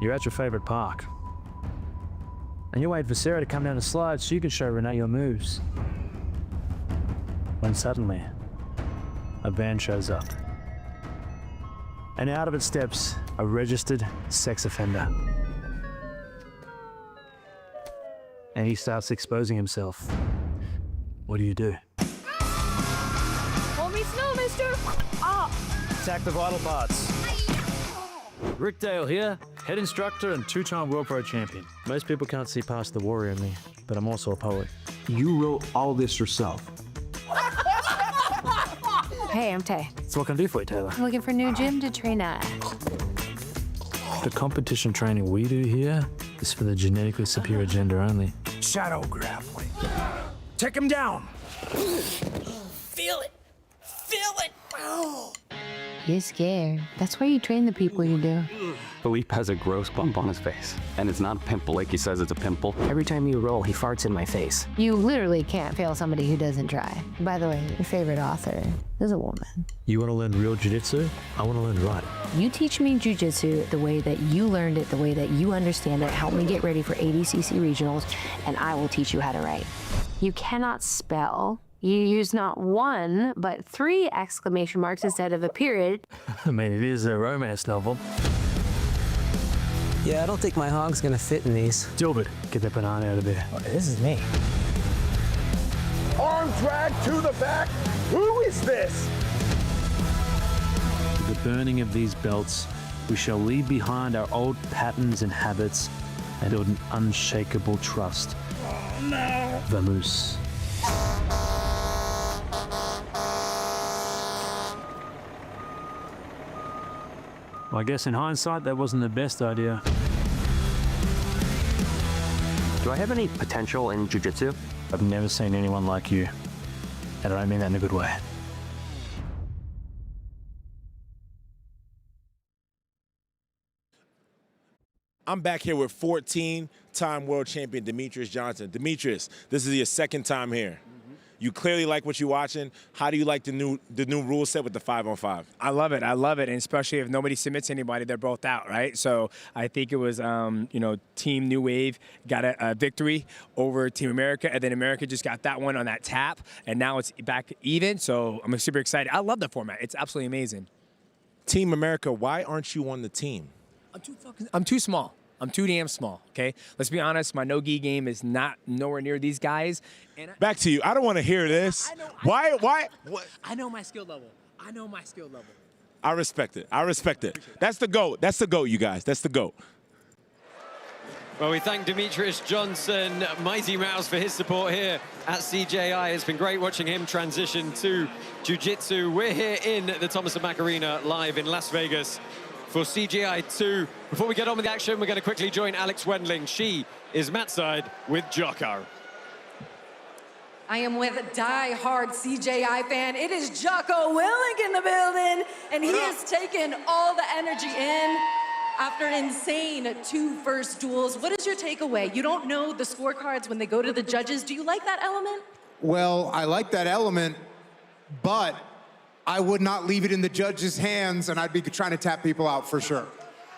You're at your favorite park. And you're waiting for Sarah to come down the slide so you can show Renee your moves. When suddenly, a van shows up. And out of it steps a registered sex offender. And he starts exposing himself. What do you do? Hold me still, mister! Ah! Attack the vital parts. Rick Dale here, head instructor and two-time World Pro champion. Most people can't see past the warrior in me, but I'm also a poet. You wrote all this yourself. Hey, I'm Tay. So what can I do for you, Taylor? I'm looking for a new gym to train at. The competition training we do here is for the genetically superior gender only. Shadow grappling. Take him down. Feel it! Feel it! Oh. You're scared. That's why you train the people you do. Felipe has a gross bump on his face, and it's not a pimple like he says it's a pimple. Every time you roll, he farts in my face. You literally can't fail somebody who doesn't try. By the way, your favorite author is a woman. You want to learn real jiu-jitsu? I want to learn right. You teach me jiu-jitsu the way that you learned it, the way that you understand it. Help me get ready for ADCC regionals, and I will teach you how to write. You cannot spell. You use not one, but 3 exclamation marks instead of a period. I mean, it is a romance novel. Yeah, I don't think my hog's gonna fit in these. Gilbert, get that banana out of there. Oh, this is me. Arm drag to the back. Who is this? With the burning of these belts, we shall leave behind our old patterns and habits and build an unshakable trust. Oh, no. Vamoose. Well, I guess in hindsight, that wasn't the best idea. Do I have any potential in jiu-jitsu? I've never seen anyone like you, and I don't mean that in a good way. I'm back here with 14-time world champion Demetrius Johnson. Demetrius, this is your second time here. You clearly like what you're watching. How do you like the new rule set with the 5-on-5? I love it. I love it, and especially if nobody submits anybody, they're both out, right? So I think it was, Team New Wave got a victory over Team America, and then America just got that one on that tap, and now it's back even. So I'm super excited. I love the format. It's absolutely amazing. Team America, why aren't you on the team? I'm too small. I'm too damn small, okay? Let's be honest, my no-gi game is not nowhere near these guys. And Back to you. I don't want to hear this. Why? I know my skill level. I know my skill level. I respect it. I respect it. That's the GOAT. That's the GOAT, you guys. That's the GOAT. Well, we thank Demetrius Johnson, Mighty Mouse, for his support here at CJI. It's been great watching him transition to jiu-jitsu. We're here in the Thomas & Mack Arena live in Las Vegas for CGI 2. Before we get on with the action, we're going to quickly join Alex Wendling. She is Matt side with Jocko. I am with a die-hard CJI fan. It is Jocko Willink in the building, and he has taken all the energy in after an insane 2 first duels. What is your takeaway? You don't know the scorecards when they go to the judges. Do you like that element? Well, I like that element, but I would not leave it in the judges' hands, and I'd be trying to tap people out for sure.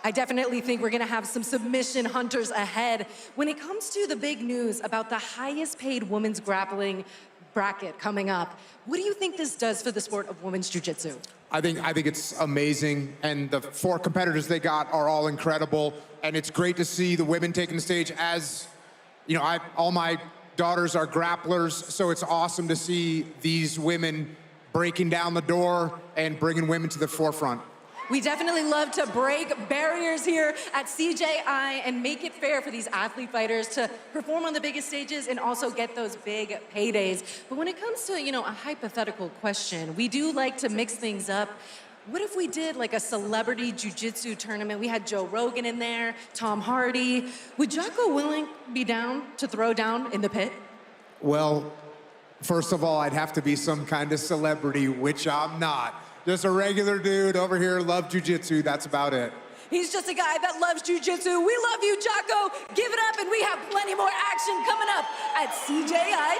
I definitely think we're gonna have some submission hunters ahead. When it comes to the big news about the highest paid women's grappling bracket coming up, what do you think this does for the sport of women's jiu-jitsu? I think it's amazing, and the 4 competitors they got are all incredible, and it's great to see the women taking the stage. As you know, all my daughters are grapplers, so it's awesome to see these women breaking down the door and bringing women to the forefront. We definitely love to break barriers here at CJI and make it fair for these athlete fighters to perform on the biggest stages and also get those big paydays. But when it comes to, a hypothetical question, we do like to mix things up. What if we did like a celebrity jiu-jitsu tournament? We had Joe Rogan in there, Tom Hardy. Would Jocko Willink be down to throw down in the pit? Well, first of all, I'd have to be some kind of celebrity, which I'm not. Just a regular dude over here, love jiu-jitsu, that's about it. He's just a guy that loves jiu-jitsu. We love you, Jocko. Give it up, and we have plenty more action coming up at CJI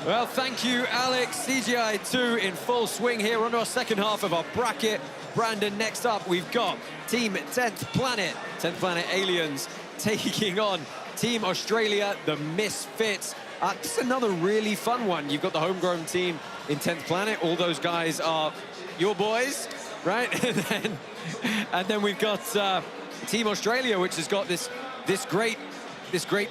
2. Well, thank you, Alex. CGI 2 in full swing here on our second half of our bracket. Brandon, next up, we've got Team 10th Planet Aliens, taking on Team Australia, the Misfits. This is another really fun one. You've got the homegrown team in 10th Planet. All those guys are your boys, right? and then we've got Team Australia, which has got this great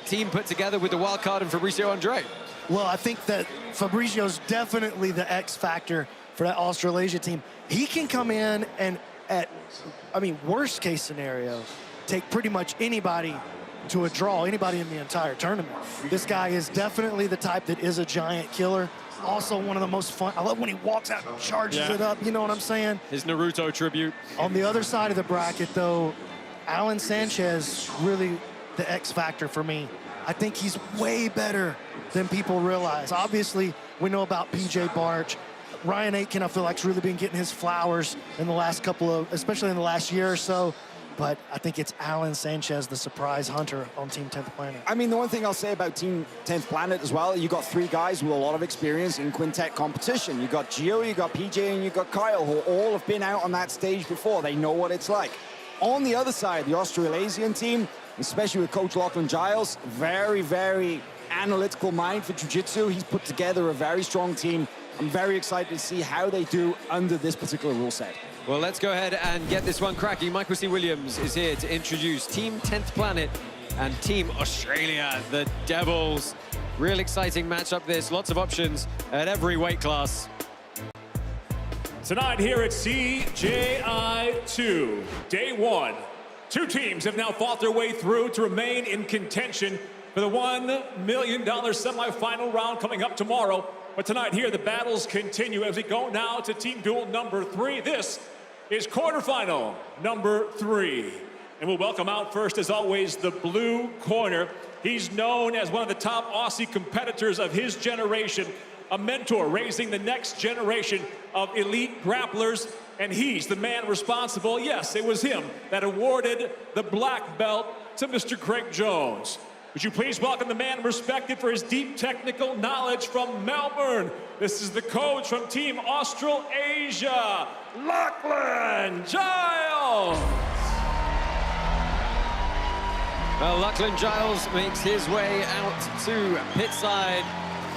team put together with the wild card and Fabricio Andre. Well, I think that Fabricio's definitely the X factor for that Australasia team. He can come in and worst case scenario, take pretty much anybody to a draw, anybody in the entire tournament. This guy is definitely the type that is a giant killer. Also one of the most fun. I love when he walks out and charges it up, you know what I'm saying? His Naruto tribute. On the other side of the bracket, though, Alan Sanchez, really the X factor for me. I think he's way better than people realize. Obviously, we know about PJ Barch. Ryan Aitken, I feel like, has really been getting his flowers in the last especially in the last year or so. But I think it's Alan Sanchez, the surprise hunter on Team 10th Planet. I mean, the one thing I'll say about Team 10th Planet as well, you got 3 guys with a lot of experience in quintet competition. You got Gio, you got PJ, and you got Kyle, who all have been out on that stage before. They know what it's like. On the other side, the Australasian team, especially with Coach Lachlan Giles, very, very analytical mind for jiu-jitsu. He's put together a very strong team. I'm very excited to see how they do under this particular rule set. Well, let's go ahead and get this one cracking. Michael C. Williams is here to introduce Team 10th Planet and Team Australia, the Devils. Real exciting matchup this. Lots of options at every weight class. Tonight here at CJI 2, Day 1. 2 teams have now fought their way through to remain in contention for the $1 million semifinal round coming up tomorrow. But tonight here, the battles continue as we go now to team duel number 3. This is quarterfinal number 3. And we'll welcome out first, as always, the blue corner. He's known as one of the top Aussie competitors of his generation, a mentor raising the next generation of elite grapplers. And he's the man responsible, yes, it was him that awarded the black belt to Mr. Craig Jones. Would you please welcome the man respected for his deep technical knowledge from Melbourne. This is the coach from Team Australasia, Lachlan Giles. Well, Lachlan Giles makes his way out to pit side.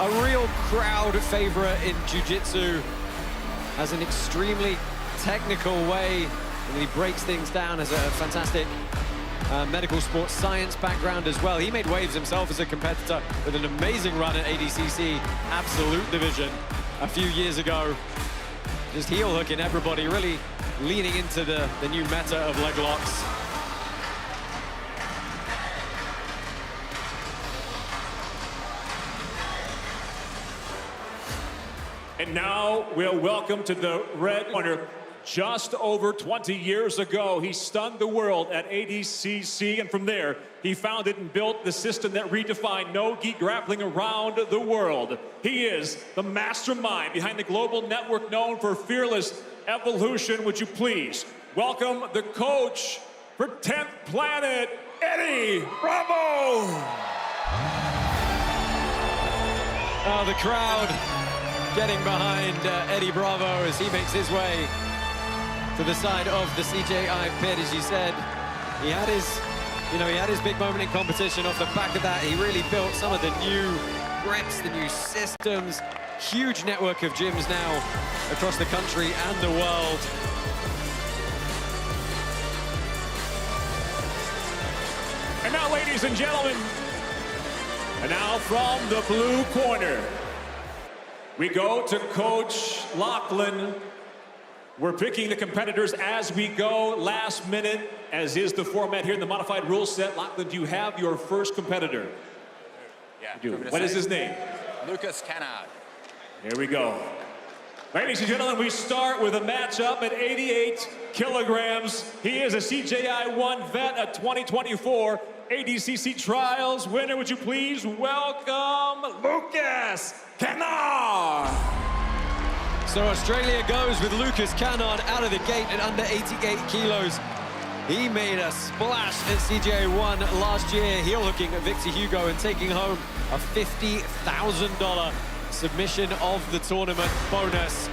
A real crowd favorite in jiu-jitsu. Has an extremely technical way, and he breaks things down as a fantastic medical sports science background as well. He made waves himself as a competitor with an amazing run at ADCC Absolute Division a few years ago. Just heel hooking everybody, really leaning into the new meta of leg locks. And now we'll welcome to the red corner. Just over 20 years ago, he stunned the world at ADCC, and from there, he founded and built the system that redefined no-gi grappling around the world. He is the mastermind behind the global network known for fearless evolution. Would you please welcome the coach for 10th Planet, Eddie Bravo! Oh, the crowd getting behind Eddie Bravo as he makes his way to the side of the CJI pit. As you said, he had his, he had his big moment in competition. Off the back of that, he really built some of the new grips, the new systems. Huge network of gyms now across the country and the world. And now, ladies and gentlemen, and now from the blue corner, we go to Coach Lachlan. We're picking the competitors as we go, last minute, as is the format here in the modified rule set. Lachlan, do you have your first competitor? Yeah. You do. What is his name? Lucas Canard. Here we go. Ladies and gentlemen, we start with a matchup at 88 kilograms. He is a CJI-1 vet at 2024 ADCC Trials winner. Would you please welcome Lucas Canard? So Australia goes with Lucas Canard out of the gate at under 88 kilos. He made a splash at CJI-1 last year, heel-hooking Victor Hugo and taking home a $50,000 submission of the tournament bonus.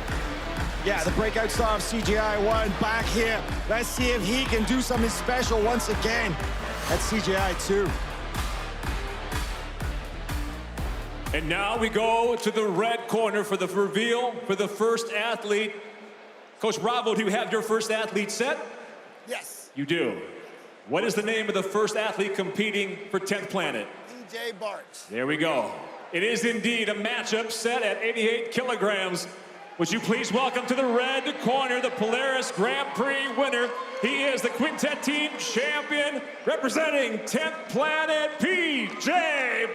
Yeah, the breakout star of CJI-1 back here. Let's see if he can do something special once again at CJI-2. And now we go to the red corner for the reveal for the first athlete. Coach Bravo, do you have your first athlete set? Yes. You do. What is the name of the first athlete competing for 10th Planet? DJ Barch. There we go. It is indeed a matchup set at 88 kilograms. Would you please welcome to the red corner the Polaris Grand Prix winner. He is the Quintet Team champion, representing 10th Planet, PJ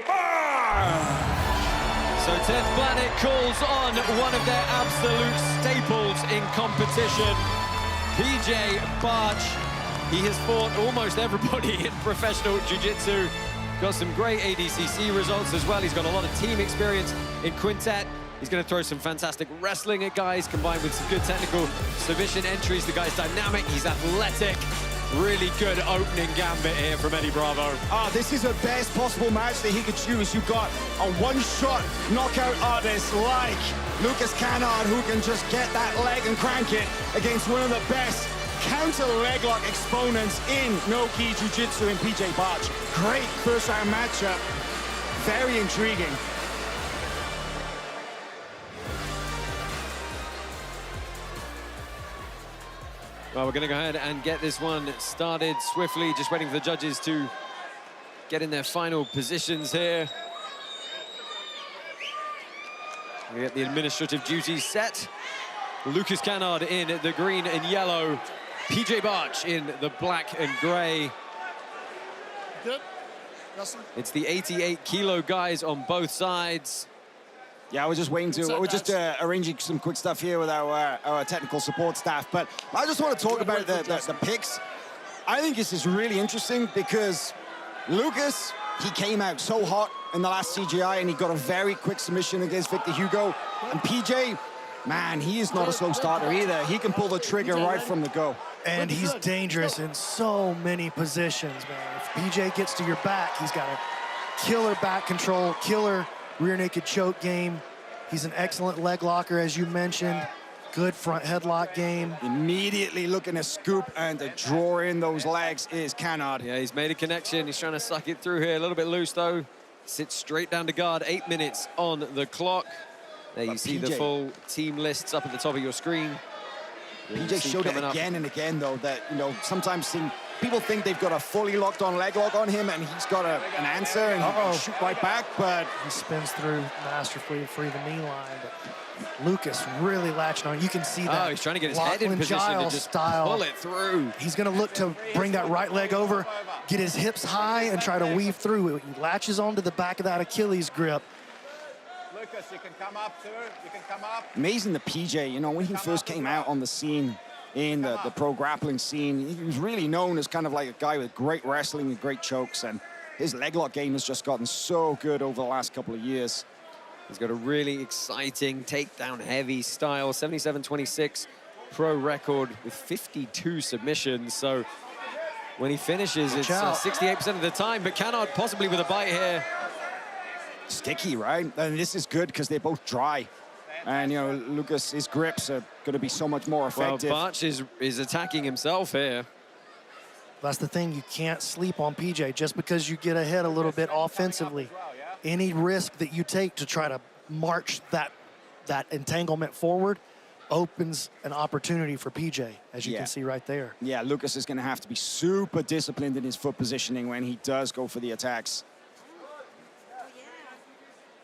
Barch. So 10th Planet calls on one of their absolute staples in competition, PJ Barch. He has fought almost everybody in professional jiu-jitsu. Got some great ADCC results as well. He's got a lot of team experience in Quintet. He's going to throw some fantastic wrestling at guys, combined with some good technical submission entries. The guy's dynamic, he's athletic. Really good opening gambit here from Eddie Bravo. Oh, this is the best possible match that he could choose. You've got a one-shot knockout artist like Lucas Canard, who can just get that leg and crank it against one of the best counter leg lock exponents in no-gi jiu-jitsu in PJ Barch. Great first-round matchup. Very intriguing. Well, we're going to go ahead and get this one started swiftly, just waiting for the judges to get in their final positions here. We get the administrative duties set. Lucas Canard in the green and yellow, PJ Barch in the black and gray. Good. Yes, It's the 88 kilo guys on both sides. Yeah, we're just waiting to, we're just arranging some quick stuff here with our technical support staff. But I just want to talk about the picks. I think this is really interesting because Lucas, he came out so hot in the last CGI and he got a very quick submission against Victor Hugo. And PJ, man, he is not a slow starter either. He can pull the trigger right from the go. And he's dangerous in so many positions, man. If PJ gets to your back, he's got a killer back control, killer rear naked choke game. He's an excellent leg locker, as you mentioned. Good front headlock game. Immediately looking to scoop and to draw in those legs is Canard. Yeah, he's made a connection. He's trying to suck it through here. A little bit loose, though. Sits straight down to guard. 8 minutes on the clock. There you see the full team lists up at the top of your screen. PJ showed it again and again, though, that, you know, sometimes people think they've got a fully locked on leg lock on him and he's got an answer and he can shoot right back, but he spins through masterfully for the knee line. But Lucas really latching on. You can see that. Oh, he's trying to get his head in position to just pull it through. He's going to look to bring that right leg over, get his hips high, and try to weave through it. He latches onto the back of that Achilles grip. Lucas, you can come up too. You can come up. Amazing the PJ, you know, when he first came out on the scene, in the pro grappling scene, he was really known as kind of like a guy with great wrestling and great chokes, and his leg lock game has just gotten so good over the last couple of years. He's got a really exciting takedown heavy style, 77-26 pro record with 52 submissions. So when he finishes, it's 68% of the time, but Canard possibly with a bite here. sticky, right? And this is good because they're both dry. And, you know, Lucas, his grips are going to be so much more effective. Well, Barch is attacking himself here. That's the thing, you can't sleep on PJ just because you get ahead a little bit offensively. Any risk that you take to try to march that entanglement forward opens an opportunity for PJ, as you can see right there. Yeah, Lucas is going to have to be super disciplined in his foot positioning when he does go for the attacks.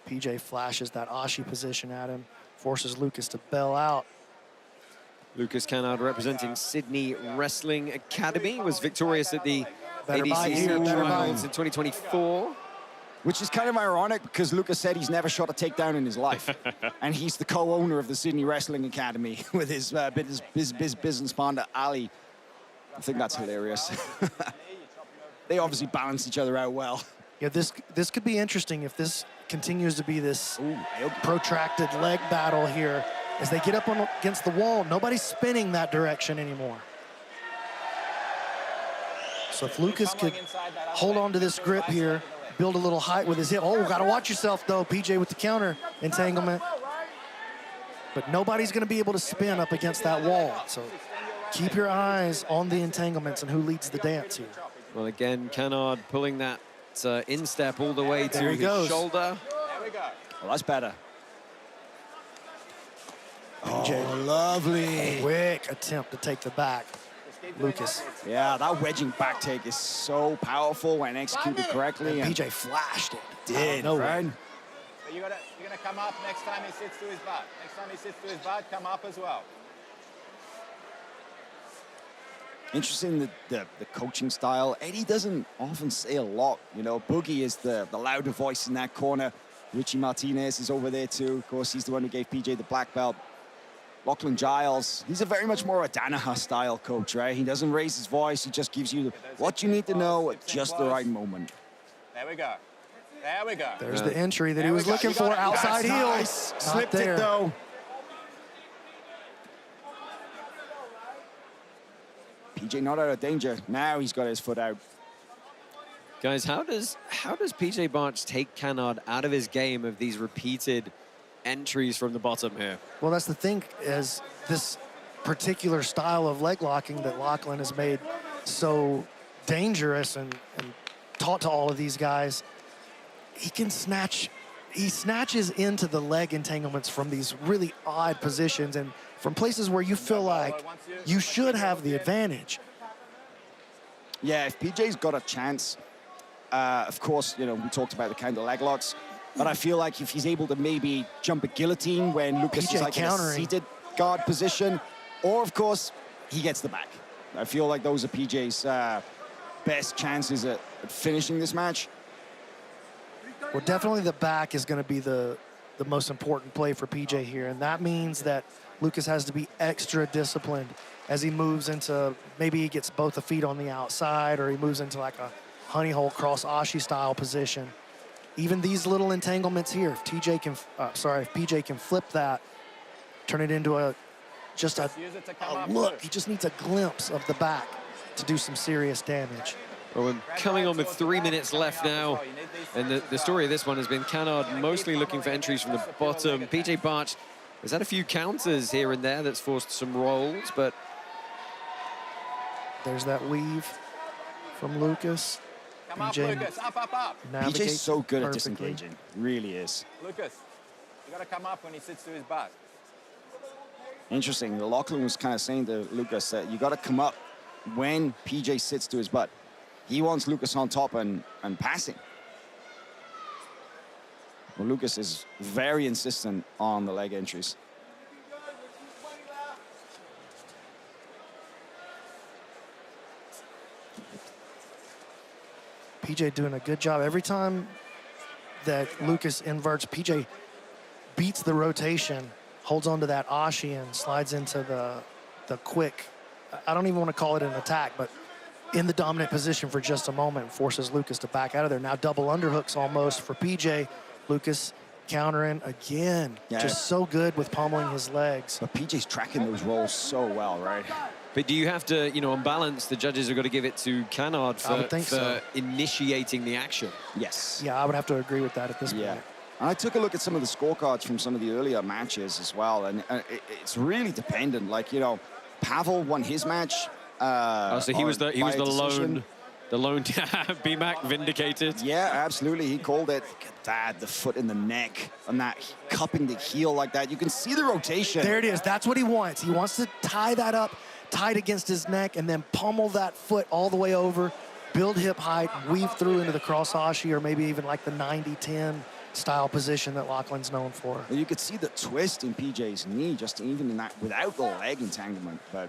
PJ flashes that Ashi position at him, forces Lucas to bail out. Lucas Canard, representing Sydney Wrestling Academy, was victorious at the ADCC Trials in 2024. Which is kind of ironic because Lucas said he's never shot a takedown in his life. And he's the co-owner of the Sydney Wrestling Academy with his business partner, Ali. I think that's hilarious. They obviously balance each other out well. Yeah, this could be interesting if this continues to be this protracted leg battle here. As they get up against the wall, nobody's spinning that direction anymore. So if Lucas could hold on to this grip here, build a little height with his hip. Oh, gotta watch yourself though, PJ with the counter entanglement. But nobody's gonna be able to spin up against that wall. So keep your eyes on the entanglements and who leads the dance here. Well, again, Canard pulling that instep all the way to his shoulder. There we go. Well, that's better. PJ, oh, lovely. Quick attempt to take the back. Lucas. Yeah, that wedging back take is so powerful when executed correctly. And PJ flashed it. Did, right? So you're gonna come up next time he sits to his butt. Next time he sits to his butt, come up as well. Interesting the coaching style. Eddie doesn't often say a lot. You know, Boogie is the louder voice in that corner. Richie Martinez is over there too. Of course, he's the one who gave PJ the black belt. Lachlan Giles, he's a very much more a Danaher style coach, right? He doesn't raise his voice. He just gives you what you need to know at just the right moment. There we go. There we go. There's the entry that he was looking for, outside heel. Nice. Slipped it though. PJ not out of danger. Now he's got his foot out. Guys, how does PJ Barch take Canard out of his game of these repeated entries from the bottom here? Well, that's the thing, is this particular style of leg locking that Lachlan has made so dangerous and taught to all of these guys. He snatches into the leg entanglements from these really odd positions and from places where you feel like you should have the advantage. Yeah, if PJ's got a chance, of course, you know, we talked about the kind of leg locks, but I feel like if he's able to maybe jump a guillotine when Lucas is like in a seated guard position, or of course, he gets the back. I feel like those are PJ's best chances at finishing this match. Well, definitely the back is going to be the most important play for PJ here, and that means that Lucas has to be extra disciplined as he moves into, maybe he gets both the feet on the outside, or he moves into like a honey hole cross Ashi style position. Even these little entanglements here, if PJ can flip that, turn it into a look, he just needs a glimpse of the back to do some serious damage. Well, we're coming on with 3 minutes left now, and the story of this one has been Canard mostly looking for entries from the bottom. PJ Barch has had a few counters here and there that's forced some rolls, but there's that weave from Lucas. Come up, Lucas, up. PJ's so good at disengaging, really is. Lucas, you gotta come up when he sits to his butt. Interesting, Lachlan was kind of saying to Lucas that you gotta come up when PJ sits to his butt. He wants Lucas on top and passing. Well, Lucas is very insistent on the leg entries. PJ doing a good job. Every time that Lucas inverts, PJ beats the rotation, holds onto that Ashi and slides into the quick, I don't even want to call it an attack, but in the dominant position for just a moment, forces Lucas to back out of there. Now double underhooks almost for PJ. Lucas countering again. Yeah. Just so good with pummeling his legs. But PJ's tracking those rolls so well, right? But do you have to, you know, on balance, the judges have got to give it to Canard for initiating the action? Yes. Yeah, I would have to agree with that at this point. And I took a look at some of the scorecards from some of the earlier matches as well, and it's really dependent. Like, you know, Pawel won his match. So he was the lone BMAC vindicated. Yeah, absolutely. He called it. Look at that, the foot in the neck, and that cupping the heel like that. You can see the rotation. There it is. That's what he wants. He wants to tie that up tight against his neck and then pummel that foot all the way over, build hip height, weave through into the cross ashi, or maybe even like the 90-10 style position that Lachlan's known for. Well, you could see the twist in PJ's knee, just even in that, without the leg entanglement. But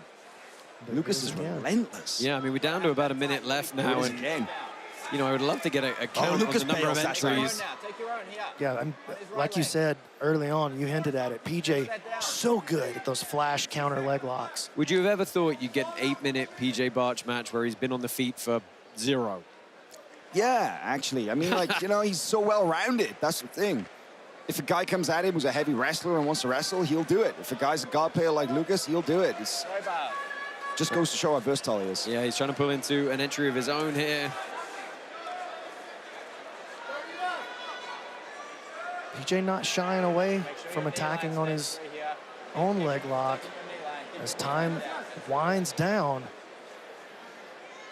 Lucas is relentless. Yeah, I mean, we're down to about a minute left now, and again. You know, I would love to get a count on the number of entries. Yeah, like you said early on, you hinted at it. PJ, so good at those flash counter leg locks. Would you have ever thought you'd get an 8-minute PJ Barch match where he's been on the feet for 0? Yeah, actually. I mean, like, you know, he's so well-rounded. That's the thing. If a guy comes at him who's a heavy wrestler and wants to wrestle, he'll do it. If a guy's a guard player like Lucas, he'll do it. It's just goes to show how versatile he is. Yeah, he's trying to pull into an entry of his own here. PJ not shying away from attacking on his own leg lock as time winds down.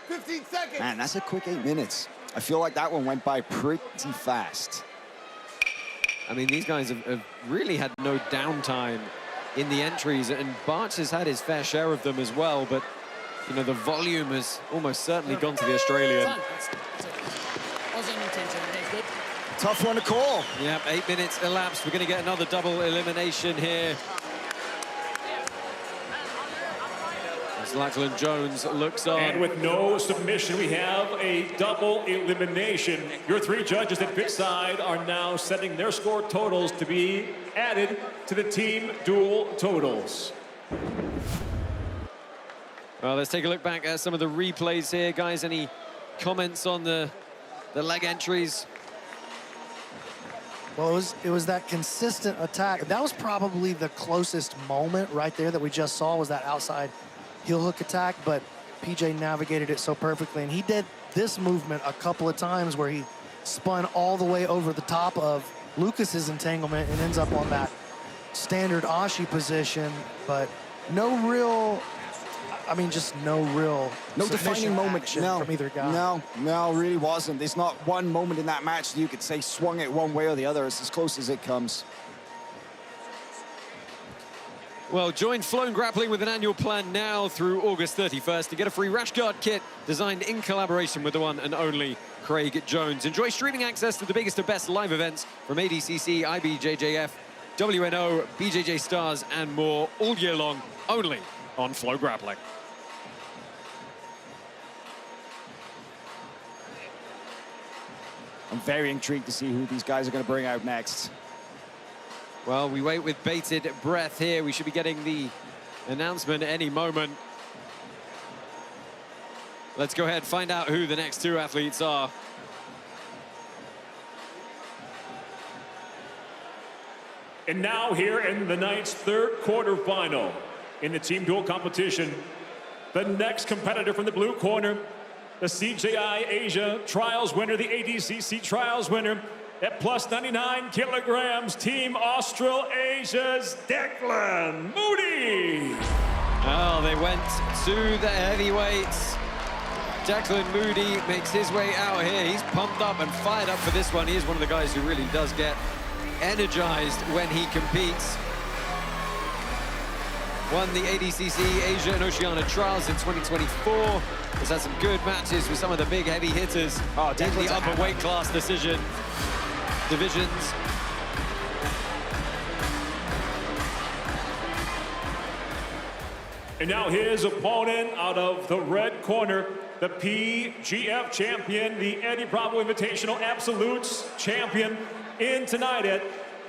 15 seconds. Man, that's a quick 8 minutes. I feel like that one went by pretty fast. I mean, these guys have really had no downtime in the entries, and Barch has had his fair share of them as well, but, you know, the volume has almost certainly gone to the Australian. Tough one to call. Yep, 8 minutes elapsed. We're going to get another double elimination here. As Lachlan Jones looks on. And with no submission, we have a double elimination. Your 3 judges at pit side are now setting their score totals to be added to the team duel totals. Well, let's take a look back at some of the replays here. Guys, any comments on the leg entries? Well, it was that consistent attack. That was probably the closest moment right there that we just saw, was that outside heel hook attack, but PJ navigated it so perfectly. And he did this movement a couple of times where he spun all the way over the top of Lucas's entanglement and ends up on that standard ashi position, but no real, I mean, just no real defining moment from either guy. No, really wasn't. There's not one moment in that match that you could say swung it one way or the other. It's as close as it comes. Well, join FloGrappling with an annual plan now through August 31st to get a free rash guard kit designed in collaboration with the one and only Craig Jones. Enjoy streaming access to the biggest and best live events from ADCC, IBJJF, WNO, BJJ Stars, and more all year long, only on FloGrappling. I'm very intrigued to see who these guys are going to bring out next. Well, we wait with bated breath here. We should be getting the announcement any moment. Let's go ahead and find out who the next 2 athletes are. And now here in the night's 3rd quarterfinal in the team duel competition, the next competitor from the blue corner, the CJI Asia Trials winner, the ADCC Trials winner, at plus 99 kilograms, Team Australasia's Declan Moody. Oh, they went to the heavyweights. Declan Moody makes his way out here. He's pumped up and fired up for this one. He is one of the guys who really does get energized when he competes. Won the ADCC Asia and Oceania Trials in 2024. Has had some good matches with some of the big heavy hitters in the upper weight class divisions. And now his opponent out of the red corner, the PGF champion, the Eddie Bravo Invitational Absolutes champion, in tonight at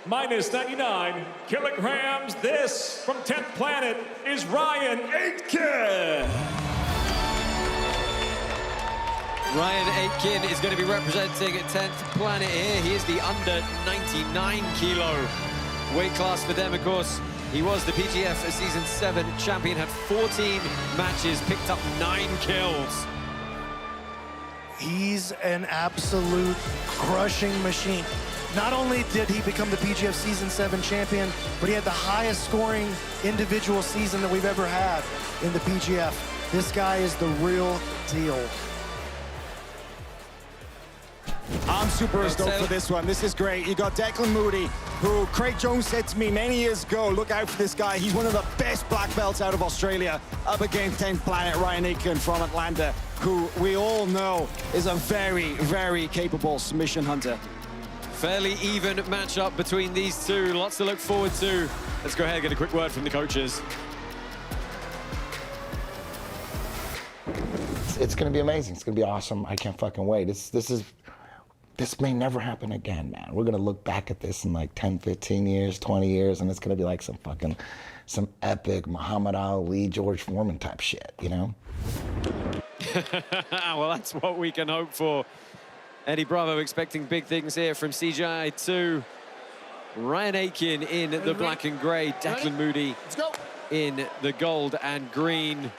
minus 99 kilograms. This, from 10th Planet, is Ryan Aitken. Ryan Aitken is going to be representing 10th Planet here. He is the under 99 kilo weight class for them, of course. He was the PGF Season 7 champion, had 14 matches, picked up 9 kills. He's an absolute crushing machine. Not only did he become the PGF Season 7 champion, but he had the highest scoring individual season that we've ever had in the PGF. This guy is the real deal. I'm super stoked for this one. This is great. You got Declan Moody, who Craig Jones said to me many years ago, look out for this guy. He's one of the best black belts out of Australia, up against 10th Planet Ryan Aiken from Atlanta, who we all know is a very, very capable submission hunter. Fairly even matchup between these two. Lots to look forward to. Let's go ahead and get a quick word from the coaches. It's going to be amazing. It's going to be awesome. I can't fucking wait. This may never happen again, man. We're going to look back at this in like 10, 15 years, 20 years, and it's going to be like some epic Muhammad Ali, George Foreman type shit, you know? Well, that's what we can hope for. Eddie Bravo expecting big things here from CGI 2. Ryan Aiken in the black and gray. Declan Moody in the gold and green.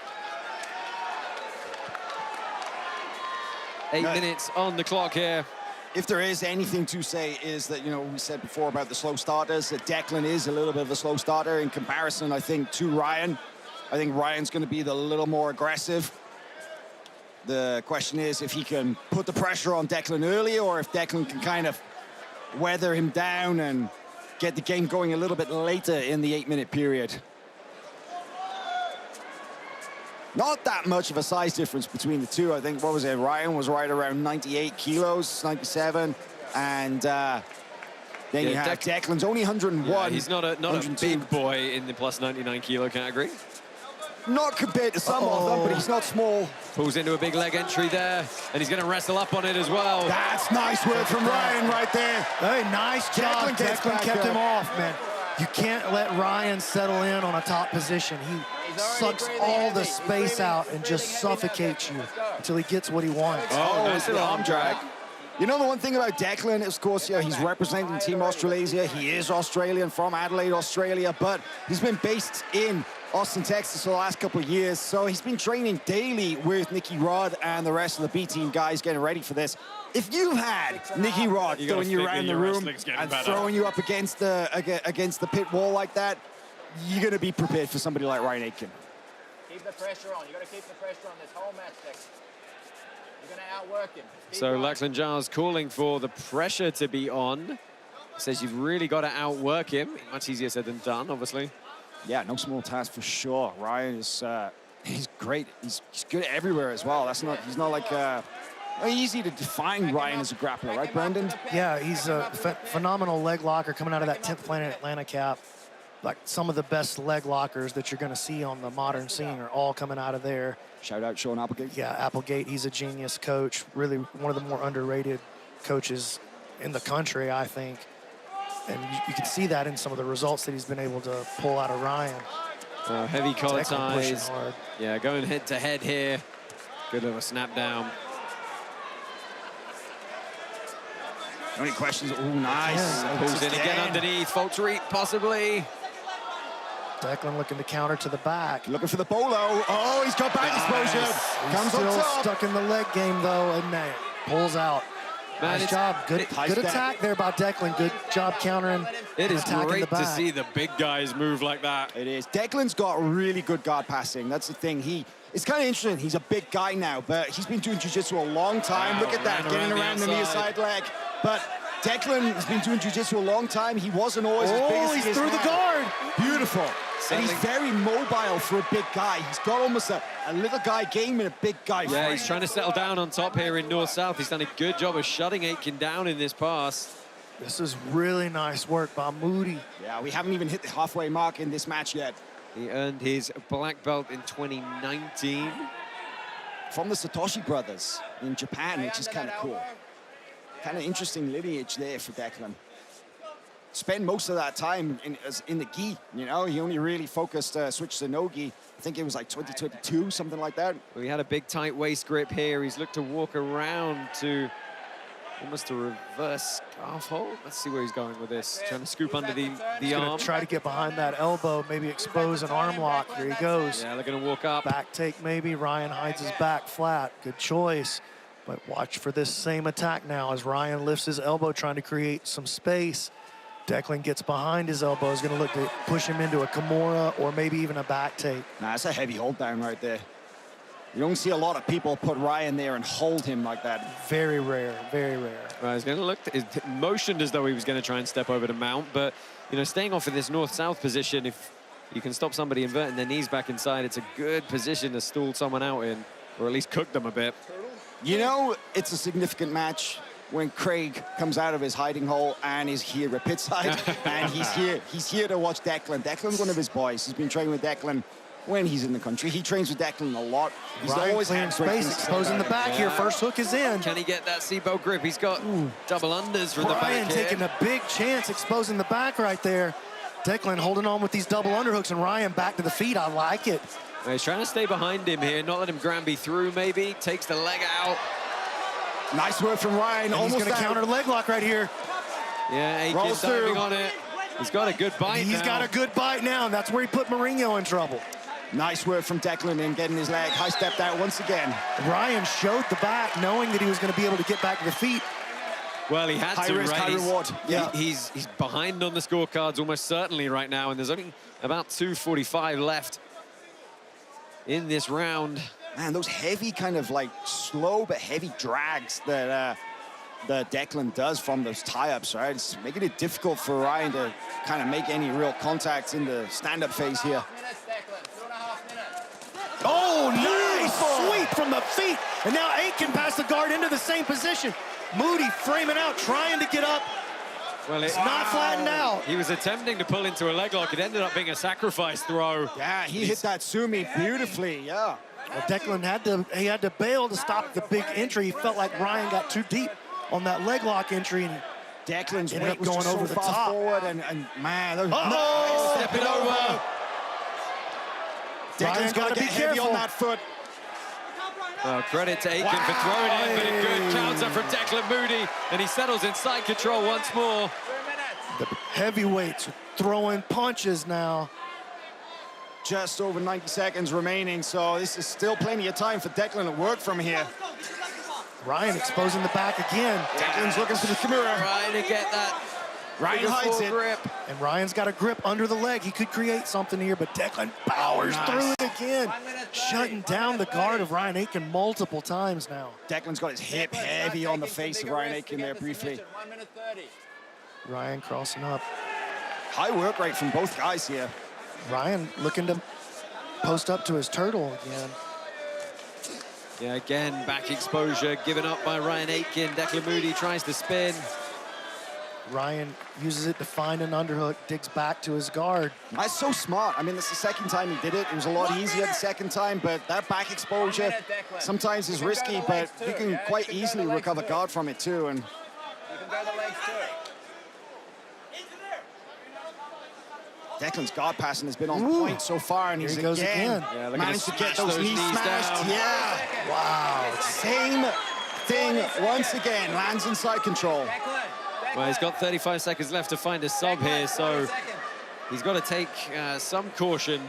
8 minutes on the clock here. If there is anything to say is that, you know, we said before about the slow starters, that Declan is a little bit of a slow starter in comparison, I think, to Ryan. I think Ryan's going to be a little more aggressive. The question is if he can put the pressure on Declan early or if Declan can kind of weather him down and get the game going a little bit later in the 8-minute period. Not that much of a size difference between the two. I think, what was it, Ryan was right around 98 kilos, 97, and then you have Declan's only 101. Yeah, he's not a big boy in the plus 99 kilo category. Not compared to some of them, but he's not small. Pulls into a big leg entry there, and he's going to wrestle up on it as well. That's nice work from Ryan right there. Hey, nice job. Declan kept him off, man. You can't let Ryan settle in on a top position. He sucks all the space out and just suffocates you until he gets what he wants. Oh, nice little arm drag. You know, the one thing about Declan is, of course, yeah, he's representing Team Australasia. He is Australian, from Adelaide, Australia, but he's been based in Austin, Texas for the last couple of years. So he's been training daily with Nicky Rod and the rest of the B-team guys getting ready for this. If you had Nicky Rod throwing you around the room and throwing you up against the pit wall like that, you're going to be prepared for somebody like Ryan Aiken. Keep the pressure on. You got to keep the pressure on this whole match, Dex. You're going to outwork him. So Lachlan Giles calling for the pressure to be on. Says you've really got to outwork him. Much easier said than done, obviously. Yeah, no small task for sure. Ryan is he's great. He's good everywhere as well. He's not like easy to define Ryan as a grappler, right, Brandon? Yeah, he's a phenomenal leg locker coming out of that 10th Planet Atlanta cap. Like some of the best leg lockers that you're going to see on the modern scene are all coming out of there. Shout out Sean Applegate. Yeah, Applegate, he's a genius coach. Really one of the more underrated coaches in the country, I think. And you can see that in some of the results that he's been able to pull out of Ryan. Heavy collar ties. Hard. Yeah, going head to head here. Good of a snap down. Any questions? Oh, nice. Yeah, pulls in again underneath. False reap, possibly. Declan looking to counter to the back. Looking for the bolo. Oh, he's got back exposure. He's Comes still on top. stuck in the leg game, though, and pulls out. Man, nice job. Good Nice attack there by Declan. Good job countering. It is great to back. see the big guys move like that. It is. Declan's got really good guard passing. That's the thing. It's kind of interesting. He's a big guy now, but he's been doing jiu-jitsu a long time. Look at that, getting around the near side leg. But Declan has been doing jiu-jitsu a long time. He wasn't always as big as he is he's through now. the guard. Beautiful. And he's very mobile for a big guy. He's got almost a little guy game and a big guy Yeah, frame. he's trying to settle down on top here in North-South. He's done a good job of shutting Aiken down in this pass. This is really nice work by Moody. Yeah, we haven't even hit the halfway mark in this match yet. He earned his black belt in 2019. From the Satoshi brothers in Japan, which is kind of cool. Kind of interesting lineage there for Declan. Spent most of that time in the gi, you know? He only really focused, switched to no gi. I think it was like 2022, something like that. Well, he had a big tight waist grip here. He's looked to walk around to almost a reverse scarf hold. Let's see where he's going with this. Trying to scoop under the arm. Try to get behind that elbow, maybe expose an arm lock. Here he goes. Yeah, they're going to walk up. Back take maybe. Ryan hides his back flat. Good choice. But watch for this same attack now as Ryan lifts his elbow, trying to create some space. Declan gets behind his elbow, is going to look to push him into a Kimura or maybe even a back take. Nah, that's a heavy hold down right there. You don't see a lot of people put Ryan there and hold him like that. Very rare, very rare. Well, he's going to look, it motioned as though he was going to try and step over to mount, but, you know, staying off in this north-south position, if you can stop somebody inverting their knees back inside, it's a good position to stall someone out in, or at least cook them a bit. You know, it's a significant match when Craig comes out of his hiding hole and is here at pitside, and he's here to watch Declan. Declan's one of his boys. He's been training with Declan when he's in the country. He trains with Declan a lot. He's Ryan always clearing space, exposing the back here. First hook is in. Can he get that seatbelt grip? He's got double unders from the back Ryan here. taking a big chance, exposing the back right there. Declan holding on with these double underhooks, and Ryan back to the feet. I like it. Well, he's trying to stay behind him here, not let him Granby through maybe. Takes the leg out. Nice work from Ryan. And he's going to counter leg lock right here. Yeah, Aiken's diving on it. He's got a good bite He's got a good bite now, and that's where he put Mourinho in trouble. Nice work from Declan in getting his leg high stepped out once again. Ryan showed the back, knowing that he was going to be able to get back to the feet. Well, he had high to, risk, right? high reward. Yeah. He's behind on the scorecards almost certainly right now, and there's only about 2:45 left in this round. Man, those heavy kind of like slow but heavy drags that Declan does from those tie-ups, right? It's making it difficult for Ryan to kind of make any real contacts in the stand-up phase here. Oh, nice sweep from the feet. And now Aiken passed the guard into the same position. Moody framing out, trying to get up. Well, it's not flattened out. He was attempting to pull into a leg lock. It ended up being a sacrifice throw. Yeah, he hit that Sumi beautifully, yeah. Well, Declan had to bail to stop the big entry. He felt like Ryan got too deep on that leg lock entry, and Declan's ended weight up was going just over so the far top. forward, and man, those Stepping over. Declan's got to be get heavy careful on that foot. Well, credit to Aiken for throwing it, but a good counter from Declan Moody, and he settles in side control once more. The heavyweights throwing punches now. Just over 90 seconds remaining, so this is still plenty of time for Declan to work from here. Ryan exposing the back again. Declan's looking for the Kimura. Trying to get that Ryan hides it. grip. And Ryan's got a grip under the leg. He could create something here, but Declan powers through it again. Shutting down the guard of Ryan Aiken multiple times now. Declan's got his hip heavy on the face of Ryan Aiken there briefly. Ryan crossing up. High work rate from both guys here. Ryan looking to post up to his turtle again. Yeah, again, back exposure given up by Ryan Aiken. Declan Moody tries to spin. Ryan uses it to find an underhook, digs back to his guard. That's so smart. I mean, it's the second time he did it. It was a lot easier the second time, but that back exposure sometimes is risky, but you can quite easily recover guard from it too. And Declan's guard passing has been on point so far, and Here he's he goes again. Yeah, look managed to at get those knees smashed. down. Yeah. Wow. Same thing once again. Lands in side control. Well, he's got 35 seconds left to find a sub here, so he's got to take some caution.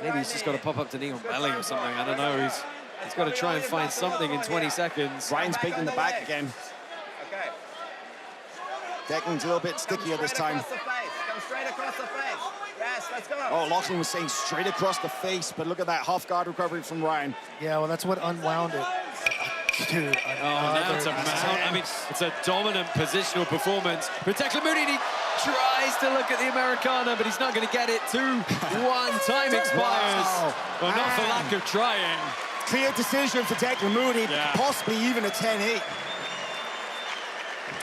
Maybe he's just got to pop up to knee on belly or something. I don't know. He's got to try and find something in 20 seconds. Ryan's big in the back again. Declan's a little bit stickier this time. Come straight across the face. Yes, let's go. Oh, Lachlan was saying straight across the face, but look at that half guard recovery from Ryan. Yeah, well, that's what unwound it. Dude, Oh, now it's a mount. I mean, it's a dominant positional performance. But Declan Moody, he tries to look at the Americana, but he's not going to get it. 2-1, time expires. Wow. Well, not for lack of trying. Clear decision for Declan Moody, Yeah. possibly even a 10-8.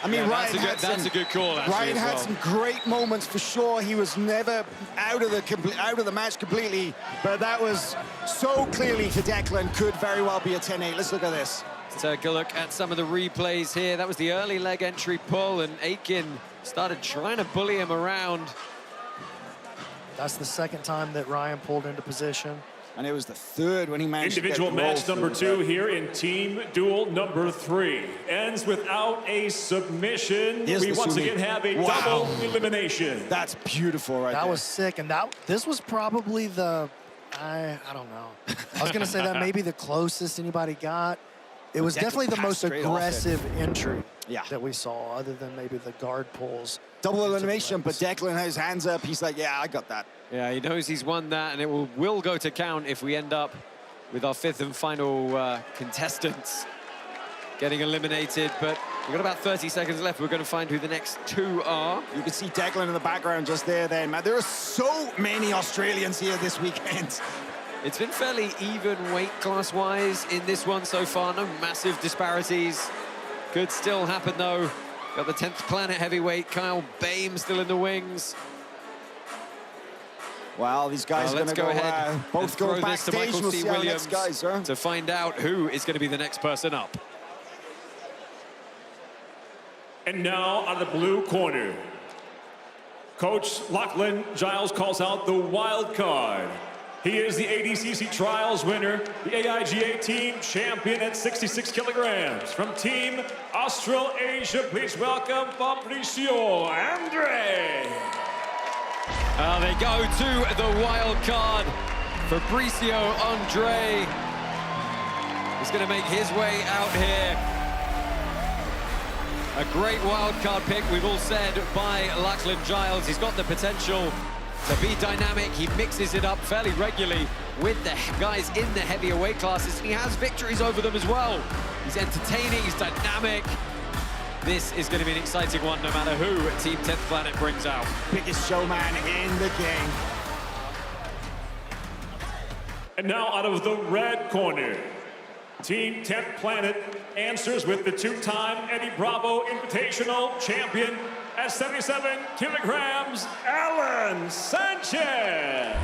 I mean, Yeah, Ryan that's a good call, actually, Ryan as had well. some great moments for sure. He was never out of the match completely, but that was so clearly for Declan could very well be a 10-8. Let's look at this. Let's take a look at some of the replays here. That was the early leg entry pull, and Aiken started trying to bully him around. That's the second time that Ryan pulled into position. And it was the third when he managed Individual to get match number 2 here in team duel number 3 ends without a submission. Here's We the once Sumi. again have a Wow. double elimination. That's beautiful right there. That was sick, and this was probably the, I don't know. I was gonna say that maybe the closest anybody got. It was definitely the most straight off it. aggressive entry that we saw, other than maybe the guard pulls. Double elimination, but Declan has his hands up. He's like, yeah, I got that. Yeah, he knows he's won that, and it will go to count if we end up with our 5th and final contestants getting eliminated. But we've got about 30 seconds left. We're going to find who the next 2 are. You can see Declan in the background just there then, man. There are so many Australians here this weekend. It's been fairly even weight class-wise in this one so far. No massive disparities. Could still happen, though. Got the 10th planet heavyweight, Kyle Baim, still in the wings. Well, these guys are going to go ahead. Both go backstage. Michael We'll C. see how the Williams next guys, to find out who is going to be the next person up. And now on the blue corner, Coach Lachlan Giles calls out the wild card. He is the ADCC Trials winner, the AIGA team champion at 66 kilograms. From Team Australasia, please welcome Fabricio Andre. They go to the wild card. Fabricio Andre is going to make his way out here. A great wild card pick, we've all said, by Lachlan Giles. He's got the potential to be dynamic. He mixes it up fairly regularly with the guys in the heavier weight classes. He has victories over them as well. He's entertaining, he's dynamic. This is going to be an exciting one, no matter who Team 10th Planet brings out. Biggest showman in the game. And now out of the red corner, Team 10th Planet answers with the 2-time Eddie Bravo Invitational champion at 77 kilograms, Alan Sanchez.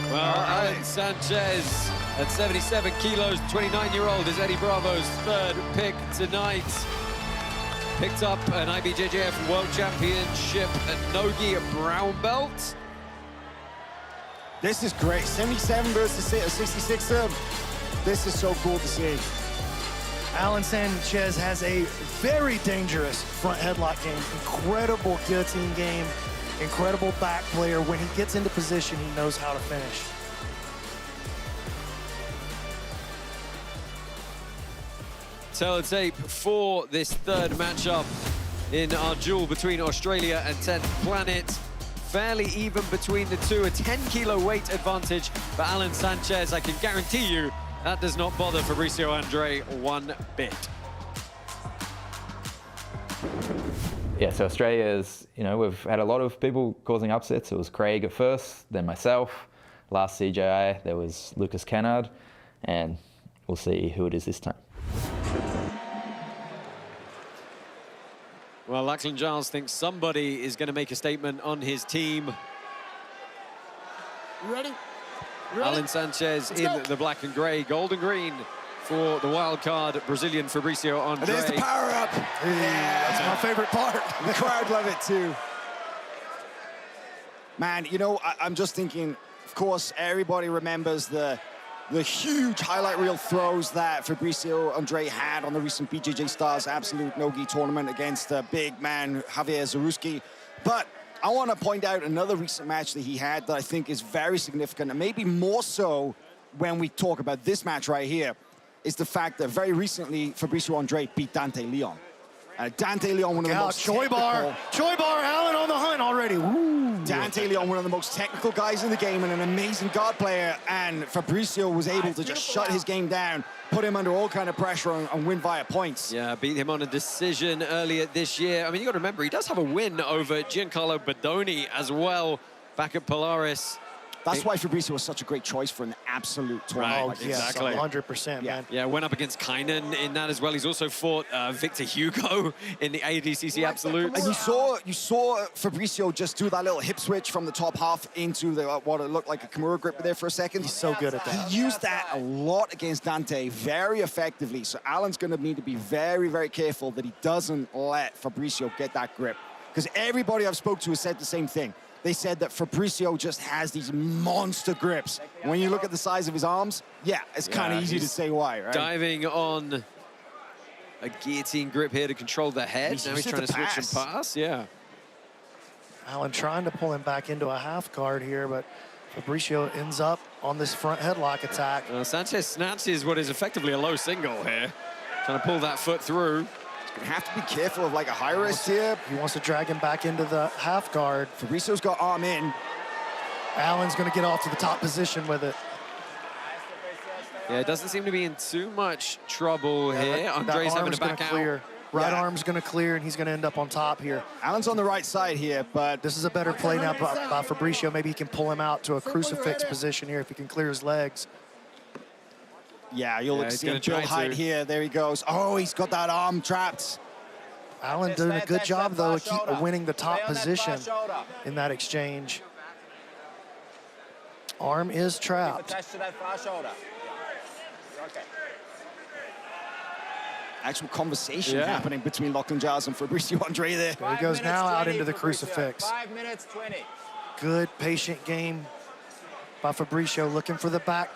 Well, Alan Sanchez at 77 kilos, 29-year-old, is Eddie Bravo's 3rd pick tonight. Picked up an IBJJF World Championship at Nogi brown belt. This is great. 77 versus 66. This is so cool to see. Alan Sanchez has a very dangerous front headlock game, incredible guillotine game, incredible back player. When he gets into position, he knows how to finish. Teletape for this 3rd matchup in our duel between Australia and 10th Planet. Fairly even between the two, a 10-kilo weight advantage for Alan Sanchez. I can guarantee you that does not bother Fabricio Andre one bit. Yeah, so Australia is, we've had a lot of people causing upsets. It was Craig at first, then myself. Last CJI, there was Lucas Kennard, and we'll see who it is this time. Well, Lachlan Giles thinks somebody is going to make a statement on his team. You ready? Alan Sanchez in the black and gray, gold and green for the wild card Brazilian Fabricio Andre. And there's the power up. Yeah, that's my favorite part. The crowd love it too. Man, I'm just thinking, of course, everybody remembers the huge highlight reel throws that Fabricio Andre had on the recent BJJ Stars Absolute Nogi tournament against big man Javier Jaworski. But I want to point out another recent match that he had that I think is very significant, and maybe more so when we talk about this match right here, is the fact that very recently Fabricio Andre beat Dante Leon. Dante Leon, one of the most Choi bar, Alan on the hunt already. Woo. Dante Leon, one of the most technical guys in the game and an amazing guard player, and Fabricio was able to just shut his game down, put him under all kind of pressure and win via points. Yeah, beat him on a decision earlier this year. I mean, you got to remember, he does have a win over Giancarlo Bodoni as well, back at Polaris. That's why Fabricio was such a great choice for an absolute tournament. Right, exactly. 100%, man. Yeah, went up against Kaynan in that as well. He's also fought Victor Hugo in the ADCC Absolute. And you saw Fabricio just do that little hip switch from the top half into what it looked like a Kimura grip there for a second. He's so good at that. He used that a lot against Dante very effectively. So Alan's going to need to be very, very careful that he doesn't let Fabricio get that grip. Because everybody I've spoke to has said the same thing. They said that Fabricio just has these monster grips. When you look at the size of his arms, it's kind of easy to say why, right? Diving on a guillotine grip here to control the head. Now he's trying to switch and pass, Alan trying to pull him back into a half guard here, but Fabricio ends up on this front headlock attack. Sanchez snatches what is effectively a low single here. Trying to pull that foot through. He's gonna have to be careful of like a high wrist here. He wants to drag him back into the half guard. Fabricio's got arm in. Allen's gonna get off to the top position with it. Yeah, it doesn't seem to be in too much trouble here. Andre's having to back out. Clear. Right arm's gonna clear, and he's gonna end up on top here. Allen's on the right side here, but this is a better play now by Fabricio. Maybe he can pull him out to a crucifix position here if he can clear his legs. Yeah, you'll look to see him build height here. There he goes. Oh, he's got that arm trapped. Allen doing a good job, though, of winning the top position in that exchange. Arm is trapped. Actual conversation happening between Lachlan Giles and Fabricio Andre there. There he goes now out into the crucifix. 5 minutes 20. Good, patient game by Fabricio, looking for the back.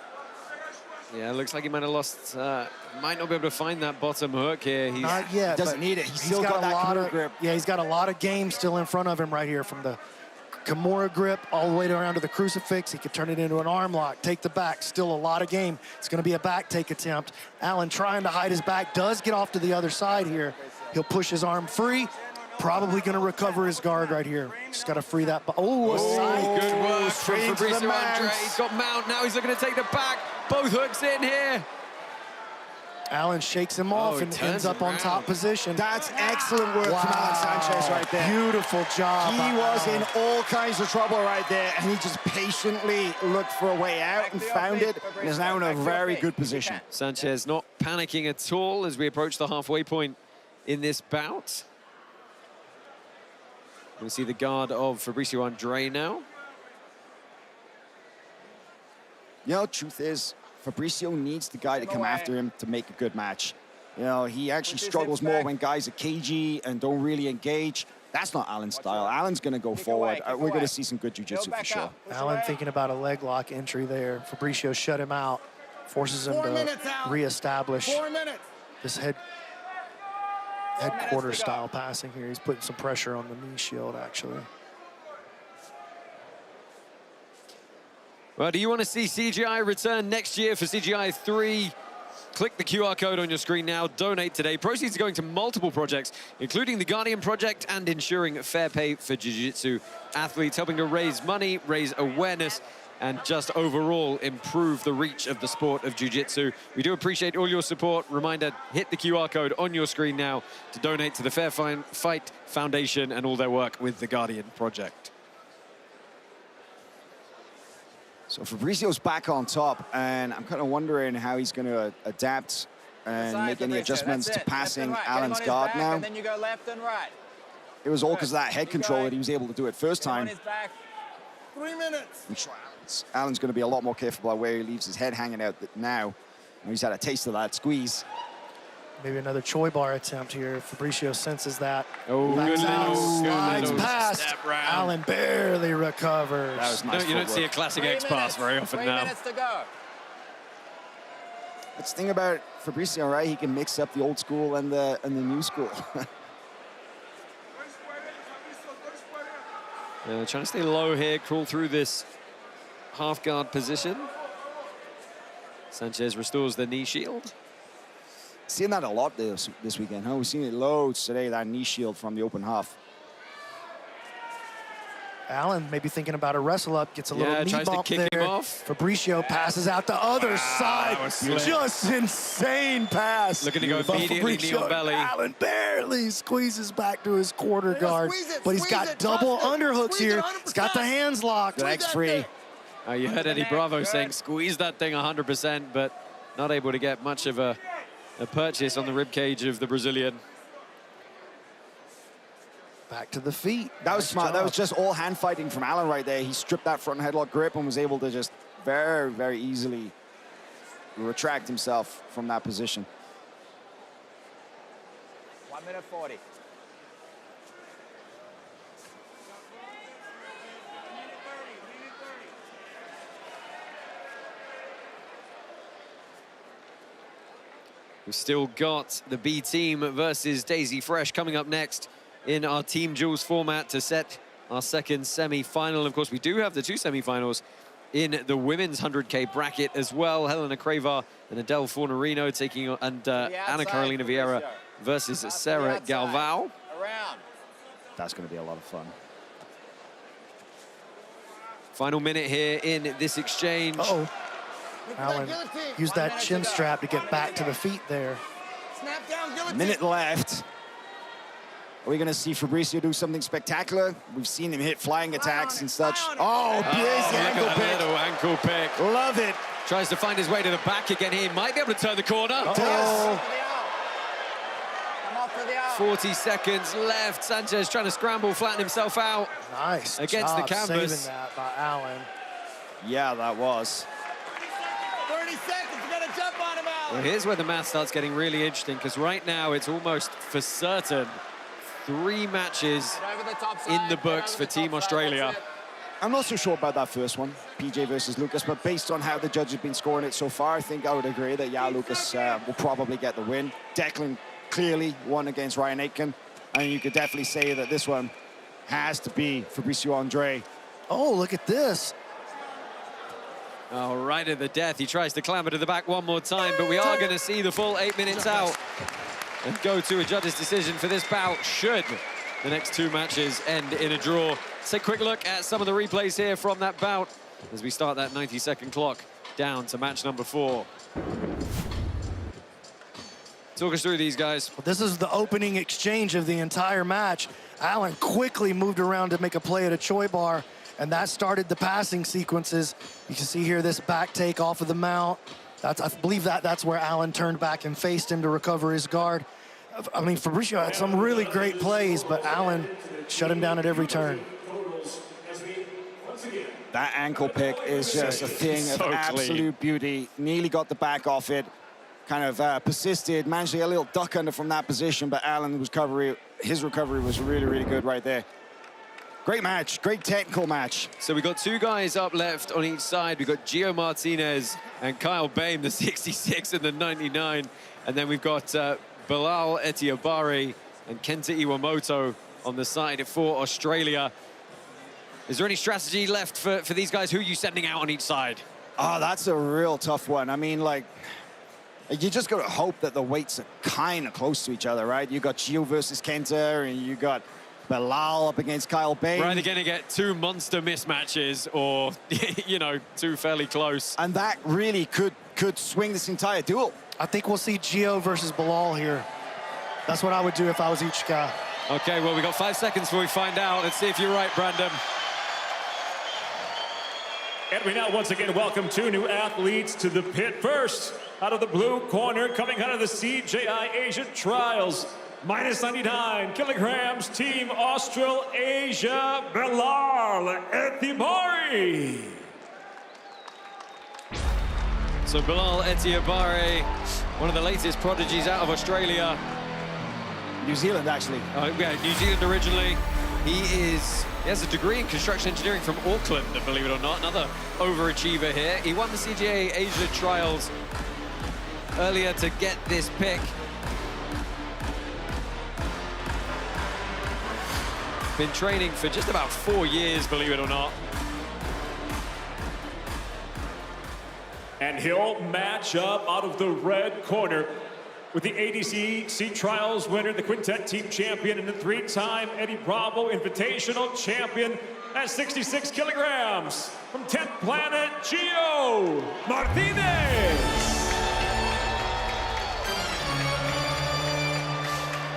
Yeah, it looks like he might have lost, might not be able to find that bottom hook here. He's, Not yet. Doesn't need it. He's still got that Kimura grip. Yeah, he's got a lot of game still in front of him right here, from the Kimura grip all the way around to the crucifix. He could turn it into an arm lock, take the back. Still a lot of game. It's going to be a back take attempt. Allen trying to hide his back, does get off to the other side here. He'll push his arm free. Probably going to recover his guard right here. Just got to free that. Oh, a side. Good work from Straight into the Fabricio Andre. mounts. He's got mount. Now he's looking to take the back. Both hooks in here. Allen shakes him off and ends up on top position. That's excellent work from Allen Sanchez right there. Beautiful job. He was in all kinds of trouble right there, and he just patiently looked for a way out and found it, and is now in a very good position. Sanchez not panicking at all as we approach the halfway point in this bout. We'll see the guard of Fabricio Andre now. You know, truth is, Fabricio needs the guy to come after him to make a good match. You know, he actually struggles more when guys are cagey and don't really engage. That's not Allen's style. Allen's going to go forward. We're going to see some good jiu-jitsu for sure. Allen thinking about a leg lock entry there. Fabricio shut him out, forces him to reestablish this headquarters style passing here. He's putting some pressure on the knee shield, actually. Well, do you want to see CGI return next year for CGI 3? Click the QR code on your screen now. Donate today. Proceeds are going to multiple projects, including the Guardian Project and ensuring fair pay for jiu-jitsu athletes, helping to raise money, raise awareness, and just overall improve the reach of the sport of jiu-jitsu. We do appreciate all your support. Reminder, hit the QR code on your screen now to donate to the Fair Fight Foundation and all their work with the Guardian Project. So Fabricio's back on top, and I'm kind of wondering how he's going to adapt and make any adjustments to passing Allen's guard now. And then you go left and right. It was all because of that head control that he was able to do it first time. 3 minutes. Allen's going to be a lot more careful about where he leaves his head hanging out now. He's had a taste of that squeeze. Maybe another Choi bar attempt here. Fabricio senses that. Oh, good slides little past. step round. Allen barely recovers. That was nice. No, you don't see a classic X pass very often 3 now. minutes to go. That's the thing about Fabricio, right? He can mix up the old school and the new school. Trying to stay low here, crawl through this half guard position. Sanchez restores the knee shield. Seeing that a lot this weekend, huh? We've seen it loads today, that knee shield from the open half. Allen maybe thinking about a wrestle up, gets a little knee tries bump to kick there. him off. Fabricio passes out the other side. Just insane pass. Looking to go immediately knee on belly. Allen barely squeezes back to his quarter guard, but he's got double underhooks here. He's got the hands locked. Legs free. You heard Eddie Bravo saying squeeze that thing 100%, but not able to get much of a purchase on the ribcage of the Brazilian. Back to the feet. That was smart. That was just all hand fighting from Allen right there. He stripped that front headlock grip and was able to just very, very easily retract himself from that position. 1 minute 40. We've still got the B team versus Daisy Fresh coming up next in our Team Duels format to set our second semi-final. Of course, we do have the two semi-finals in the women's 100K bracket as well. Helena Cravar and Adele Fornerino taking on, and Ana Carolina Vieira versus Sarah Galvao. That's going to be a lot of fun. Final minute here in this exchange. Uh-oh. Allen used that chin strap to get back to the feet there. Snap down, guillotine. Minute left. Are we going to see Fabricio do something spectacular? We've seen him hit flying attacks and such. Oh, Pierre's ankle pick. Little ankle pick. Love it. Tries to find his way to the back again. He might be able to turn the corner. Does. 40 seconds left. Sanchez trying to scramble, flatten himself out. Nice against the job canvas. saving that by Allen. Yeah, that was. 30 seconds, you gotta jump on him, Allen. Well, here's where the math starts getting really interesting, because right now it's almost for certain 3 matches in the books for Team Australia. I'm not so sure about that first one, PJ versus Lucas, but based on how the judges have been scoring it so far, I think I would agree that, yeah, Lucas will probably get the win. Declan clearly won against Ryan Aitken, and you could definitely say that this one has to be Fabricio Andre. Oh, look at this. Oh, right at the death. He tries to clamber to the back one more time, but we are going to see the full 8 minutes out and go to a judge's decision for this bout should the next 2 matches end in a draw. Let's take a quick look at some of the replays here from that bout as we start that 90-second clock down to match number 4. Talk us through these guys. This is the opening exchange of the entire match. Allen quickly moved around to make a play at a Choi bar, and that started the passing sequences. You can see here this back take off of the mount. I believe that's where Allen turned back and faced him to recover his guard. I mean, Fabricio had some really great plays, but Allen shut him down at every turn. That ankle pick is just a thing of absolute beauty. Nearly got the back off it. Kind of persisted, managed to get a little duck under from that position, but Allen's recovery was really, really good right there. Great match, great technical match. So we got 2 guys up left on each side. We've got Gio Martinez and Kyle Bain, the 66 and the 99. And then we've got Bilal Etiabari and Kenta Iwamoto on the side for Australia. Is there any strategy left for these guys? Who are you sending out on each side? Oh, that's a real tough one. I mean, like, you just got to hope that the weights are kind of close to each other, right? You got Gio versus Kenta, and you got Bilal up against Kyle Bain. We're either going to get 2 monster mismatches or, you know, 2 fairly close. And that really could swing this entire duel. I think we'll see Gio versus Bilal here. That's what I would do if I was each guy. Okay, well, we got 5 seconds before we find out. Let's see if you're right, Brandon. And we now once again welcome 2 new athletes to the pit. First, out of the blue corner, coming out of the CJI Asia Trials, minus 99 kilograms, Team Australasia, Bilal Etiabari. So Bilal Etiabari, one of the latest prodigies out of Australia. New Zealand, actually. Yeah, New Zealand originally. He has a degree in construction engineering from Auckland, believe it or not. Another overachiever here. He won the CJA Asia Trials earlier to get this pick. Been training for just about 4 years, believe it or not. And he'll match up out of the red corner with the ADCC Trials winner, the Quintet Team Champion, and the 3-time Eddie Bravo Invitational Champion at 66 kilograms from 10th Planet, Gio Martinez.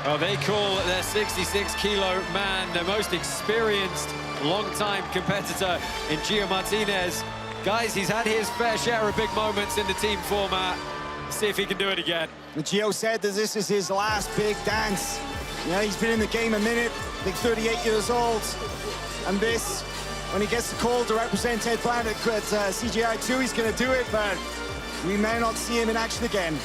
Well, they call their 66-kilo man the most experienced, long-time competitor in Gio Martinez. Guys, he's had his fair share of big moments in the team format. Let's see if he can do it again. Gio said that this is his last big dance. Yeah, he's been in the game a minute, I think 38 years old. And this, when he gets the call to represent 10th Planet at CGI 2, he's going to do it, but we may not see him in action again.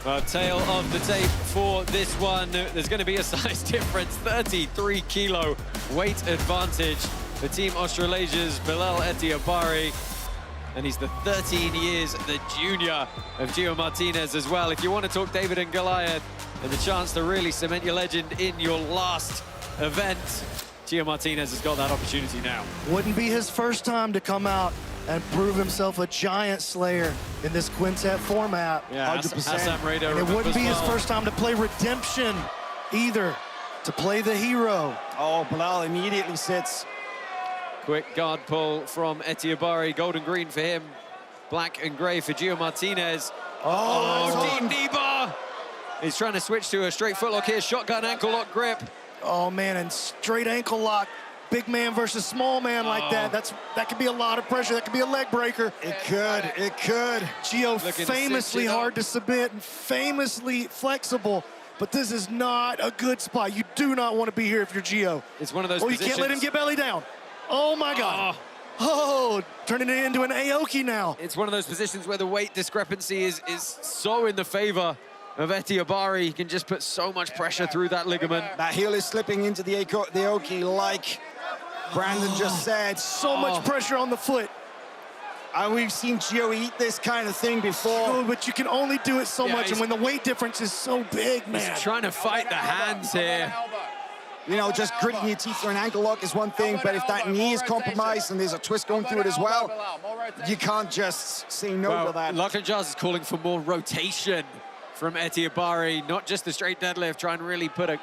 Well, tail of the tape for this one. There's going to be a size difference, 33-kilo weight advantage for Team Australasia's Bilal Etiabari. And he's the 13 years the junior of Gio Martinez as well. If you want to talk David and Goliath and the chance to really cement your legend in your last event, Gio Martinez has got that opportunity now. Wouldn't be his first time to come out and prove himself a giant slayer in this quintet format. Yeah, 100%. And it wouldn't be his first time to play redemption either, to play the hero. Oh, Bilal immediately sits. Quick guard pull from Etiabari. Gold and green for him. Black and gray for Gio Martinez. Oh, deep knee bar. He's trying to switch to a straight footlock here. Shotgun ankle lock grip. Oh, man, and straight ankle lock. Big man versus small man like that. That could be a lot of pressure. That could be a leg breaker. It could. It could. Gio famously hard to submit and famously flexible. But this is not a good spot. You do not want to be here if you're Gio. It's one of those you can't let him get belly down. Oh, my God. Oh, turning it into an Aoki now. It's one of those positions where the weight discrepancy is so in the favor of Etiabari. He can just put so much pressure through that ligament. That heel is slipping into the Aoki like Brandon just said. So much pressure on the foot. And we've seen Gio eat this kind of thing before. Oh, but you can only do it so much, and when the weight difference is so big, man. He's trying to fight the hands here. You know, just gritting your teeth for an ankle lock is one thing, but if that knee is compromised and there's a twist going through it as well, you can't just say no to that. Lachlan Giles is calling for more rotation from Etiabari, not just the straight deadlift, try and really put a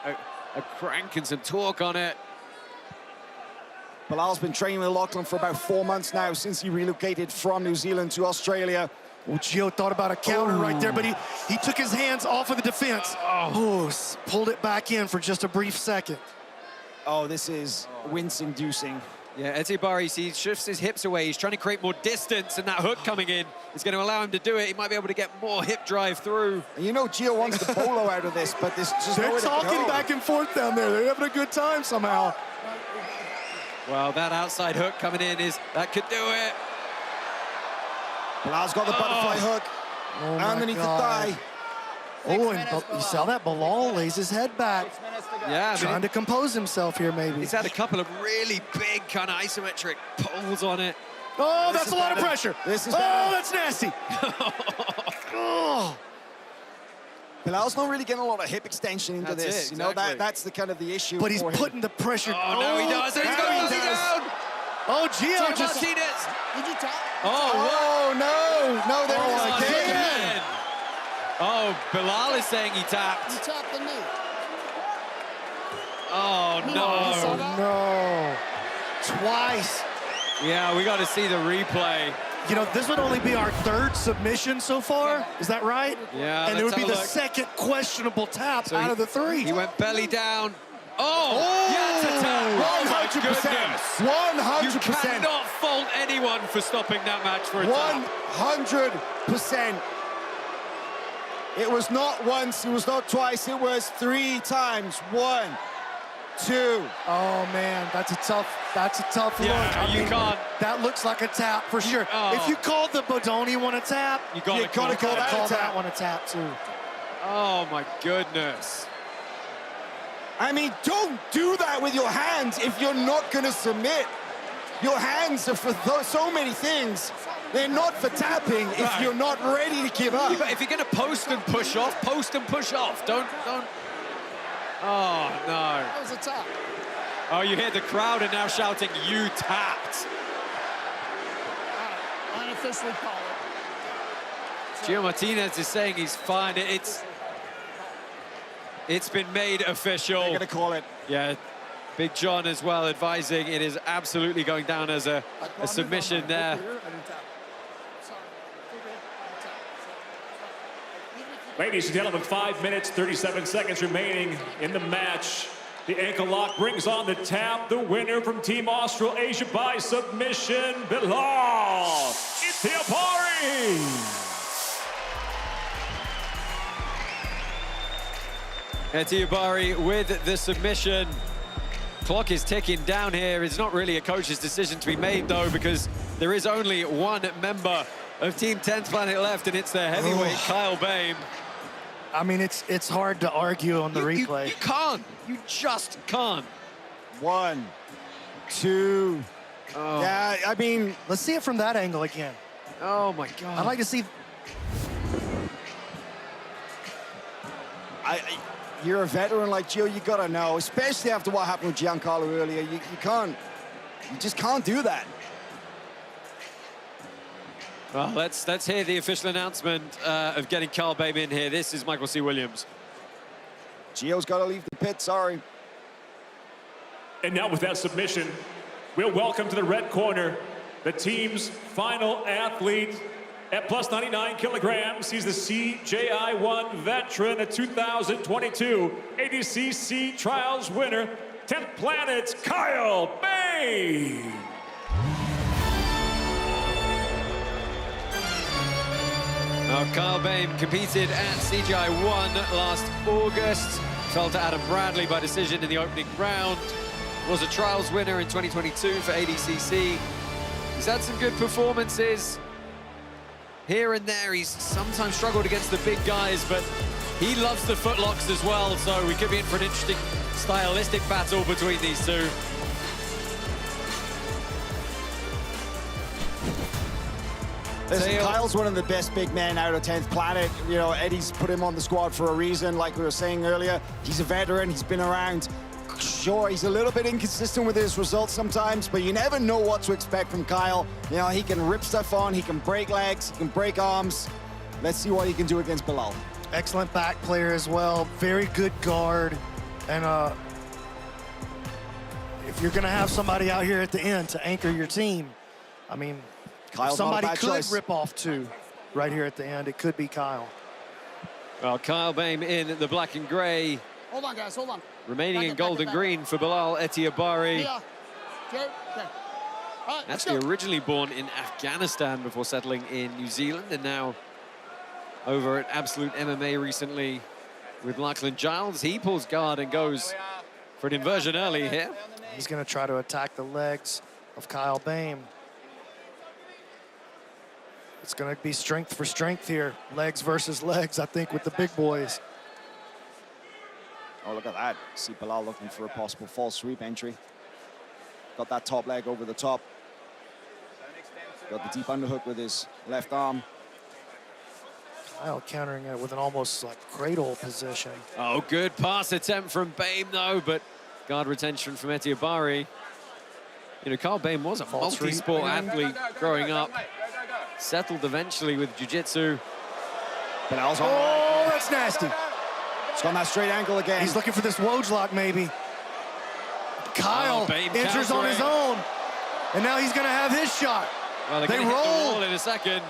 crank and some torque on it. Bilal's been training with Lachlan for about 4 months now since he relocated from New Zealand to Australia. Well, Gio thought about a counter right there, but he took his hands off of the defense. Pulled it back in for just a brief second. Oh, this is wince-inducing. Yeah, Etiabari, he shifts his hips away. He's trying to create more distance, and that hook coming in is going to allow him to do it. He might be able to get more hip drive through. And you know Gio wants the bolo out of this, but there's just They're nowhere to go. talking back and forth down there. They're having a good time somehow. Well, that outside hook coming in that could do it. Bilal's got the butterfly hook underneath the thigh. Oh, and you saw that? Bilal lays his head back. Yeah, trying to compose himself here, maybe. He's had a couple of really big kind of isometric pulls on it. Oh, that's a lot of pressure. This is that's nasty. Bilal's not really getting a lot of hip extension into That's this. it, You know, exactly. that's the kind of the issue. But he's for him. putting the pressure. Oh, no, he does. He's got to down. Oh, Gio just... Martinez. Did you tap? Oh, no, there it is again. Oh, Bilal is saying he tapped. You tapped the knee. Oh, no. No. Twice. Yeah, we got to see the replay. You know, this would only be our third submission so far. Is that right? Yeah, and it would let's be the have a look. second questionable tap out of the three. He went belly down. Yeah, it's a tap. 100%. 100%. You cannot fault anyone for stopping that match for a tap. 100%. It was not once, it was not twice, it was 3 times. 1, 2. Oh man, that's a tough look. Yeah, you can't. That looks like a tap for sure. If you called the Bodoni one a tap, You gotta call that one a tap too. Oh my goodness. I mean, don't do that with your hands if you're not going to submit. Your hands are for so many things. They're not for tapping if you're not ready to give up. If you're going to post and push off, post and push off. Don't. Oh, no. That was a tap. Oh, you hear the crowd are now shouting, "You tapped." Unofficially call it. Gio Martinez is saying he's fine. It's been made official. They're going to call it. Yeah, Big John as well advising it is absolutely going down as a submission there. Ladies and gentlemen, 5 minutes, 37 seconds remaining in the match. The ankle lock brings on the tap. The winner from Team Australasia by submission, Bilal Etiabari. Etiabari with the submission. Clock is ticking down here. It's not really a coach's decision to be made, though, because there is only one member of Team 10th Planet left, and it's their heavyweight, Kyle Bain. I mean, it's hard to argue on the replay. You can't. You just can't. 1, 2. Oh. Yeah, I mean, let's see it from that angle again. Oh, my God. I'd like to see... you're a veteran like Gio, you gotta know, especially after what happened with Giancarlo earlier, you just can't do that. Well, let's hear the official announcement of getting Carl Baim in here. This is Michael C. Williams. Gio's got to leave the pit, sorry. And now with that submission, we'll welcome to the red corner the team's final athlete at plus 99 kilograms. He's the CJI-1 veteran, a 2022 ADCC Trials winner, 10th Planet's Kyle Baim. Now, Kyle Baim competed at CGI-1 last August. Fell to Adam Bradley by decision in the opening round. Was a trials winner in 2022 for ADCC. He's had some good performances here and there. He's sometimes struggled against the big guys, but he loves the footlocks as well, so we could be in for an interesting stylistic battle between these two. Listen, Kyle's one of the best big men out of 10th Planet. You know, Eddie's put him on the squad for a reason. Like we were saying earlier, he's a veteran, he's been around. Sure, he's a little bit inconsistent with his results sometimes, but you never know what to expect from Kyle. You know, he can rip stuff on, he can break legs, he can break arms. Let's see what he can do against Bilal. Excellent back player as well, very good guard. And if you're gonna have somebody out here at the end to anchor your team, I mean, Kyle's somebody not a bad could choice. rip off two right here at the end. It could be Kyle. Well, Kyle Baim in the black and gray. Hold on, guys, hold on. Remaining in gold and green for Bilal Etiabari. Actually originally born in Afghanistan before settling in New Zealand, and now over at Absolute MMA recently with Lachlan Giles. He pulls guard and goes for an inversion early here. He's gonna try to attack the legs of Kyle Baim. It's gonna be strength for strength here. Legs versus legs, I think, with the big boys. Oh, look at that. See Bilal looking for a possible false sweep entry. Got that top leg over the top. Got the deep underhook with his left arm. Kyle countering it with an almost like cradle position. Oh, good pass attempt from Baim though, but guard retention from Etiabari. You know, Kyle Baim was a multi-sport athlete growing up. Settled eventually with jiu-jitsu. Bilal's on. Oh, that's nasty. He's got that straight ankle again. He's looking for this Woj lock, maybe. Kyle enters on his own, and now he's gonna have his shot. Well, they roll hit the wall in a second.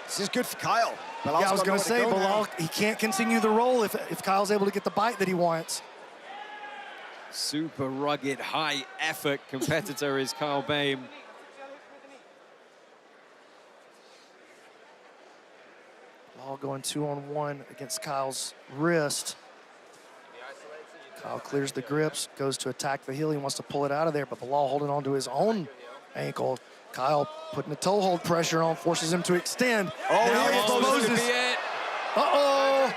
This is good for Kyle. Bilal's yeah, I was gonna say, Bilal, he can't continue the roll if Kyle's able to get the bite that he wants. Super rugged, high effort competitor is Kyle Baim. All going 2-on-1 against Kyle's wrist. Kyle clears the grips, goes to attack the heel. He wants to pull it out of there, but Bilal holding on to his own ankle. Kyle putting the toe hold pressure on, forces him to extend. Oh, now he exposes. Uh-oh.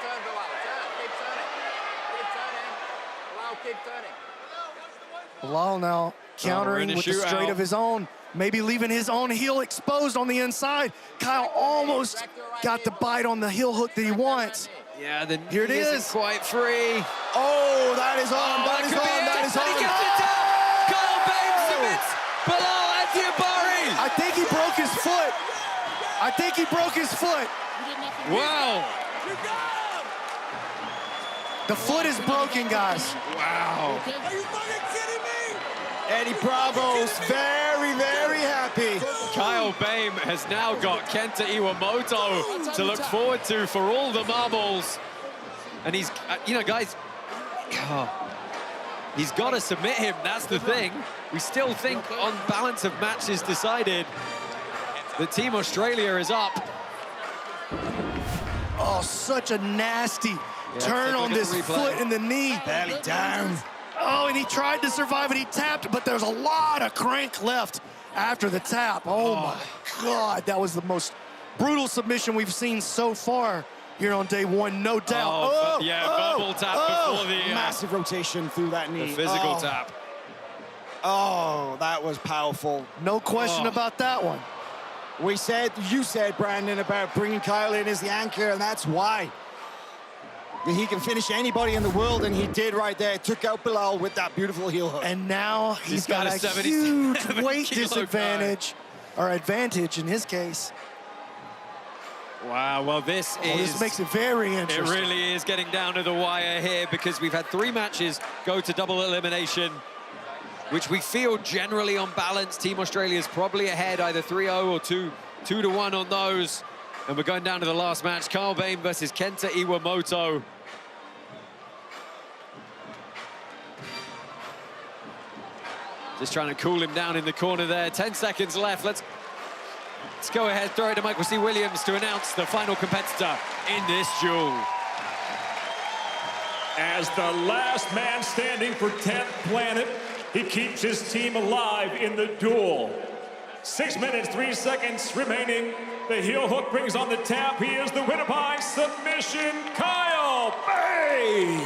Bilal now countering with the straight of his own. Maybe leaving his own heel exposed on the inside. Kyle almost got the bite on the heel hook that he wants. Yeah, then here it is. Quite free. Oh, that is on. That is on. That is on. He gets it down. Kyle Baim submits Bilal Etiabari. I think he broke his foot. I think he broke his foot. Wow. The foot is broken, guys. Wow. Are you fucking kidding me? Eddie Bravo's very, very happy. Kyle Baim has now got Kenta Iwamoto to look forward to for all the marbles. And he's, you know, guys, he's got to submit him. That's the thing. We still think on balance of matches decided that Team Australia is up. Oh, such a nasty turn on this foot and the knee. Belly down. Oh, and he tried to survive and he tapped, but there's a lot of crank left after the tap. Oh my God, that was the most brutal submission we've seen so far here on day one, no doubt. Bubble tap before the massive rotation through that knee. The physical tap. Oh, that was powerful. No question about that one. You said, Brandon, about bringing Kyle in as the anchor, and that's why. that he can finish anybody in the world, and he did right there. Took out Bilal with that beautiful heel hook. And now he's got a huge weight disadvantage, or advantage in his case. Wow, well, this makes it very interesting. It really is getting down to the wire here, because we've had 3 matches go to double elimination, which we feel generally on balance. Team Australia's probably ahead, either 3-0 or 2-1 on those. And we're going down to the last match, Kyle Bain versus Kenta Iwamoto. Just trying to cool him down in the corner there. 10 seconds left. Let's go ahead, throw it to Michael C. Williams to announce the final competitor in this duel. As the last man standing for 10th Planet, he keeps his team alive in the duel. 6 minutes, 3 seconds remaining. The heel hook brings on the tap. He is the winner by submission, Kyle Bain.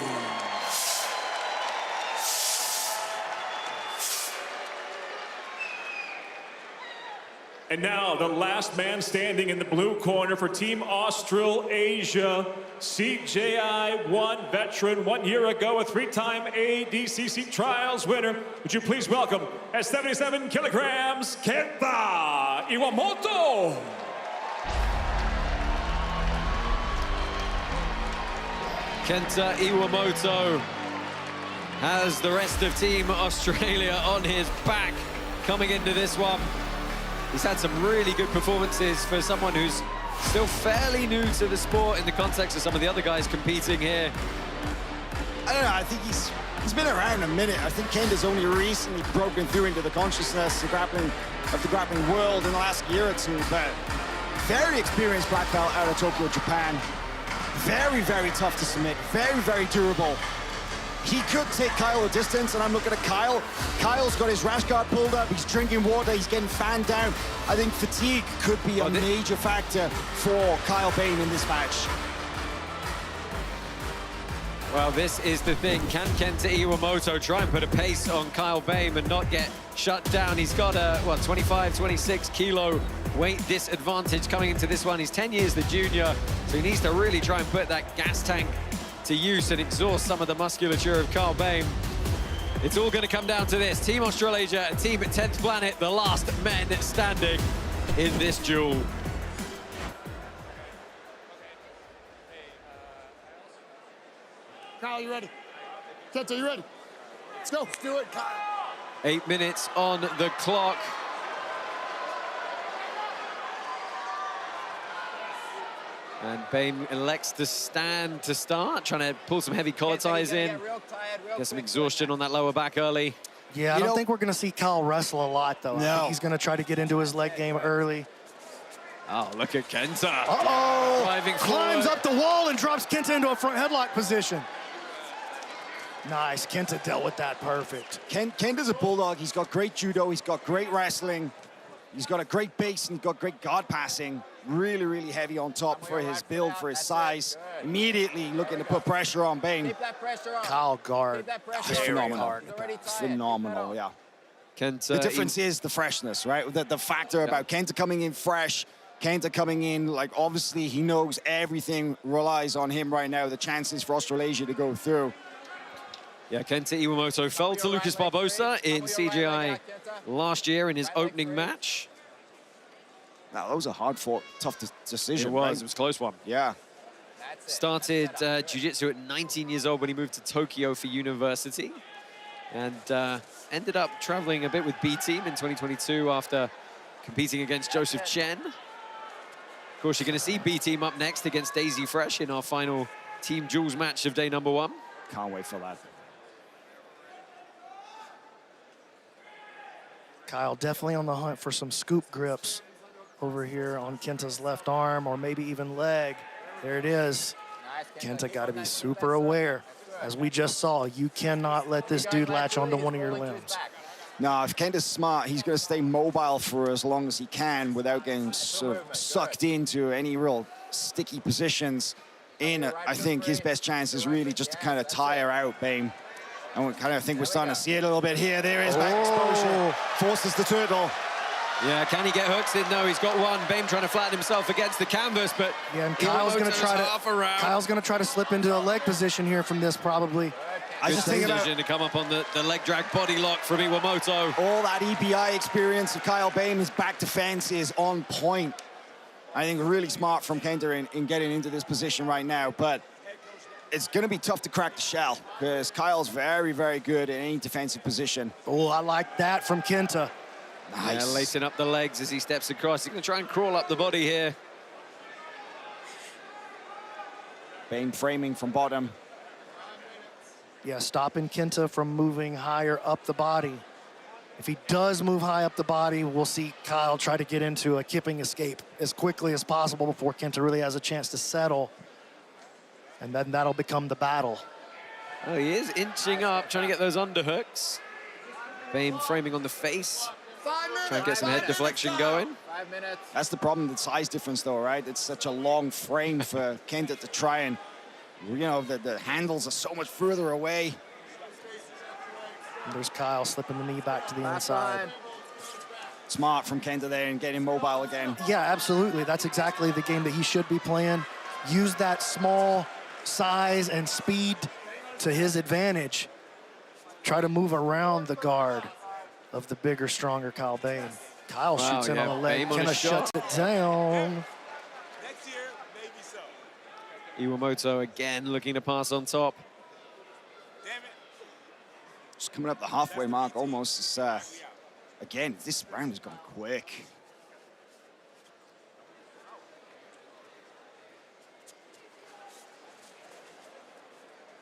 And now the last man standing in the blue corner for Team Australasia, CJI 1 veteran, 1 year ago, a 3-time ADCC Trials winner. Would you please welcome at 77 kilograms, Kenta Iwamoto. Kenta Iwamoto has the rest of Team Australia on his back coming into this one. He's had some really good performances for someone who's still fairly new to the sport in the context of some of the other guys competing here. I don't know, I think he's been around a minute. I think Kenta's only recently broken through into the consciousness of the grappling world in the last year or two, but very experienced black belt out of Tokyo, Japan. Very, very tough to submit, very, very durable. He could take Kyle a distance, and I'm looking at Kyle. Kyle's got his rash guard pulled up, he's drinking water, he's getting fanned down. I think fatigue could be a major factor for Kyle Bain in this match. Well, this is the thing. Can Kenta Iwamoto try and put a pace on Kyle Bain and not get shut down? He's got a, 25, 26 kilo weight disadvantage coming into this one. He's 10 years the junior, so he needs to really try and put that gas tank to use and exhaust some of the musculature of Kyle Bain. It's all going to come down to this. Team Australasia and Team 10th Planet, the last men standing in this duel. Kyle, you ready? Kenta, you ready? Let's go. Let's do it, Kyle. 8 minutes on the clock. And Bain elects to stand to start, trying to pull some heavy collar ties in. Get some exhaustion on that lower back early. Yeah, I don't think we're going to see Kyle wrestle a lot, though. No. I think he's going to try to get into his leg game early. Oh, look at Kenta. Uh-oh! Driving Climbs forward. up the wall and drops Kenta into a front headlock position. Nice, Kenta dealt with that perfect. Kenta's a bulldog. He's got great judo, he's got great wrestling, he's got a great base, and he's got great guard passing. Really, really heavy on top for his build, for his size. Immediately looking to put pressure on Bain. Keep that pressure on. Kyle guard. Just phenomenal. Phenomenal, yeah. Kenta, the difference is the freshness, right? The factor about Kenta coming in fresh, Kenta coming in, like, obviously he knows everything relies on him right now. The chances for Australasia to go through. Yeah, Kenta Iwamoto fell to Lucas Barbosa in CGI last year in his opening match. Now, that was a hard-fought, tough decision. It was. Right? It was a close one. Yeah. Started jiu-jitsu at 19 years old when he moved to Tokyo for university. And ended up traveling a bit with B-Team in 2022 after competing against Joseph Chen. Of course, you're going to see B-Team up next against Daisy Fresh in our final Team Duels match of day number 1. Can't wait for that. Kyle definitely on the hunt for some scoop grips over here on Kenta's left arm, or maybe even leg. There it is. Kenta got to be super aware. As we just saw, you cannot let this dude latch onto one of your limbs. No, if Kenta's smart, he's going to stay mobile for as long as he can without getting sort of sucked into any real sticky positions. I think his best chance is really just to kind of tire out Bain. And we kind of think we're starting to see it a little bit here. There is back exposure. Forces the turtle. Yeah, can he get hooks in? No, he's got one. Bame trying to flatten himself against the canvas, but yeah, and Kyle's going to try to slip into a leg position here from this probably. I just think decision to come up on the leg drag body lock from Iwamoto. All that EBI experience of Kyle Bame, his back defense is on point. I think really smart from Kenta in getting into this position right now, but it's going to be tough to crack the shell because Kyle's very, very good in any defensive position. Oh, I like that from Kenta. Nice. Yeah, lacing up the legs as he steps across. He's going to try and crawl up the body here. Bame framing from bottom. Yeah, stopping Kenta from moving higher up the body. If he does move high up the body, we'll see Kyle try to get into a kipping escape as quickly as possible before Kenta really has a chance to settle. And then that'll become the battle. Oh, he is inching up, trying to get those underhooks. Bame framing on the face. Try and get some head deflection going. 5 minutes. That's the problem, the size difference though, right? It's such a long frame for Kenta to try and, you know, the handles are so much further away. And there's Kyle slipping the knee back to the inside. Smart from Kenta there and getting mobile again. Yeah, absolutely. That's exactly the game that he should be playing. Use that small size and speed to his advantage. Try to move around the guard of the bigger, stronger Kyle Bame. Kyle shoots in on the leg. Kenta shuts it down. Iwamoto again looking to pass on top. Just coming up the halfway mark almost. It's, again, this round has gone quick.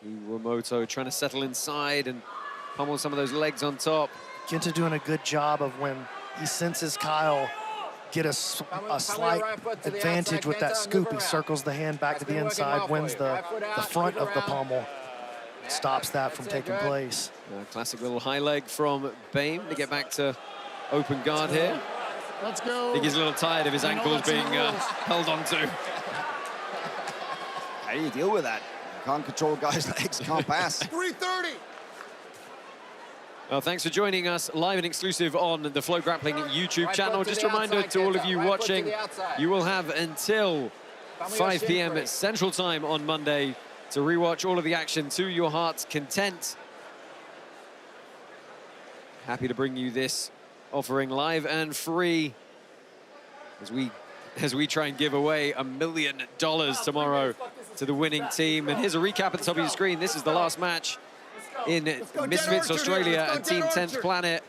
Iwamoto trying to settle inside and pummel some of those legs on top. Kenta doing a good job of when he senses Kyle get a slight advantage with that scoop. He circles the hand back to the inside, wins the front of the pummel, stops that from taking place. Classic little high leg from Bame to get back to open guard here. Let's go. I think he's a little tired of his ankles being held onto. How do you deal with that? You can't control guys' legs, can't pass. 330. Well, thanks for joining us live and exclusive on the FloGrappling YouTube channel. Just a reminder to all of you watching, you will have until 5 p.m. Central Time on Monday to rewatch all of the action to your heart's content. Happy to bring you this offering live and free as we try and give away $1 million tomorrow to the winning team. And here's a recap at the top of your screen. This is the last match in Misfits Australia and Team 10th Planet.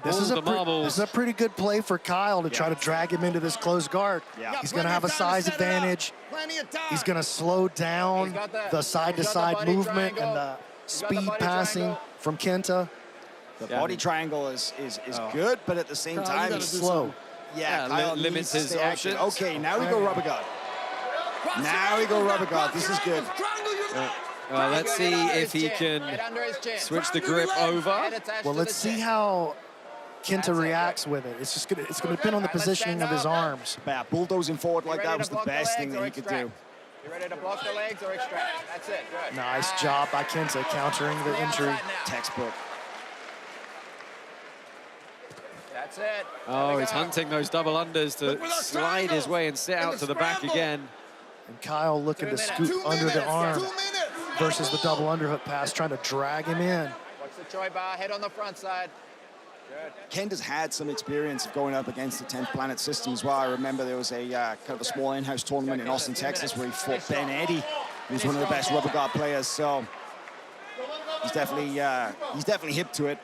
This is a pretty good play for Kyle to try to drag him into this closed guard. Yeah. He's going to have a size advantage. He's going to slow down the side-to-side movement and the speed passing from Kenta. The body triangle is good, but at the same time, he's slow. Yeah, Kyle limits his options. Okay, now we go rubber guard. Now we go rubber guard. This is good. Let's see if he can switch the grip over. Well, let's see how Kenta reacts with it. It's going to depend on the positioning of his arms. Bulldozing forward like that was the best thing that he could do. You ready to block the legs or extract? That's it. Good. Nice job by Kenta countering the injury. Textbook. That's it. Oh, he's hunting those double unders to slide his way and sit out to the back again. And Kyle looking to scoop under the arm versus the double underhook pass, trying to drag him in. Watch the Choi bar, head on the front side. Good. Kenta's had some experience of going up against the 10th Planet system as well. I remember there was a kind of a small in-house tournament in Austin, Texas, where he fought Ben Eddy, who's one of the best rubber guard players. So he's definitely hip to it.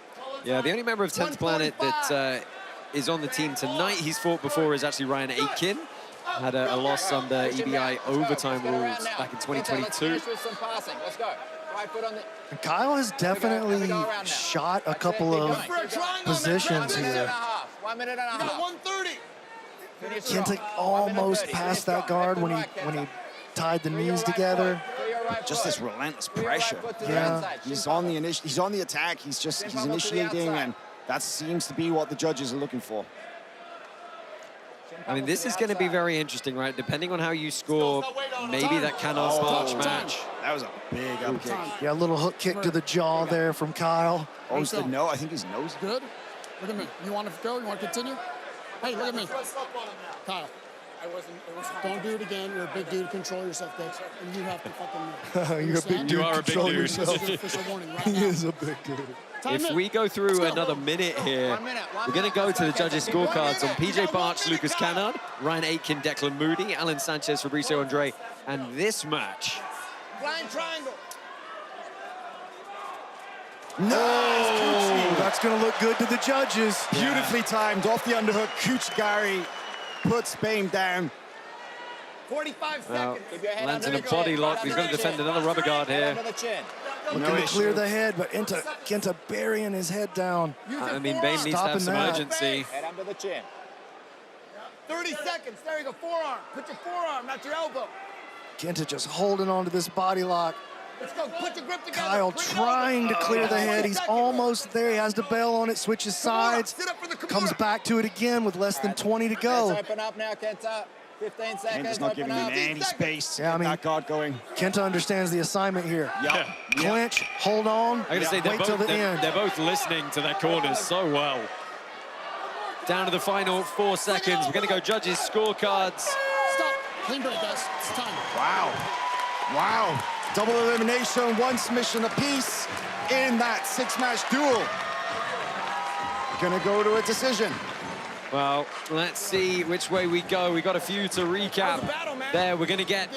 Yeah, the only member of 10th Planet that is on the team tonight he's fought before is actually Ryan Aitken. Had a loss under EBI overtime rules back in 2022. Let's go. Right foot on the... And Kyle has definitely shot a couple of positions here. 1 minute and a half. 130. Kenta almost passed that guard when he tied the knees together. Just this relentless pressure. Yeah. He's on the attack. He's initiating, and that seems to be what the judges are looking for. I mean, this is going to be very interesting, right? Depending on how you score, maybe that cannot sparch match. That was a big up kick. Yeah, a little hook kick to the jaw there from Kyle. Oh, it's the no. I think he's nose. Good. Look at me. You want to go? You want to continue? Hey, look at me. Kyle. Don't do it again. You're a big dude. Control yourself, Dix. And you have to fucking... You're a big dude. You are a big Control dude. yourself. This is your official warning right now. He is a big dude. If we go through another minute here, we're going to go to the judges' scorecards on PJ Barch, Lucas Kaynan, Ryan Aitken, Declan Moody, Alan Sanchez, Fabricio Andre, and this match. Blind triangle. No! That's going to look good to the judges. Beautifully timed off the underhook. Kuchigari puts Bain down. 45 Well, seconds. Keep your head lands in under a the body chin. lock. Head He's under going to the defend chin. another rubber guard Head here. under the chin. Looking to clear the head, but Kenta burying his head down. I mean, Bain needs to have some urgency. Head under the chin. 30 seconds. There you go. Forearm. Put your forearm, not your elbow. Kenta just holding on to this body lock. Let's go. Put your grip together. Kyle Bring it trying over. to clear the head. He's almost there. He has the bell on it, switches sides, Sit up for the comes back to it again with less than 20 to go. Let's open up now, Kenta. 15 seconds. Ken's not open giving him up. any space. Yeah, I mean, that guard going. Kenta understands the assignment here. Yep. Clinch, hold on, I gotta say, wait till the end. they're both listening to their corners so well. Down to the final 4 seconds. We're going to go judges' scorecards. Stop. Clean break, guys. It's time. Wow. Wow. Double elimination, 1 submission apiece in that 6-match duel. Gonna go to a decision. Well, let's see which way we go. We got a few to recap. There, we're going to get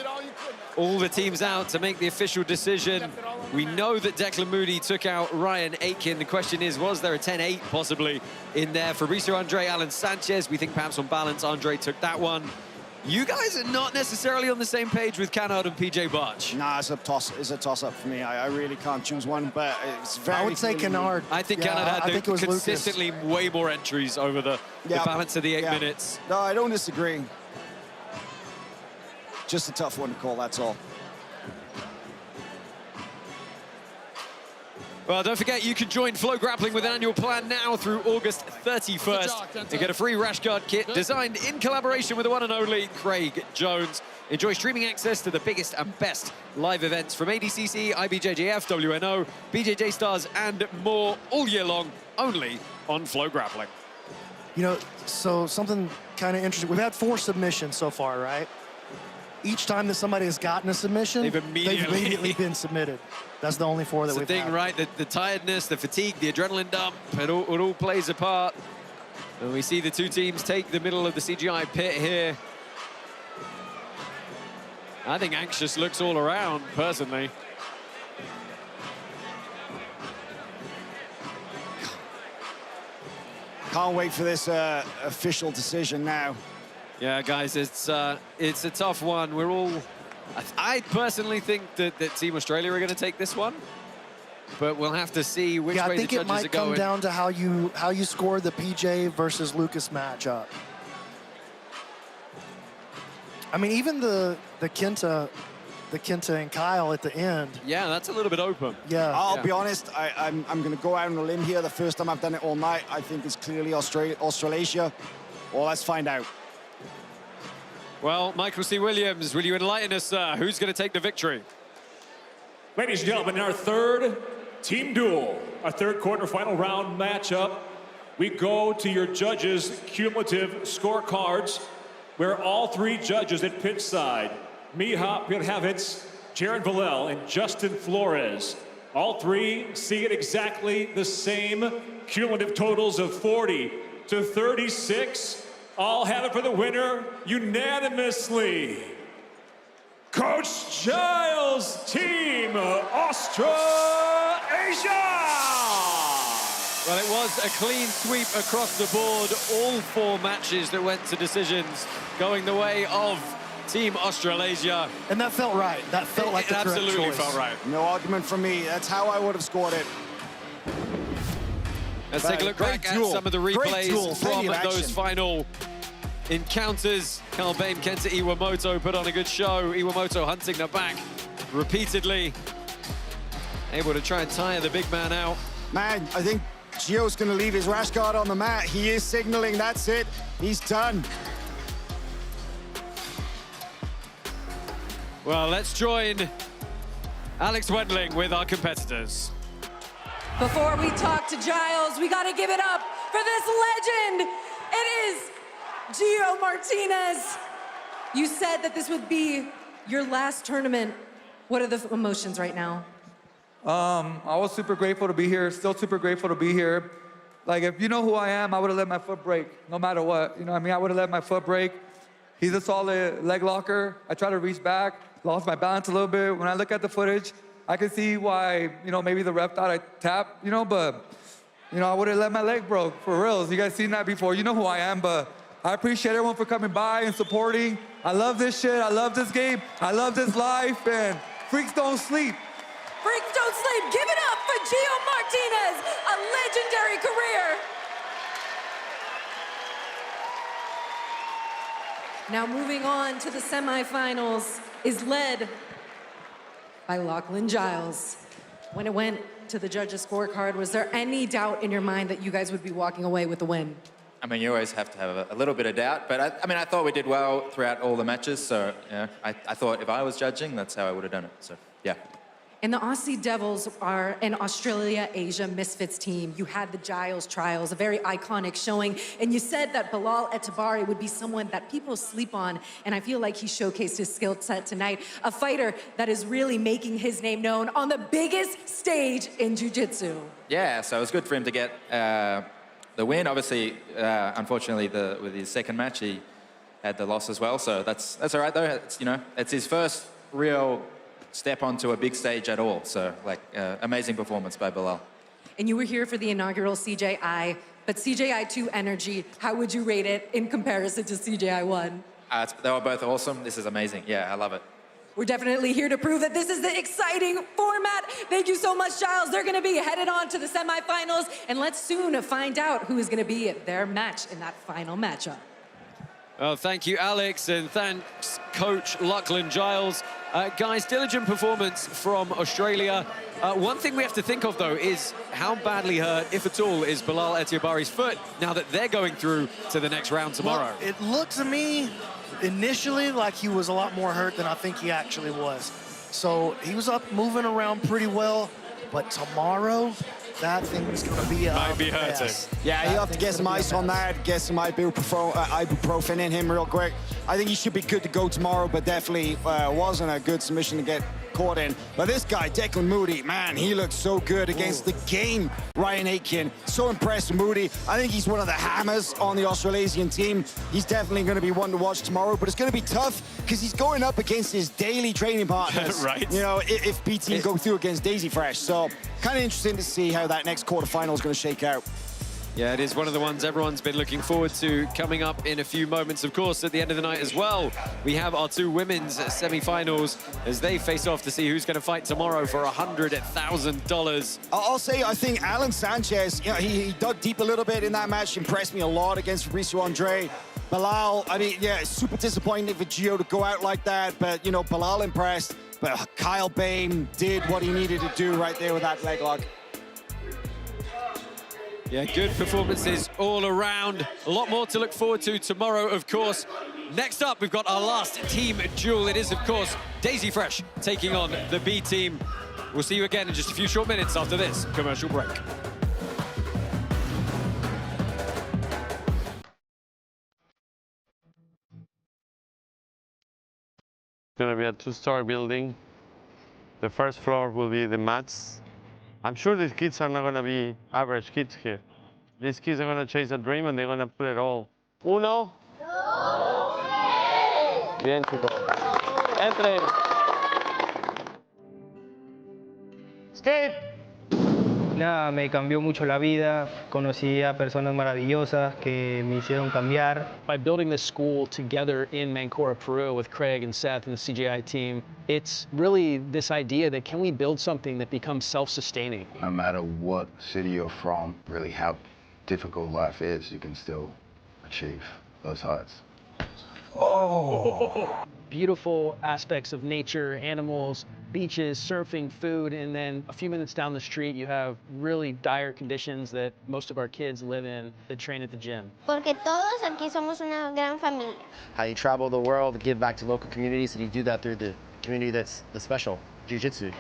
all the teams out to make the official decision. We know that Declan Moody took out Ryan Aitken. The question is, was there a 10-8 possibly in there? Fabricio Andre, Alan Sanchez. We think perhaps on balance, Andre took that one. You guys are not necessarily on the same page with Kaynan and PJ Barch. Nah, it's a toss-up for me. I really can't choose one, but it's very... I would say Kaynan. I think Yeah, Kaynan had I think it was consistently way more entries over the balance of the 8 minutes. No, I don't disagree. Just a tough one to call, that's all. Well, don't forget, you can join FloGrappling with an annual plan now through August 31st and get a free rash guard kit designed in collaboration with the one and only Craig Jones. Enjoy streaming access to the biggest and best live events from ADCC, IBJJF, WNO, BJJ Stars, and more all year long, only on FloGrappling. You know, so something kind of interesting. We've had 4 submissions so far, right? Each time that somebody has gotten a submission, they've immediately been submitted. That's the only 4 that we've That's the thing, had. right? The tiredness, the fatigue, the adrenaline dump, it all plays a part. And we see the 2 teams take the middle of the CGI pit here. I think anxious looks all around, personally. Can't wait for this official decision now. Yeah, guys, it's a tough one. We're all... I personally think that Team Australia are going to take this one, but we'll have to see which way the judges are going. I think it might come down to how you score the PJ versus Lucas matchup. I mean, even the Kenta and Kyle at the end. Yeah, that's a little bit open. Yeah. I'll be honest, I'm going to go out on a limb here. The first time I've done it all night, I think it's clearly Australasia. Well, let's find out. Well, Michael C. Williams, will you enlighten us, sir? Who's going to take the victory? Ladies and gentlemen, in our third team duel, our third quarterfinal round matchup, we go to your judges' cumulative scorecards, where all 3 judges at pitch side, Miha Pirhavitz, Jared Villel, and Justin Flores, all 3 see it exactly the same cumulative totals of 40 to 36. All have it for the winner unanimously. Coach Giles, Team Australasia! Well, it was a clean sweep across the board. All 4 matches that went to decisions going the way of Team Australasia. And that felt right. That felt like the correct absolutely choice. felt right. No argument from me. That's how I would have scored it. Let's take a look back at some of the replays from those final encounters. Carl Bain, Kenta Iwamoto put on a good show. Iwamoto hunting the back repeatedly. Able to try and tire the big man out. Man, I think Gio's going to leave his rash guard on the mat. He is signaling, that's it. He's done. Well, let's join Alex Wendling with our competitors. Before we talk to Giles, we got to give it up for this legend. It is Gio Martinez, you said that this would be your last tournament. What are the emotions right now? I was super grateful to be here, still super grateful to be here. Like, if you know who I am, I would have let my foot break, no matter what. You know what I mean? I would have let my foot break. He's a solid leg locker. I tried to reach back, lost my balance a little bit. When I look at the footage, I can see why, you know, maybe the ref thought I tapped, you know, but, you know, I would have let my leg broke, for reals. You guys seen that before. You know who I am, but I appreciate everyone for coming by and supporting. I love this shit. I love this game. I love this life, and freaks don't sleep. Freaks don't sleep. Give it up for Gio Martinez, a legendary career. Now moving on to the semifinals is led by Lachlan Giles. When it went to the judges' scorecard, was there any doubt in your mind that you guys would be walking away with the win? I mean, you always have to have a little bit of doubt, but I mean, I thought we did well throughout all the matches, so yeah, I thought if I was judging, that's how I would have done it, so yeah. And the Aussie Devils are an Australia-Asia Misfits team. You had the Giles trials, a very iconic showing, and you said that Bilal Etabari would be someone that people sleep on, and I feel like he showcased his skill set tonight. A fighter that is really making his name known on the biggest stage in jiu-jitsu. Yeah, so it was good for him to get the win. Obviously, unfortunately, with his second match, he had the loss as well, so that's all right, though. It's, you know, it's his first real step onto a big stage at all. So, like, amazing performance by Bilal. And you were here for the inaugural CJI, but CJI 2 energy, how would you rate it in comparison to CJI 1? They were both awesome. This is amazing. Yeah, I love it. We're definitely here to prove that this is the exciting format. Thank you so much, Giles. They're gonna be headed on to the semifinals, and let's soon find out who is gonna be their match in that final matchup. Oh, thank you, Alex, and thanks, Coach Lachlan Giles. Guys, diligent performance from Australia. One thing we have to think of, though, is how badly hurt, if at all, is Bilal Etabari's foot now that they're going through to the next round tomorrow? Well, it looked to me initially like he was a lot more hurt than I think he actually was. So he was up moving around pretty well, but tomorrow, that thing's gonna be might be hurting. Yeah, you have to get some ice on that, get some ibuprofen in him real quick. I think he should be good to go tomorrow, but definitely wasn't a good submission to get caught in. But this guy, Declan Moody, man, he looks so good against the game Ryan Aitken. So impressed with Moody. I think he's one of the hammers on the Australasian team. He's definitely going to be one to watch tomorrow, but it's going to be tough because he's going up against his daily training partners. Right. You know, if PT go through against Daisy Fresh. So kind of interesting to see how that next quarterfinal is going to shake out. Yeah, it is one of the ones everyone's been looking forward to coming up in a few moments. Of course, at the end of the night as well, we have our two women's semi-finals as they face off to see who's going to fight tomorrow for $100,000. I'll say, I think Alan Sanchez, you know, he dug deep a little bit in that match, impressed me a lot against Fabricio Andre. Bilal, I mean, yeah, it's super disappointing for Gio to go out like that, but, you know, Bilal impressed. But Kyle Bain did what he needed to do right there with that leg lock. Yeah, good performances all around. A lot more to look forward to tomorrow, of course. Next up, we've got our last team duel. It is, of course, Daisy Fresh taking on the B team. We'll see you again in just a few short minutes after this commercial break. It's gonna be a two-story building. The first floor will be the mats. I'm sure these kids are not gonna be average kids here. These kids are gonna chase a dream and they're gonna put it all. Uno. Bien, chicos. Entren. Skate. Nada, me cambió mucho la vida. Conocí a personas maravillosas que me hicieron cambiar. By building this school together in Mancora, Peru with Craig and Seth and the CGI team, it's really this idea that can we build something that becomes self-sustaining? No matter what city you're from, really how difficult life is, you can still achieve those heights. Oh! Beautiful aspects of nature, animals, beaches, surfing, food, and then a few minutes down the street you have really dire conditions that most of our kids live in that train at the gym. Porque todos aquí somos una gran familia. How you travel the world, give back to local communities, and you do that through the community that's the special, jiu-jitsu.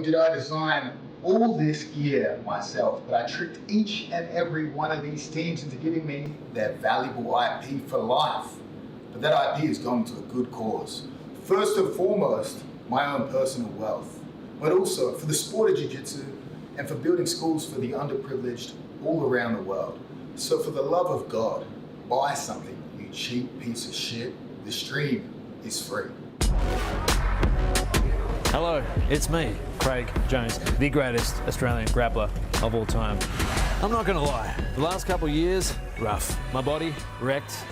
did I design all this gear myself, but I tricked each and every one of these teams into giving me their valuable IP for life. But that IP is going to a good cause. First and foremost, my own personal wealth, but also for the sport of jiu-jitsu and for building schools for the underprivileged all around the world. So for the love of God, buy something, you cheap piece of shit. The stream is free. Hello, it's me, Craig Jones, the greatest Australian grappler of all time. I'm not gonna lie, the last couple of years, rough. My body, wrecked.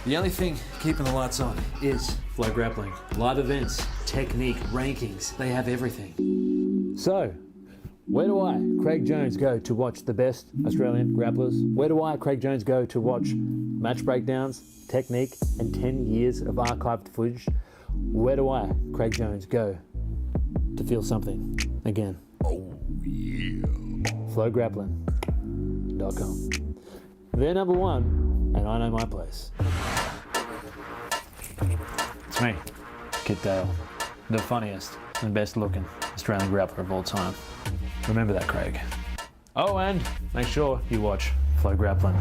The only thing keeping the lights on is FloGrappling. Live events, technique, rankings, they have everything. So, where do I, Craig Jones, go to watch the best Australian grapplers? Where do I, Craig Jones, go to watch match breakdowns, technique, and 10 years of archived footage? Where do I, Craig Jones, go to feel something again? Oh, yeah. FloGrappling.com. They're number one, and I know my place. It's me, Kit Dale, the funniest and best looking Australian grappler of all time. Remember that, Craig. Oh, and make sure you watch FloGrappling.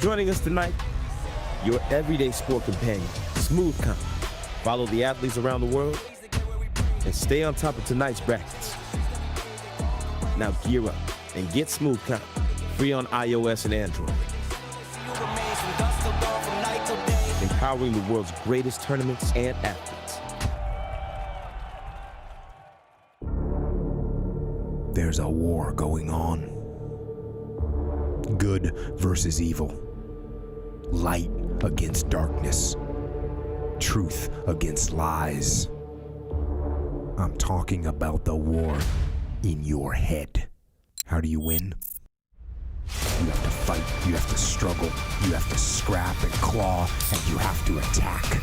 Joining us tonight, your everyday sport companion, Smooth Comp. Follow the athletes around the world and stay on top of tonight's brackets. Now gear up and get Smooth Comp, free on iOS and Android. Empowering the world's greatest tournaments and athletes. There's a war going on. Good versus evil. Light against darkness. Truth against lies. I'm talking about the war in your head. How do you win? You have to fight, you have to struggle, you have to scrap and claw, and you have to attack.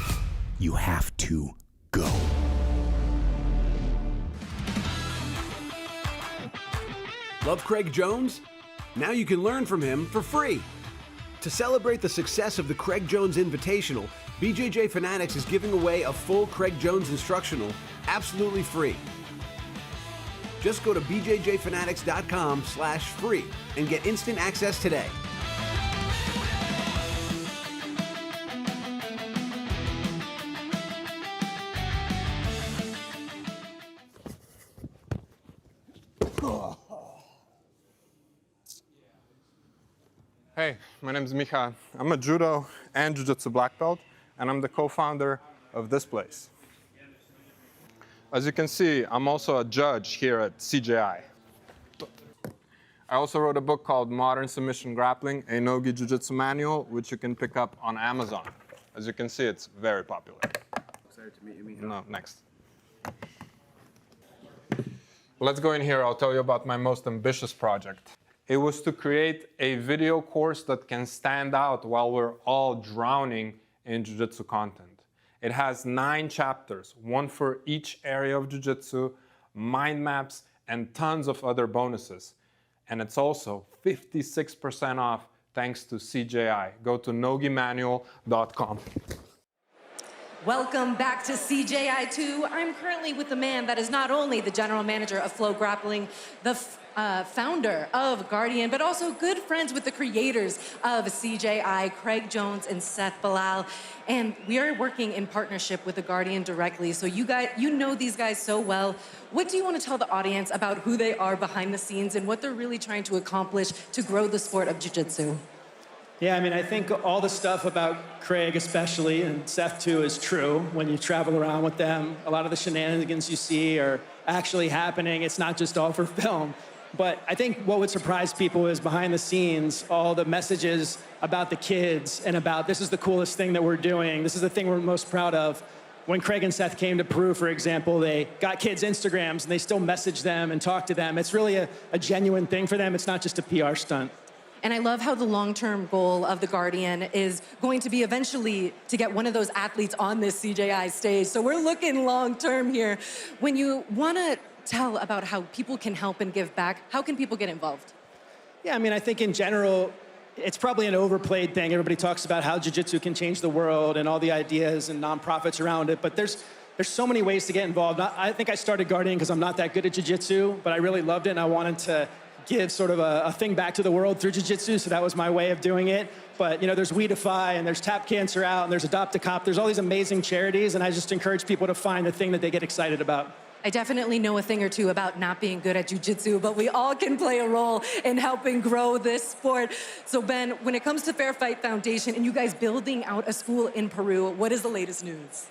You have to go. Love Craig Jones? Now you can learn from him for free. To celebrate the success of the Craig Jones Invitational, BJJ Fanatics is giving away a full Craig Jones instructional absolutely free. Just go to bjjfanatics.com/free and get instant access today. Hey, my name is Mica. I'm a judo and jiu-jitsu black belt, and I'm the co-founder of this place. As you can see, I'm also a judge here at CJI. I also wrote a book called Modern Submission Grappling, a no-gi jiu-jitsu manual, which you can pick up on Amazon. As you can see, it's very popular. Excited to meet you, Mica. No, next. Let's go in here. I'll tell you about my most ambitious project. It was to create a video course that can stand out while we're all drowning in jiu-jitsu content. It has 9 chapters, one for each area of jiu-jitsu, mind maps, and tons of other bonuses. And it's also 56% off thanks to CJI. Go to nogimanual.com. Welcome back to CJI2. I'm currently with the man that is not only the general manager of FloGrappling, the founder of Guardian, but also good friends with the creators of CJI, Craig Jones and Seth Bilal. And we are working in partnership with the Guardian directly. So you know these guys so well. What do you want to tell the audience about who they are behind the scenes and what they're really trying to accomplish to grow the sport of jiu-jitsu? Yeah, I mean, I think all the stuff about Craig especially, and Seth too, is true. When you travel around with them, a lot of the shenanigans you see are actually happening. It's not just all for film. But I think what would surprise people is behind the scenes, all the messages about the kids and about this is the coolest thing that we're doing. This is the thing we're most proud of. When Craig and Seth came to Peru, for example, they got kids' Instagrams and they still message them and talk to them. It's really a genuine thing for them. It's not just a PR stunt. And I love how the long-term goal of the Guardian is going to be eventually to get one of those athletes on this CJI stage. So we're looking long-term here. When you want to tell about how people can help and give back, how can people get involved? Yeah, I mean, I think in general, it's probably an overplayed thing. Everybody talks about how jiu-jitsu can change the world and all the ideas and nonprofits around it, but there's so many ways to get involved. I think I started guarding because I'm not that good at jiu-jitsu, but I really loved it and I wanted to give sort of a thing back to the world through jiu-jitsu, so that was my way of doing it. But you know, there's We Defy and there's Tap Cancer Out and there's Adopt a Cop. There's all these amazing charities, and I just encourage people to find the thing that they get excited about. I definitely know a thing or two about not being good at jiu-jitsu, but we all can play a role in helping grow this sport. So Ben, when it comes to Fair Fight Foundation and you guys building out a school in Peru, what is the latest news?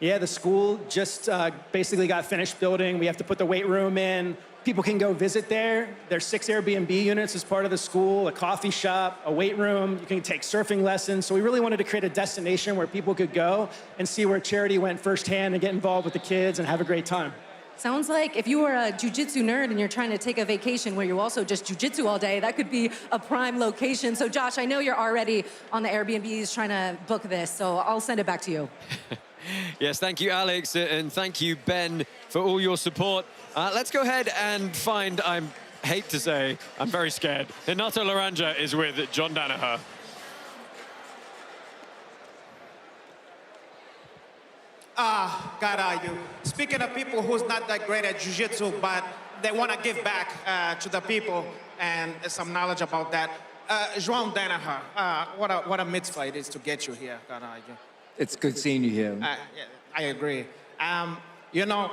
Yeah, the school just basically got finished building. We have to put the weight room in. People can go visit there. There's 6 Airbnb units as part of the school, a coffee shop, a weight room. You can take surfing lessons. So we really wanted to create a destination where people could go and see where charity went firsthand and get involved with the kids and have a great time. Sounds like if you are a jiu-jitsu nerd and you're trying to take a vacation where you also just jiu-jitsu all day, that could be a prime location. So Josh, I know you're already on the Airbnbs trying to book this, so I'll send it back to you. Yes, thank you, Alex, and thank you, Ben, for all your support. Let's go ahead and find, I hate to say, I'm very scared. Renato Laranja is with John Danaher. Caralho. Speaking of people who's not that great at jiu-jitsu, but they want to give back to the people and some knowledge about that. João Danaher, what a mitzvah it is to get you here, Caralho. It's good seeing you here. I agree. You know,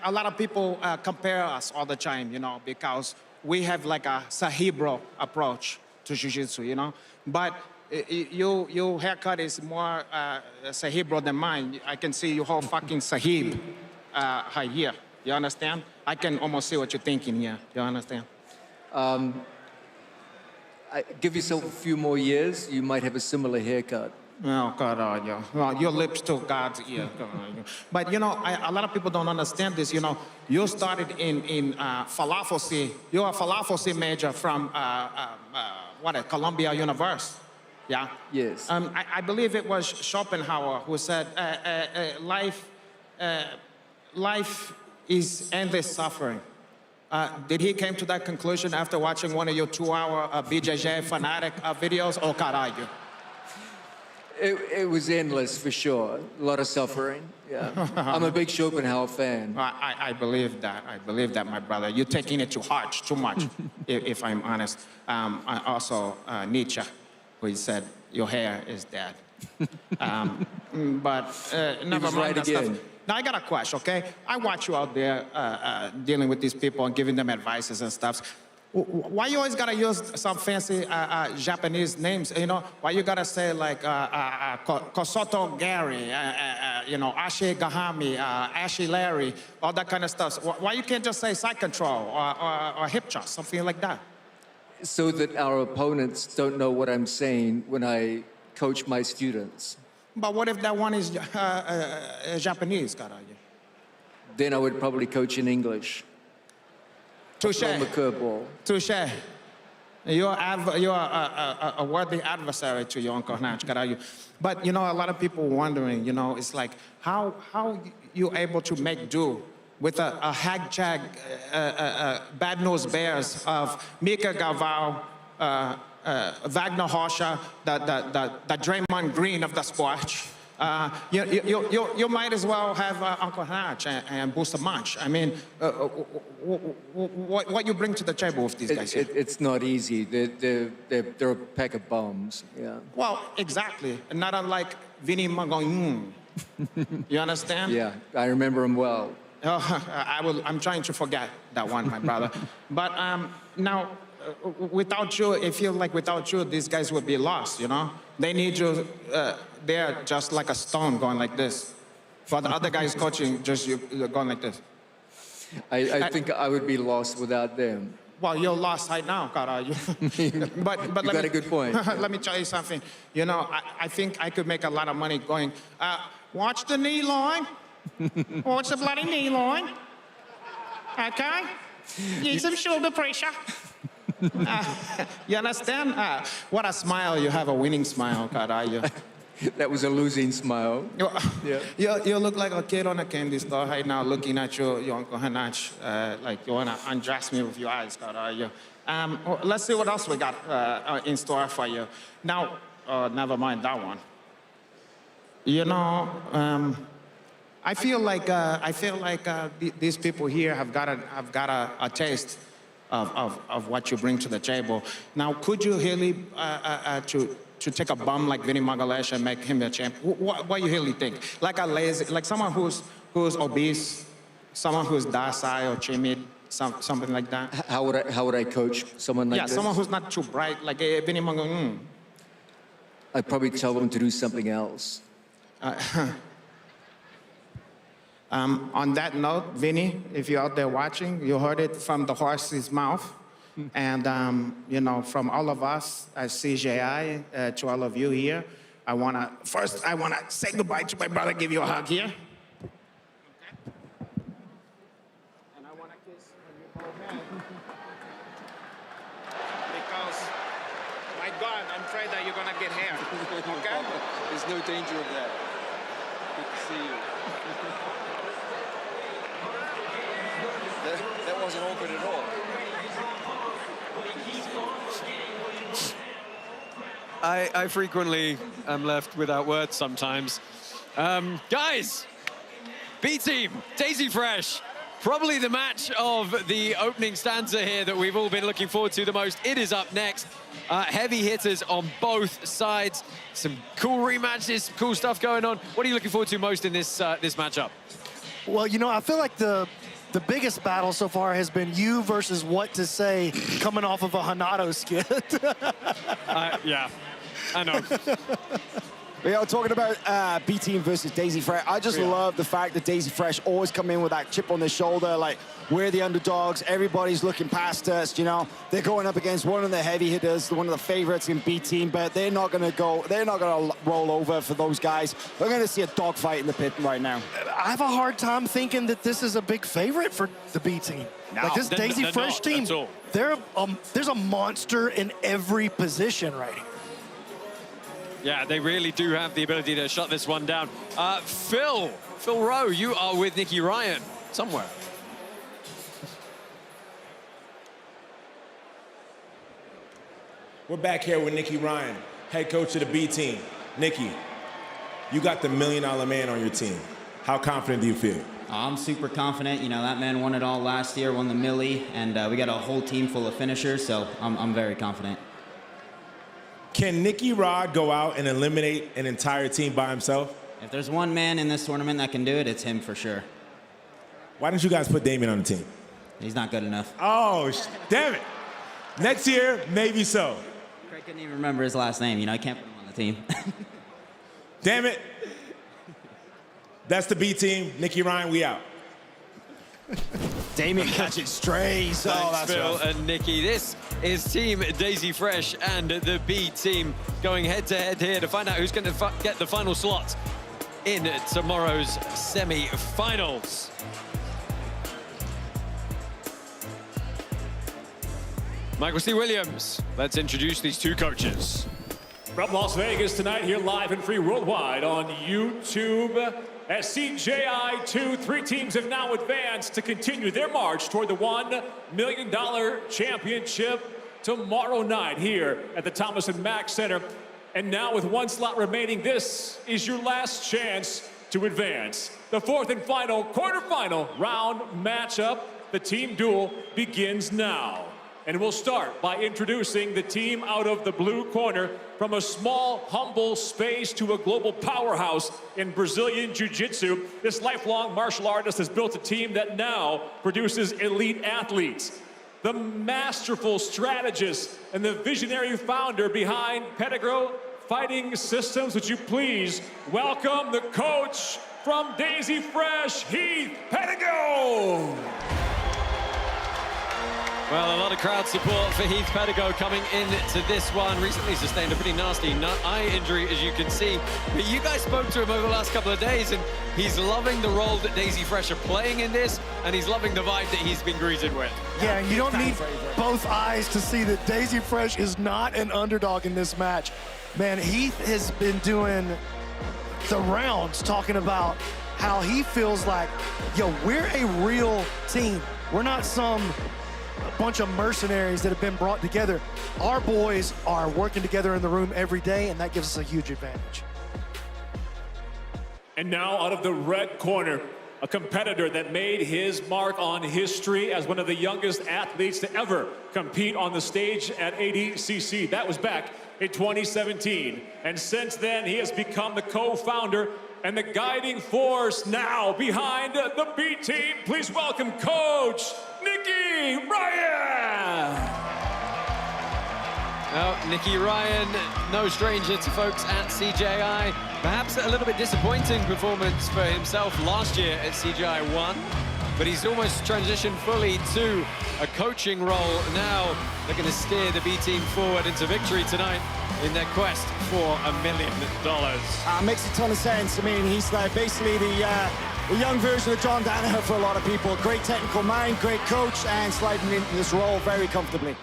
a lot of people compare us all the time, you know, because we have like a Sahibro approach to jiu-jitsu, you know. But your haircut is more Sahibro than mine. I can see your whole fucking Sahib here. You understand? I can almost see what you're thinking here. You understand? Give yourself a few more years, you might have a similar haircut. Oh, God, well, your lips to God's ear. But, you know, a lot of people don't understand this. You know, you started in Falafel. You're a Falafel major from, Columbia University. Yeah? Yes. I believe it was Schopenhauer who said, life is endless suffering. Did he came to that conclusion after watching one of your 2-hour BJJ fanatic videos? Oh, caralho. It was endless, for sure. A lot of suffering, yeah. I'm a big Schopenhauer fan. I believe that. I believe that, my brother. You're taking it too hard, too much, if I'm honest. I also, Nietzsche, who said, your hair is dead. But never mind that stuff. Now, I got a question, okay? I watch you out there dealing with these people and giving them advices and stuff. Why you always gotta use some fancy Japanese names? You know, why you gotta say like Kosoto Gary, you know, Ashi Gahami, Ashi Larry, all that kind of stuff? Why you can't just say side control or hip thrust, something like that? So that our opponents don't know what I'm saying when I coach my students. But what if that one is Japanese, caralho? Then I would probably coach in English. Touche. Touche. You're a worthy adversary to your Uncle Nach, caralho. But, you know, a lot of people wondering, you know, it's like, how you able to make do with a hag-jag, bad-nosed bears of Mica, Galvao, Vagner, Rocha, the Draymond Green of the sport. You might as well have Uncle Hatch and Booster Munch. I mean, what you bring to the table with these guys here? It's not easy. They're a pack of bums, yeah. Well, exactly. Not unlike Vinny Magoyun. You understand? Yeah, I remember him well. I'm trying to forget that one, my brother. But now, without you, it feels like without you, these guys would be lost, you know? They need you there just like a stone going like this. For the other guys coaching, just you going like this. I think I would be lost without them. Well, you're lost right now, caralho. But you got a good point. Let me tell you something. You know, I think I could make a lot of money going, watch the knee line. Watch the bloody knee line. Okay? Need some shoulder pressure. You understand? What a smile. You have a winning smile, caralho. That was a losing smile. You look like a kid on a candy store right now looking at your Uncle Hanach, like you want to undress me with your eyes, caralho. Let's see what else we got in store for you. Now, never mind that one. You know, I feel like these people here have got a taste of what you bring to the table. Now, could you really to take a bum like Vinny Magalhaes and make him a champ? What you really think? Like a lazy, like someone who's obese, someone who's docile or timid, something like that. How would I coach someone like this? Yeah, someone who's not too bright, like Vinny Magalhaes. I'd probably tell them to do something else. On that note, Vinny, if you're out there watching, you heard it from the horse's mouth. And, you know, from all of us at CJI, to all of you here, I want to say goodbye to my brother, give you a hug here. And I want to kiss on your forehead. Because, my God, I'm afraid that you're going to get hair. Okay? There's no danger of that. Good to see you. That wasn't awkward at all. I frequently am left without words sometimes. Guys, B team, Daisy Fresh, probably the match of the opening stanza here that we've all been looking forward to the most. It is up next. Heavy hitters on both sides. Some cool rematches, cool stuff going on. What are you looking forward to most in this this matchup? Well, you know, I feel like the biggest battle so far has been you versus what to say coming off of a Ronaldo skit. Yeah, I know. We are talking about B Team versus Daisy Fresh. I just love the fact that Daisy Fresh always come in with that chip on their shoulder, like we're the underdogs, everybody's looking past us, you know. They're going up against one of the heavy hitters, one of the favorites in B Team, but they're not gonna roll over for those guys. We're gonna see a dogfight in the pit right now. I have a hard time thinking that this is a big favorite for the B Team. No, like this Daisy Fresh team, there's a monster in every position right here. Yeah, they really do have the ability to shut this one down. Phil Rowe, you are with Nicky Ryan somewhere. We're back here with Nicky Ryan, head coach of the B Team. Nicky, you got the $1 million man on your team. How confident do you feel? I'm super confident. You know, that man won it all last year, won the millie, and we got a whole team full of finishers, so I'm very confident. Can Nicky Rod go out and eliminate an entire team by himself? If there's one man in this tournament that can do it, it's him for sure. Why didn't you guys put Damien on the team? He's not good enough. Oh, damn it. Next year, maybe so. Craig couldn't even remember his last name. You know, I can't put him on the team. Damn it. That's the B Team. Nicky Ryan, we out. Damien catching strays. Thanks, Phil and Nicky. This is Team Daisy Fresh and the B Team going head-to-head here to find out who's going to get the final slot in tomorrow's semi-finals. Michael C. Williams, let's introduce these two coaches. From Las Vegas tonight, here live and free worldwide on YouTube. At CJI 2, 3 teams have now advanced to continue their march toward the $1 million championship tomorrow night here at the Thomas & Mack Center. And now with one slot remaining, this is your last chance to advance. The fourth and final quarterfinal round matchup, the team duel, begins now. And we'll start by introducing the team out of the blue corner. From a small, humble space to a global powerhouse in Brazilian Jiu-Jitsu, this lifelong martial artist has built a team that now produces elite athletes. The masterful strategist and the visionary founder behind Pedigro Fighting Systems, would you please welcome the coach from Daisy Fresh, Heath Pedigo. Well, a lot of crowd support for Heath Pedigo coming into this one. Recently sustained a pretty nasty eye injury, as you can see. But you guys spoke to him over the last couple of days, and he's loving the role that Daisy Fresh are playing in this, and he's loving the vibe that he's been greeted with. Yeah, you don't need both eyes to see that Daisy Fresh is not an underdog in this match. Man, Heath has been doing the rounds talking about how he feels like, yo, we're a real team. We're not some bunch of mercenaries that have been brought together. Our boys are working together in the room every day, and that gives us a huge advantage. And now out of the red corner, a competitor that made his mark on history as one of the youngest athletes to ever compete on the stage at ADCC. That was back in 2017. And since then, he has become the co-founder and the guiding force now behind the B team. Please welcome Coach Nicky Ryan. Well, Nicky Ryan, no stranger to folks at CJI. Perhaps a little bit disappointing performance for himself last year at CJI 1, but he's almost transitioned fully to a coaching role. Now they're going to steer the B team forward into victory tonight in their quest for $1 million. Makes a ton of sense. I mean, he's like basically the young version of John Danaher for a lot of people. Great technical mind, great coach, and sliding into this role very comfortably.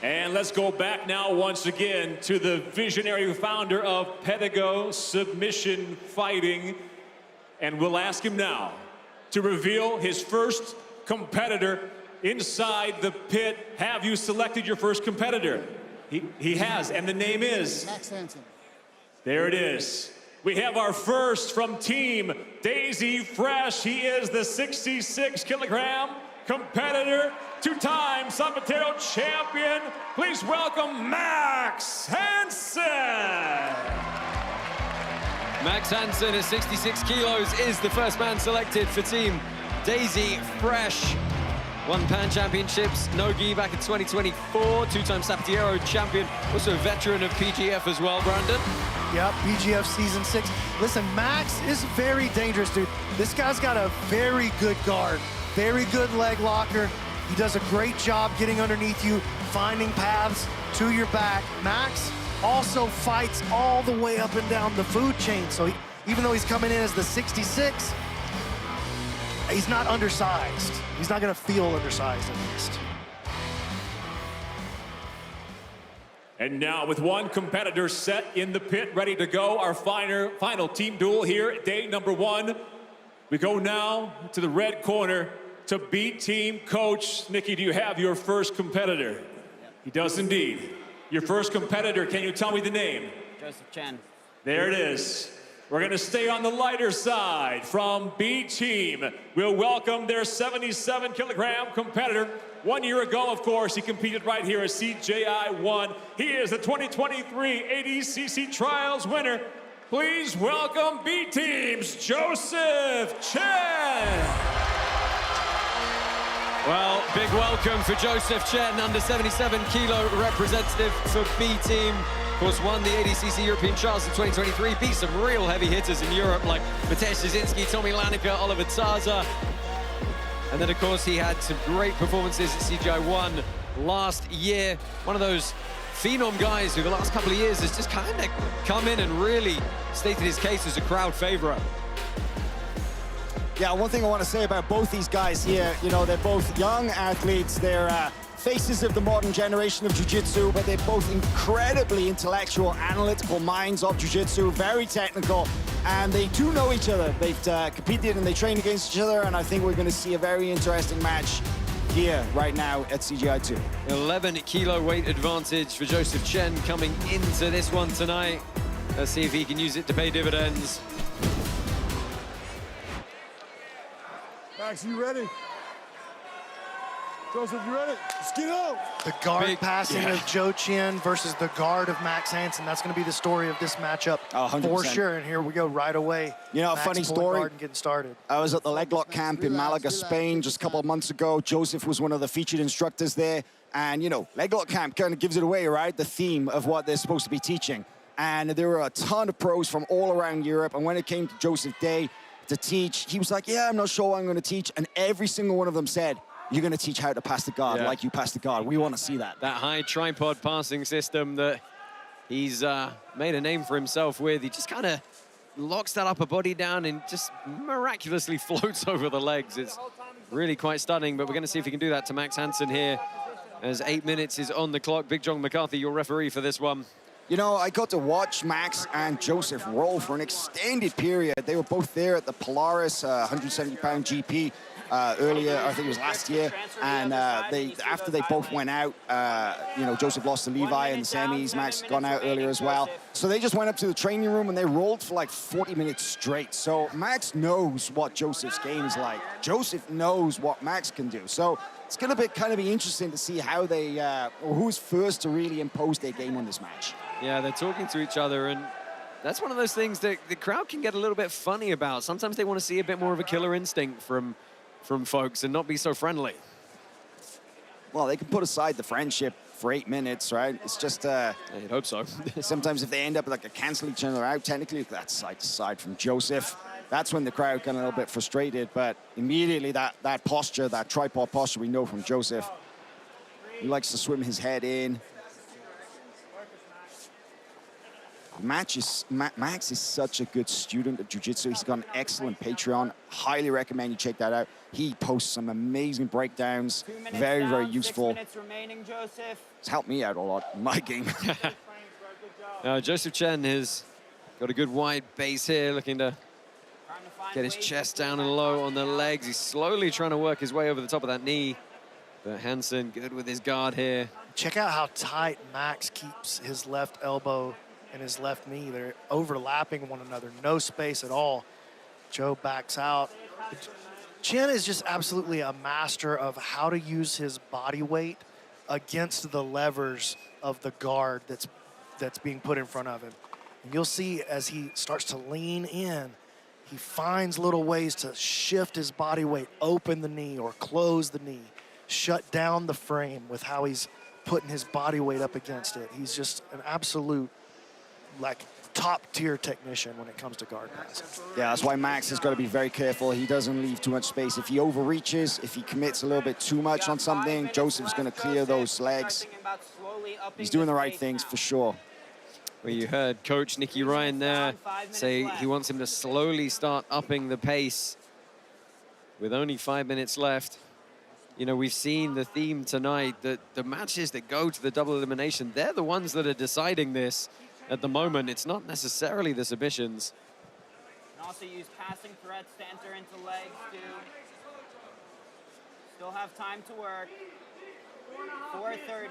And let's go back now once again to the visionary founder of Pedigo Submission Fighting. And we'll ask him now to reveal his first competitor inside the pit. Have you selected your first competitor? He has, and the name is? Max Hansen. There it is. We have our first from Team Daisy Fresh. He is the 66-kilogram competitor, two-time Zapatero champion. Please welcome Max Hansen. Max Hansen at 66 kilos is the first man selected for Team Daisy Fresh. Won Pan Championships, no-gi back in 2024, two-time Zapatero champion, also a veteran of PGF as well, Brandon. Yep, PGF Season 6. Listen, Max is very dangerous, dude. This guy's got a very good guard, very good leg locker. He does a great job getting underneath you, finding paths to your back. Max also fights all the way up and down the food chain. So even though he's coming in as the 66, he's not undersized. He's not gonna feel undersized at least. And now with one competitor set in the pit, ready to go, our final team duel here at day number 1. We go now to the red corner to B team coach. Nicky, do you have your first competitor? Yep. He does indeed. Your first competitor, can you tell me the name? Joseph Chen. There it is. We're going to stay on the lighter side. From B team, we'll welcome their 77-kilogram competitor. 1 year ago, of course, he competed right here at CJI 1. He is the 2023 ADCC Trials winner. Please welcome B team's Joseph Chen. Well, big welcome for Joseph Chen, under 77-kilo representative for B team. Of course, won the ADCC European Trials in 2023, beat some real heavy hitters in Europe like Mateusz Szynski, Tommy Lanica, Oliver Zaza. And then, of course, he had some great performances at CGI 1 last year. One of those phenom guys who the last couple of years has just kind of come in and really stated his case as a crowd favorite. Yeah, one thing I want to say about both these guys here, you know, they're both young athletes. They're faces of the modern generation of jiu-jitsu, but they're both incredibly intellectual, analytical minds of jiu-jitsu, very technical, and they do know each other. They've competed and they train against each other, and I think we're going to see a very interesting match here right now at CGI 2. 11-kilo weight advantage for Joseph Chen coming into this one tonight. Let's see if he can use it to pay dividends. Max, you ready? Joseph, you ready? Let's get out. The guard passing of Joe Chen versus the guard of Max Hansen. That's going to be the story of this matchup for sure. And here we go right away. You know, a funny story. Guard and getting started. I was at the leg lock camp in Malaga, Spain, just a couple of months ago. Joseph was one of the featured instructors there. And, you know, leg lock camp kind of gives it away, right? The theme of what they're supposed to be teaching. And there were a ton of pros from all around Europe. And when it came to Joseph Day to teach, he was like, yeah, I'm not sure what I'm going to teach. And every single one of them said, you're going to teach how to pass the guard like you pass the guard. We want to see that. That high tripod passing system that he's made a name for himself with. He just kind of locks that upper body down and just miraculously floats over the legs. It's really quite stunning, but we're going to see if he can do that to Max Hansen here as 8 minutes is on the clock. Big John McCarthy, your referee for this one. You know, I got to watch Max and Joseph roll for an extended period. They were both there at the Polaris 170-pound GP earlier, I think it was last year. And after they both went out, you know, Joseph lost to Levi in the semis. Max gone out earlier as well. So they just went up to the training room and they rolled for like 40 minutes straight. So Max knows what Joseph's game is like. Joseph knows what Max can do. So it's going to kind of be interesting to see how they, or who's first to really impose their game on this match. Yeah, they're talking to each other, and that's one of those things that the crowd can get a little bit funny about. Sometimes they want to see a bit more of a killer instinct from folks and not be so friendly. Well, they can put aside the friendship for 8 minutes, right? It's just... Yeah, you'd hope so. Sometimes if they end up like a cancel each other out, technically, that's side to side from Joseph. That's when the crowd got a little bit frustrated, but immediately that posture, that tripod posture we know from Joseph, he likes to swim his head in. Max is such a good student of jiu-jitsu. He's got an excellent Patreon. Highly recommend you check that out. He posts some amazing breakdowns. Very, very useful. 6 minutes remaining, Joseph. It's helped me out a lot in my game. Joseph Chen has got a good wide base here, looking to get his chest down and low on the legs. He's slowly trying to work his way over the top of that knee. But Hansen good with his guard here. Check out how tight Max keeps his left elbow and his left knee. They're overlapping one another, no space at all. Joe backs out. Chen is just absolutely a master of how to use his body weight against the levers of the guard that's being put in front of him. And you'll see as he starts to lean in, he finds little ways to shift his body weight, open the knee or close the knee, shut down the frame with how he's putting his body weight up against it. He's just an absolute like top-tier technician when it comes to guard pass. Yeah, that's why Max has got to be very careful. He doesn't leave too much space. If he overreaches, if he commits a little bit too much on something, Joseph's going to clear those legs. He's doing the right things for sure. Well, you heard Coach Nicky Ryan there say he wants him to slowly start upping the pace with only 5 minutes left. You know, we've seen the theme tonight that the matches that go to the double elimination, they're the ones that are deciding this. At the moment, it's not necessarily the submissions. And also use passing threats to enter into legs, too. Still have time to work. 4:30.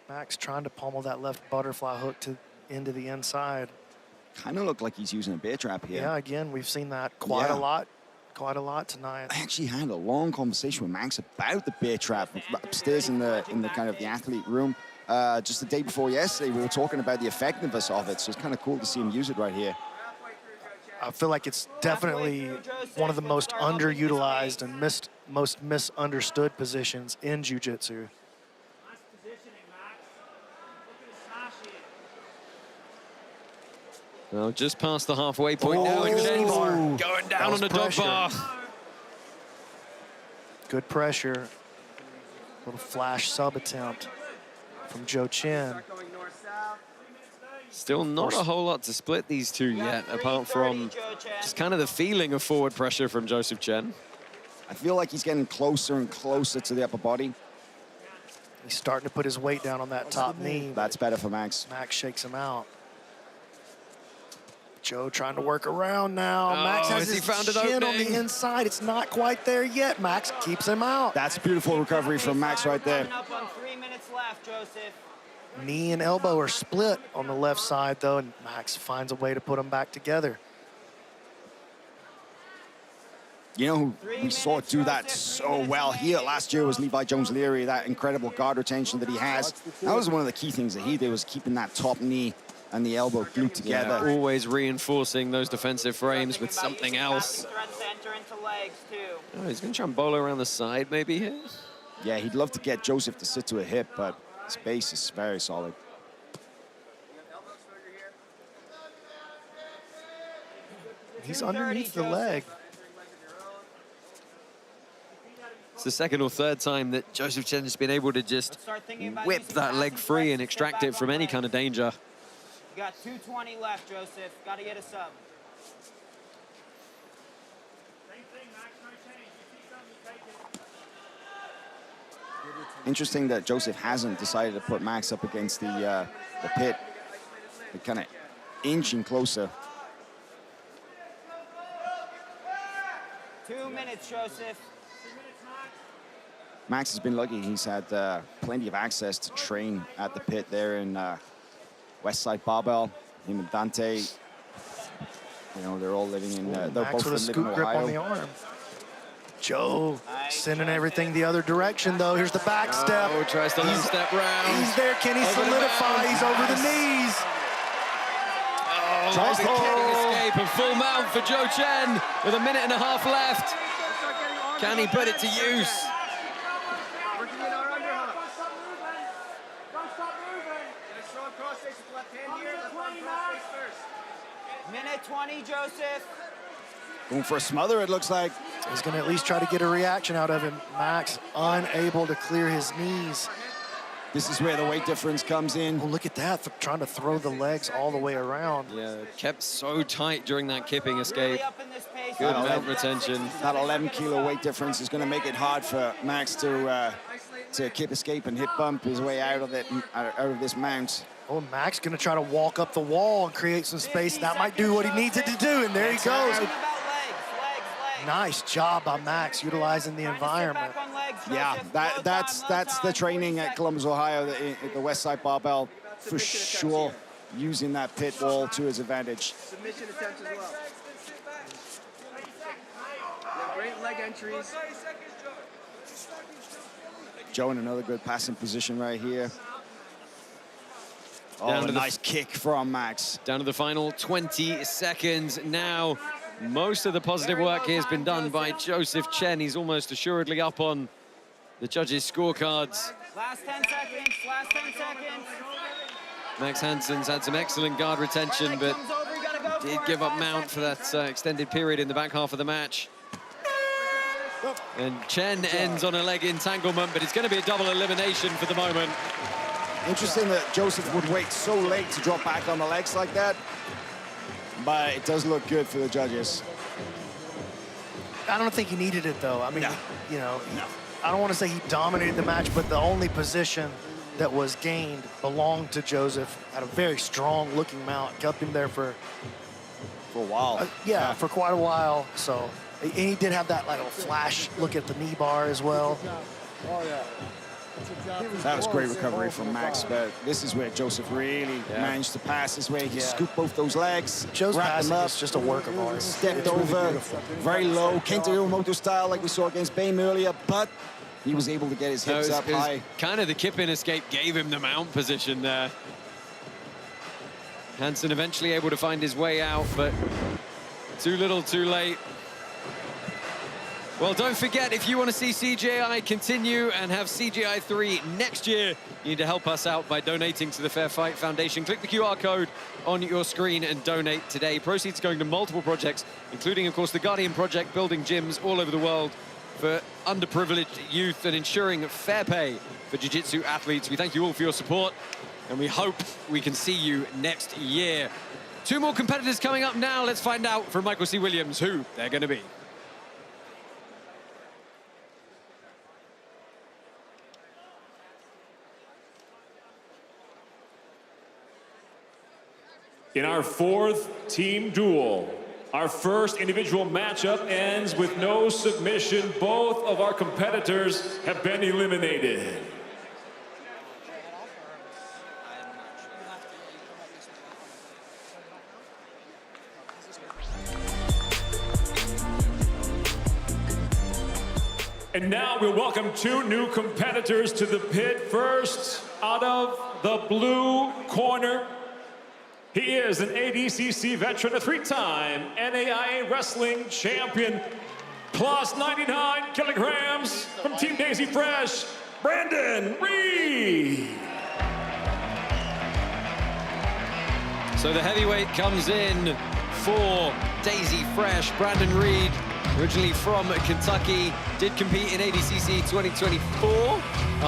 Max trying to pummel that left butterfly hook into the inside. Kind of looked like he's using a bear trap here. Yeah, again, we've seen that quite a lot tonight. I actually had a long conversation with Max about the bear trap upstairs in the kind of the athlete room. Just the day before yesterday, we were talking about the effectiveness of it, so it's kind of cool to see him use it right here. I feel like it's definitely one of the most underutilized and most misunderstood positions in jiu-jitsu. Well, just past the halfway point now. Going down on the dog bar. Good pressure. Little flash sub attempt from Joe Chen. Still not a whole lot to split these two yet, apart from just kind of the feeling of forward pressure from Joseph Chen. I feel like he's getting closer and closer to the upper body. He's starting to put his weight down on that top knee. That's better for Max. Max shakes him out. Joe trying to work around now. Max has his chin on the inside. It's not quite there yet. Max keeps him out. That's beautiful recovery from Max right there. Up on 3 minutes left, Joseph. Knee and elbow are split on the left side, though, and Max finds a way to put them back together. You know who we saw do that so well here last year was Levi Jones-Leary, that incredible guard retention that he has. That was one of the key things that he did, was keeping that top knee and the elbow glued together. Yeah, always reinforcing those defensive frames with something else. Oh, he's going to try and bowl around the side maybe here. Yeah, he'd love to get Joseph to sit to a hip, but his base is very solid. He's underneath the leg. It's the second or third time that Joseph Chen has been able to just whip that leg free and extract it from any kind of danger. You got 2:20 left, Joseph. Got to get a sub. Interesting that Joseph hasn't decided to put Max up against the pit. They're kind of inching closer. 2 minutes, Joseph. Max has been lucky. He's had plenty of access to train at the pit there in Westside Barbell. Him and Dante, you know, they're all living in. They're Max both with a living in scoop grip Ohio. on the arm. Joe sending everything the other direction, though. Here's the back step. Oh, tries the long step round. He's there. Can he solidify? He's over the knees. Oh, the kicking escape, a full mount for Joe Chen with 1.5 minutes left. Can he put it to use? Minute 20, Joseph. Going for a smother, it looks like. He's going to at least try to get a reaction out of him. Max unable to clear his knees. This is where the weight difference comes in. Oh, look at that, trying to throw the legs all the way around. Yeah, kept so tight during that kipping escape. Good mount retention. That 11-kilo weight difference is going to make it hard for Max to kip escape and hip bump his way out of this mount. Oh, Max going to try to walk up the wall and create some space. That might do what he needs it to do, and there he goes. Nice job by Max utilizing the environment. Yeah, that's the training at Columbus, Ohio, at the Westside Barbell, for sure, using that pit wall to his advantage. Submission attempts as well. Great leg entries. Joe in another good passing position right here. Oh, Down a to the nice kick from Max. Down to the final 20 seconds now. Most of the positive work here has been done by Joseph Chen. He's almost assuredly up on the judges' scorecards. Last 10 seconds, last 10 seconds. Max Hansen's had some excellent guard retention, but did give up mount for that extended period in the back half of the match. And Chen ends on a leg entanglement, but it's going to be a double elimination for the moment. Interesting that Joseph would wait so late to drop back on the legs like that, but it does look good for the judges. I don't think he needed it, though. I mean, you know, I don't want to say he dominated the match, but the only position that was gained belonged to Joseph. Had a very strong-looking mount, kept him there for a while. Yeah, for quite a while. So, and he did have that like little flash look at the knee bar as well. Oh yeah. That was great recovery from Max, but this is where Joseph really managed to pass his way. He scooped both those legs, Joe's wrapped them passing up, is just a work of art. stepped It's really over, beautiful. very low, Kento Iwamoto style like we saw against Bame earlier, but he was able to get his hips up high. Kind of the kipping escape gave him the mount position there. Hansen eventually able to find his way out, but too little, too late. Well, don't forget, if you want to see CJI continue and have CJI 3 next year, you need to help us out by donating to the Fair Fight Foundation. Click the QR code on your screen and donate today. Proceeds going to multiple projects, including, of course, the Guardian Project, building gyms all over the world for underprivileged youth and ensuring fair pay for jiu-jitsu athletes. We thank you all for your support, and we hope we can see you next year. 2 more competitors coming up now. Let's find out from Michael C. Williams who they're going to be. In our 4th team duel, our first individual matchup ends with no submission. Both of our competitors have been eliminated. And now we'll welcome 2 new competitors to the pit. First, out of the blue corner, he is an ADCC veteran, a 3-time NAIA wrestling champion, plus 99 kilograms from Team Daisy Fresh, Brandon Reed. So the heavyweight comes in for Daisy Fresh. Brandon Reed, originally from Kentucky, did compete in ADCC 2024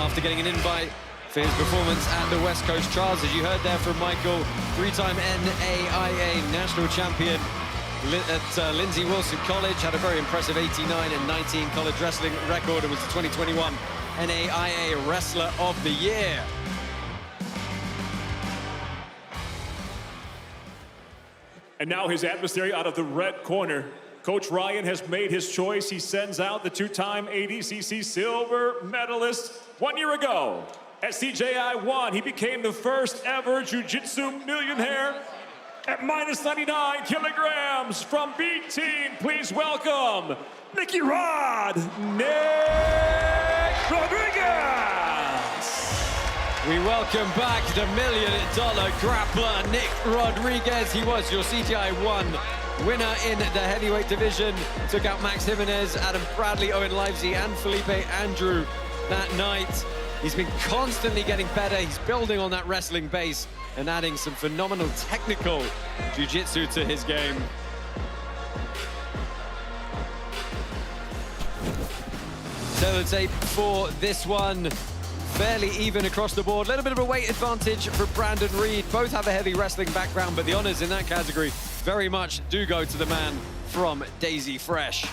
after getting an invite for his performance at the West Coast Trials. As you heard there from Michael, 3-time NAIA national champion at Lindsey Wilson College, had a very impressive 89 and 19 college wrestling record, and was the 2021 NAIA Wrestler of the Year. And now his adversary out of the red corner. Coach Ryan has made his choice. He sends out the two-time ADCC silver medalist 1 year ago. At CJI 1, he became the first ever jiu-jitsu millionaire at minus 99 kilograms. From B Team, please welcome Nicky Rod, Nick Rodriguez. We welcome back the $1 million grappler, Nick Rodriguez. He was your CGI 1 winner in the heavyweight division. Took out Max Jimenez, Adam Bradley, Owen Livesey, and Felipe Andrew that night. He's been constantly getting better. He's building on that wrestling base and adding some phenomenal technical jiu-jitsu to his game. Tape for this one. Fairly even across the board. A little bit of a weight advantage for Brandon Reed. Both have a heavy wrestling background, but the honors in that category very much do go to the man from Daisy Fresh.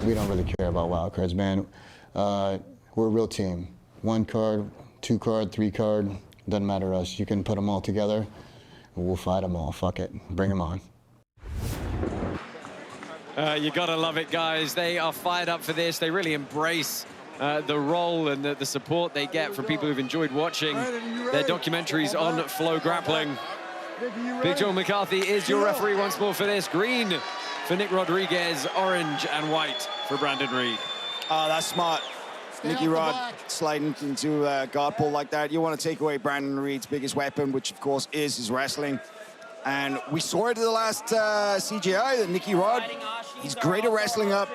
We don't really care about wild cards, man. We're a real team. 1 card, 2 card, 3 card, doesn't matter to us. You can put them all together, and we'll fight them all. Fuck it, bring them on. You gotta love it, guys. They are fired up for this. They really embrace the role and the support they get from people who've enjoyed watching their documentaries on FloGrappling. Big John McCarthy is your referee once more for this. Green for Nick Rodriguez, orange and white for Brandon Reed. Oh, that's smart. Nicky Rod sliding into a guard pull like that. You want to take away Brandon Reed's biggest weapon, which of course is his wrestling. And we saw it in the last CGI that Nicky Rod, he's great at wrestling up,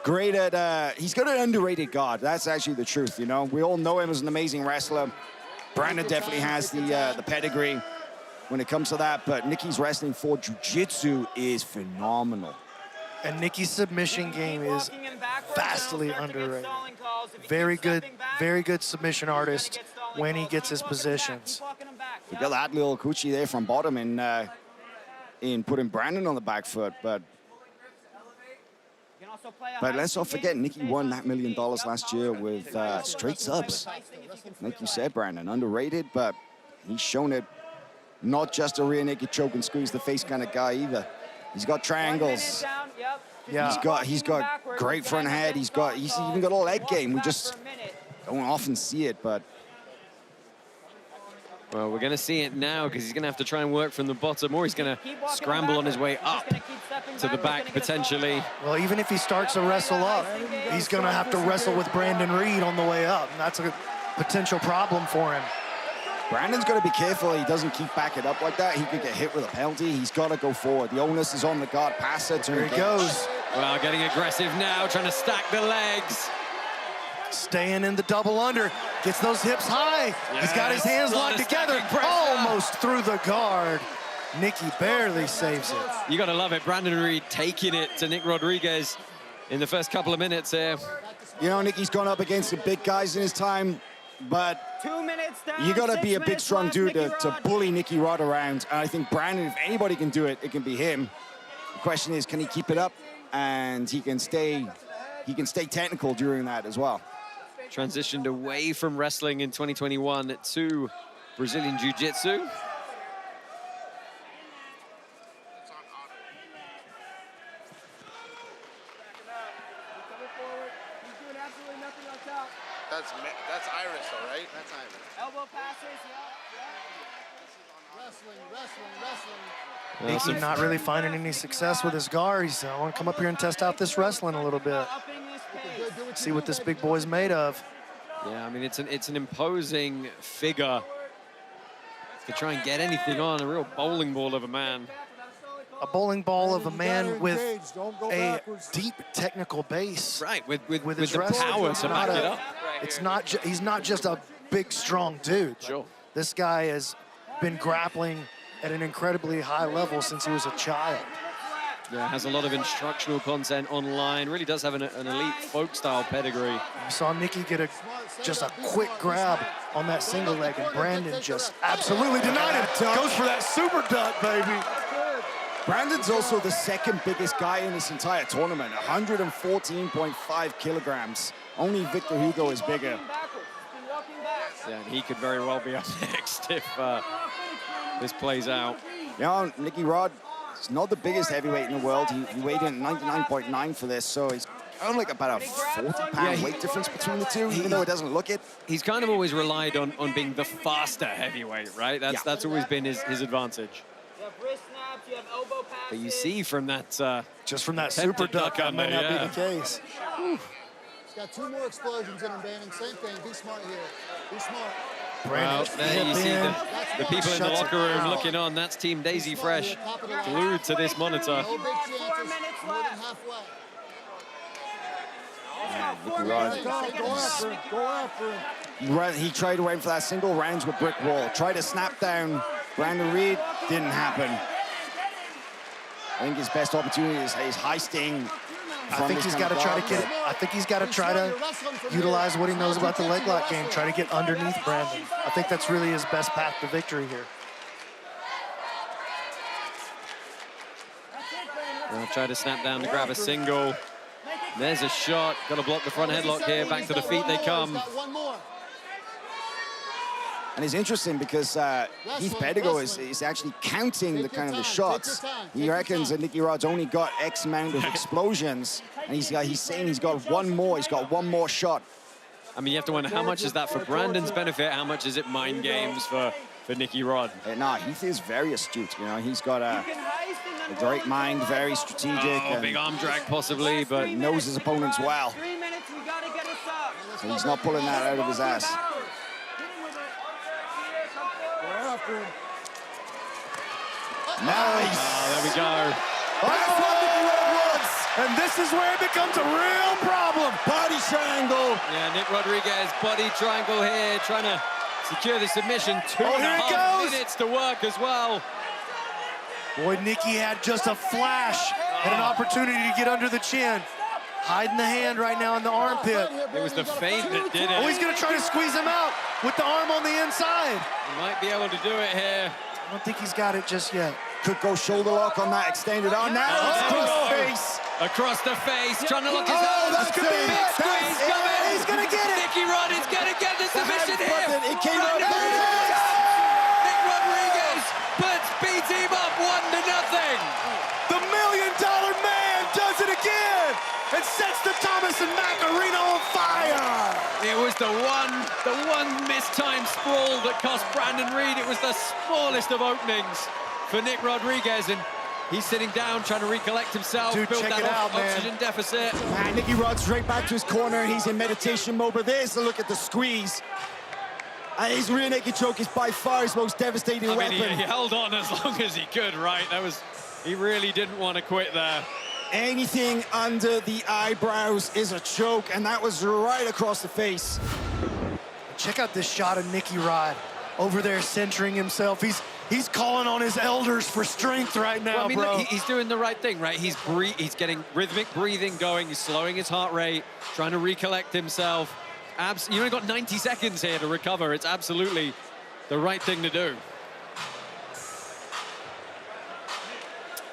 great at, he's got an underrated guard. That's actually the truth, you know? We all know him as an amazing wrestler. Brandon definitely has the pedigree when it comes to that, but Nicky's wrestling for jiu-jitsu is phenomenal. And Nicky's submission game is vastly underrated. Very good submission artist when he gets his positions. We got that little coochie there from bottom in putting Brandon on the back foot, but let's not forget, Nicky won that $1 million last year with straight subs. Like you said, Brandon, underrated, but he's shown it. Not just a rear naked choke and squeeze the face kind of guy either. He's got triangles. Yeah. He's got great front head. He's even got a leg game. We just don't often see it, but. Well, we're going to see it now because he's going to have to try and work from the bottom, or he's going to scramble on his way up to the back potentially. Well, even if he starts to wrestle up, he's going to have to wrestle with Brandon Reed on the way up. And that's a potential problem for him. Brandon's got to be careful he doesn't keep backing up like that. He could get hit with a penalty. He's got to go forward. The onus is on the guard passer to There he goes. Well, getting aggressive now, trying to stack the legs. Staying in the double under. Gets those hips high. Yes. He's got his hands locked together. Almost through the guard. Nicky barely saves it. You got to love it. Brandon Reed taking it to Nick Rodriguez in the first couple of minutes here. You know, Nicky's gone up against the big guys in his time, but 2 minutes down, you got to be a big, strong dude to bully Nicky Rod around. And I think Brandon, if anybody can do it, it can be him. The question is, can he keep it up? And he can stay technical during that as well. Transitioned away from wrestling in 2021 to Brazilian Jiu-Jitsu. That's Iris, though, right? That's Iris. Elbow passes, Nicky not really finding any success with his guard. He's I want to come up here and test out this wrestling a little bit. See what this big boy's made of. Yeah, I mean, it's an imposing figure to try and get anything on. A real bowling ball of a man. A bowling ball of a man with a deep technical base. Right, with his the power to back it up. It's not. He's not just a big, strong dude. Sure. This guy has been grappling at an incredibly high level since he was a child. Yeah, has a lot of instructional content online. Really does have an elite folk-style pedigree. You saw Nicky get just a quick grab on that single leg, and Brandon just absolutely denied it. Goes for that super duck, baby. Brandon's also the second biggest guy in this entire tournament, 114.5 kilograms. Only Victor Hugo is bigger. Yeah, and he could very well be up next if this plays out. Yeah, Nicky Rod is not the biggest heavyweight in the world. He weighed in 99.9 for this, so he's kind of like about a 40-pound weight difference between the two, even though it doesn't look it. He's kind of always relied on being the faster heavyweight, right? That's always been his advantage. You have wrist snaps, you have elbow passes. But you see from that... just from that super duck, that might not be the case. He's got 2 more explosions in him, Bannon. Same thing. Be smart here. Be smart. Well, there you see the people in the locker room looking on. That's Team Daisy Fresh glued to this monitor. No big chances. More than halfway. Nicky Rod. Go after him. Go after him. He tried to wait for that single rounds with brick wall. Tried to snap down Brandon Reed. Didn't happen. I think his best opportunity is high sting. I think he's got to try to get. I think he's got to try to utilize what he knows about the leg lock game. Try to get underneath Brandon. I think that's really his best path to victory here. We'll try to snap down to grab a single. There's a shot. Got to block the front headlock here. Back to the feet they come. And it's interesting because Heath Pedigo is actually counting the kind of the shots. He reckons that Nicky Rod's only got X amount of explosions, and he's saying he's got one more. He's got one more shot. I mean, you have to wonder how much is that for Brandon's benefit? How much is it mind games for Nicky Rod? Nah, Heath is very astute. You know, he's got a great mind, very strategic. Oh, big arm drag possibly, but he knows his opponents well. 3 minutes, we gotta get us up. So he's not pulling that out of his ass. Nice. Oh, there we go. That's what Nicky Rod wants. And this is where it becomes a real problem. Body triangle. Yeah, Nick Rodriguez, body triangle here, trying to secure the submission. 2.5 minutes to work as well. Boy, Nicky had just a flash and an opportunity to get under the chin. Hiding the hand right now in the armpit. It was the feint that did it. Oh, he's gonna try to squeeze him out with the arm on the inside. He might be able to do it here. I don't think he's got it just yet. Could go shoulder lock on that extended arm. Now across the face. Across the face, trying to lock his arm. That's good. Big squeeze coming. He's gonna get it. Nicky Rod is gonna get the submission here. It came out. Nick Rodriguez puts B-Team up 1-0. The $1 million man does it again and sets the Thomas and Mac Arena on fire. It was the one mistimed sprawl that cost Brandon Reed. It was the smallest of openings for Nick Rodriguez, and he's sitting down trying to recollect himself, Dude, build check that it out, oxygen deficit. Man, Nicky Rod's straight back to his corner. He's in meditation mode, but there's a look at the squeeze. And his rear naked choke is by far his most devastating weapon. He held on as long as he could, right? He really didn't want to quit there. Anything under the eyebrows is a choke, and that was right across the face. Check out this shot of Nicky Rod over there centering himself. He's calling on his elders for strength right now, well, I mean, bro. look, he's doing the right thing, right? He's getting rhythmic breathing going. He's slowing his heart rate, trying to recollect himself. You only got 90 seconds here to recover. It's absolutely the right thing to do.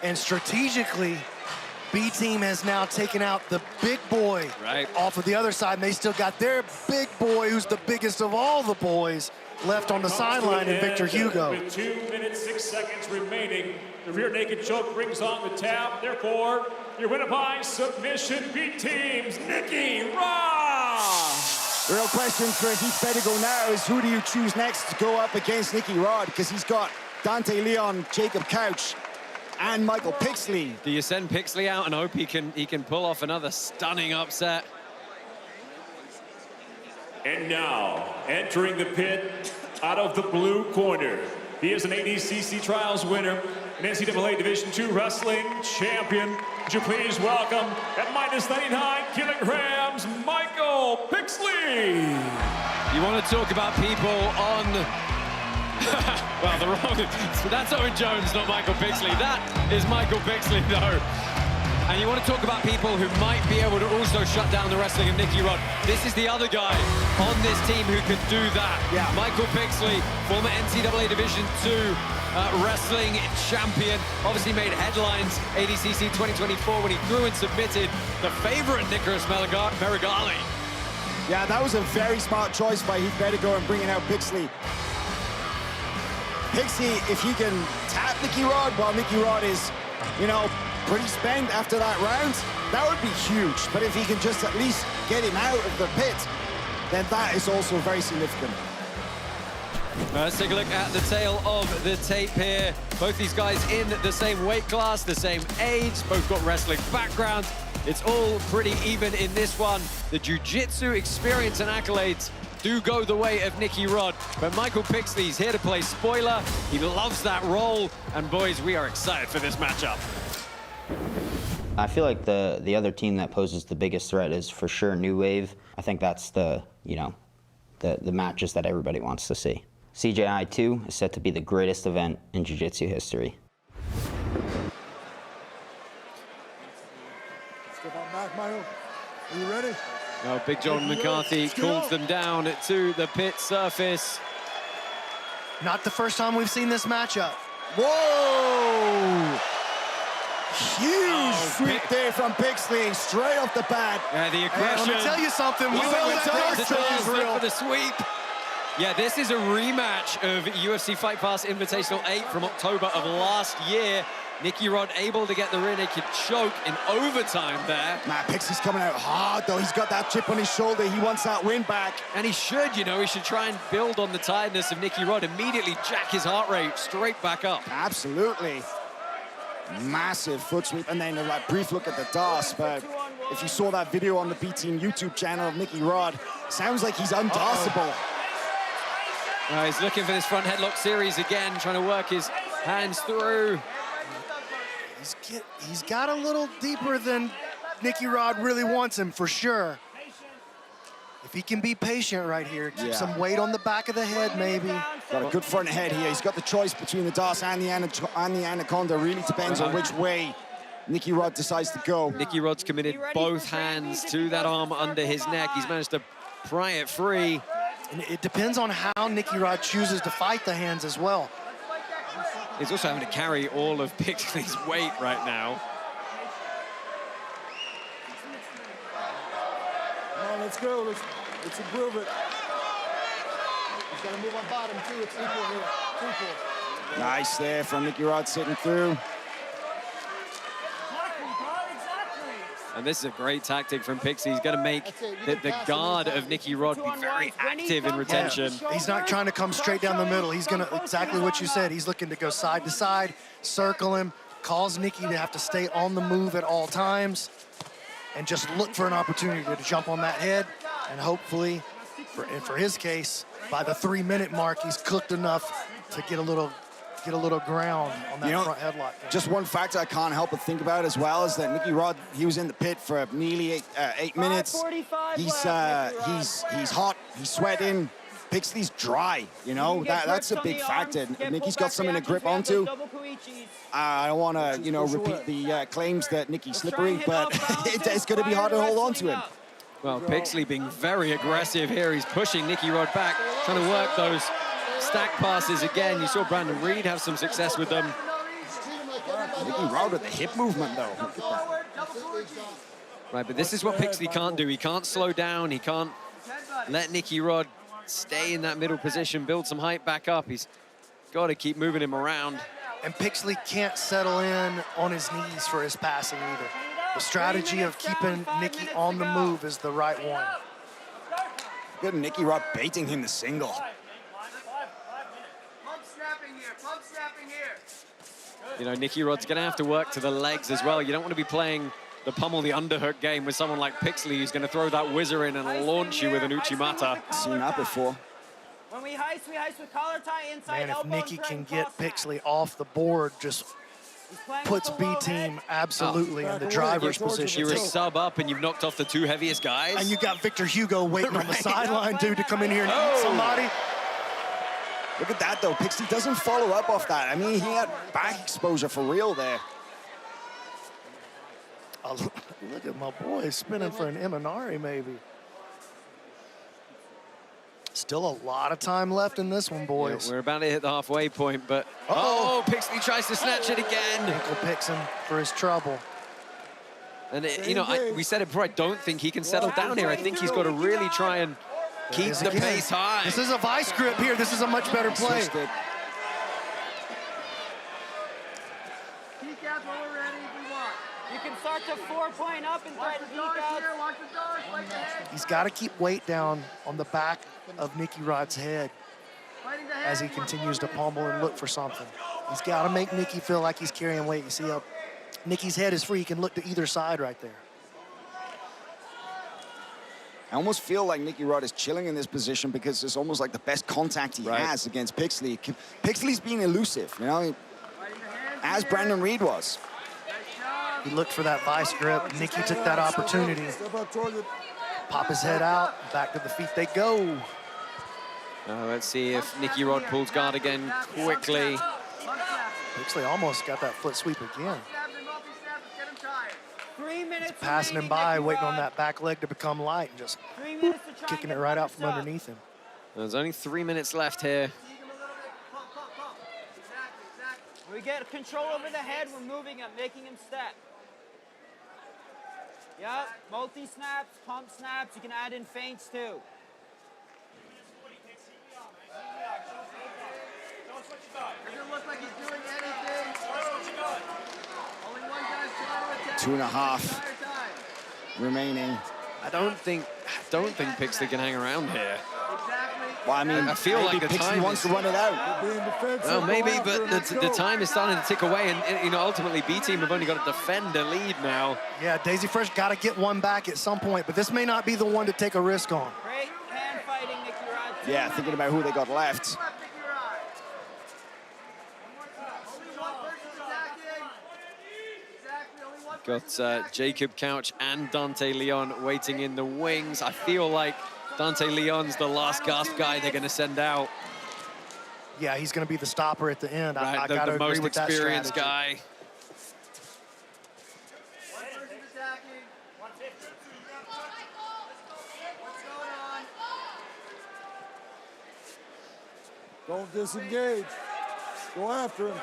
And strategically, B-Team has now taken out the big boy off of the other side, and they still got their big boy, who's the biggest of all the boys, left on the sideline in Victor Hugo. With 2 minutes, 6 seconds remaining, the rear naked choke brings on the tap. Therefore, your winner by submission, B-Team's Nicky Rod. The real question for Heath Pedigo now is who do you choose next to go up against Nicky Rod? Because he's got Dante Leon, Jacob Couch, and Michael Pixley. Do you send Pixley out and hope he can pull off another stunning upset? And now, entering the pit out of the blue corner, he is an ADCC Trials winner, an NCAA Division II Wrestling champion. Would you please welcome, at -99 kilograms, Michael Pixley. You want to talk about people on... well, the wrong... So that's Owen Jones, not Michael Pixley. That is Michael Pixley, though. And you want to talk about people who might be able to also shut down the wrestling of Nicky Rod. This is the other guy on this team who could do that. Yeah. Michael Pixley, former NCAA Division II wrestling champion, obviously made headlines ADCC 2024 when he threw and submitted the favorite Nicholas Merigali. Yeah, that was a very smart choice by Heath Bedigo in bringing out Pixley. Pixley, if he can tap Nicky Rod while Nicky Rod is, you know, pretty spent after that round, that would be huge. But if he can just at least get him out of the pit, then that is also very significant. Let's take a look at the tail of the tape here. Both these guys in the same weight class, the same age, both got wrestling backgrounds. It's all pretty even in this one. The jiu-jitsu experience and accolades do go the way of Nicky Rod, but Michael Pixley's here to play spoiler. He loves that role, and boys, we are excited for this matchup. I feel like the other team that poses the biggest threat is for sure New Wave. I think that's the matches that everybody wants to see. CJI 2 is set to be the greatest event in jiu-jitsu history. Step on back, Michael. Are you ready? Oh, Big John McCarthy calls them down to the pit surface. Not the first time we've seen this matchup. Whoa! Huge sweep there from Pixley, straight off the bat. Yeah, the aggression. Let me tell you something. We felt that for the sweep. Yeah, this is a rematch of UFC Fight Pass Invitational 8 from October of last year. Nicky Rod able to get the rear naked choke in overtime there. Man, Pixley's coming out hard, though. He's got that chip on his shoulder. He wants that win back. And he should, you know, he should try and build on the tiredness of Nicky Rod, immediately jack his heart rate straight back up. Absolutely. Massive foot sweep, and then a brief look at the DOS, but if you saw that video on the B-Team YouTube channel of Nicky Rod, sounds like he's untossable. He's looking for this front headlock series again, trying to work his hands through. He's got a little deeper than Nicky Rod really wants him, for sure. If he can be patient right here, keep some weight on the back of the head, maybe. Got a good front head here. He's got the choice between the DOS and the Anaconda. Really depends on which way Nicky Rod decides to go. Nicky Rod's committed both hands to that arm under his neck. He's managed to pry it free. And it depends on how Nicky Rod chooses to fight the hands as well. He's also having to carry all of Pixley's weight right now. Come on, let's go. Let's improve it. He's got to move on bottom, too. It's equal here. It's equal. Nice there from Nicky Rod sitting through. And this is a great tactic from Pixley. He's going to make the guard of Nicky Rod be very active in retention. Yeah. He's not trying to come straight down the middle. He's going to, exactly what you said, he's looking to go side to side, circle him, cause Nicky to have to stay on the move at all times, and just look for an opportunity to jump on that head. And hopefully, for his case, by the 3-minute mark, he's cooked enough to get a little ground on that front headlock. Just one factor I can't help but think about as well is that Nicky Rod, he was in the pit for nearly 8 minutes. He's hot, he's sweating. Pixley's dry, you know, that's a big factor. Nicky's got something to grip onto. I don't want to, you know, repeat the claims that Nicky's slippery, but it's going to be hard to hold on to him. Well, Pixley being very aggressive here. He's pushing Nicky Rod back, trying to work those stack passes again. You saw Brandon Reed have some success with them. Nicky Rod with the hip movement, though. Look at that. Right, but this is what Pixley can't do. He can't slow down. He can't let Nicky Rod stay in that middle position, build some height back up. He's got to keep moving him around. And Pixley can't settle in on his knees for his passing either. The strategy of keeping Nicky on the move is the right one. Good Nicky Rod baiting him to single. You know, Nicky Rod's going to have to work to the legs as well. You don't want to be playing the pummel, the underhook game with someone like Pixley who's going to throw that whizzer in and launch you with an Uchimata. Seen that before. When we heist with collar tie inside. Man, if Nicky can get Pixley off the board, just puts B-Team absolutely in the driver's position. You're a sub up and you've knocked off the 2 heaviest guys. And you got Victor Hugo waiting on the sideline, dude, to come in here and eat somebody. Look at that, though. Pixley doesn't follow up off that. I mean, he had back exposure for real there. Look at my boy spinning for an Imanari, maybe. Still a lot of time left in this one, boys. Yeah, we're about to hit the halfway point, but Pixley tries to snatch it again. Ankle picks him for his trouble. And you know, we said it before. I don't think he can settle down here. I think he's got to really try and keep the pace high. This is a vice grip here. This is a much better play. You can start to 4-point up and threaten He's got to keep weight down on the back of Nicky Rod's head as he continues to pummel and look for something. He's got to make Nicky feel like he's carrying weight. You see how Nicky's head is free. He can look to either side right there. I almost feel like Nicky Rod is chilling in this position because it's almost like the best contact he has against Pixley. Pixley's being elusive, you know, as Brandon Reed was. He looked for that vice grip. Nicky took that opportunity. Pop his head out, back to the feet they go. Let's see if Nicky Rod pulls guard again quickly. Pixley almost got that foot sweep again. 3 minutes. He's passing him by, waiting on that back leg to become light, and just kicking it right out from underneath him. There's only 3 minutes left here. We get control over the head, we're moving him, making him step. Yep, multi-snaps, pump snaps, you can add in feints too. Doesn't look like he's doing anything. Only one guy's trying to attack. 2.5 remaining. I don't think Pixley can hang around here. Well, I mean, I feel like the Pixley time wants to run it out. Well, maybe, but the time is starting to tick away, and you know, ultimately, B team have only got to defend a lead now. Yeah, Daisy Fresh got to get one back at some point, but this may not be the one to take a risk on. Great hand fighting, Nicky Rod. Yeah, thinking about who they got left. Got Jacob Couch and Dante Leon waiting in the wings. I feel like Dante Leon's the last gasp guy they're going to send out. Yeah, he's going to be the stopper at the end. Right, I got to the agree most with that experienced strategy. guy. Don't disengage. Go after him.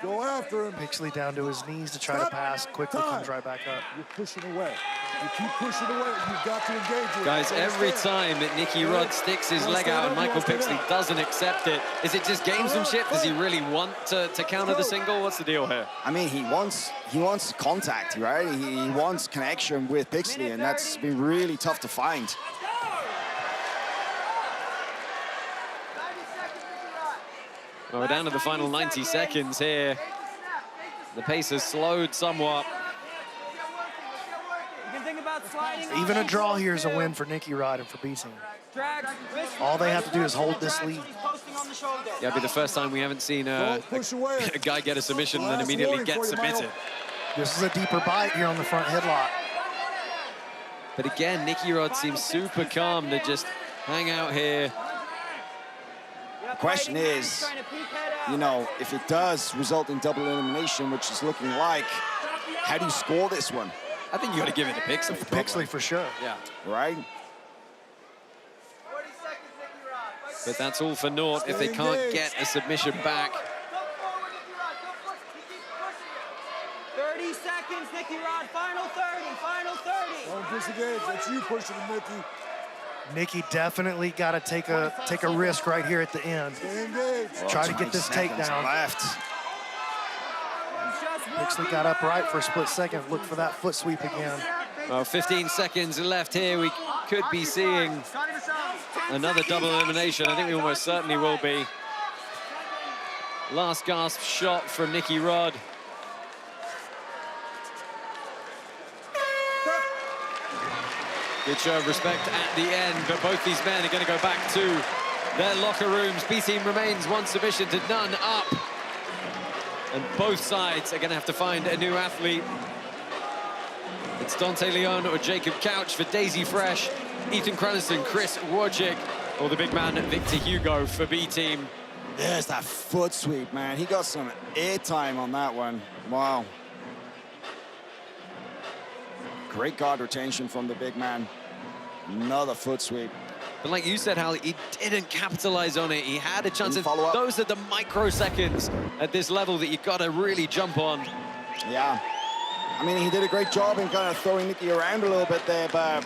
Go after him. Pixley down to his knees to try to pass. Quickly comes right back up. You're pushing away. You keep pushing away. You've got to engage with Guys, every time that Nicky Rod sticks his leg out and Michael Pixley doesn't accept it, is it just gamesmanship? Does he really want to counter the single? What's the deal here? I mean, he wants contact, right? He wants connection with Pixley, and that's been really tough to find. Well, we're down to the final 90 seconds here. The pace has slowed somewhat. You can think about sliding. Even a draw here is a win for Nicky Rod and for B team. All they have to do is hold this lead. Yeah, it'll be the first time we haven't seen a guy get a submission and then immediately get submitted. This is a deeper bite here on the front headlock. But again, Nicky Rod seems super calm to just hang out here. The question is, you know, if it does result in double elimination, which is looking like, how do you score this one? I think you got to give it to Pixley. Pixley for sure. Yeah. Right? But that's all for naught if they can't get a submission back. 30 seconds, Nicky Rod. Final 30. Final 30. Don't disengage. That's you pushing him, Nicky. Nicky definitely got to take a risk right here at the end. Try to get this takedown. Left. Pixley got upright for a split second. Look for that foot sweep again. Well, 15 seconds left here. We could be seeing another double elimination. I think we almost certainly will be. Last gasp shot from Nicky Rod. Good show of respect at the end, but both these men are going to go back to their locker rooms. B team remains one submission to none up. And both sides are going to have to find a new athlete. It's Dante Leon or Jacob Couch for Daisy Fresh, Ethan Cranston, Chris Wojcik, or the big man Victor Hugo for B team. There's that foot sweep, man. He got some airtime on that one. Wow. Great guard retention from the big man. Another foot sweep. But like you said, Hal, he didn't capitalize on it. He had a chance. Follow up. Those are the microseconds at this level that you've got to really jump on. Yeah. I mean, he did a great job in kind of throwing Nicky around a little bit there, but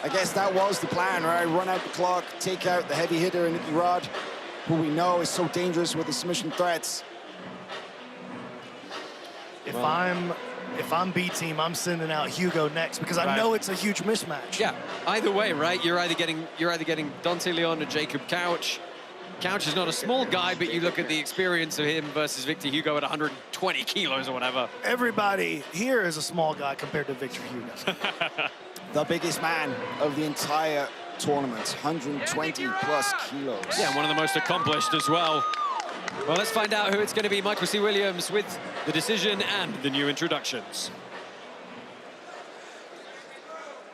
I guess that was the plan, right? Run out the clock, take out the heavy hitter in Nicky Rod, who we know is so dangerous with the submission threats. If I'm B team, I'm sending out Hugo next because I know it's a huge mismatch. Yeah, either way, right? You're either getting Dante Leon or Jacob Couch. Couch is not a small guy, but you look at the experience of him versus Victor Hugo at 120 kilos or whatever. Everybody here is a small guy compared to Victor Hugo. The biggest man of the entire tournament, 120 plus kilos. Yeah, one of the most accomplished as well. Well, let's find out who it's going to be. Michael C. Williams with the decision and the new introductions.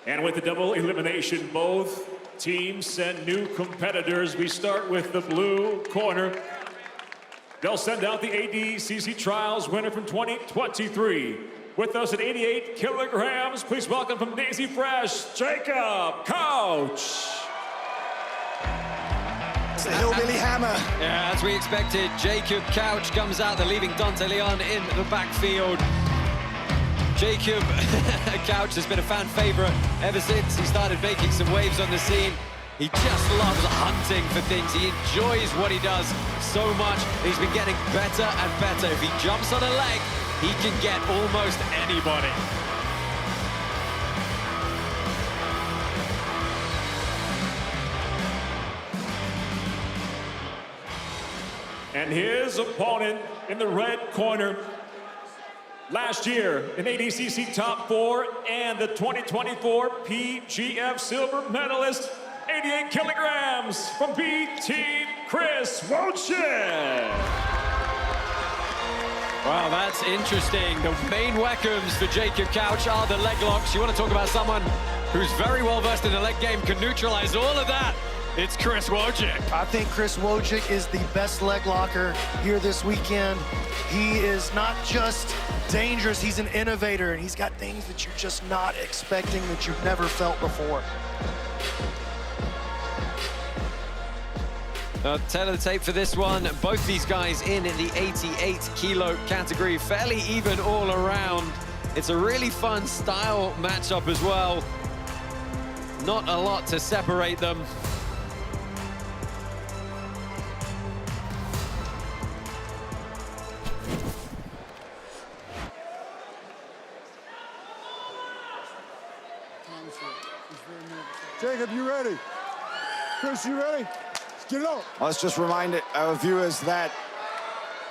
And with the double elimination, both teams send new competitors. We start with the blue corner. They'll send out the ADCC Trials winner from 2023. With us at 88 kilograms, please welcome from Daisy Fresh, Jacob Couch. It's the hillbilly hammer. Yeah, as we expected, Jacob Couch comes out. They're leaving Dante Leon in the backfield. Jacob Couch has been a fan favorite ever since he started making some waves on the scene. He just loves hunting for things. He enjoys what he does so much. He's been getting better and better. If he jumps on a leg, he can get almost anybody. And his opponent in the red corner, last year an ADCC top 4 and the 2024 PGF silver medalist, 88 kilograms from B Team, Chris Rocha. Wow, that's interesting. The main weapons for Jacob Couch are the leg locks. You want to talk about someone who's very well versed in the leg game, can neutralize all of that. It's Chris Wojcik. I think Chris Wojcik is the best leg locker here this weekend. He is not just dangerous, he's an innovator, and he's got things that you're just not expecting, that you've never felt before. Tail of the tape for this one. Both these guys in the 88 kilo category, fairly even all around. It's a really fun style matchup as well. Not a lot to separate them. Jacob, you ready? Chris, you ready? Get it on. Let's just remind our viewers that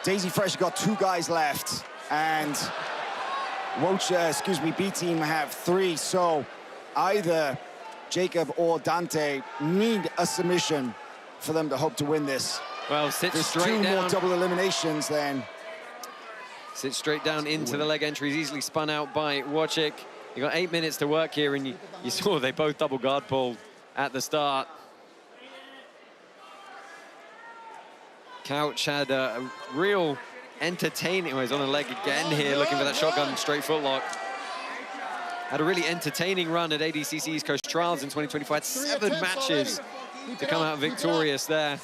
Daisy Fresh got 2 guys left, and B Team have 3. So either Jacob or Dante need a submission for them to hope to win this. Well, sit straight down. 2 more double eliminations then. Sit straight down into the leg entries, easily spun out by Wojcik. You got 8 minutes to work here, and you saw they both double guard pulled at the start. Couch had a real entertaining, he's on a leg again here, looking for that shotgun straight footlock. Had a really entertaining run at ADCC East Coast Trials in 2025. Had 7 matches to come out victorious there.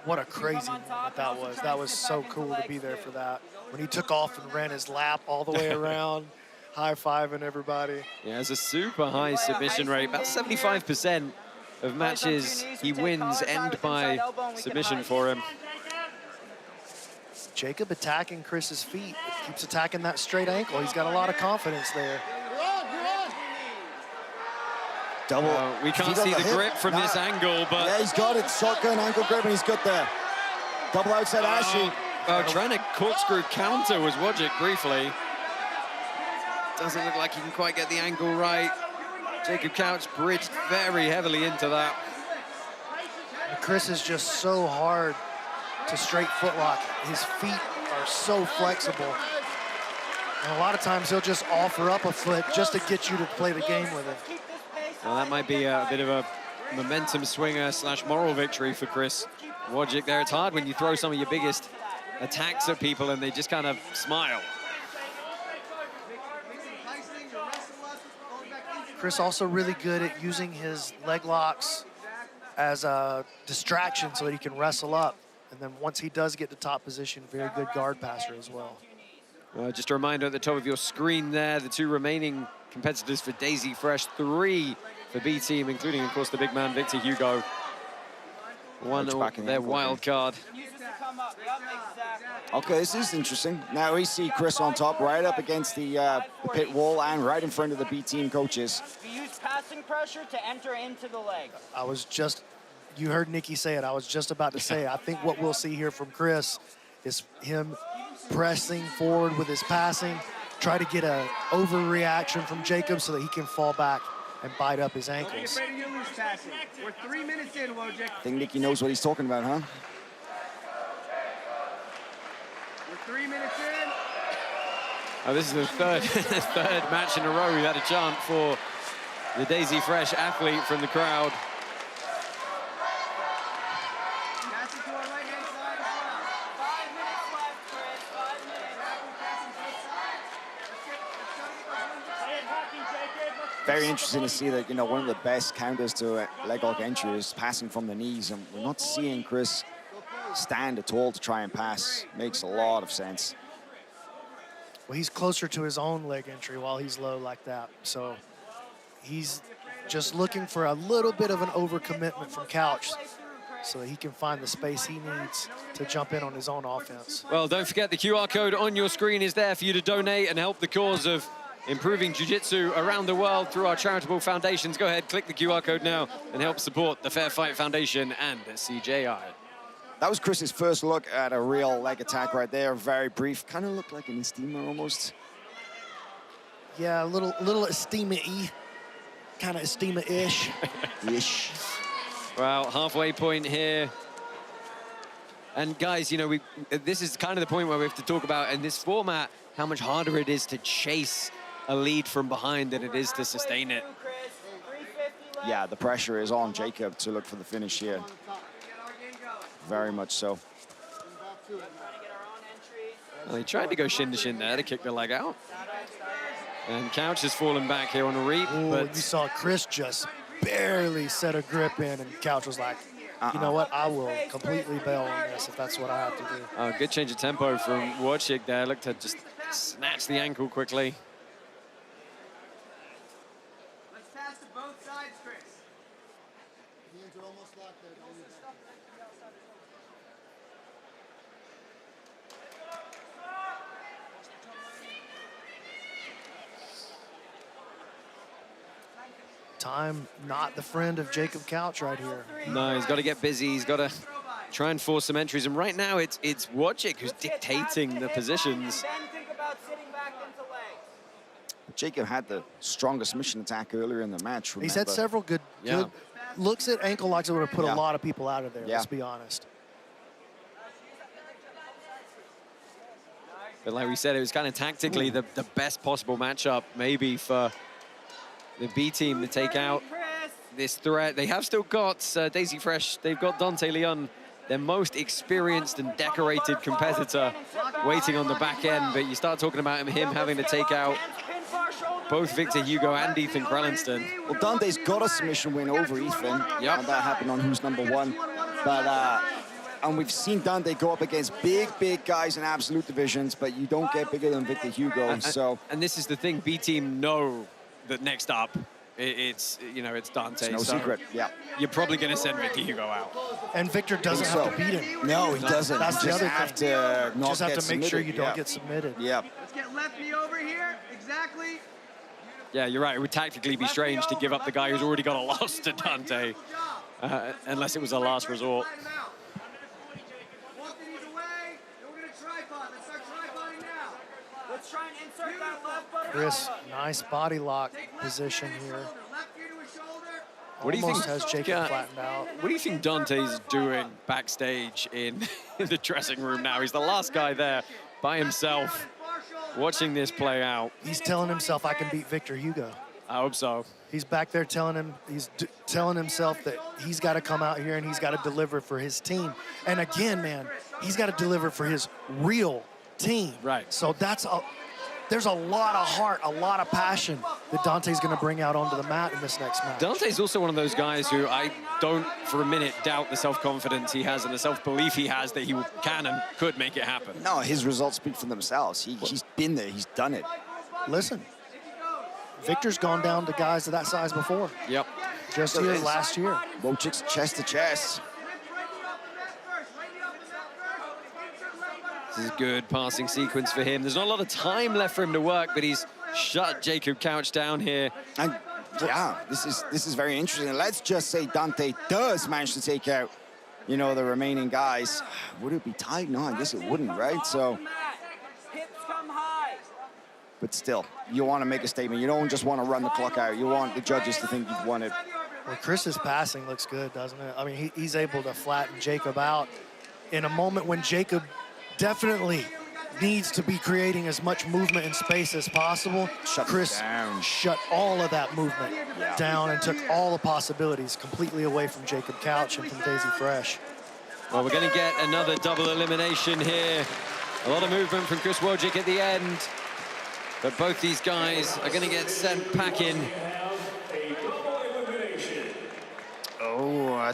What a crazy moment that was. That was so cool to be there for that. When he took off and ran his lap all the way around, high-fiving everybody. Yeah, it's a super high submission rate, about 75% of matches he wins end by submission for him. Jacob attacking Chris's feet. Keeps attacking that straight ankle. He's got a lot of confidence there. Double. We can't see the grip from this angle, but... Yeah, he's got it. Shotgun ankle grip, and he's got the double outside Ashy. Trying to corkscrew counter was Wojcik briefly. Doesn't look like he can quite get the angle right. Jacob Couch bridged very heavily into that. Chris is just so hard to straight footlock. His feet are so flexible. And a lot of times he'll just offer up a foot just to get you to play the game with him. Well, that might be a bit of a momentum swinger / moral victory for Chris Wojcik there. It's hard when you throw some of your biggest attacks at people and they just kind of smile. Chris also really good at using his leg locks as a distraction so that he can wrestle up. And then once he does get to top position, very good guard passer as well. Just a reminder at the top of your screen there, the 2 remaining competitors for Daisy Fresh, 3 for B team, including, of course, the big man, Victor Hugo. One of their wild card. Okay, this is interesting. Now we see Chris on top, right up against the pit wall and right in front of the B team coaches. Use passing pressure to enter into the leg. You heard Nikki say it. I was just about to say, I think what we'll see here from Chris is him pressing forward with his passing, try to get an overreaction from Jacob so that he can fall back and bite up his ankles. We're 3 minutes in, Wojciech. I think Nikki knows what he's talking about, huh? We're 3 minutes in. Oh, this is the third match in a row. We've had a chant for the Daisy Fresh athlete from the crowd. Pass it to our right-hand side as well. 5 minutes left, Chris. 5 minutes. Very interesting to see that, one of the best counters to a leg lock entry is passing from the knees, and we're not seeing Chris stand at all to try and pass. Makes a lot of sense. Well, he's closer to his own leg entry while he's low like that. So he's just looking for a little bit of an overcommitment from Couch so that he can find the space he needs to jump in on his own offense. Well, don't forget the QR code on your screen is there for you to donate and help the cause of improving jiu-jitsu around the world through our charitable foundations. Go ahead, click the QR code now and help support the Fair Fight Foundation and CJI. That was Chris's first look at a real leg attack right there. Very brief. Kind of looked like an Estima almost. Yeah, a little Estima-y. Kind of Estima-ish. Ish. Well, halfway point here. And guys, this is kind of the point where we have to talk about in this format how much harder it is to chase a lead from behind than it is to sustain it. Yeah, the pressure is on Jacob to look for the finish here. Very much so. Well, he tried to go shin to shin there to kick the leg out. And Couch has fallen back here on a reap. But you saw Chris just barely set a grip in, and Couch was like, you know what, I will completely bail on this if that's what I have to do. Good change of tempo from Wojciech there. Looked to just snatch the ankle quickly. Let's pass to both sides, Chris. Hands are almost locked there. Time not the friend of Jacob Couch right here. No, he's got to get busy. He's got to try and force some entries. And right now, it's Wojciech who's dictating the positions. Then think about sitting back into legs. Jacob had the strongest submission attack earlier in the match. Remember? He's had several good looks at ankle locks that would have put a lot of people out of there, let's be honest. But like we said, it was kind of tactically the best possible matchup maybe for the B team to take out this threat. They have still got Daisy Fresh. They've got Dante Leon, their most experienced and decorated competitor, waiting on the back end. But you start talking about him having to take out both Victor Hugo and Ethan Krellinston. Well, Dante's got a submission win over Ethan. Yep. And that happened on Who's Number One. But and we've seen Dante go up against big guys in absolute divisions, but you don't get bigger than Victor Hugo. And this is the thing, B team know that next up, it's Dante. It's no secret, yeah. You're probably going to send Victor Hugo out. And Victor doesn't have to beat him. No, he doesn't. That's the other thing. Just have to make sure you don't get submitted. Yeah. Let's get left knee over here. Exactly. Yeah, you're right. It would tactically be strange to give up the guy who's already got a loss to Dante, unless it was a last resort. Walk the knees away. Then we're going to tripod. Let's start tripoding now. Let's try and insert that left butterfly. Chris, nice body lock position here. What do you Almost think has Jacob flattened out. What do you think Dante's doing backstage in the dressing room now? He's the last guy there by himself, watching this play out. He's telling himself, I can beat Victor Hugo. I hope so. He's back there telling himself that he's got to come out here and he's got to deliver for his team. And again, man, he's got to deliver for his real team. Right. So that's there's a lot of heart, a lot of passion that Dante's going to bring out onto the mat in this next match. Dante's also one of those guys who I don't for a minute doubt the self-confidence he has and the self-belief he has that he can and could make it happen. No, his results speak for themselves. He's been there, he's done it. Listen, Victor's gone down to guys of that size before. Yep. Just here last year. Wojcik's chest to chest. This is a good passing sequence for him. There's not a lot of time left for him to work, but he's shut Jacob Couch down here. And yeah, this is very interesting. Let's just say Dante does manage to take out, you know, the remaining guys. Would it be tight? No, I guess it wouldn't, right? So, but still, you want to make a statement. You don't just want to run the clock out. You want the judges to think you've won it. Well, Chris's passing looks good, doesn't it? I mean, he's able to flatten Jacob out in a moment when Jacob definitely needs to be creating as much movement and space as possible. Chris shut all of that movement down and took all the possibilities completely away from Jacob Couch and from Daisy Fresh. Well, we're going to get another double elimination here. A lot of movement from Chris Wojcik at the end. But both these guys are going to get sent packing. Oh,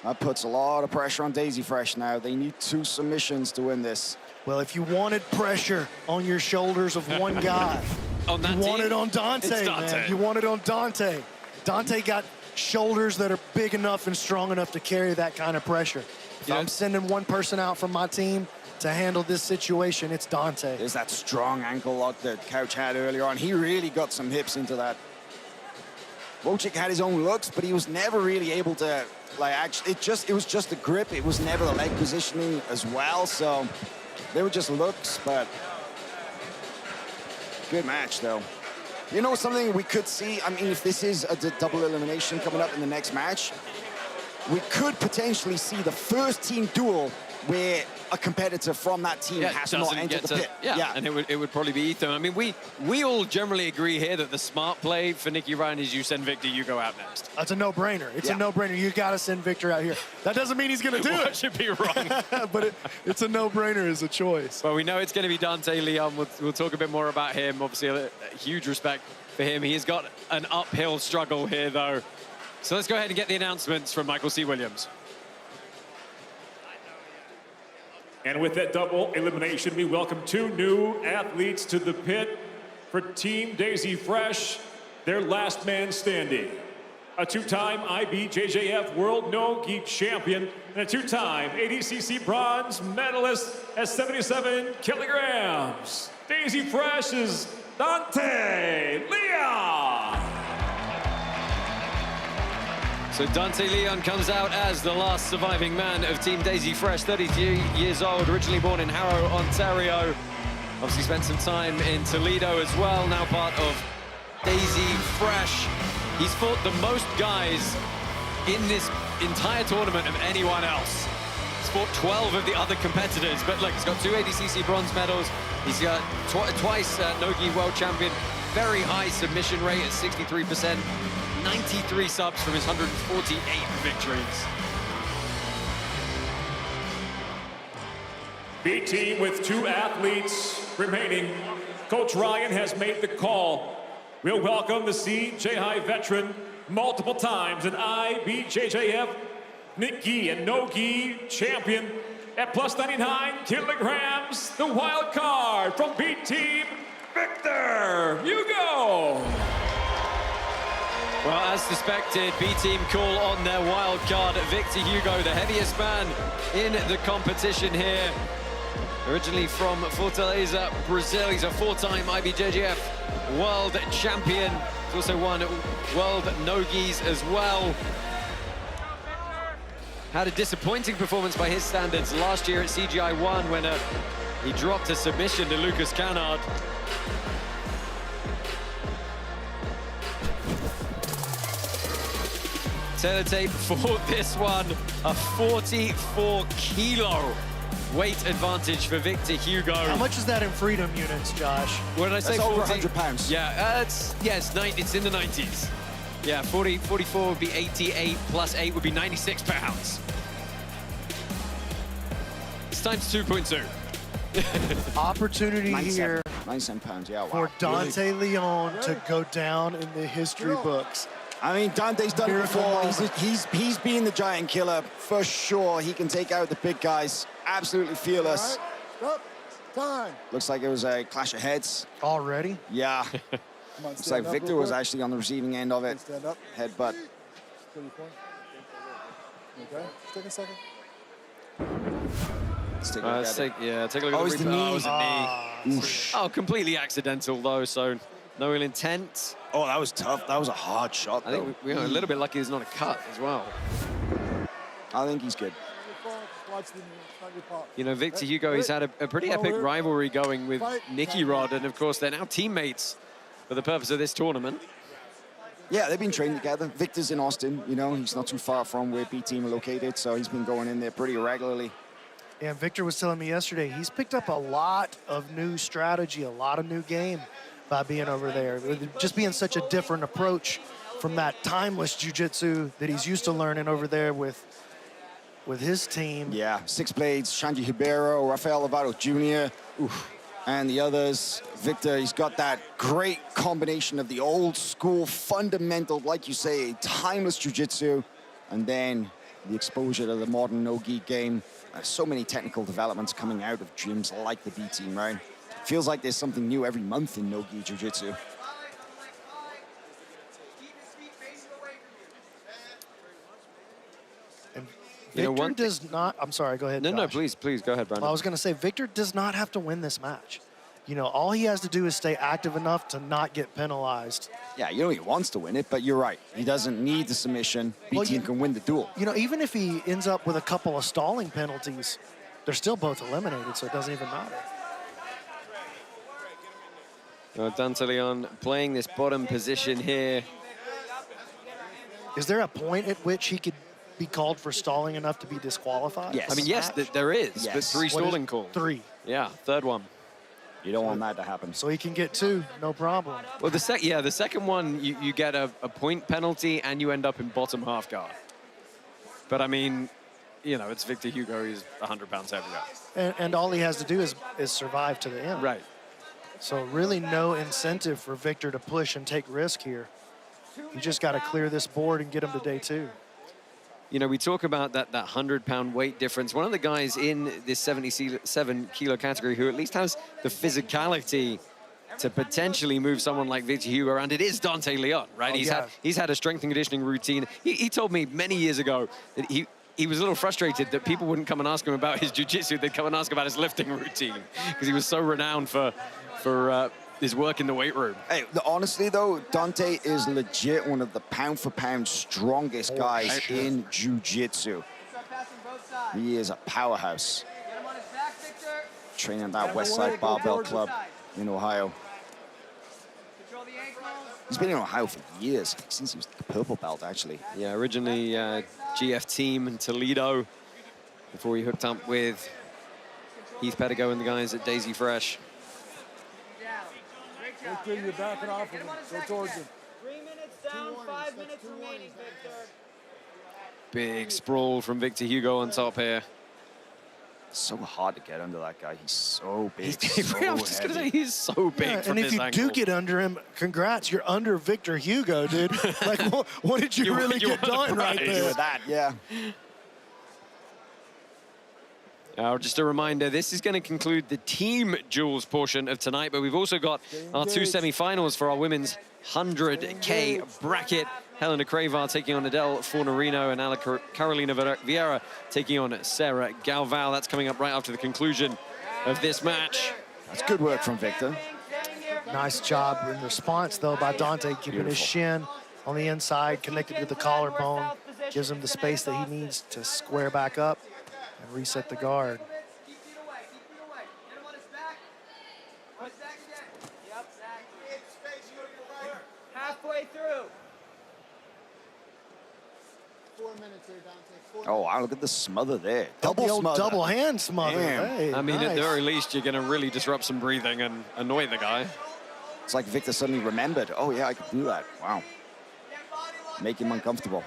that puts a lot of pressure on Daisy Fresh now. They need 2 submissions to win this. Well, if you wanted pressure on your shoulders of one guy, you want it on Dante, man. You want it on Dante. Dante got shoulders that are big enough and strong enough to carry that kind of pressure. If I'm sending one person out from my team to handle this situation, it's Dante. There's that strong ankle lock that Couch had earlier on. He really got some hips into that. Wojcik had his own looks, but he was never really able to, like, actually, it was just the grip. It was never the leg positioning as well, so they were just looks, but good match, though. You know, something we could see, I mean, if this is a double elimination coming up in the next match, we could potentially see the first team duel where a competitor from that team has not entered the pit. Yeah, and it would probably be Ethan. I mean, we all generally agree here that the smart play for Nicky Ryan is you send Victor, you go out next. That's a no-brainer. It's a no-brainer. You got to send Victor out here. That doesn't mean he's going to do it. Should be wrong. But it's a no-brainer as a choice. Well, we know it's going to be Dante Leon. We'll talk a bit more about him. Obviously, a huge respect for him. He's got an uphill struggle here, though. So let's go ahead and get the announcements from Michael C. Williams. And with that double elimination, we welcome 2 new athletes to the pit for Team Daisy Fresh, their last man standing. A 2-time IBJJF World No-Gi Champion and a 2-time ADCC bronze medalist at 77 kilograms. Daisy Fresh is Dante Leon. So Dante Leon comes out as the last surviving man of Team Daisy Fresh, 33 years old, originally born in Harrow, Ontario. Obviously spent some time in Toledo as well, now part of Daisy Fresh. He's fought the most guys in this entire tournament of anyone else. He's fought 12 of the other competitors, but look, he's got 2 ADCC bronze medals. He's got twice No-Gi World Champion, very high submission rate at 63%. 93 subs from his 148 victories. B team with 2 athletes remaining. Coach Ryan has made the call. We'll welcome the CJI veteran, multiple times an IBJJF Nick-Gi and No-Gi champion at plus 99 kilograms, the wild card from B team, Victor Hugo. Well, as suspected, B-Team call on their wild card, Victor Hugo, the heaviest man in the competition here. Originally from Fortaleza, Brazil. He's a 4-time IBJJF world champion. He's also won world no-gis as well. Had a disappointing performance by his standards last year at CGI 1 when he dropped a submission to Lucas Canard. Teletape for this one, a 44-kilo weight advantage for Victor Hugo. How much is that in freedom units, Josh? What did I say? That's 40? over 100 pounds. Yeah, it's in the 90s. Yeah, 44 would be 88, plus 8 would be 96 pounds. It's times 2.2. Opportunity here 97 pounds, yeah, wow. for Dante Leon to go down in the history books. I mean, Dante's done it Miracle before. moment. He's been the giant killer for sure. He can take out the big guys. Absolutely fearless. Stop. Time. Looks like it was a clash of heads. Already? Yeah. Come on, Looks stand like up Victor real was quick. actually on the receiving end of it. Stand up. Headbutt. Still your point. Okay. Just take a second. Let's take a look at it. Take a look Oh, at it's the the replay. knee. Oh, it was a knee. Oosh. Oh, completely accidental though, so no real intent. Oh, that was tough. That was a hard shot, I though. think we are a little bit lucky there's not a cut as well. I think he's good. Watch the knee. Not your pop. You know, Victor Hugo, he's had a pretty epic rivalry going with Nicky Rod, and of course they're now teammates for the purpose of this tournament. Yeah, they've been training together. Victor's in Austin, you know, he's not too far from where B team are located, so he's been going in there pretty regularly. And Victor was telling me yesterday, he's picked up a lot of new strategy, a lot of new game by being over there. Just being such a different approach from that timeless jiu-jitsu that he's used to learning over there with his team. Yeah, Six Blades, Shanji Ribeiro, Rafael Lovato Jr., and the others. Victor, he's got that great combination of the old school, fundamental, like you say, timeless jiu-jitsu, and then the exposure to the modern no-gi game. So many technical developments coming out of gyms like the B team, right? Feels like there's something new every month in no-gi jiu-jitsu. And You know, Victor does not, I'm sorry, go ahead, No, Josh. please go ahead, Brandon. Well, I was going to say, Victor does not have to win this match. You know, all he has to do is stay active enough to not get penalized. Yeah, you know he wants to win it, but you're right. He doesn't need the submission. B team can win the duel. You know, even if he ends up with a couple of stalling penalties, they're still both eliminated, so it doesn't even matter. Dante Leon playing this bottom position here. Is there a point at which he could be called for stalling enough to be disqualified? I mean, yes, there is, but 3 What stalling is- calls. 3. Yeah, third one. You don't want that to happen. So he can get 2, no problem. Well, the second one, you get a point penalty and you end up in bottom half guard. But I mean, you know, it's Victor Hugo, he's 100 pounds heavier. And all he has to do is survive to the end. Right. So really no incentive for Victor to push and take risk here. You just got to clear this board and get him to day 2. You know, we talk about that 100-pound weight difference. One of the guys in this 77-kilo category who at least has the physicality to potentially move someone like Victor Hugo around, it is Dante Leon, right? Oh, He's had a strength and conditioning routine. He told me many years ago that he was a little frustrated that people wouldn't come and ask him about his jiu-jitsu. They'd come and ask about his lifting routine because he was so renowned for his work in the weight room. Hey, honestly though, Dante is legit one of the pound-for-pound strongest guys in jiu-jitsu. He is a powerhouse. Training at that Westside Barbell Club in Ohio. He's been in Ohio for years, since he was a purple belt, actually. Yeah, originally GF team in Toledo before he hooked up with Heath Pedigo and the guys at Daisy Fresh. Victor, you're backing off of him. Go towards him. 3 minutes down, 5 minutes remaining, Victor. Big sprawl from Victor Hugo on top here. So hard to get under that guy. He's so big. I was just going to say, he's so big Yeah, from and if this you angle. do get under him, congrats, you're under Victor Hugo, dude. Like, what did you really get done right there? With that, yeah. Just a reminder, this is going to conclude the team duels portion of tonight, but we've also got our 2 semi-finals for our women's 100K bracket. Helena Cravar taking on Adele Fornerino and Carolina Vieira taking on Sarah Galvao. That's coming up right after the conclusion of this match. That's good work from Victor. Nice job in response, though, by Dante, keeping his shin on the inside, connected to the collarbone, gives him the space that he needs to square back up and reset the guard. Halfway through. 4 minutes here, Dante. Oh, wow, look at the smother there. Double The old smother. double hand smother. Damn. Hey, I mean, at nice. the very least, you're going to really disrupt some breathing and annoy the guy. It's like Victor suddenly remembered, oh yeah, I could do that. Wow. Make him uncomfortable.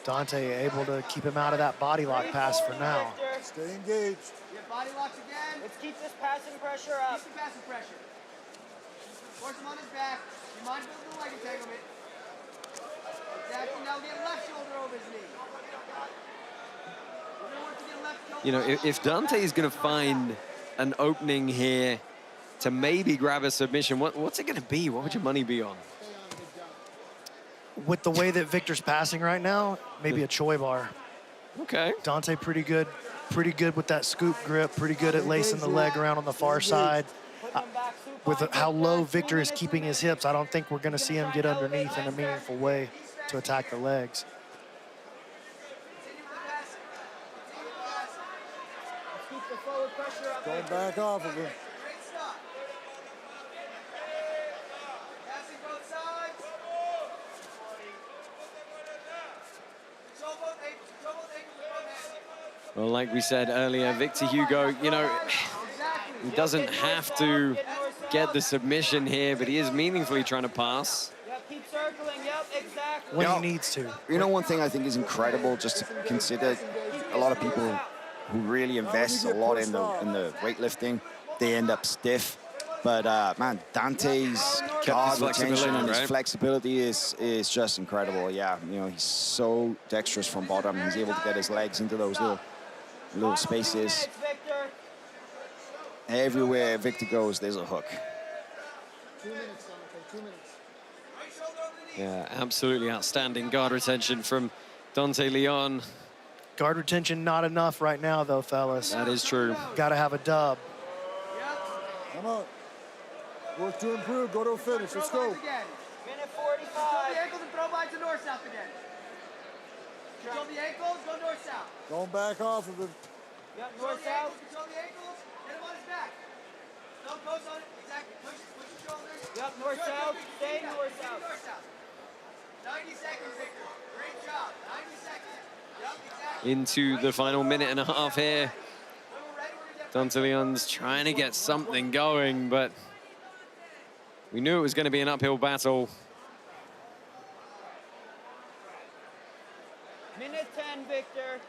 Dante able to keep him out of that body lock pass for now. Stay engaged. Get body locks again. Let's keep this passing pressure up. Keep the passing pressure. Force him on his back. You mind building the leg entanglement. Exactly. Now get left shoulder over his knee. You know, if Dante is going to find an opening here to maybe grab a submission, what's it going to be? What would your money be on? With the way that Victor's passing right now, maybe a Choi bar. Okay. Dante pretty good with that scoop grip, pretty good at lacing the leg around on the far side. With how low Victor is keeping his hips, I don't think we're going to see him get underneath in a meaningful way to attack the legs. Going back off of him. Well, like we said earlier, Victor Hugo, you know, he doesn't have to get the submission here, but he is meaningfully trying to pass. Keep circling. Yep, exactly. When he needs to. You know, one thing I think is incredible just to consider, a lot of people who really invest a lot in the weightlifting, they end up stiff. But man, Dante's guard retention and his flexibility is just incredible. Yeah, you know, he's so dexterous from bottom. He's able to get his legs into those little spaces. Everywhere Victor goes, there's a hook. 2 minutes, Dante, 2 minutes. Yeah, absolutely outstanding guard retention from Dante Leon. Guard retention not enough right now, though, fellas. That is true. Got to have a dub. Come on. Work to improve. Go to a finish. Let's go. Minute 45. Control the ankles and throw by to north-south again. Control the ankles, go north-south. Don't back off of him. Yep, north-south. Control the ankles, get him on his back. Don't post on it. Exactly. Push your shoulders. Yep, north-south. Stay north-south. 90 seconds, Victor. Great job. 90 seconds. Yep, exactly. Into the final minute and a half here. Dante Leon's trying to get something going, but we knew it was going to be an uphill battle. Minute 10, Victor.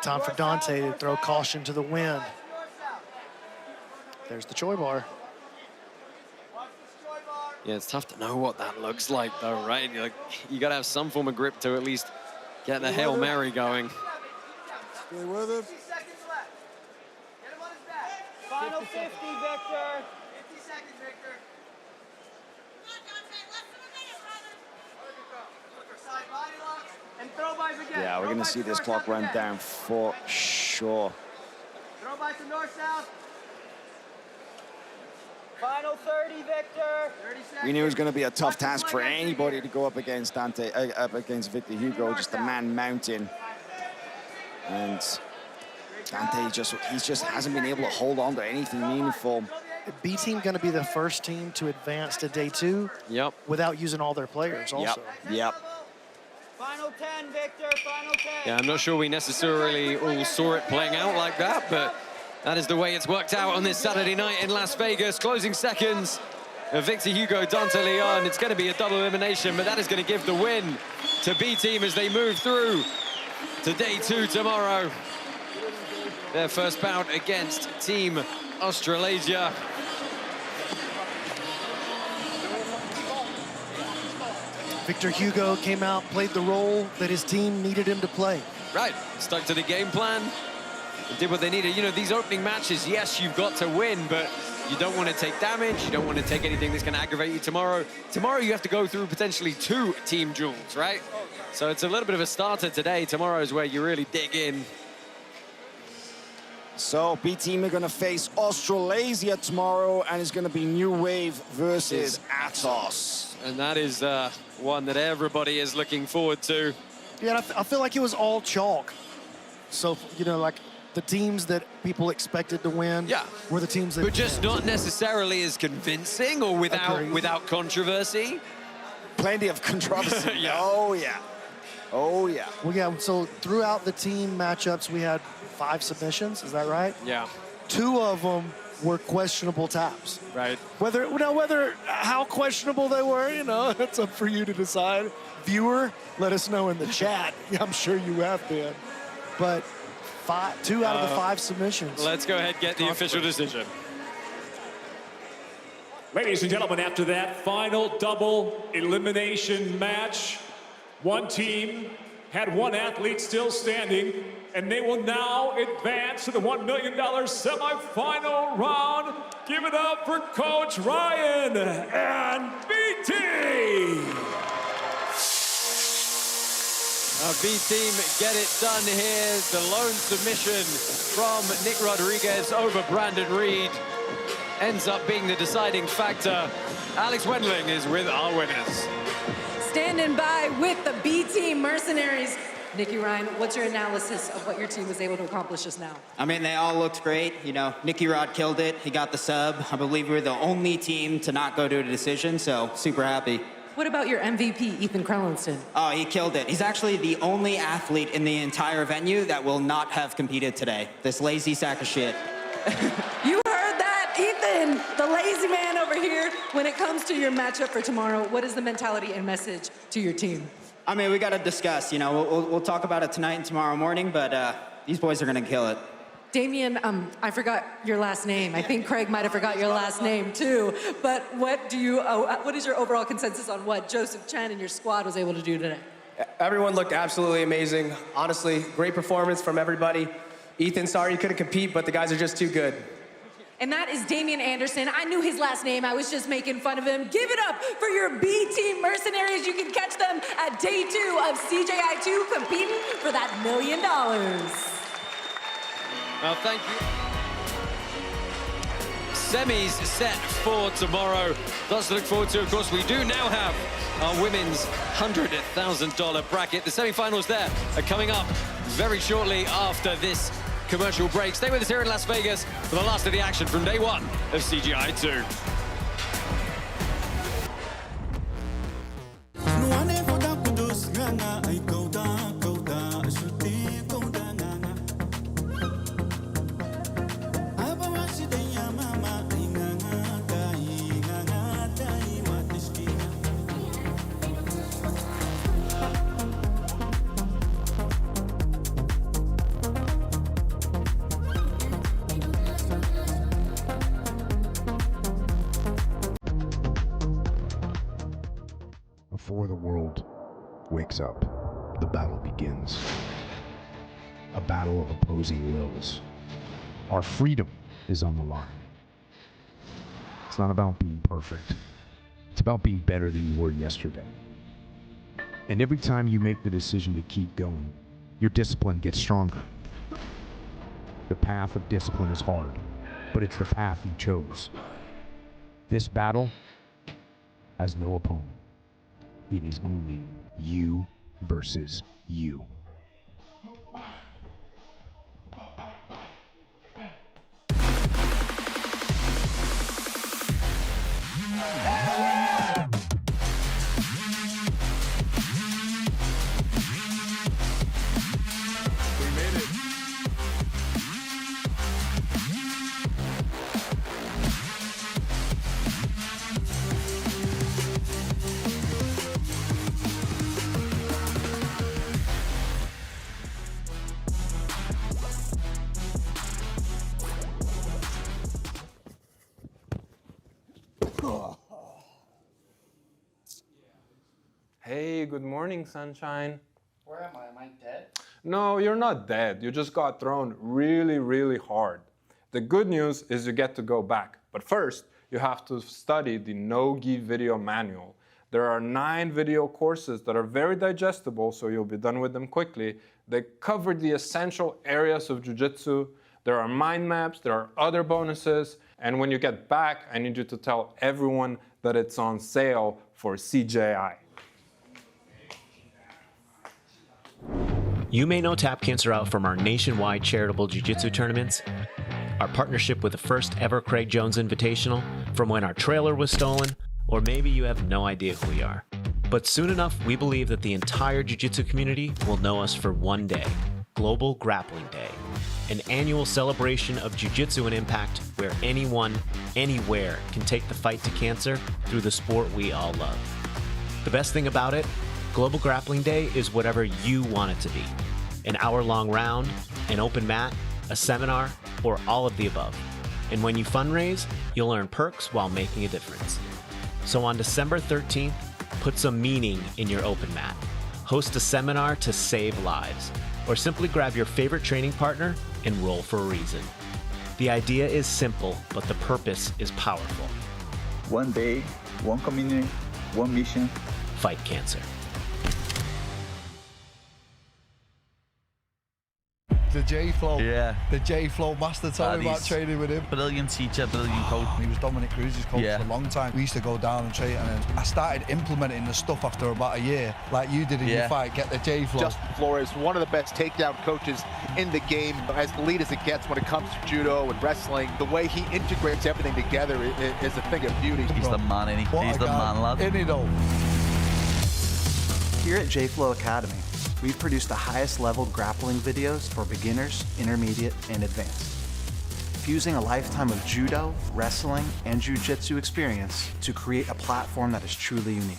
Time for Dante to throw caution to the wind. There's the Choi bar. Yeah, it's tough to know what that looks like, though, right? You got to have some form of grip to at least get the Hail Mary going. Stay with him. 50 seconds left. Get him on his back. Final 50, Victor. 50 seconds, Victor. Side body locks and throw bys again. Yeah, we're going to see this clock run down for sure. Throw bys to north-south. Final 30, Victor. 30 seconds. We knew it was going to be a tough task for anybody to go up against Victor Hugo, just a man mountain. And Dante he just hasn't been able to hold on to anything meaningful. B team going to be the first team to advance to day 2. Yep. Without using all their players also. Yep. Final 10, Victor. Final 10. Yeah, I'm not sure we necessarily all saw it playing out like that, but that is the way it's worked out on this Saturday night in Las Vegas. Closing seconds of Victor Hugo, Dante Leon. It's going to be a double elimination, but that is going to give the win to B team as they move through to day 2 tomorrow. Their first bout against Team Australasia. Victor Hugo came out, played the role that his team needed him to play. Right, stuck to the game plan, did what they needed. You know, these opening matches, yes, you've got to win, but you don't want to take damage, you don't want to take anything that's going to aggravate you tomorrow. Tomorrow you have to go through potentially 2 team duels, right? So it's a little bit of a starter today. Tomorrow is where you really dig in. So B team are going to face Australasia tomorrow, and it's going to be New Wave versus Atos. And that is one that everybody is looking forward to. Yeah, I feel like it was all chalk. So, you know, like the teams that people expected to win were the teams that... But just not necessarily as convincing or without controversy. Plenty of controversy. Yeah. Oh, yeah. Oh, yeah. Well, yeah, so throughout the team matchups, we had 5 submissions, is that right? Yeah. 2 of them were questionable taps. Right. Whether how questionable they were, that's up for you to decide. Viewer, let us know in the chat. I'm sure you have been. But 2 out of the 5 submissions. Let's go ahead and get the official decision. Ladies and gentlemen, after that final double elimination match, one team had one athlete still standing, and they will now advance to the $1 million semifinal round. Give it up for Coach Ryan and BT. B-Team get it done here. The lone submission from Nick Rodriguez over Brandon Reed ends up being the deciding factor. Alex Wendling is with our winners. Standing by with the B-Team Mercenaries. Nicky Ryan, what's your analysis of what your team was able to accomplish just now? I mean, they all looked great. Nicky Rod killed it. He got the sub. I believe we were the only team to not go to a decision, so super happy. What about your MVP, Ethan Krellinston? Oh, he killed it. He's actually the only athlete in the entire venue that will not have competed today. This lazy sack of shit. You heard that, Ethan, the lazy man over here. When it comes to your matchup for tomorrow, what is the mentality and message to your team? I mean, we got to discuss. We'll talk about it tonight and tomorrow morning, but these boys are going to kill it. Damien, I forgot your last name. I think Craig might have forgot your last name too. But what is your overall consensus on what Joseph Chen and your squad was able to do today? Everyone looked absolutely amazing. Honestly, great performance from everybody. Ethan, sorry you couldn't compete, but the guys are just too good. And that is Damian Anderson. I knew his last name. I was just making fun of him. Give it up for your B-Team Mercenaries. You can catch them at day 2 of CJI2 competing for that $1 million. Well, thank you. Semis set for tomorrow. Lots to look forward to. Of course, we do now have our women's $100,000 bracket. The semifinals there are coming up very shortly after this commercial break. Stay with us here in Las Vegas for the last of the action from day 1 of CGI 2. Before the world wakes up, the battle begins. A battle of opposing wills. Our freedom is on the line. It's not about being perfect. It's about being better than you were yesterday. And every time you make the decision to keep going, your discipline gets stronger. The path of discipline is hard, but it's the path you chose. This battle has no opponent. It is only you versus you. Hey, good morning, sunshine. Where am I? Am I dead? No, you're not dead. You just got thrown really, really hard. The good news is you get to go back. But first, you have to study the no-gi video manual. There are 9 video courses that are very digestible, so you'll be done with them quickly. They cover the essential areas of jiu-jitsu. There are mind maps, there are other bonuses, and when you get back, I need you to tell everyone that it's on sale for CJI. You may know Tap Cancer out from our nationwide charitable jiu-jitsu tournaments, our partnership with the first ever Craig Jones Invitational, from when our trailer was stolen, or maybe you have no idea who we are. But soon enough, we believe that the entire jiu-jitsu community will know us for one day, Global Grappling Day. an annual celebration of jiu-jitsu and impact where anyone, anywhere can take the fight to cancer through the sport we all love. The best thing about it, Global Grappling Day is whatever you want it to be. An hour-long round, an open mat, a seminar, or all of the above. And when you fundraise, you'll earn perks while making a difference. So on December 13th, put some meaning in your open mat. Host a seminar to save lives, or simply grab your favorite training partner and roll for a reason. The idea is simple, but the purpose is powerful. One day, one community, one mission. Fight cancer. The J-Flow. Yeah. The J-Flow master. Tell me about training with him. Brilliant teacher, brilliant coach. He was Dominic Cruz's coach for a long time. We used to go down and train, and I started implementing the stuff after about a year, like you did in your fight. Get the J-Flow. Justin Flores, one of the best takedown coaches in the game, as elite as it gets when it comes to judo and wrestling. The way he integrates everything together is a thing of beauty. He's the man, isn't he? He's the man, lad. Isn't he though? Here at J-Flow Academy, we've produced the highest level grappling videos for beginners, intermediate, and advanced. Fusing a lifetime of judo, wrestling, and jiu-jitsu experience to create a platform that is truly unique.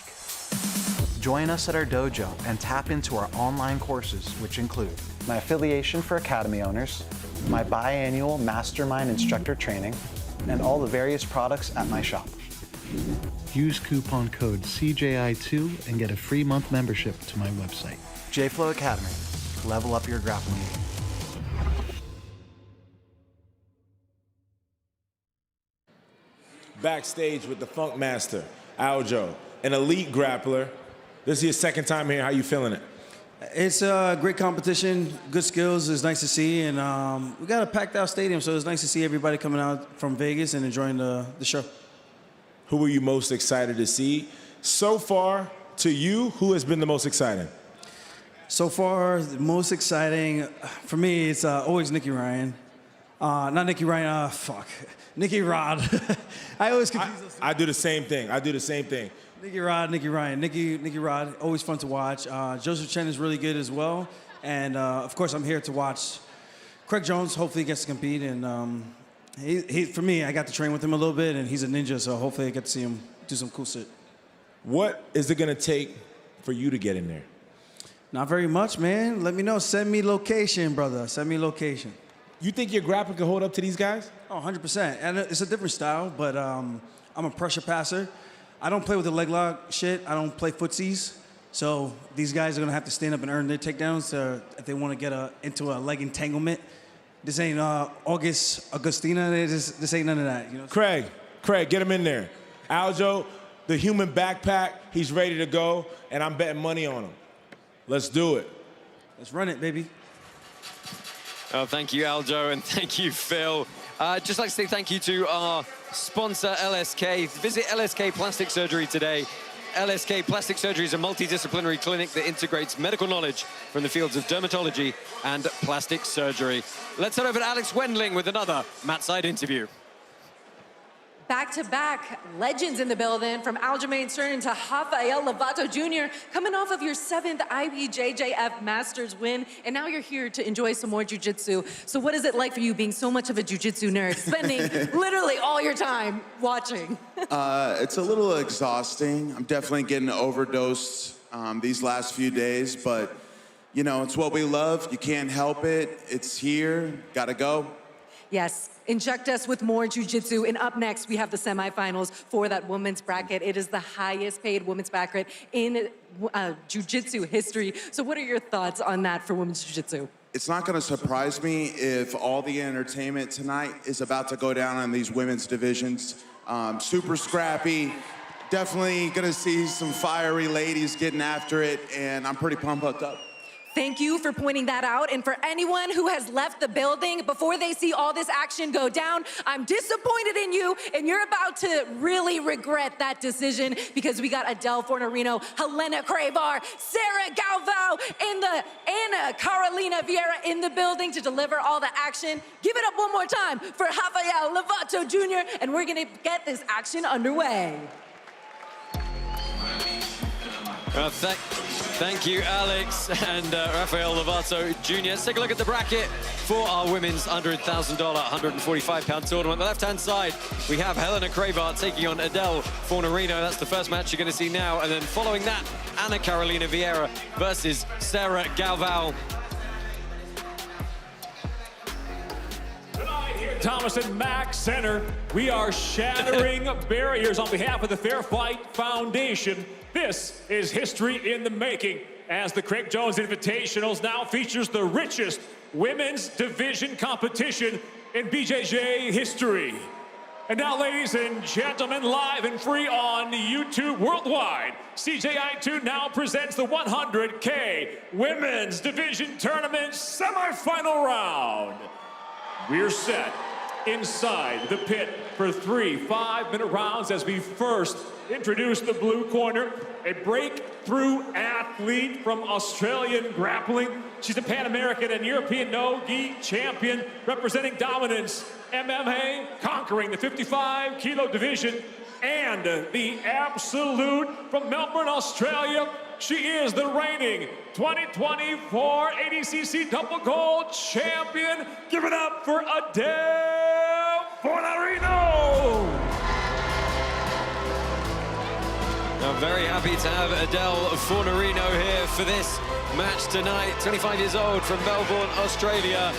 Join us at our dojo and tap into our online courses, which include my affiliation for Academy owners, my biannual Mastermind instructor training, and all the various products at my shop. Use coupon code CJI2 and get a free month membership to my website. J-Flow Academy. Level up your grappling game. Backstage with the Funk Master, Aljo, an elite grappler. This is your second time here. How you feeling it? It's a great competition, good skills. It's nice to see, and we got a packed out stadium, so it's nice to see everybody coming out from Vegas and enjoying the show. Who were you most excited to see? So far, to you, who has been the most exciting? So far, the most exciting, for me, it's always Nicky Ryan. Not Nicky Ryan, Nicky Rod. I always confuse those two. I do the same thing. Nicky Rod, Nicky Ryan. Nicky Rod, always fun to watch. Joseph Chen is really good as well. And of course, I'm here to watch Craig Jones. Hopefully he gets to compete. And for me, I got to train with him a little bit, and he's a ninja, so hopefully I get to see him do some cool shit. What is it going to take for you to get in there? Not very much, man. Let me know. Send me location, brother. Send me location. You think your grappling can hold up to these guys? Oh, 100%. And it's a different style, but I'm a pressure passer. I don't play with the leg lock shit. I don't play footsies. So these guys are going to have to stand up and earn their takedowns if they want to get into a leg entanglement. This ain't Augustina. This ain't none of that. You know? Craig, get him in there. Aljo, the human backpack, he's ready to go, and I'm betting money on him. Let's do it. Let's run it, baby. Oh, thank you, Aljo, and thank you, Phil. Just like to say thank you to our sponsor, LSK. Visit LSK Plastic Surgery today. LSK Plastic Surgery is a multidisciplinary clinic that integrates medical knowledge from the fields of dermatology and plastic surgery. Let's head over to Alex Wendling with another Mat Side interview. Back-to-back legends in the building, from Aljamain Sterling to Rafael Lovato Jr., coming off of your 7th IBJJF Masters win, and now you're here to enjoy some more jiu-jitsu. So what is it like for you being so much of a jiu-jitsu nerd, spending literally all your time watching? It's a little exhausting. I'm definitely getting overdosed these last few days, but you know, it's what we love. You can't help it. It's here, gotta go. Yes, inject us with more jiu-jitsu. And up next, we have the semifinals for that women's bracket. It is the highest paid women's bracket in jiu-jitsu history. So what are your thoughts on that for women's jiu-jitsu? It's not gonna surprise me if all the entertainment tonight is about to go down on these women's divisions. Super scrappy. Definitely gonna see some fiery ladies getting after it, and I'm pretty pumped up. Thank you for pointing that out. And for anyone who has left the building before they see all this action go down, I'm disappointed in you, and you're about to really regret that decision, because we got Adele Fornerino, Helena Cravar, Sarah Galvao, and the Ana Carolina Vieira in the building to deliver all the action. Give it up one more time for Rafael Lovato Jr., and we're gonna get this action underway. Thank you, Alex and Rafael Lovato Jr. Let's take a look at the bracket for our women's $100,000, 145-pound tournament. On the left-hand side, we have Helena Cravar taking on Adele Fornerino. That's the first match you're going to see now. And then following that, Ana Carolina Vieira versus Sarah Galvao. Thomas and Mac Center, we are shattering barriers on behalf of the Fair Fight Foundation. This is history in the making, as the Craig Jones Invitationals now features the richest women's division competition in BJJ history. And now, ladies and gentlemen, live and free on YouTube worldwide, CJI2 now presents the 100K Women's Division Tournament semifinal round. We're set inside the pit for 3 5-minute rounds as we first introduce the blue corner, a breakthrough athlete from Australian grappling. She's a Pan American and European no-gi champion, representing Dominance MMA, conquering the 55-kilo division, and the Absolute from Melbourne, Australia. She is the reigning 2024 ADCC double gold champion. Give it up for Adele Fornerino. I'm very happy to have Adele Fornerino here for this match tonight. 25 years old from Melbourne, Australia.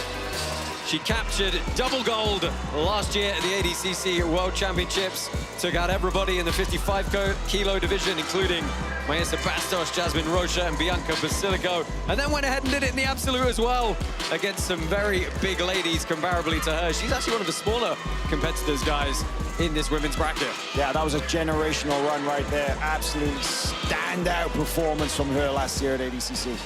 She captured double gold last year at the ADCC World Championships. Took out everybody in the 55-kilo division, including Mayessa Bastos, Jasmine Rocha, and Bianca Basilico. And then went ahead and did it in the Absolute as well, against some very big ladies comparably to her. She's actually one of the smaller competitors, guys, in this women's bracket. Yeah, that was a generational run right there. Absolute standout performance from her last year at ADCC.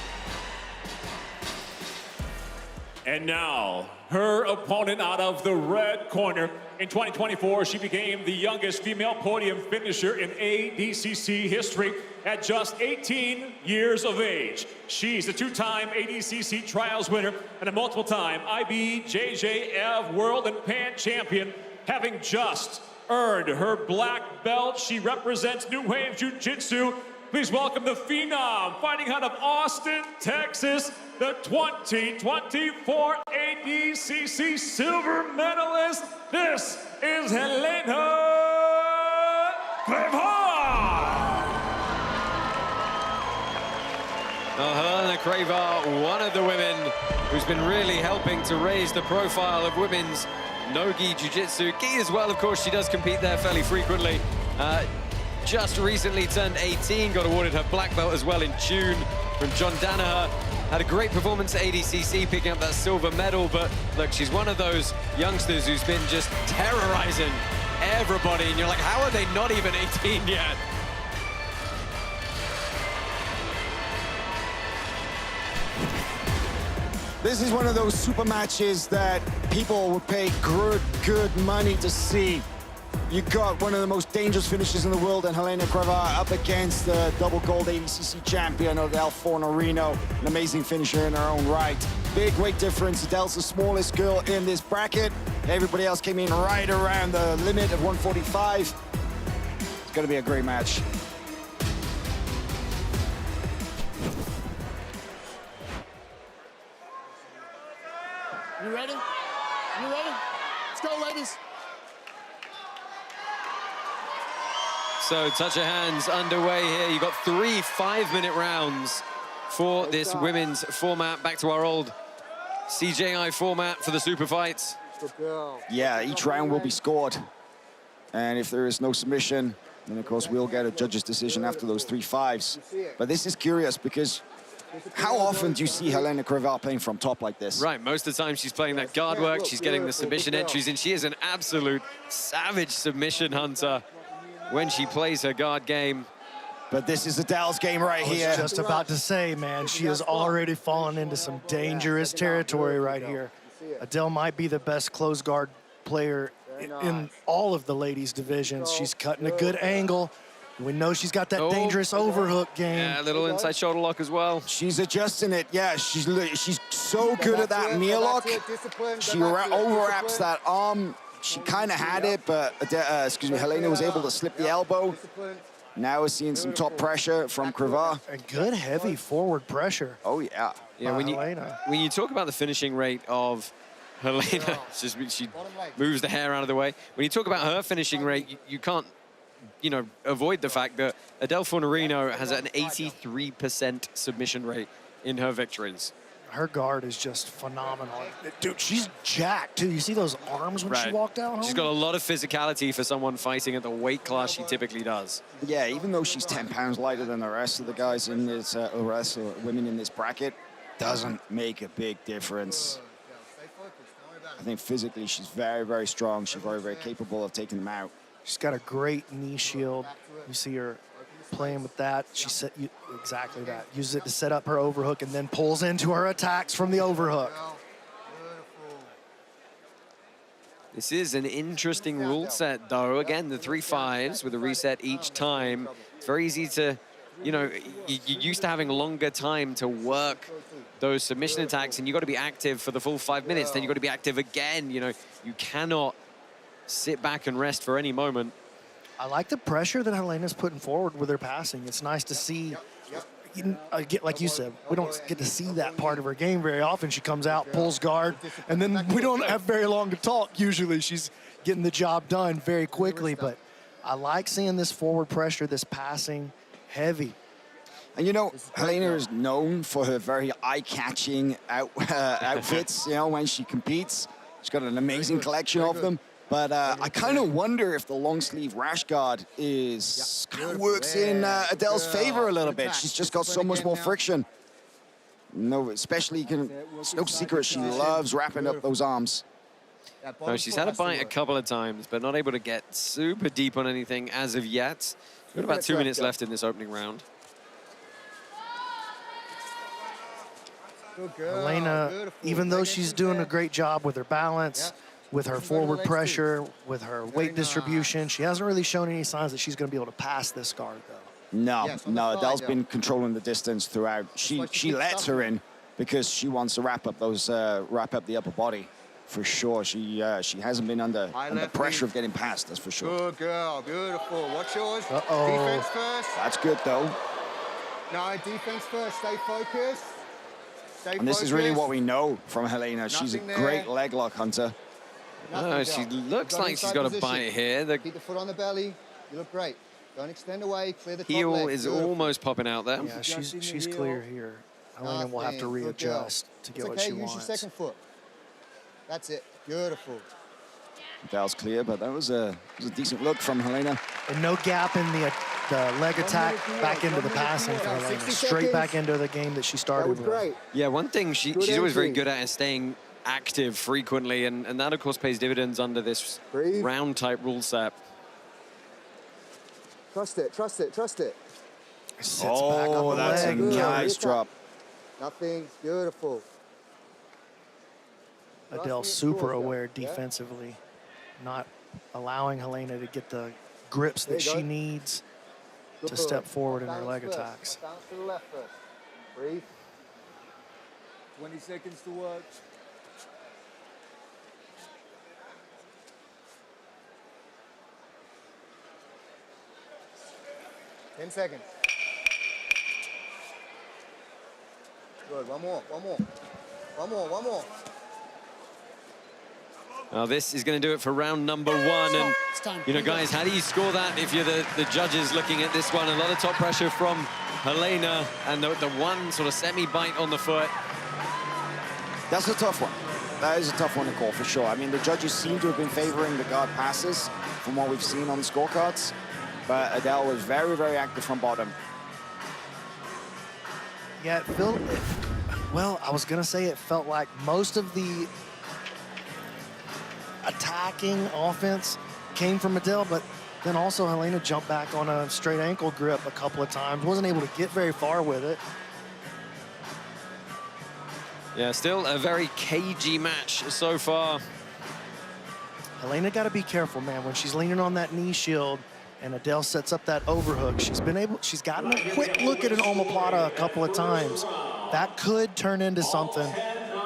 And now, her opponent out of the red corner. In 2024, she became the youngest female podium finisher in ADCC history at just 18 years of age. She's a two-time ADCC trials winner and a multiple-time IBJJF World and Pan champion. Having just earned her black belt, she represents New Wave Jiu-Jitsu. Please welcome the Phenom, fighting out of Austin, Texas, the 2024 ADCC silver medalist. This is Helena Cravar. Helena Cravar, one of the women who's been really helping to raise the profile of women's no-gi jiu-jitsu. Gi as well, of course, she does compete there fairly frequently. Just recently turned 18, got awarded her black belt as well in June from John Danaher. Had a great performance at ADCC, picking up that silver medal, but look, she's one of those youngsters who's been just terrorizing everybody, and you're like, how are they not even 18 yet? This is one of those super matches that people would pay good money to see. You got one of the most dangerous finishers in the world, and Helena Cravar up against the double gold ADCC champion, Adele Fornerino, an amazing finisher in her own right. Big weight difference. Adele's the smallest girl in this bracket. Everybody else came in right around the limit of 145. It's going to be a great match. You ready? You ready? Let's go, ladies. So touch of hands underway here. You've got 3 5-minute rounds for this women's format. Back to our old CJI format for the super fights. Yeah, each round will be scored. And if there is no submission, then of course we'll get a judge's decision after those 3 5s. But this is curious because how often do you see Helena Cravar playing from top like this? Right, most of the time she's playing that guard work. She's getting the submission entries, and she is an absolute savage submission hunter when she plays her guard game. But this is Adele's game right here. I was just about to say, man, she has already fallen into some dangerous territory right here. Adele might be the best close guard player in all of the ladies' divisions. She's cutting a good angle. We know she's got that dangerous overhook game. Yeah, a little inside shoulder lock as well. She's adjusting it. Yeah, she's so good at that mirror lock. She overwraps that arm. She kind of had it, but Helena was able to slip the elbow. Now we're seeing some top pressure from Crivard. A good heavy forward pressure. Oh, yeah. Yeah, when you talk about the finishing rate of Helena, she moves the hair out of the way. When you talk about her finishing rate, you can't, avoid the fact that Adele Fornerino has an 83% submission rate in her victories. Her guard is just phenomenal. Dude, she's jacked, too. You see those arms when she walked out? She's got a lot of physicality for someone fighting at the weight class she typically does. Yeah, even though she's 10 pounds lighter than the rest of the guys in this, women in this bracket, doesn't make a big difference. I think physically she's very, very strong. She's very, very capable of taking them out. She's got a great knee shield. You see her playing with that. She set exactly that. Uses it to set up her overhook and then pulls into her attacks from the overhook. This is an interesting rule set, though. Again, the 3-5s with a reset each time. It's very easy to, you're used to having longer time to work those submission attacks, and you've got to be active for the full 5 minutes. Then you've got to be active again. You cannot sit back and rest for any moment. I like the pressure that Helena's putting forward with her passing. It's nice to see, like you said, we don't get to see that part of her game very often. She comes out, pulls guard, and then we don't have very long to talk. Usually she's getting the job done very quickly, but I like seeing this forward pressure, this passing heavy. And Helena is known for her very eye-catching outfits, when she competes. She's got an amazing collection of them. But I kind of wonder if the long sleeve rash guard works in Adele's favor a little bit. She's just got so much more friction. Especially, it's no secret she loves wrapping up those arms. No, she's had a bite a couple of times, but not able to get super deep on anything as of yet. We've got about 2 minutes left in this opening round. Helena, even though she's doing a great job with her balance, with her forward pressure, with her weight distribution, she hasn't really shown any signs that she's going to be able to pass this guard, though. No, Adele's been controlling the distance throughout. She lets her in because she wants to wrap up the upper body, for sure. She hasn't been under pressure of getting past, that's for sure. Good girl, beautiful. Watch yours. Defense first. That's good, though. No, defense first. Stay focused. And this is really what we know from Helena. She's a great leg lock hunter. She looks like she's got a bite here. Keep the foot on the belly. You look great. Don't extend away. Clear the top heel leg. is almost popping out there. Yeah, she's clear here. Helena will have to readjust to get what she wants. Use your second foot. That's it. Beautiful. Adele's clear, but that was a decent look from Helena. And no gap in the leg attack back into the passing for Helena. Straight back into the game that she started with. Yeah, one thing she's always very good at is staying active frequently, and that, of course, pays dividends under this round-type rule set. Trust it, trust it, trust it. Sits back on the that's leg. a nice drop. Nothing. Beautiful. Adele's super aware defensively, not allowing Helena to get the grips that she needs to step forward in her leg attacks. Bounce to the left first. Breathe. 20 seconds to work. Ten seconds. Good. One more. One more. One more. One more. Now this is going to do it for round number one. And, guys, how do you score that if you're the judges looking at this one? A lot of top pressure from Helena and the one sort of semi-bite on the foot. That's a tough one. That is a tough one to call, for sure. I mean, the judges seem to have been favoring the guard passes from what we've seen on the scorecards. But Adele was very, very active from bottom. Yeah, I was going to say it felt like most of the attacking offense came from Adele, but then also Helena jumped back on a straight ankle grip a couple of times. Wasn't able to get very far with it. Yeah, still a very cagey match so far. Helena got to be careful, man. When she's leaning on that knee shield and Adele sets up that overhook, she's gotten a quick look at an omoplata a couple of times. That could turn into something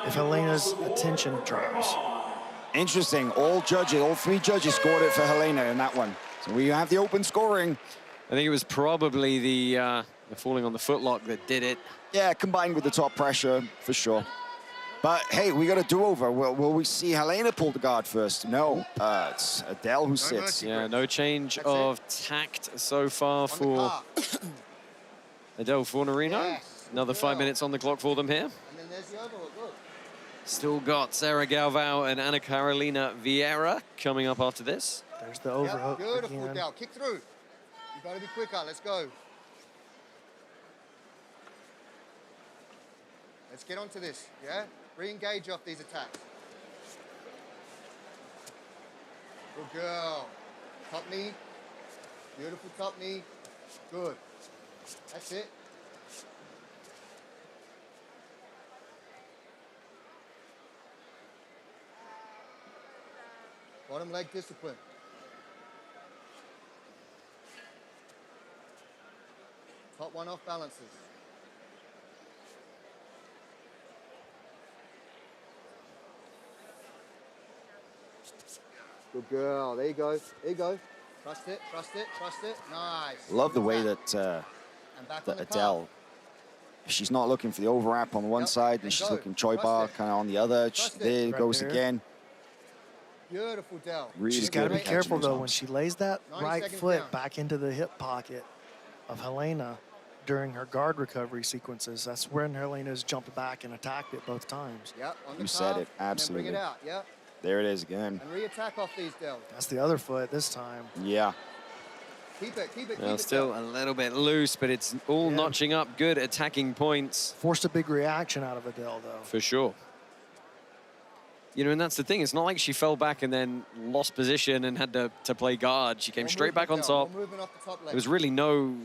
if Helena's attention drops. Interesting. All three judges scored it for Helena in that one. So we have the open scoring. I think it was probably the falling on the footlock that did it. Yeah, combined with the top pressure, for sure. But hey, we got a do-over. Will we see Helena pull the guard first? No, it's Adele who sits. Yeah, no change of tact so far for Adele Fornerino. Another 5 minutes on the clock for them here. And then there's the overhook, look. Still got Sarah Galvao and Ana Carolina Vieira coming up after this. There's the overhook Beautiful, again. Del. Kick through. You got to be quicker. Let's go. Let's get onto this, yeah? Re-engage off these attacks. Good girl. Top knee. Beautiful top knee. Good. That's it. Bottom leg discipline. Top one off balances. Good girl. There you go. There you go. Trust it. Trust it. Trust it. Nice. Love the way that, And back on the Adele, she's not looking for the overwrap on one side, and she's looking Choi bar kind of on the other. There it goes again. Beautiful, Del. Really She's got to be good at careful, catching though, those when she lays that 90 right seconds foot down. back into the hip pocket of Helena during her guard recovery sequences. That's when Helena's jumped back and attacked it both times. Yep, on the You said calf, it, and then absolutely. bring it out, yeah. There it is again. And re-attack off these, Del. That's the other foot this time. Yeah. Keep it, keep it, keep Well, it. still a little bit loose, but it's all notching up good attacking points. Forced a big reaction out of Adele, though. For sure. You know, and that's the thing. It's not like she fell back and then lost position and had to play guard. She came straight back on top. There was really no,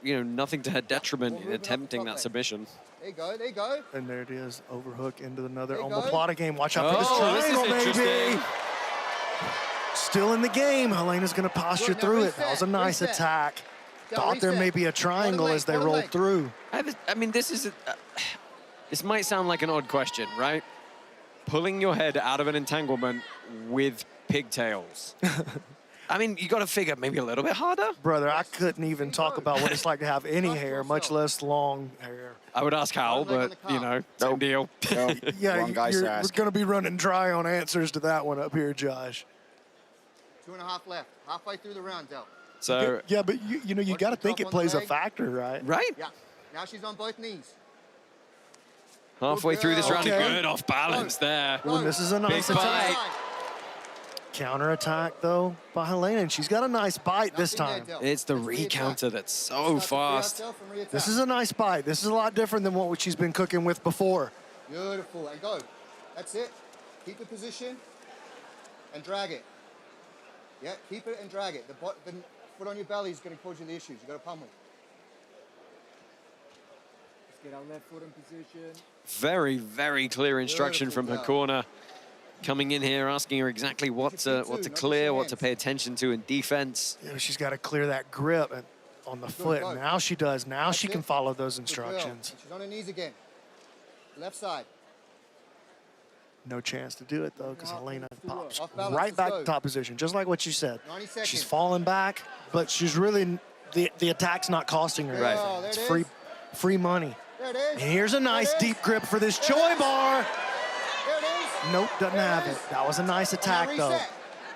nothing to her detriment in attempting that submission. There you go, there you go. And there it is, overhook into another There you omoplata game. Watch out for this Oh, this is triangle, baby. interesting. Still in the game. Helena's going to posture Good, now through it. reset, That was a nice reset. attack. Go, Thought there reset. may be a triangle Bottom leg, as they bottom rolled leg. through. I mean, this is this might sound like an odd question, right? Pulling your head out of an entanglement with pigtails. I mean, you got to figure maybe a little bit harder. Brother, I couldn't even talk about what it's like to have any hair, much less long hair. I would ask Hal, but, same deal. Yeah, Wrong guys to you're ask. going to be running dry on answers to that one up here, Josh. 2.5 left. Halfway through the round, Del. So, Yeah, but you got to think it on the plays a leg. factor, right? right? Yeah. Now she's on both knees. Halfway through this round, Okay. good off balance there. Ooh, this is a nice Big attack. bite. Counter attack, though, by Helena, and she's got a nice bite this Nothing time. there, Del. It's the Let's re-attack. recounter that's so fast. Yourself and re-attack. This is a nice bite. This is a lot different than what she's been cooking with before. Beautiful, and go. That's it. Keep the position and drag it. Yeah, keep it and drag it. The foot on your belly is going to cause you the issues. You got to pummel. Let's get our left foot in position. Very, very clear instruction from her corner. Coming in here, asking her exactly what to clear, what to pay attention to in defense. You know, she's got to clear that grip on the foot. go. Now she does. Now That's she it. can follow those Good girl. instructions. And she's on her knees again. Left side. No chance to do it, though, because Helena pops Off balance, right let's back go. to top position, just like what you said. 90 seconds. She's falling back, but she's really, the attack's not costing her Right. anything. There It's it free money. There it is. And here's a nice There it is. deep grip for this Choi bar. There it is. Nope, doesn't There have is. it. That was a nice And now attack, though. reset.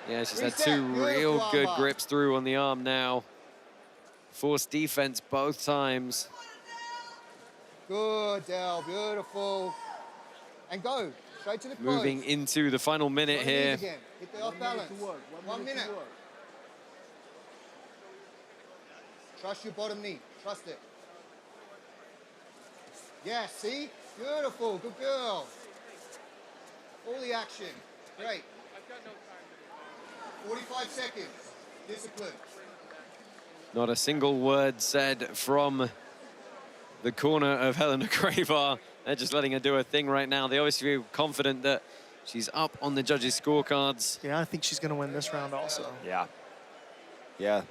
Yeah, she's had Reset. two Beautiful real good armbar. grips through on the arm now. Forced defense both times. Good, Del. Beautiful. And go. Straight to the close. Moving into the final minute On your here. knees again. Hit the off balance. 1 minute. Trust your bottom knee. Trust it. Yeah, see? Beautiful. Good girl. All the action. Great. 45 seconds. Discipline. Not a single word said from the corner of Helena Cravar. They're just letting her do her thing right now. They obviously feel confident that she's up on the judges' scorecards. Yeah, I think she's going to win this round also. Yeah. Yeah.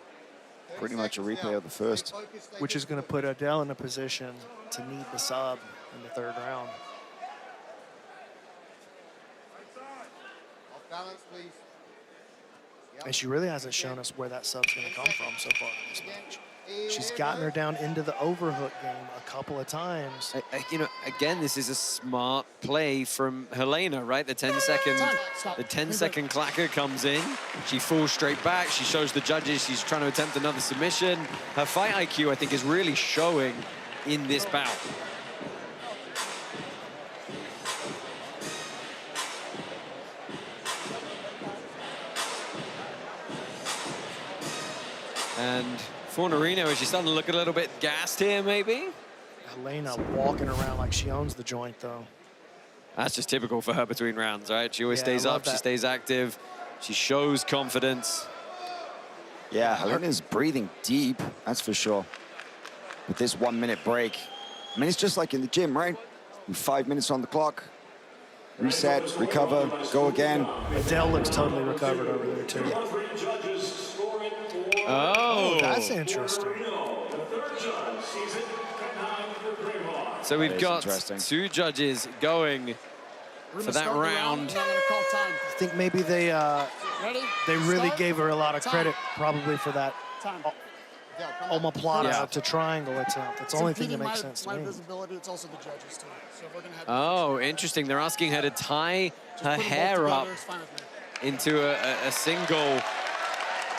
Pretty much a replay of the first. Which is going to put Adele in a position to need the sub in the third round. Off balance, please. And she really hasn't shown us where that sub's going to come from so far in this match. She's gotten her down into the overhook game a couple of times. You know, again, this is a smart play from Helena, right? The 10-second clacker comes in. She falls straight back. She shows the judges she's trying to attempt another submission. Her fight IQ, I think, is really showing in this bout. And Fornerino, is she starting to look a little bit gassed here, maybe? Helena walking around like she owns the joint, though. That's just typical for her between rounds, right? She always stays up, she stays active, she shows confidence. Yeah, Helena's breathing deep, that's for sure. With this 1 minute break. I mean, it's just like in the gym, right? 5 minutes on the clock. Reset, recover, go again. Adele looks totally recovered over there, too. Oh, that's interesting. So we've got two judges going for that round. I think maybe they really gave her a lot of credit, probably for that omoplata to triangle attempt. That's the only thing that makes sense to me. It's also the judges too. So if we're gonna have Oh, interesting. They're asking her to tie her hair up into a single.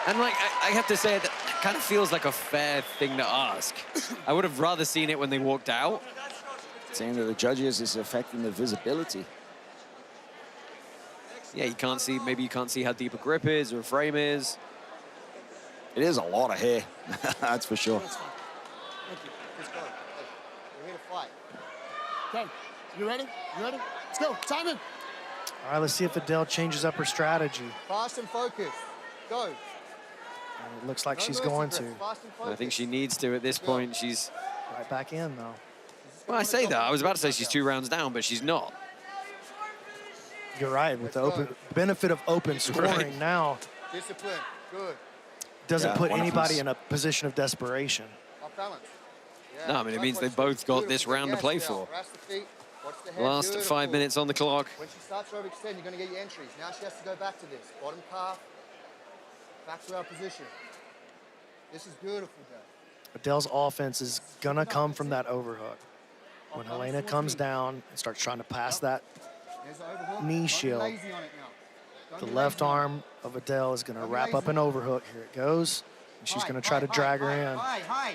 And like, I have to say, that kind of feels like a fair thing to ask. I would have rather seen it when they walked out. Saying that the judges is affecting the visibility. Yeah, you can't see, maybe you can't see how deep a grip is or a frame is. It is a lot of hair, that's for sure. Thank you. Let's go. Hey, we're here to fight. Okay, you ready? You ready? Let's go. Time in. All right, let's see if Adele changes up her strategy. Fast and focused. Go. And it looks like she's going to. I think she needs to at this point. She's right back in, though. Well, I say that. I was about to say she's 2 rounds down, but she's not. You're right. With the benefit of open scoring now, Discipline. Good. doesn't put anybody in a position of desperation. Off balance. No, I mean, it means they've both got this round to play for. Last 5 minutes on the clock. When she starts to overextend, you're going to get your entries. Now she has to go back to this. Bottom calf. Back to our position. This is beautiful, Dale. Adele's offense is going to come from that overhook. When Helena comes down and starts trying to pass that knee shield, the left arm of Adele is going to wrap up an overhook. Here it goes. And she's going to try to drag her in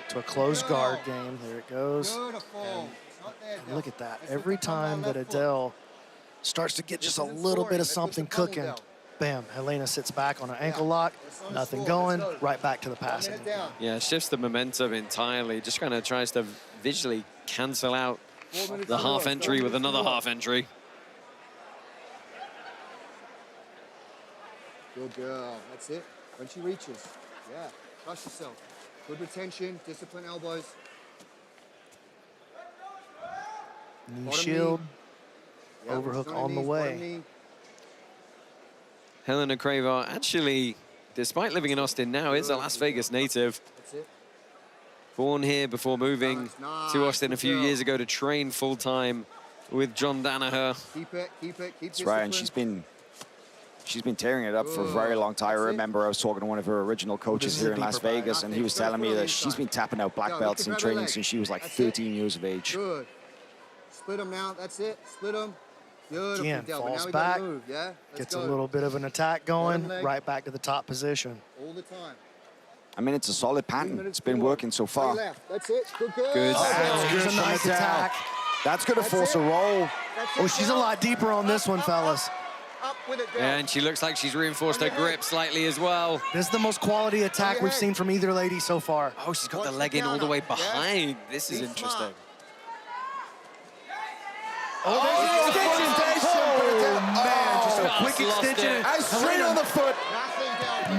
to a closed guard game. There it goes. And look at that. Every time that Adele starts to get just a little bit of something cooking, bam, Helena sits back on an ankle lock, nothing going, right back to the passing. Yeah, shifts the momentum entirely. Just kind of tries to visually cancel out the half entry with another half entry. Good girl. That's it. When she reaches. Yeah. Trust yourself. Good retention. Discipline elbows. Knee shield. Overhook on the way. Helena Cravar, actually, despite living in Austin now, is a Las Vegas native. That's it. Born here before moving to Austin a few years ago to train full-time with John Danaher. Keep it, keep it, keep That's right, and she's been tearing it up for a very long time. I remember I was talking to one of her original coaches here in Las Vegas, and he was telling me that she's been tapping out black belts in training since she was like 13 years of age. Good. Split them now. That's it. Split them. Beautiful. Again, Del, falls now we back, gotta move, yeah? gets a little bit of an attack going, right back to the top position. All the time. I mean, it's a solid pattern. It's been working so far. Left. That's it. Good girl. Good. That's a nice attack. That's going to force a roll. Oh, she's a lot deeper on this one, fellas. Up with it, And she looks like she's reinforced her grip slightly as well. This is the most quality attack we've seen from either lady so far. Oh, she's got the leg in all the way behind. This is interesting. Oh, there's an extension. Oh, man, just a quick extension. Straight on the foot.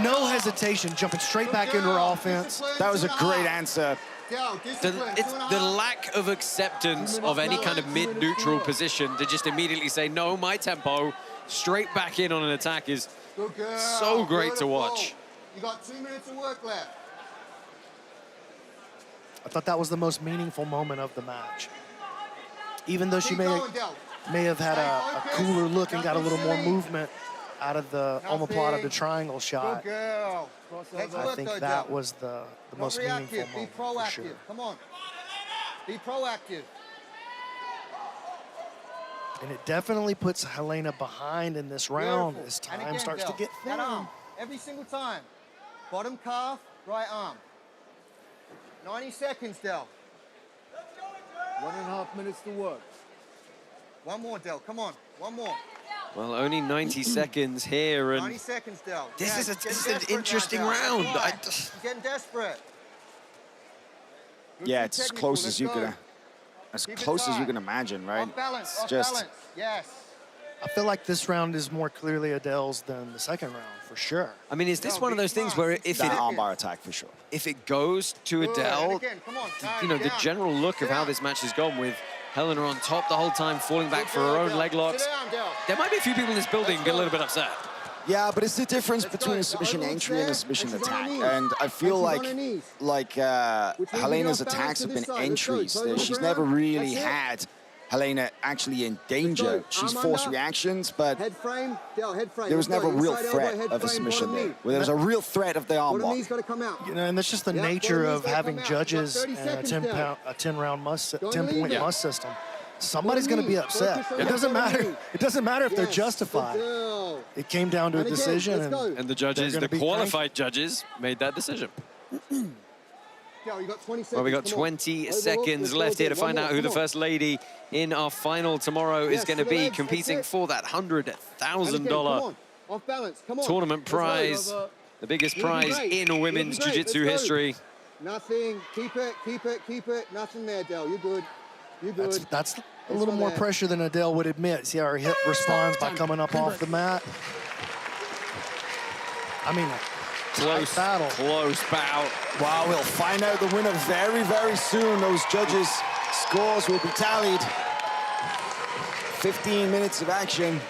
No hesitation, jumping straight back into her offense. That was a great answer. It's the lack of acceptance of any kind of mid-neutral position to just immediately say, no, my tempo, straight back in on an attack is so great to watch. You got 2 minutes of work left. I thought that was the most meaningful moment of the match. Even though she may have had a cooler look and got a little more movement out of the omoplata to triangle shot. Good girl. I think that was the most meaningful moment. Be proactive. For sure. Come on. Be proactive. And it definitely puts Helena behind in this round as time again, starts Del, to get thin. that arm, every single time. Bottom calf, right arm. 90 seconds, Del. 1.5 minutes to work. One more, Del. Come on. One more. Well, only 90 seconds here, and 90 seconds, Del. this is an interesting now, round. Del. He's getting desperate. Yeah, it's as close as you can, imagine, right? Off balance, It's off just balance. Yes. I feel like this round is more clearly Adele's than the second round, for sure. I mean, is this one of those things where if that it armbar attack for sure. if it goes to Adele, Again, come on. you know, the general look of how this match has gone with Helena on top the whole time, falling back for her own leg locks. There might be a few people in this building get a little bit upset. Yeah, but it's the difference between a submission entry and a submission attack. And I feel like Helena's attacks have been entries. She's never really had Helena actually in danger. She's forced reactions, but there was never a real threat of a submission there. Well, there was a real threat of the armbar. You know, and that's just the nature of having judges and a 10-point must system. Somebody's going to be upset. It doesn't matter. It doesn't matter if they're justified. It came down to a decision, and the judges, the qualified judges, made that decision. Well, we got 20 seconds left here to find out who the first lady in our final tomorrow is going to be, competing for that $100,000 tournament prize, the biggest prize in women's jiu-jitsu history. Nothing. Keep it, keep it, keep it. Nothing there, Del. You're good. You're good. That's a little more pressure than Adele would admit. See how her hip responds by coming up off the mat. I mean, close battle. Close bout. Wow, we'll find out the winner very, very soon. Those judges' scores will be tallied. 15 minutes of action.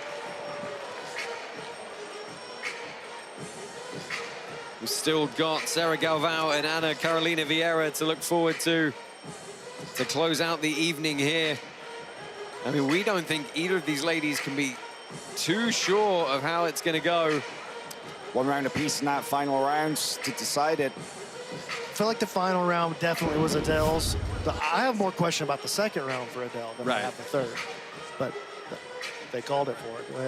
We've still got Sarah Galvao and Ana Carolina Vieira to look forward to close out the evening here. I mean, we don't think either of these ladies can be too sure of how it's going to go. One round apiece in that final round to decide it. I feel like the final round definitely was Adele's. I have more question about the second round for Adele than I have the third. But they called it for it. Go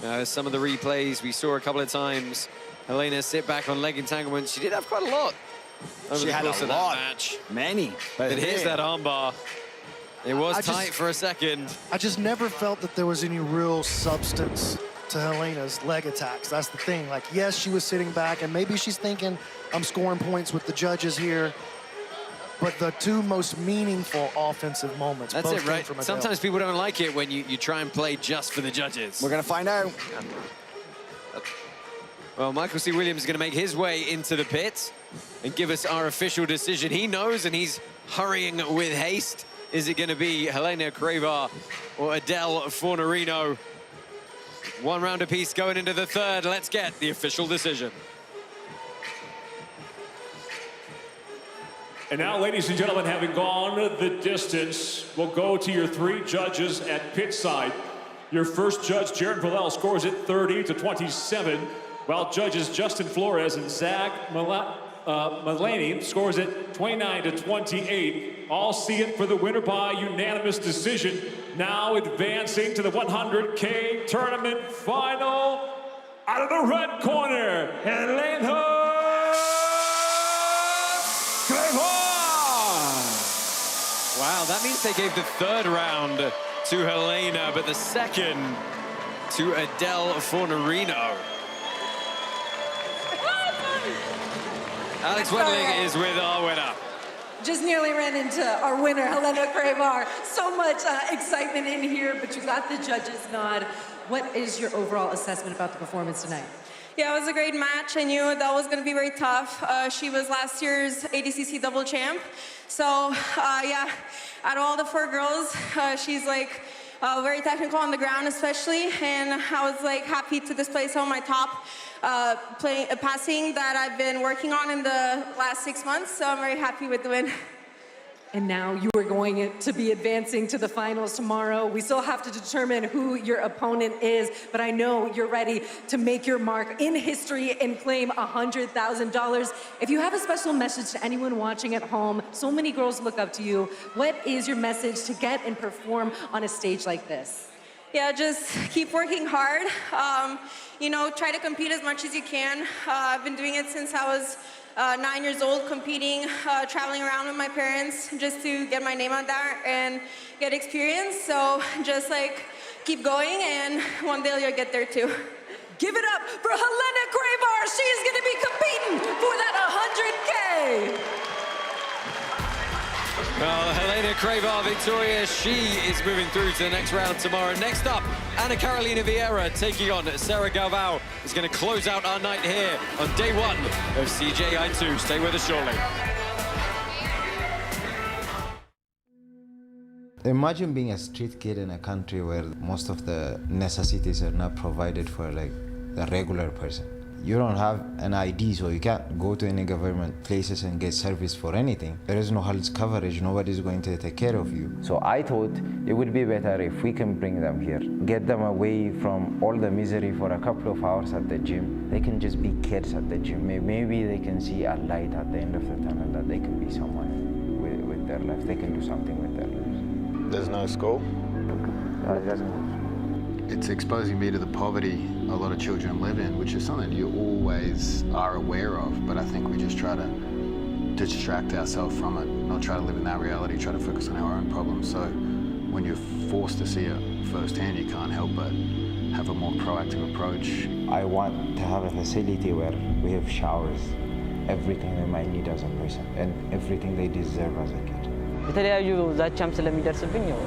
ahead. Some of the replays we saw a couple of times. Helena sit back on leg entanglement. She did have quite a lot over She the had course a of lot. that match. Many. But here's that armbar. It was tight for a second. I just never felt that there was any real substance to Helena's leg attacks. That's the thing. Like, yes, she was sitting back, and maybe she's thinking, I'm scoring points with the judges here. But the two most meaningful offensive moments That's both it, right? came from Adele. Sometimes people don't like it when you try and play just for the judges. We're going to find out. Well, Michael C. Williams is going to make his way into the pit and give us our official decision. He knows, and he's hurrying with haste. Is it going to be Helena Cravar or Adele Fornerino? One round apiece going into the third. Let's get the official decision. And now, ladies and gentlemen, having gone the distance, we'll go to your three judges at pit side. Your first judge, Jared Villel, scores it 30-27, while judges Justin Flores and Zach Mulaney scores it 29-28. All see it for the winner by unanimous decision. Now advancing to the 100K tournament final, out of the red corner, Helena Wow, that means they gave the third round to Helena, but the second to Adele Fornerino. Alex Wedling is with our winner. Just nearly ran into our winner, Helena Cravar. So much excitement in here, but you got the judges' nod. What is your overall assessment about the performance tonight? Yeah, it was a great match. I knew that was going to be very tough. She was last year's ADCC double champ. So, yeah, out of all the four girls, she's like very technical on the ground especially. And I was like happy to display some of my top passing that I've been working on in the last 6 months. So I'm very happy with the win. And now you are going to be advancing to the finals tomorrow. We still have to determine who your opponent is, but I know you're ready to make your mark in history and claim $100,000. If you have a special message to anyone watching at home, so many girls look up to you, what is your message to get and perform on a stage like this? Yeah, just keep working hard. You know, try to compete as much as you can. I've been doing it since I was 9 years old, competing, traveling around with my parents just to get my name out there and get experience. So just like keep going, and one day you'll get there too. Give it up for Helena Gravar. She is going to be competing for that 100K. Well, Helena Gravar victorious. She is moving through to the next round tomorrow. Next up, Ana Carolina Vieira taking on Sarah Galvao. Is going to close out our night here on day one of CJI 2. Stay with us shortly. Imagine being a street kid in a country where most of the necessities are not provided for like the regular person. You don't have an ID, so you can't go to any government places and get service for anything. There is no health coverage, nobody's going to take care of you. So I thought it would be better if we can bring them here, get them away from all the misery for a couple of hours at the gym. They can just be kids at the gym. Maybe they can see a light at the end of the tunnel, that they can be someone with their lives. They can do something with their lives. There's no school? It doesn't. It's exposing me to the poverty a lot of children live in, which is something you always are aware of, but I think we just try to distract ourselves from it, not try to live in that reality, try to focus on our own problems. So when you're forced to see it firsthand, you can't help but have a more proactive approach. I want to have a facility where we have showers, everything they might need as a person, and everything they deserve as a kid. የተለያዩ ዛቻም ስለሚደርስብኝ ነው።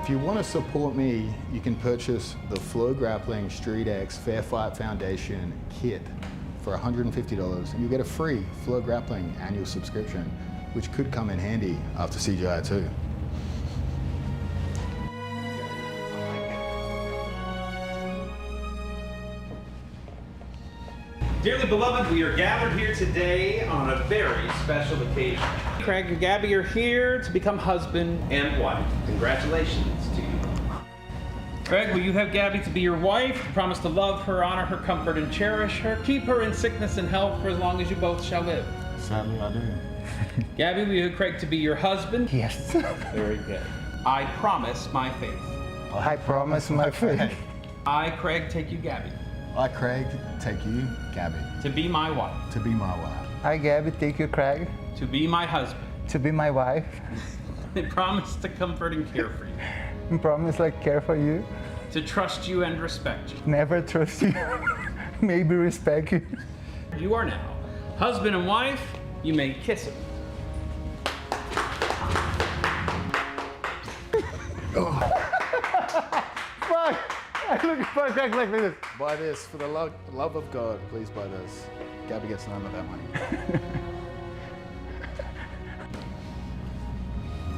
If you want to support me, you can purchase the FloGrappling Street X Fair Fight Foundation kit for $150, and you get a free FloGrappling annual subscription, which could come in handy after CGI 2. Dearly beloved, we are gathered here today on a very special occasion. Craig and Gabby are here to become husband and wife. Congratulations to you. Craig, will you have Gabby to be your wife? Promise to love her, honor her, comfort, and cherish her. Keep her in sickness and health for as long as you both shall live. Sadly, I do. Gabby, will you have Craig to be your husband? Yes. Very good. I promise my faith. I promise my faith. I, Craig, take you, Gabby. I, Craig, take you, Gabby. To be my wife. To be my wife. I, Gabby, take you, Craig. To be my husband. To be my wife. I promise to comfort and care for you. I promise like care for you. To trust you and respect you. Never trust you. Maybe respect you. You are now husband and wife. You may kiss him. Oh. Fuck! Fuck, like this. Buy this for the love of God. Please buy this. Gabby gets none of that money.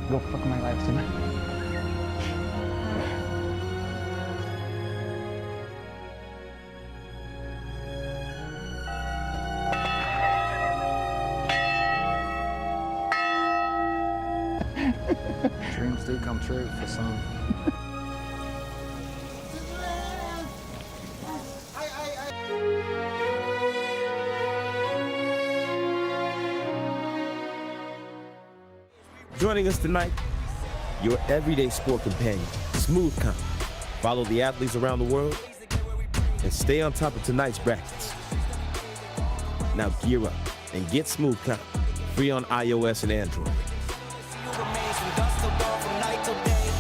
Go fuck my life tonight. Dreams do come true for some. Joining us tonight, your everyday sport companion, Smooth Comp. Follow the athletes around the world and stay on top of tonight's brackets. Now gear up and get Smooth Comp, free on iOS and Android.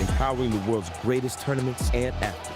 Empowering the world's greatest tournaments and athletes.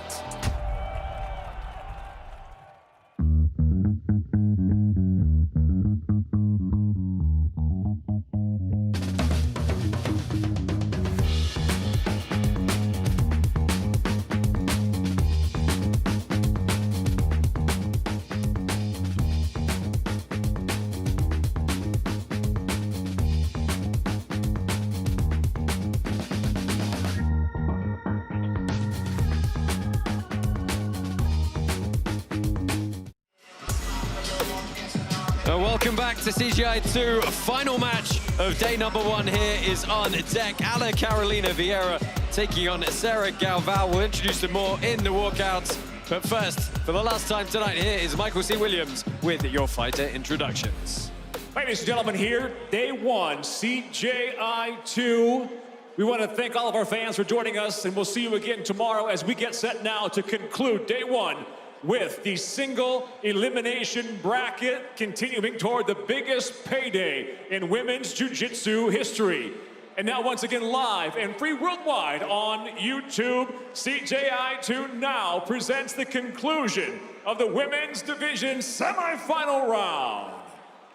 So welcome back to CGI 2. Final match of day number 1 here is on deck. Ana Carolina Vieira taking on Sarah Galvao. We'll introduce them more in the walkouts. But first, for the last time tonight, here is Michael C. Williams with your fighter introductions. Ladies and gentlemen, here, day 1, CGI 2. We want to thank all of our fans for joining us, and we'll see you again tomorrow as we get set now to conclude day 1 with the single elimination bracket, continuing toward the biggest payday in women's jiu-jitsu history. And now once again live and free worldwide on YouTube, CGI 2 now presents the conclusion of the women's division semifinal round.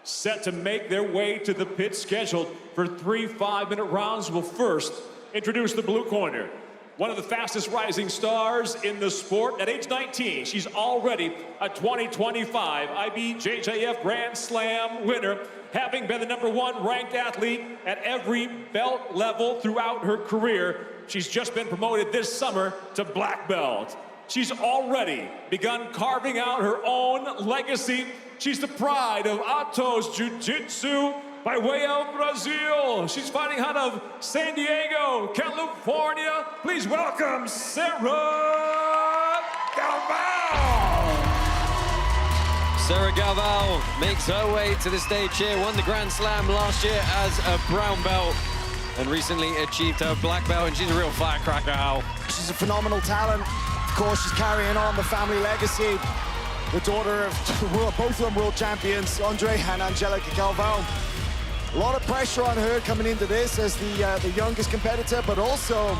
Set to make their way to the pit scheduled for 3 5-minute rounds. We'll first introduce the blue corner. One of the fastest rising stars in the sport. At age 19, she's already a 2025 IBJJF Grand Slam winner, having been the #1 ranked athlete at every belt level throughout her career. She's just been promoted this summer to black belt. She's already begun carving out her own legacy. She's the pride of Atos Jiu-Jitsu by way of Brazil. She's fighting out of San Diego, California. Please welcome Sarah Galvao. Sarah Galvao makes her way to the stage here, won the Grand Slam last year as a brown belt and recently achieved her black belt, and she's a real firecracker, Al. She's a phenomenal talent. Of course, she's carrying on the family legacy. The daughter of both of them world champions, Andre and Angelica Galvao. A lot of pressure on her coming into this as the youngest competitor, but also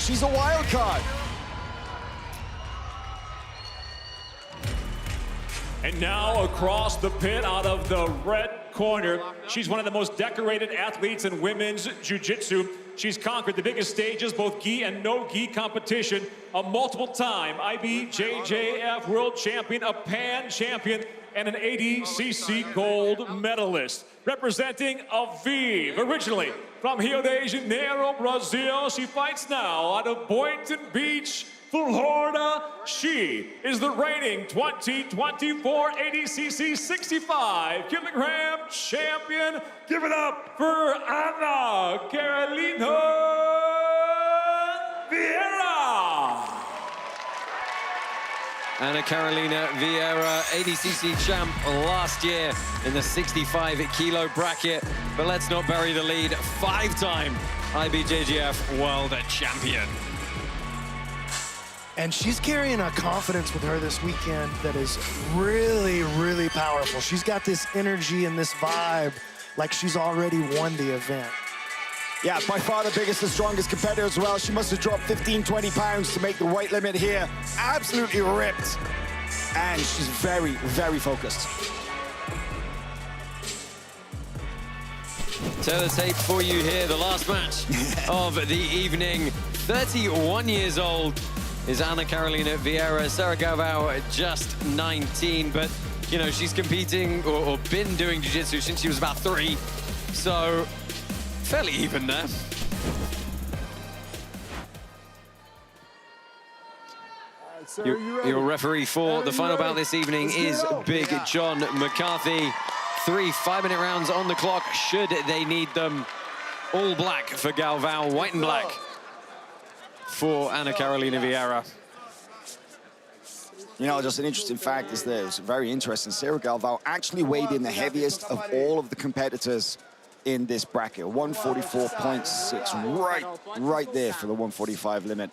she's a wild card. And now across the pit out of the red corner, she's one of the most decorated athletes in women's jiu-jitsu. She's conquered the biggest stages, both gi and no-gi competition, a multiple-time IBJJF world champion, a pan champion, and an ADCC gold medalist. Representing Aviv, originally from Rio de Janeiro, Brazil, she fights now out of Boynton Beach, Florida. She is the reigning 2024 ADCC 65-kilogram champion. Give it up for Ana Carolina Vieira. Ana Carolina Vieira, ADCC champ last year in the 65-kilo bracket. But let's not bury the lead. 5-time IBJJF world champion. And she's carrying a confidence with her this weekend that is really, really powerful. She's got this energy and this vibe like she's already won the event. Yeah, by far the biggest and strongest competitor as well. She must have dropped 15, 20 pounds to make the weight limit here. Absolutely ripped. And she's very, very focused. Turn the tape for you here, the last match of the evening. 31 years old is Ana Carolina Vieira. Sarah Galvao, just 19, but you know, she's competing or been doing jiu-jitsu since she was about 3. So fairly even there. Your referee for the final bout this evening is Big John McCarthy. 3 5-minute rounds on the clock, should they need them. All black for Galvao, white and black for Ana Carolina Vieira. You know, just an interesting fact is that it was very interesting. Sarah Galvao actually weighed in the heaviest of all of the competitors in this bracket, 144.6, right there for the 145 limit.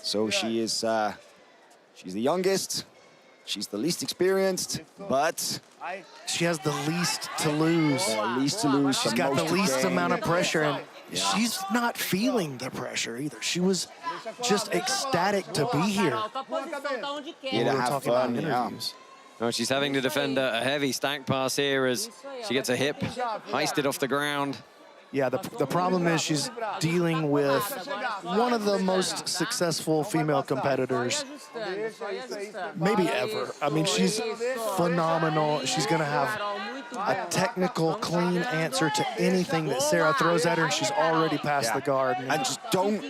So she is, she's the youngest, she's the least experienced, but she has the least to lose. She's got the least amount of pressure, and she's not feeling the pressure either. She was just ecstatic to be here. Yeah, to have fun, yeah. Oh, she's having to defend a heavy stack pass here as she gets a hip heisted off the ground. Yeah, the problem is she's dealing with one of the most successful female competitors maybe ever. I mean, she's phenomenal. She's going to have a technical, clean answer to anything that Sarah throws at her, and she's already past the guard. And just don't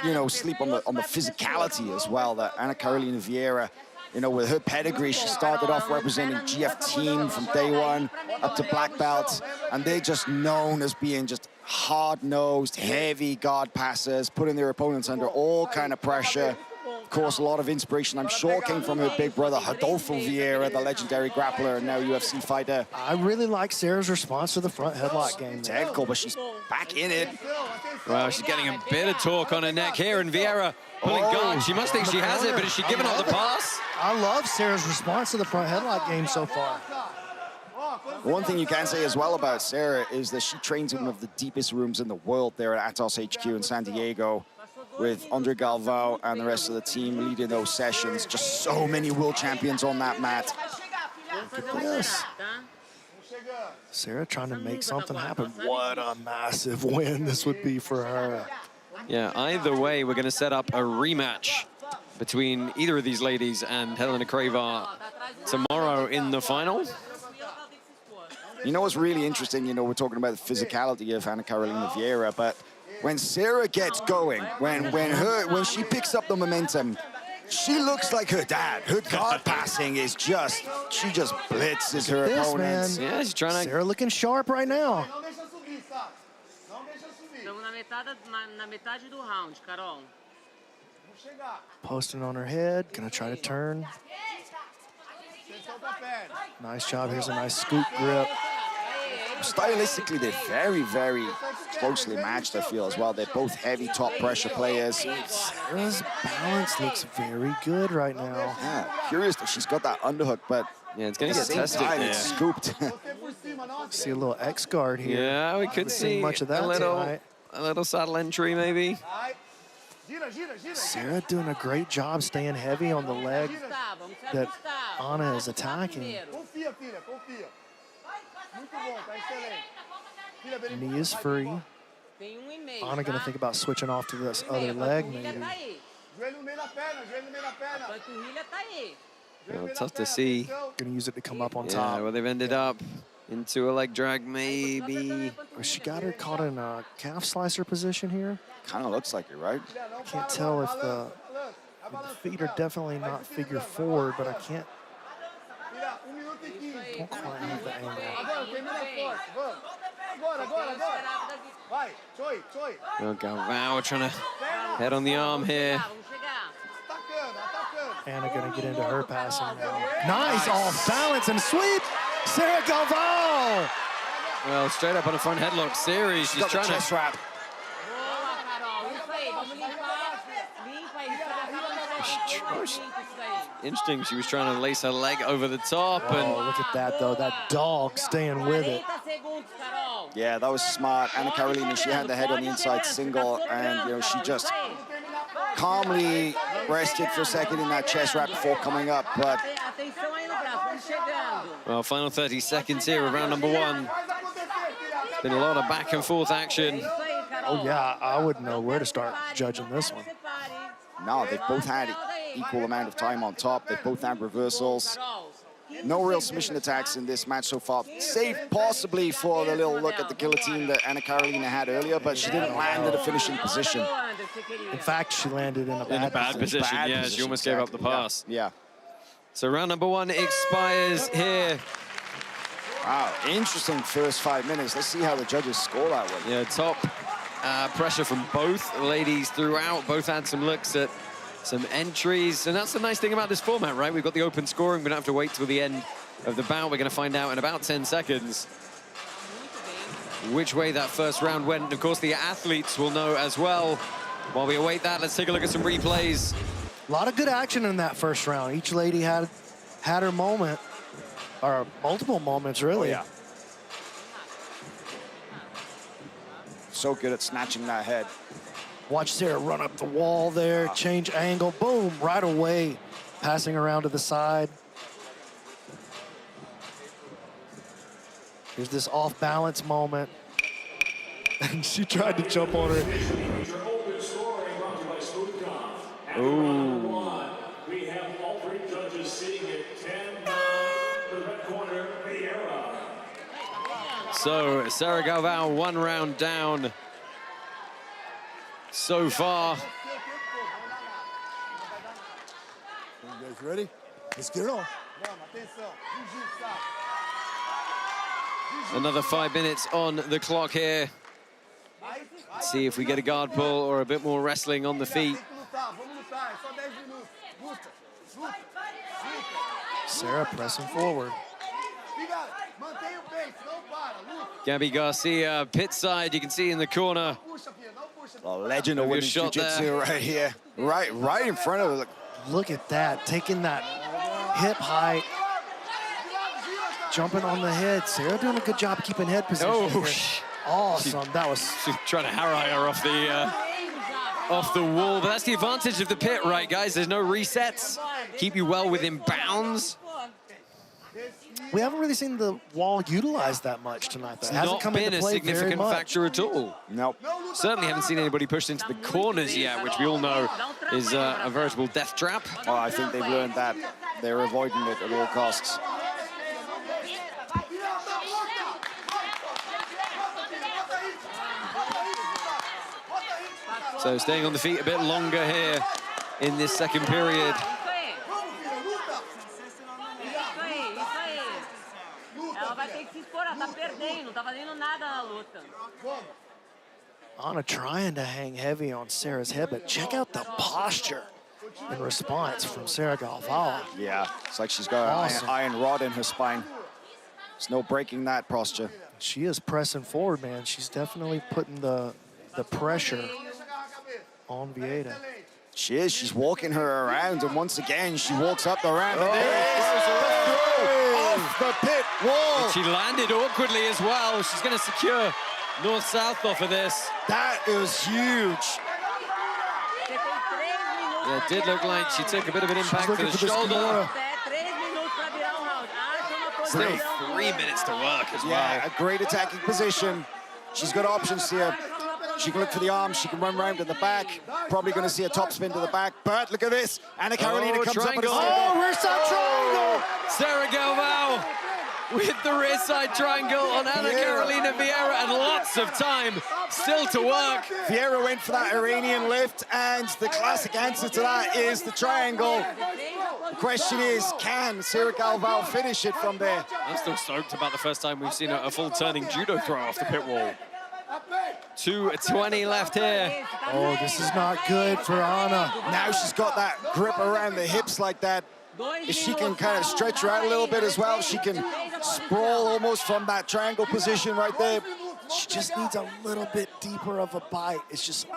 you know, sleep on the physicality as well that Ana Carolina Vieira You know, with her pedigree, she started off representing GF team from day one up to black belt, and they're just known as being just hard-nosed, heavy guard passers, putting their opponents under all kind of pressure. Of course, a lot of inspiration, I'm sure, came from her big brother, Rodolfo Vieira, the legendary grappler and now UFC fighter. I really like Sarah's response to the front headlock game. Technical, but she's back in it. Well, she's getting a bit of torque on her neck here, and Vieira pulling guard. She must think she has it, but is she giving up the pass? I love Sarah's response to the front headlock game so far. One thing you can say as well about Sarah is that she trains in one of the deepest rooms in the world there at Atos HQ in San Diego, with Andre Galvao and the rest of the team leading those sessions. Just so many world champions on that mat. Look at this. Sarah trying to make something happen. What a massive win this would be for her. Yeah, either way, we're going to set up a rematch between either of these ladies and Helena Cravar tomorrow in the final. You know what's really interesting? You know, we're talking about the physicality of Ana Carolina Vieira, but when Sarah gets going, when she picks up the momentum, she looks like her dad. Her guard passing is just, she just blitzes her opponents. Yeah, she's trying to... Sarah looking sharp right now. Posting on her head, gonna try to turn. Nice job, here's a nice scoop grip. Stylistically, they're very, very closely matched, I feel, as well. They're both heavy top pressure players. Sarah's balance looks very good right now. Yeah, curious that she's got that underhook, but yeah, it's going to get tested there. It's scooped. See a little X guard here. Yeah, we could see much of that a little saddle entry, maybe. Sarah doing a great job staying heavy on the leg that Ana is attacking. Knee is free. Ana gonna think about switching off to this other leg, maybe. Well, tough to see. Gonna use it to come up on top. Yeah, well, they've ended up into a leg drag, maybe. She got her caught in a calf slicer position here. Kind of looks like it, right? I can't tell if the feet are definitely not figure forward, but I can't. Don't quite have the angle. Oh, Galvao trying to head on the arm here. Anna gonna get into her passing now. Nice off balance and sweep. Sarah Galvao. Well, straight up on a front headlock series. She's trying to chest wrap. Interesting. She was trying to lace her leg over the top. And look at that though. That dog staying with it. Yeah, that was smart. Ana Carolina, she had the head on the inside single, and you know, she just calmly rested for a second in that chest wrap before coming up. But well, final 30 seconds here of round number one. It's been a lot of back and forth action. Oh yeah, I wouldn't know where to start judging this one. No, they've both had equal amount of time on top. They've both had reversals. No real submission attacks in this match so far, save possibly for the little look at the guillotine that Ana Carolina had earlier, but she didn't land at a finishing position. In fact, she landed in a bad position. Yeah, she almost gave up the pass. Yeah. So round number one expires here. Wow, interesting first 5 minutes. Let's see how the judges score that one. Yeah, top pressure from both ladies throughout. Both had some looks at some entries, and that's the nice thing about this format, right? We've got the open scoring. We don't have to wait till the end of the bout. We're going to find out in about 10 seconds which way that first round went. And of course, the athletes will know as well. While we await that, let's take a look at some replays. A lot of good action in that first round. Each lady had her moment, or multiple moments, really. Oh, yeah. So good at snatching that head. Watch Sarah run up the wall there, change angle, boom, right away, passing around to the side. Here's this off-balance moment. And she tried to jump on her. Ooh. We have all three judges sitting at 10-9 for the red corner, Vieira. So Sarah Galvao, 1 round down so far. You guys ready? Let's get on. Another 5 minutes on the clock here. Let's see if we get a guard pull or a bit more wrestling on the feet. Sarah pressing forward. Gabby Garcia, pit side, you can see in the corner. Oh, legend of women's jiu-jitsu right here. Right in front of her. Look at that, taking that hip height. Jumping on the head. Sarah doing a good job keeping head position. Oh, awesome. That was... She's trying to harrow her off the wall. But that's the advantage of the pit, right, guys? There's no resets. Keep you well within bounds. We haven't really seen the wall utilized that much tonight. That hasn't come been into a play significant very much. factor at all. Nope. Certainly haven't seen anybody pushed into the corners yet, which we all know is a veritable death trap. Oh, I think they've learned that. They're avoiding it at all costs. So staying on the feet a bit longer here in this second period. Anna trying to hang heavy on Sarah's head, but check out the posture in response from Sarah Galvao. Yeah, it's like she's got an iron rod in her spine. There's no breaking that posture. She is pressing forward, man. She's definitely putting the pressure on Vieira. She is. She's walking her around, and once again, she walks up the ramp. Oh, and there it is. Off the pit wall. And she landed awkwardly as well. She's going to secure north-south off of this. That is huge. Yeah, it did look like she took a bit of an impact to the shoulder. Still 3 minutes to work as well. Yeah, a great attacking position. She's got options here. She can look for the arms, she can run round to the back. Probably going to see a top spin to the back, but look at this. Anna Carolina comes triangle. up with a single. Oh, rear side triangle! Sarah Galvao with the rear side triangle on Ana Carolina Vieira, and lots of time still to work. Vieira went for that Iranian lift, and the classic answer to that is the triangle. The question is, can Sarah Galvao finish it from there? I'm still stoked about the first time we've seen a full turning judo throw off the pit wall. 2:20 left here. Oh, this is not good for Anna. Now she's got that grip around the hips like that. If she can kind of stretch her out a little bit as well, she can sprawl almost from that triangle position right there. She just needs a little bit deeper of a bite. It's just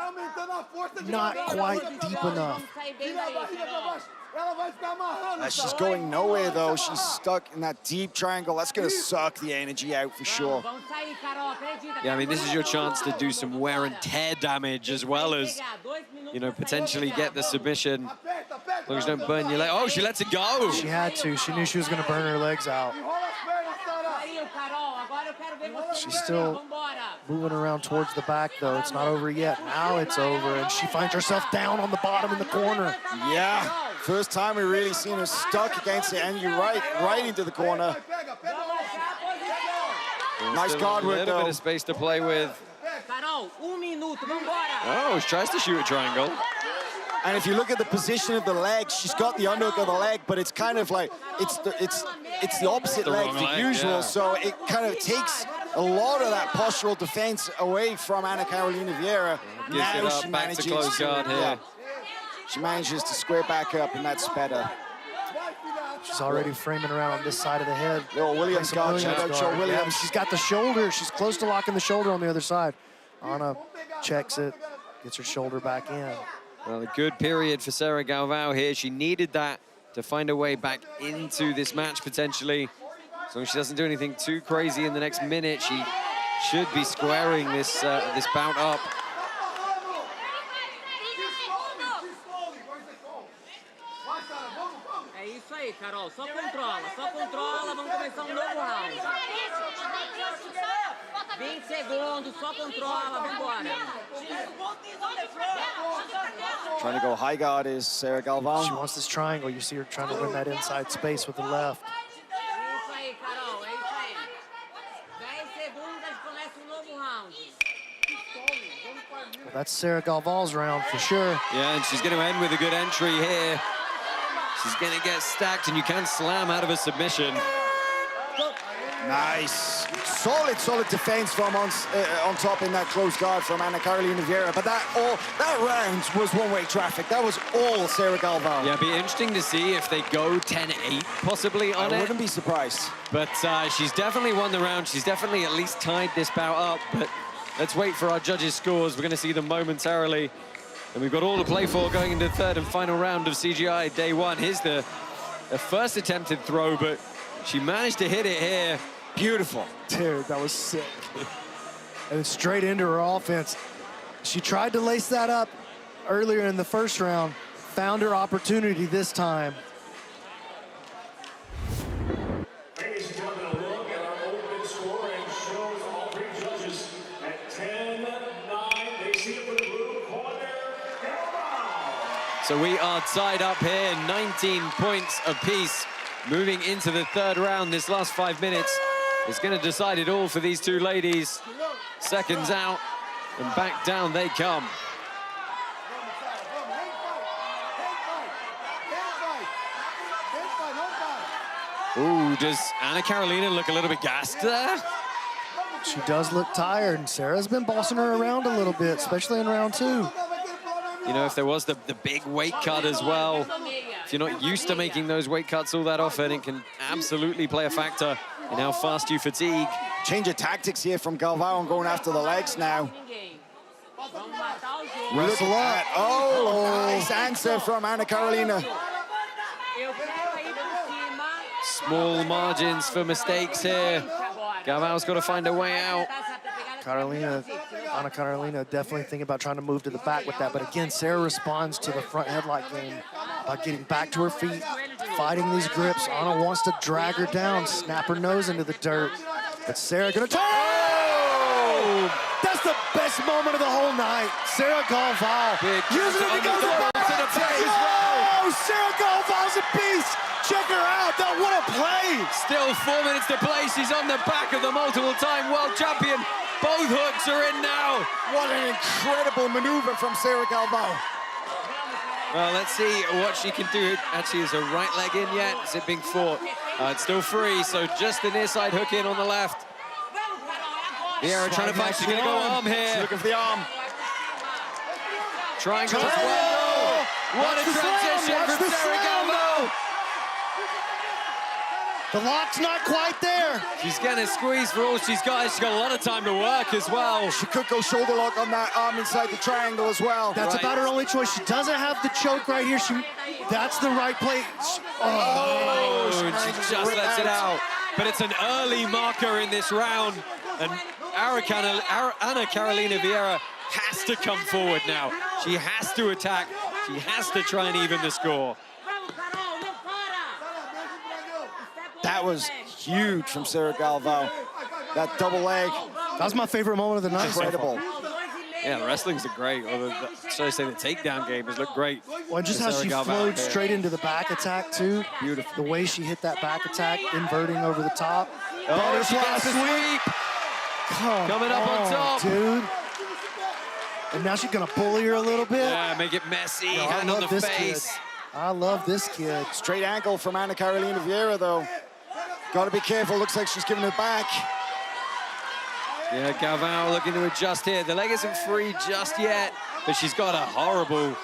not quite deep enough. She's going nowhere, though. She's stuck in that deep triangle. That's going to suck the energy out for sure. Yeah, I mean, this is your chance to do some wear and tear damage as well as, you know, potentially get the submission. As long as you don't burn your leg. Oh, she lets it go. She had to. She knew she was going to burn her legs out. She's still moving around towards the back, though. It's not over yet. Now it's over, and she finds herself down on the bottom in the corner. Yeah, first time we've really seen her stuck against it, and you're right into the corner. Nice guard work, though. A little bit of space to play with. Oh, she tries to shoot a triangle. And if you look at the position of the leg, she's got the underhook of the leg, but it's kind of like, it's the opposite The leg wrong than leg, usual, yeah. so it kind of takes a lot of that postural defense away from Ana Carolina Vieira. Gives it up, back to close guard here. She manages to square back up, and that's better. She's already framing around on this side of the head. Oh, Williams guard, shout out Joe Williams. Yeah, she's got the shoulder. She's close to locking the shoulder on the other side. Anna checks it, gets her shoulder back in. Well, a good period for Sarah Galvao here. She needed that to find her way back into this match, potentially. As long as she doesn't do anything too crazy in the next minute, she should be squaring this this bout up. É isso aí, Carol. Só controla, vamos começar novo round. 20 segundos, só controla, vambora. Trying to go high guard is Sarah Galvao. She wants this triangle. You see her trying to win that inside space with the left. Isso aí, Carol, é isso aí. 10 segundos, a gente começa novo round. Well, that's Sarah Galvao's round for sure. Yeah, and she's going to end with a good entry here. She's gonna get stacked, and you can slam out of a submission. Nice. Solid defense from on top in that close guard from Ana Carolina Vieira. But that round was one-way traffic. That was all Sarah Galvao. Yeah, it'd be interesting to see if they go 10-8 possibly on it. I wouldn't be surprised. But she's definitely won the round. She's definitely at least tied this bout up. But let's wait for our judges' scores. We're going to see them momentarily. And we've got all to play for going into the third and final round of CGI Day 1. Here's the first attempted throw, but she managed to hit it here. Beautiful. Dude, that was sick. And straight into her offense. She tried to lace that up earlier in the first round, found her opportunity this time. Ladies and gentlemen, a look at our open scoring shows all three judges at 10-9. They see it for the blue corner. So we are tied up here, 19 points apiece. Moving into the third round, this last 5 minutes is going to decide it all for these two ladies. Seconds out, and back down they come. Ooh, does Ana Carolina look a little bit gassed there? She does look tired, and Sarah's been bossing her around a little bit, especially in round 2. You know, if there was the big weight cut as well, if you're not used to making those weight cuts all that often, it can absolutely play a factor in how fast you fatigue. Change of tactics here from Galvao and going after the legs now. Wrestle up. Oh, nice answer from Ana Carolina. Small margins for mistakes here. Galvao's got to find a way out. Ana Carolina definitely thinking about trying to move to the back with that. But again, Sarah responds to the front headlock game by getting back to her feet, fighting these grips. Ana wants to drag her down, snap her nose into the dirt. But Sarah gonna turn. Oh! That's the best moment of the whole night. Sarah Galvao. Using it to go to the back as well. Oh, Sarah Galvao's a beast. Check her out. That what a play. Still 4 minutes to play. She's on the back of the multiple-time world champion. Both hooks are in now. What an incredible maneuver from Sarah Galvao. Well, let's see what she can do. Actually, is her right leg in yet? Is it being fought? It's still free, so just the near side hook in on the left. Vieira trying to fight. She's going to go arm here. She's looking for the arm. Triangle as well. What a transition from Sarah Galvao. The lock's not quite there. She's going to squeeze for all she's got. She's got a lot of time to work as well. She could go shoulder lock on that arm inside the triangle as well. That's about her only choice. She doesn't have the choke right here. That's the right play. Oh, she just lets it out. But it's an early marker in this round. And Ana Carolina Vieira has to come forward now. She has to attack. She has to try and even the score. That was huge from Sarah Galvao. That double leg. That was my favorite moment of the night. Incredible. Yeah, the wrestling's great. So I say the takedown game has looked great. Well, and just how she flowed straight into the back attack, too. Beautiful. The way she hit that back attack, inverting over the top. Oh, she gets the sweep. Coming up on top. Dude. And now she's going to bully her a little bit. Yeah, make it messy. Hand on the face. I love this kid. Straight ankle from Ana Carolina Vieira, though. Got to be careful. Looks like she's giving it back. Yeah, Galvao looking to adjust here. The leg isn't free just yet, but she's got a horrible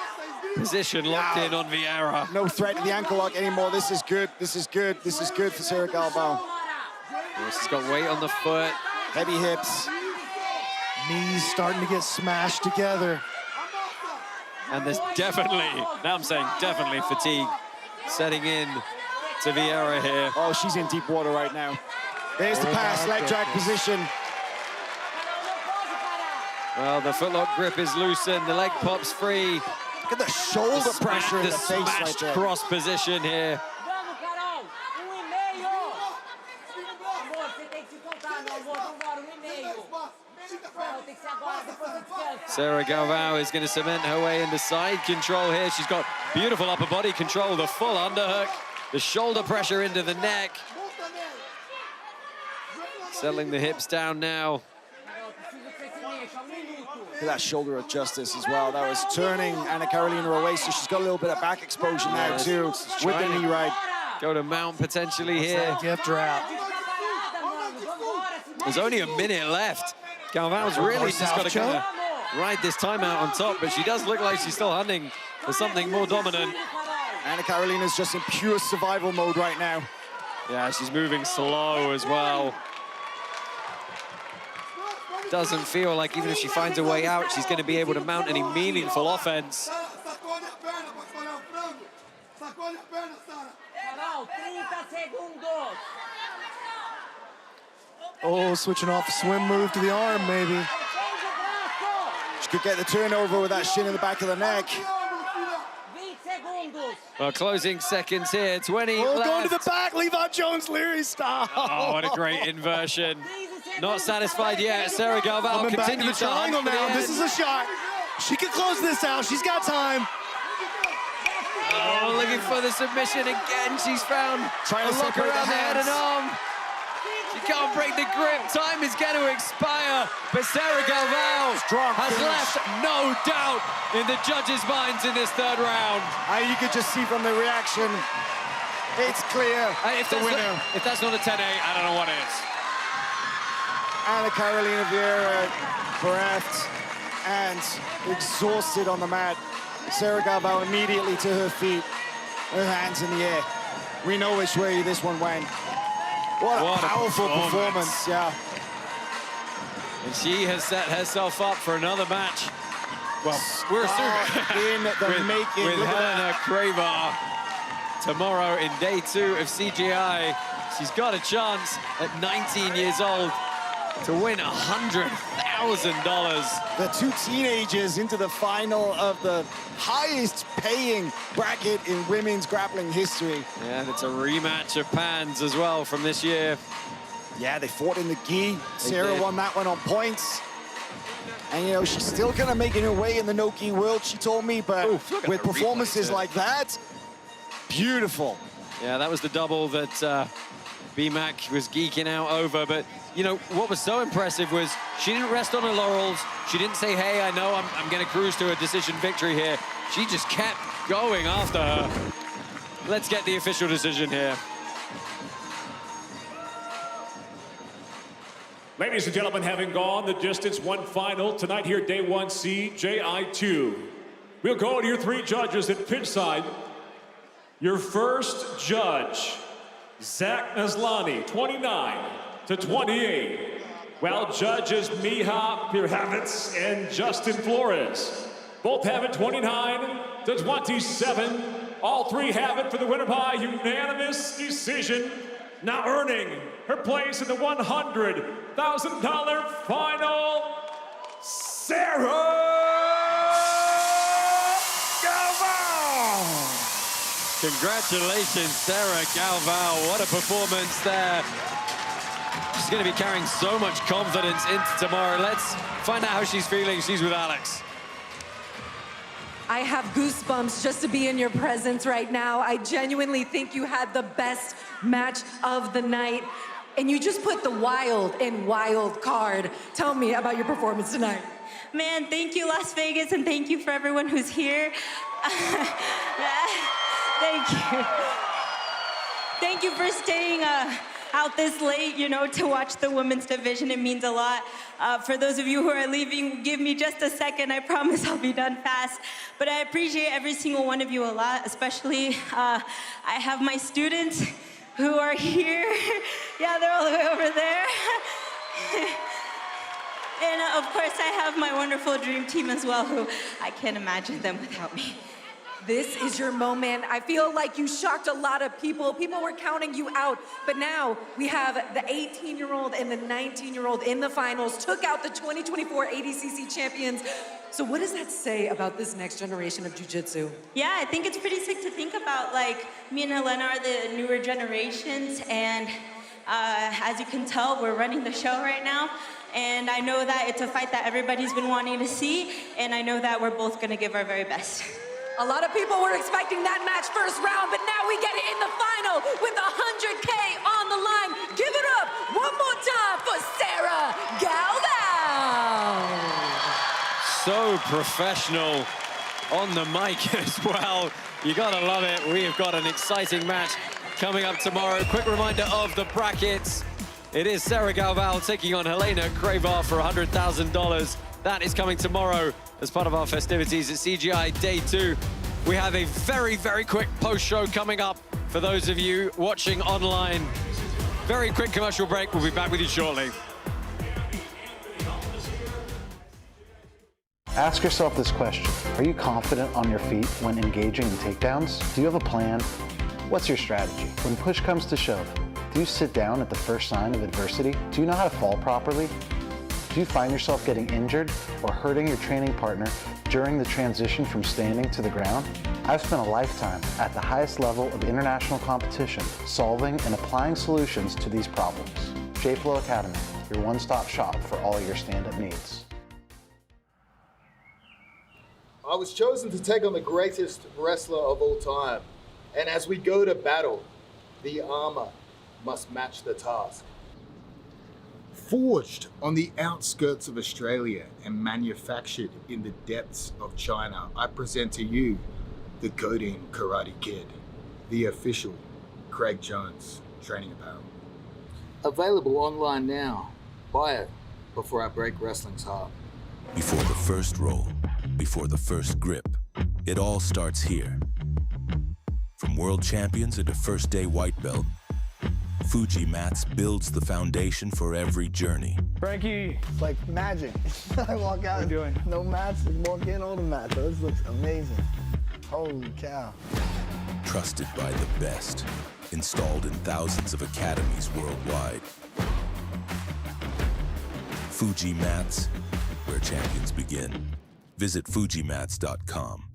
position locked in on Vieira. No threat to the ankle lock anymore. This is good. This is good. This is good for Sarah Galvao. Yeah, she's got weight on the foot. Heavy hips. Knees starting to get smashed together. And there's definitely, now I'm saying definitely fatigue setting in to Vieira here. Oh, she's in deep water right now. There's the pass, leg drag position. Well, the footlock grip is loosened, the leg pops free. Look at the shoulder pressure in the face right there. Cross position here. Sarah Galvao is going to cement her way into side control here. She's got beautiful upper body control, the full underhook, the shoulder pressure into the neck. Settling the hips down now. Look at that shoulder of justice as well. That was turning Anna Carolina away, so she's got a little bit of back exposure now too with the knee right. Go to mount potentially here. Gift wrap. There's only a minute left. Galvao's really just got to kind of ride this timeout on top, but she does look like she's still hunting for something more dominant. Anna Carolina's just in pure survival mode right now. Yeah, she's moving slow as well. Doesn't feel like even if she finds a way out, she's going to be able to mount any meaningful offense. Oh, switching off a swim move to the arm, maybe. She could get the turnover with that shin in the back of the neck. Well, closing seconds here, 20 Oh, left. going to the back, Levi Jones-Leary style. Oh, what a great inversion. Not satisfied yet. Sarah Galvao continues to hunt triangle for the now. end. This is a shot. She can close this out. She's got time. Oh, looking for the submission again. She's found trying to lock separate around the the head and hands. arm. She can't break the grip. Time is going to expire. But Sarah Galvao has left no doubt in the judges' minds in this third round. And you could just see from the reaction, it's clear If the winner. if that's not a 10-8, I don't know what is. Anna Carolina Vieira bereft and exhausted on the mat. Sarah Galvao immediately to her feet, her hands in the air. We know which way this one went. What a powerful performance, yeah. And she has set herself up for another match. Well, we're assuming in the making. with Helena Cravar tomorrow in day 2 of CGI. She's got a chance at 19 years old to win $100,000. The two teenagers into the final of the highest paying bracket in women's grappling history. Yeah, and it's a rematch of Pans as well from this year. Yeah, they fought in the gi. Sarah won that one on points. And, you know, she's still kind of making her way in the no-gi world, she told me, but with performances like that, beautiful. Yeah, that was the double that B-Mac was geeking out over, but you know, what was so impressive was she didn't rest on her laurels. She didn't say, hey, I know I'm going to cruise to a decision victory here. She just kept going after her. Let's get the official decision here. Ladies and gentlemen, having gone the distance, one final tonight here, day 1, CJI2. We'll go to your 3 judges at pitch side. Your first judge, Zach Nazlani, 29-28. While judges Miha Pirhavitz and Justin Flores both have it 29-27. All 3 have it for the winner by unanimous decision. Now earning her place in the $100,000 final, Sarah Galvao! Congratulations, Sarah Galvao. What a performance there. She's going to be carrying so much confidence into tomorrow. Let's find out how she's feeling. She's with Alex. I have goosebumps just to be in your presence right now. I genuinely think you had the best match of the night. And you just put the wild in wild card. Tell me about your performance tonight. Man, thank you, Las Vegas, and thank you for everyone who's here. Thank you. Thank you for staying out this late, you know, to watch the women's division. It means a lot. For those of you who are leaving, give me just a second. I promise I'll be done fast. But I appreciate every single one of you a lot, especially I have my students who are here. Yeah, they're all the way over there. And of course, I have my wonderful dream team as well, who I can't imagine them without me. This is your moment. I feel like you shocked a lot of people. People were counting you out, but now we have the 18-year-old and the 19-year-old in the finals, took out the 2024 ADCC champions. So what does that say about this next generation of jiu-jitsu? Yeah, I think it's pretty sick to think about. Like, me and Helena are the newer generations, and as you can tell, we're running the show right now. And I know that it's a fight that everybody's been wanting to see, and I know that we're both gonna give our very best. A lot of people were expecting that match first round, but now we get it in the final with $100K on the line. Give it up one more time for Sarah Galvao. So professional on the mic as well. You gotta love it. We have got an exciting match coming up tomorrow. Quick reminder of the brackets. It is Sarah Galvao taking on Helena Cravar for $100,000. That is coming tomorrow as part of our festivities at CGI Day 2. We have a very, very quick post-show coming up for those of you watching online. Very quick commercial break. We'll be back with you shortly. Ask yourself this question. Are you confident on your feet when engaging in takedowns? Do you have a plan? What's your strategy? When push comes to shove, do you sit down at the first sign of adversity? Do you know how to fall properly? Do you find yourself getting injured or hurting your training partner during the transition from standing to the ground? I've spent a lifetime at the highest level of international competition solving and applying solutions to these problems. JFlow Academy, your one-stop shop for all your stand-up needs. I was chosen to take on the greatest wrestler of all time. And as we go to battle, the armor must match the task. Forged on the outskirts of Australia and manufactured in the depths of China, I present to you the Godin Karate Kid, the official Craig Jones training apparel. Available online now. Buy it before I break wrestling's heart. Before the first roll, before the first grip, it all starts here. From world champions into first day white belt, Fuji Mats builds the foundation for every journey. Frankie, it's like magic. I walk out, no mats, and walk in, all the mats. This looks amazing. Holy cow. Trusted by the best, installed in thousands of academies worldwide. Fuji Mats, where champions begin. Visit fujimats.com.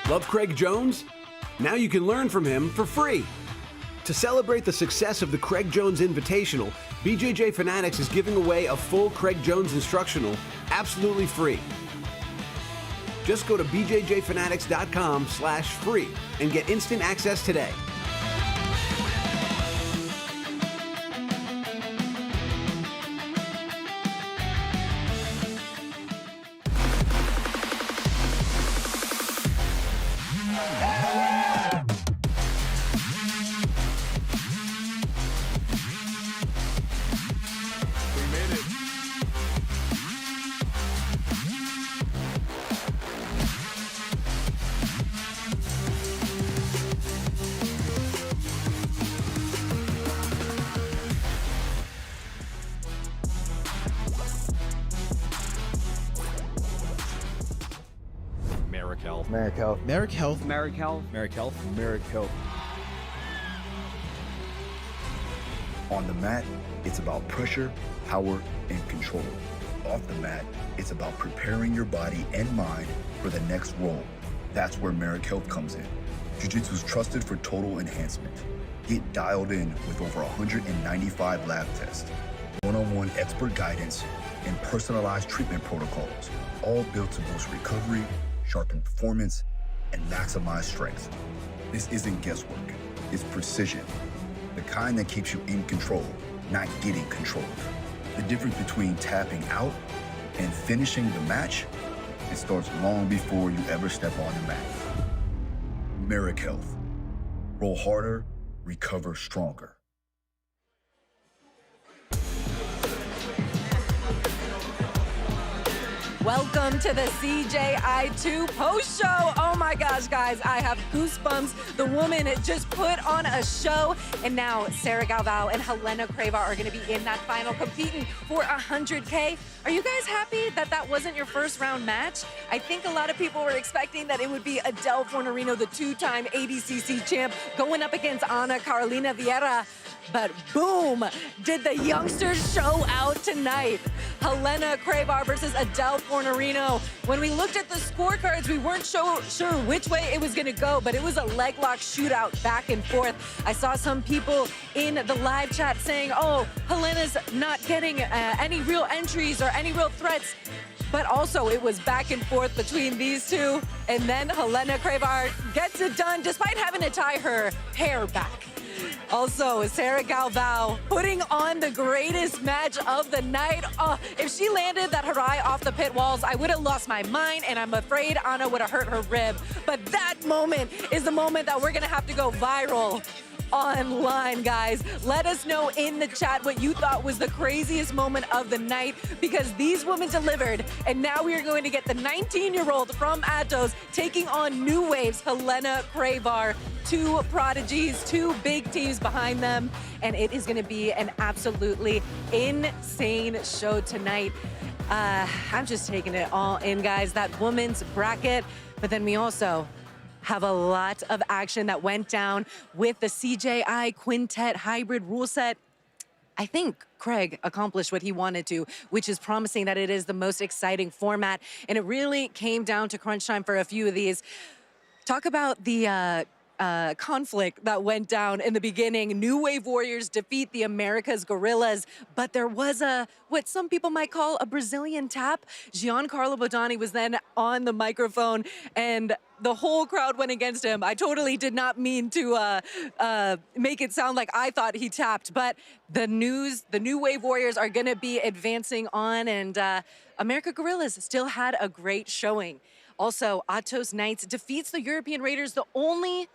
Love Craig Jones? Now you can learn from him for free. To celebrate the success of the Craig Jones Invitational, BJJ Fanatics is giving away a full Craig Jones instructional absolutely free. Just go to bjjfanatics.com/free and get instant access today. Merrick Health. Merrick Health. Merrick Health. Merrick Health. Merrick Health. On the mat, it's about pressure, power, and control. Off the mat, it's about preparing your body and mind for the next roll. That's where Merrick Health comes in. Jiu-Jitsu's trusted for total enhancement. Get dialed in with over 195 lab tests, one-on-one expert guidance, and personalized treatment protocols, all built to boost recovery, sharpen performance, and maximize strength. This isn't guesswork, it's precision. The kind that keeps you in control, not getting controlled. The difference between tapping out and finishing the match, it starts long before you ever step on the mat. Merrick Health. Roll harder, recover stronger. Welcome to the CJI2 post show. Oh my gosh, guys, I have goosebumps. The woman just put on a show, and now Sarah Galvao and Helena Cravar are going to be in that final competing for $100K. Are you guys happy that that wasn't your first round match? I think a lot of people were expecting that it would be Adele Fornerino, the two-time ADCC champ, going up against Ana Carolina Vieira. But boom, did the youngsters show out tonight. Helena Cravar versus Adele Fornerino. When we looked at the scorecards, we weren't sure which way it was gonna go, but it was a leg lock shootout back and forth. I saw some people in the live chat saying, oh, Helena's not getting any real entries or any real threats. But also, it was back and forth between these two. And then Helena Cravar gets it done despite having to tie her hair back. Also, Sarah Galvao putting on the greatest match of the night. If she landed that Harai off the pit walls, I would have lost my mind, and I'm afraid Anna would have hurt her rib. But that moment is the moment that we're gonna have to go viral online, guys. Let us know in the chat what you thought was the craziest moment of the night, because these women delivered, and now we are going to get the 19-year-old from Atos taking on New Wave's Helena Kravar. Two prodigies, two big teams behind them, and it is going to be an absolutely insane show tonight. I'm just taking it all in, guys. That women's bracket, but then we also have a lot of action that went down with the CJI Quintet hybrid rule set. I think Craig accomplished what he wanted to, which is promising that it is the most exciting format. And it really came down to crunch time for a few of these. Talk about the conflict that went down in the beginning. New Wave Warriors defeat the Americas Gorillas, but there was what some people might call a Brazilian tap. Giancarlo Bodoni was then on the microphone, and the whole crowd went against him. I totally did not mean to make it sound like I thought he tapped, but the New Wave Warriors are gonna be advancing on, and America Gorillas still had a great showing. Also, Atos Knights defeats the European Raiders, the only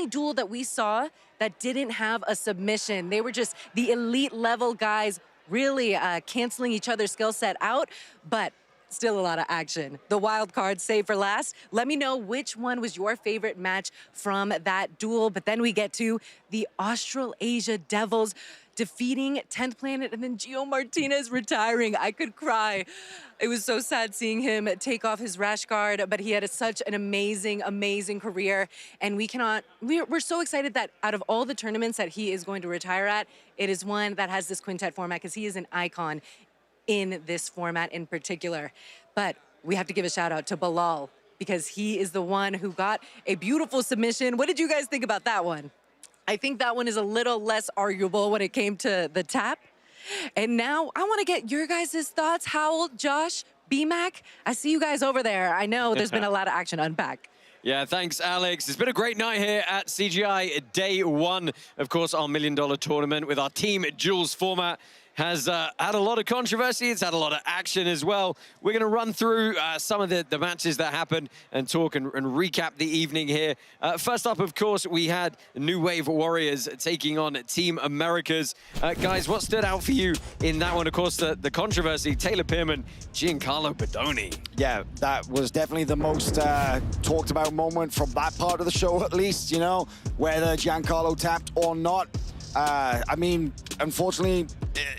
duel that we saw that didn't have a submission. They were just the elite level guys really canceling each other's skill set out, but still a lot of action. The wild card saved for last. Let me know which one was your favorite match from that duel. But then we get to the Australasia Devils defeating 10th Planet, and then Gio Martinez retiring. I could cry. It was so sad seeing him take off his rash guard, but he had such an amazing, amazing career. And we're so excited that out of all the tournaments that he is going to retire at, it is one that has this quintet format, because he is an icon in this format in particular. But we have to give a shout out to Bilal, because he is the one who got a beautiful submission. What did you guys think about that one? I think that one is a little less arguable when it came to the tap. And now I want to get your guys' thoughts. Howell, Josh, B-Mac, I see you guys over there. I know there's been a lot of action. Unpack. Yeah, thanks, Alex. It's been a great night here at CGI Day 1. Of course, our $1 million tournament with our Team Jules format has had a lot of controversy. It's had a lot of action as well. We're going to run through some of the matches that happened and talk and recap the evening here. First up, of course, we had New Wave Warriors taking on Team Americas. Guys, what stood out for you in that one? Of course, the controversy, Taylor Pearman, Giancarlo Bodoni. Yeah, that was definitely the most talked about moment from that part of the show, at least, you know, whether Giancarlo tapped or not. I mean, unfortunately,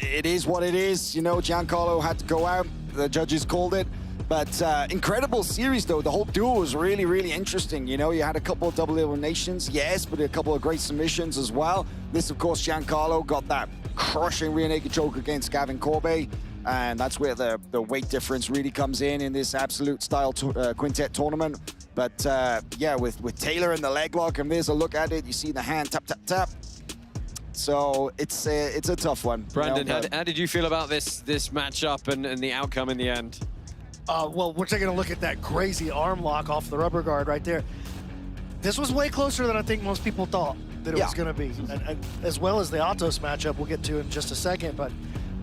it is what it is. You know, Giancarlo had to go out. The judges called it. But incredible series, though. The whole duel was really, really interesting. You know, you had a couple of double eliminations, yes, but a couple of great submissions as well. This, of course, Giancarlo got that crushing rear naked choke against Gavin Corbe. And that's where the weight difference really comes in this absolute style quintet tournament. But yeah, with Taylor and the leg lock, and there's a look at it. You see the hand tap, tap, tap. So it's a tough one. Brandon, you know, how did you feel about this matchup and the outcome in the end? Well, we're taking a look at that crazy arm lock off the rubber guard right there. This was way closer than I think most people thought that it was going to be, and as well as the Atos matchup we'll get to in just a second. But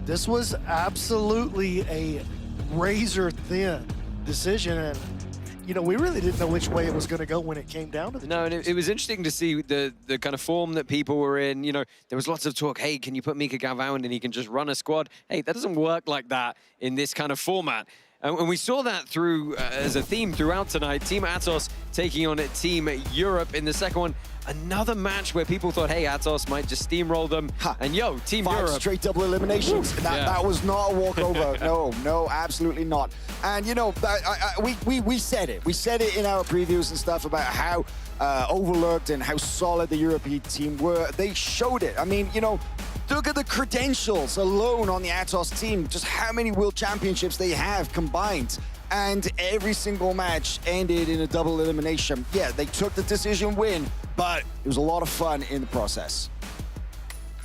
this was absolutely a razor-thin decision, and you know, we really didn't know which way it was going to go when it came down to the No, and it was interesting to see the kind of form that people were in. You know, there was lots of talk, hey, can you put Mica Galvao in and he can just run a squad? Hey, that doesn't work like that in this kind of format. And we saw that through as a theme throughout tonight. Team Atos taking on Team Europe in the second one. Another match where people thought, hey, Atos might just steamroll them. And yo, Team Europe. 5 straight double eliminations. That was not a walkover. No, absolutely not. And you know, we said it. We said it in our previews and stuff about how overlooked and how solid the European team were. They showed it. I mean, you know, look at the credentials alone on the Atos team, just how many World Championships they have combined. And every single match ended in a double elimination. Yeah, they took the decision win, but it was a lot of fun in the process.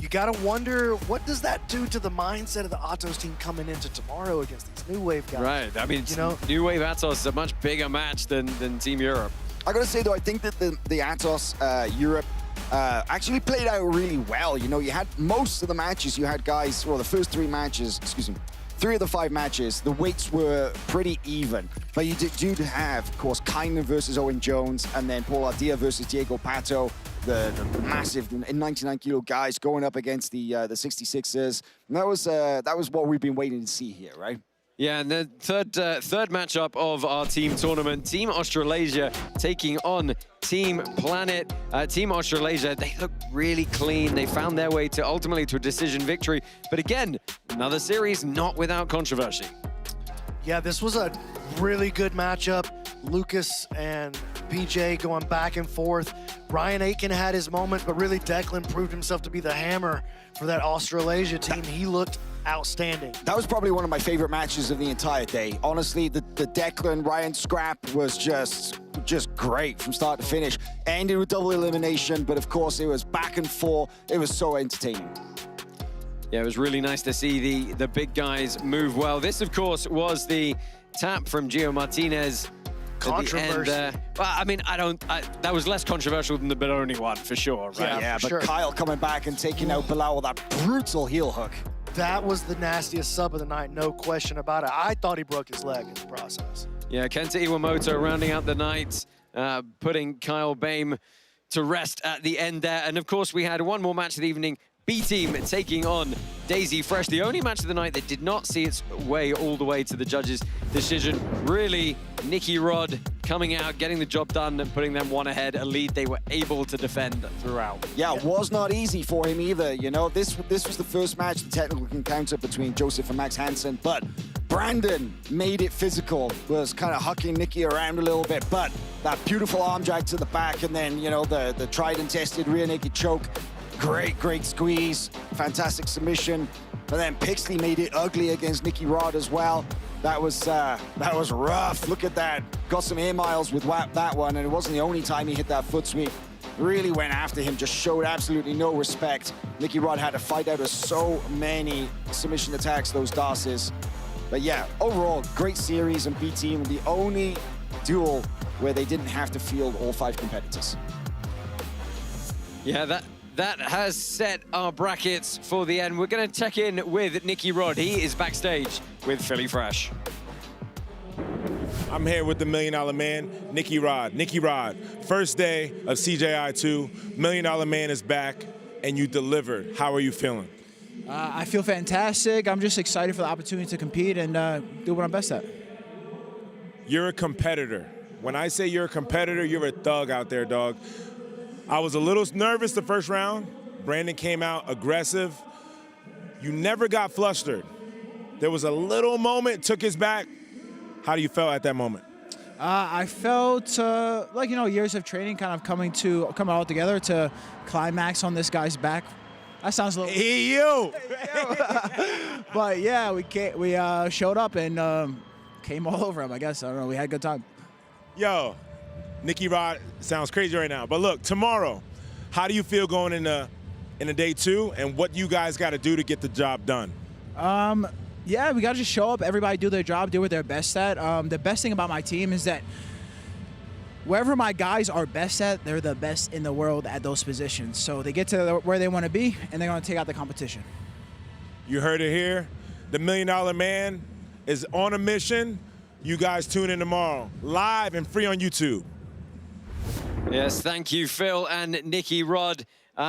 You gotta wonder, what does that do to the mindset of the Atos team coming into tomorrow against these New Wave guys? Right, I mean, you know, New Wave Atos is a much bigger match than Team Europe. I gotta say though, I think that the Atos Europe actually played out really well. You know, you had most of the matches, you had guys, well, the first 3 matches, excuse me, 3 of the 5 matches, the weights were pretty even. But you do have, of course, Kaynan versus Owen Jones, and then Paul Ardila versus Diego Pato, the massive 99 kilo guys going up against the 66ers. And that was what we've been waiting to see here, right? Yeah, and the third matchup of our team tournament, Team Australasia taking on Team Planet. Team Australasia, they look really clean. They found their way to ultimately to a decision victory. But again, another series not without controversy. Yeah, this was a really good matchup. Lucas and BJ going back and forth. Ryan Aiken had his moment, but really Declan proved himself to be the hammer for that Australasia team. He looked outstanding. That was probably one of my favorite matches of the entire day. Honestly, the Declan Ryan scrap was just great from start to finish. Ended with double elimination, but of course it was back and forth. It was so entertaining. Yeah, it was really nice to see the big guys move well. This, of course, was the tap from Gio Martinez. Controversy. Well, I mean, that was less controversial than the Bodoni one, for sure, right? Yeah, but sure. Kyle coming back and taking out Bilal with that brutal heel hook. That was the nastiest sub of the night, no question about it. I thought he broke his leg in the process. Yeah, Kenta Iwamoto rounding out the night, putting Kyle Bame to rest at the end there. And of course, we had one more match of the evening. B-Team taking on Daisy Fresh, the only match of the night that did not see its way all the way to the judges' decision. Really, Nicky Rod coming out, getting the job done, and putting them one ahead, a lead they were able to defend throughout. Yeah, it was not easy for him either. You know, this was the first match, the technical encounter between Joseph and Max Hansen, but Brandon made it physical, was kind of hucking Nicky around a little bit, but that beautiful arm drag to the back, and then, you know, the tried and tested rear naked choke. Great squeeze, fantastic submission. But then Pixley made it ugly against Nicky Rod as well. That was rough. Look at that. Got some air miles with that one, and it wasn't the only time he hit that foot sweep. Really went after him, just showed absolutely no respect. Nicky Rod had to fight out of so many submission attacks, those Darces. But yeah, overall, great series, and B-Team, the only duel where they didn't have to field all 5 competitors. Yeah, that has set our brackets for the end. We're going to check in with Nicky Rod. He is backstage with Philly Fresh. I'm here with the $1 Million Man, Nicky Rod. Nicky Rod, first day of CJI 2, $1 Million Man is back, and you delivered. How are you feeling? I feel fantastic. I'm just excited for the opportunity to compete and do what I'm best at. You're a competitor. When I say you're a competitor, you're a thug out there, dog. I was a little nervous the first round. Brandon came out aggressive. You never got flustered. There was a little moment, took his back. How do you feel at that moment? I felt like, you know, years of training kind of coming all together to climax on this guy's back. That sounds a little... Hey, you! But yeah, we showed up and came all over him, I guess. I don't know, we had a good time. Yo. Nicky Rod sounds crazy right now. But look, tomorrow, how do you feel going into day 2, and what you guys got to do to get the job done? Yeah, we got to just show up, everybody do their job, do what they're best at. The best thing about my team is that wherever my guys are best at, they're the best in the world at those positions. So they get to where they want to be, and they're going to take out the competition. You heard it here. The $1 Million Man is on a mission. You guys tune in tomorrow, live and free on YouTube. Yes, thank you, Phil and Nicky Rod.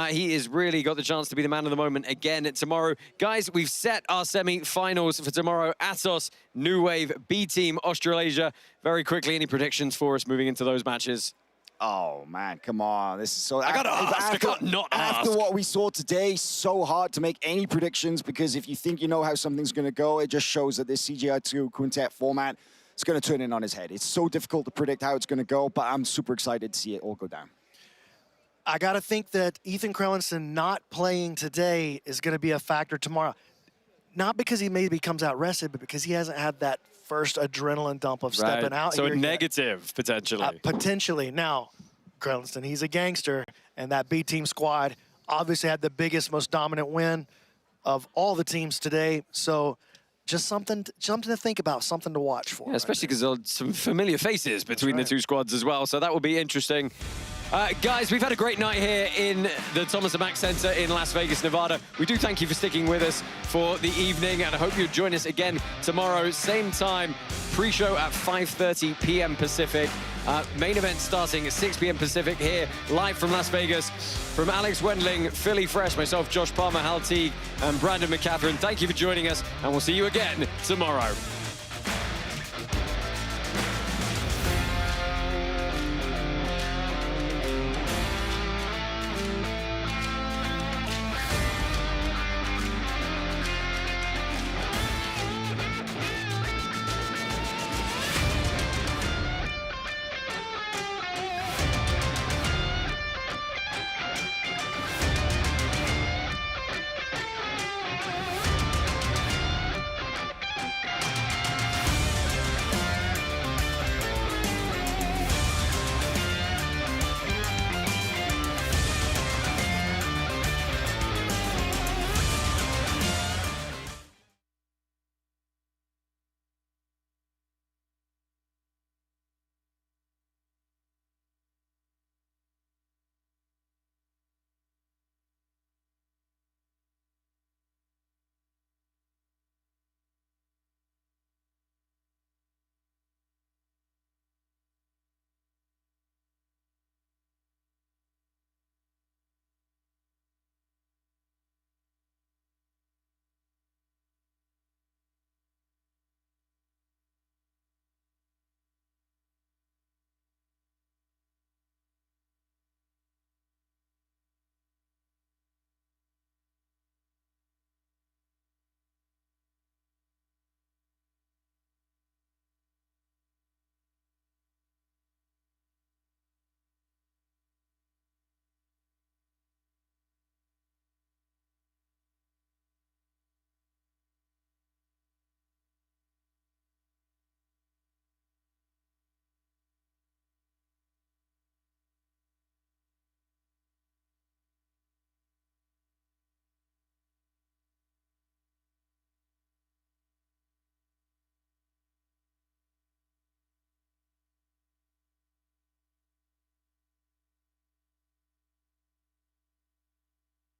He has really got the chance to be the man of the moment again tomorrow. Guys, we've set our semi-finals for tomorrow. Atos, New Wave, B-Team, Australasia. Very quickly, any predictions for us moving into those matches? Oh, man, come on. This is so... I gotta ask, I can't not ask. After what we saw today, so hard to make any predictions, because if you think you know how something's going to go, it just shows that this CGI2 quintet format is going to turn in on his head. It's so difficult to predict how it's going to go, but I'm super excited to see it all go down. I got to think that Ethan Krellinson not playing today is going to be a factor tomorrow. Not because he maybe comes out rested, but because he hasn't had that first adrenaline dump of stepping out. So here negative, yet. potentially. Potentially. Now, Krellinson, he's a gangster, and that B-Team squad obviously had the biggest, most dominant win of all the teams today. So just something to think about, something to watch for. Yeah, especially because there are some familiar faces between the two squads as well, so that will be interesting. Guys, we've had a great night here in the Thomas & Mack Center in Las Vegas, Nevada. We do thank you for sticking with us for the evening, and I hope you'll join us again tomorrow, same time, pre-show at 5:30 p.m. Pacific. Main event starting at 6 p.m. Pacific here, live from Las Vegas. From Alex Wendling, Philly Fresh, myself, Josh Palmer, Hal Teague, and Brandon McCatherine, thank you for joining us, and we'll see you again tomorrow.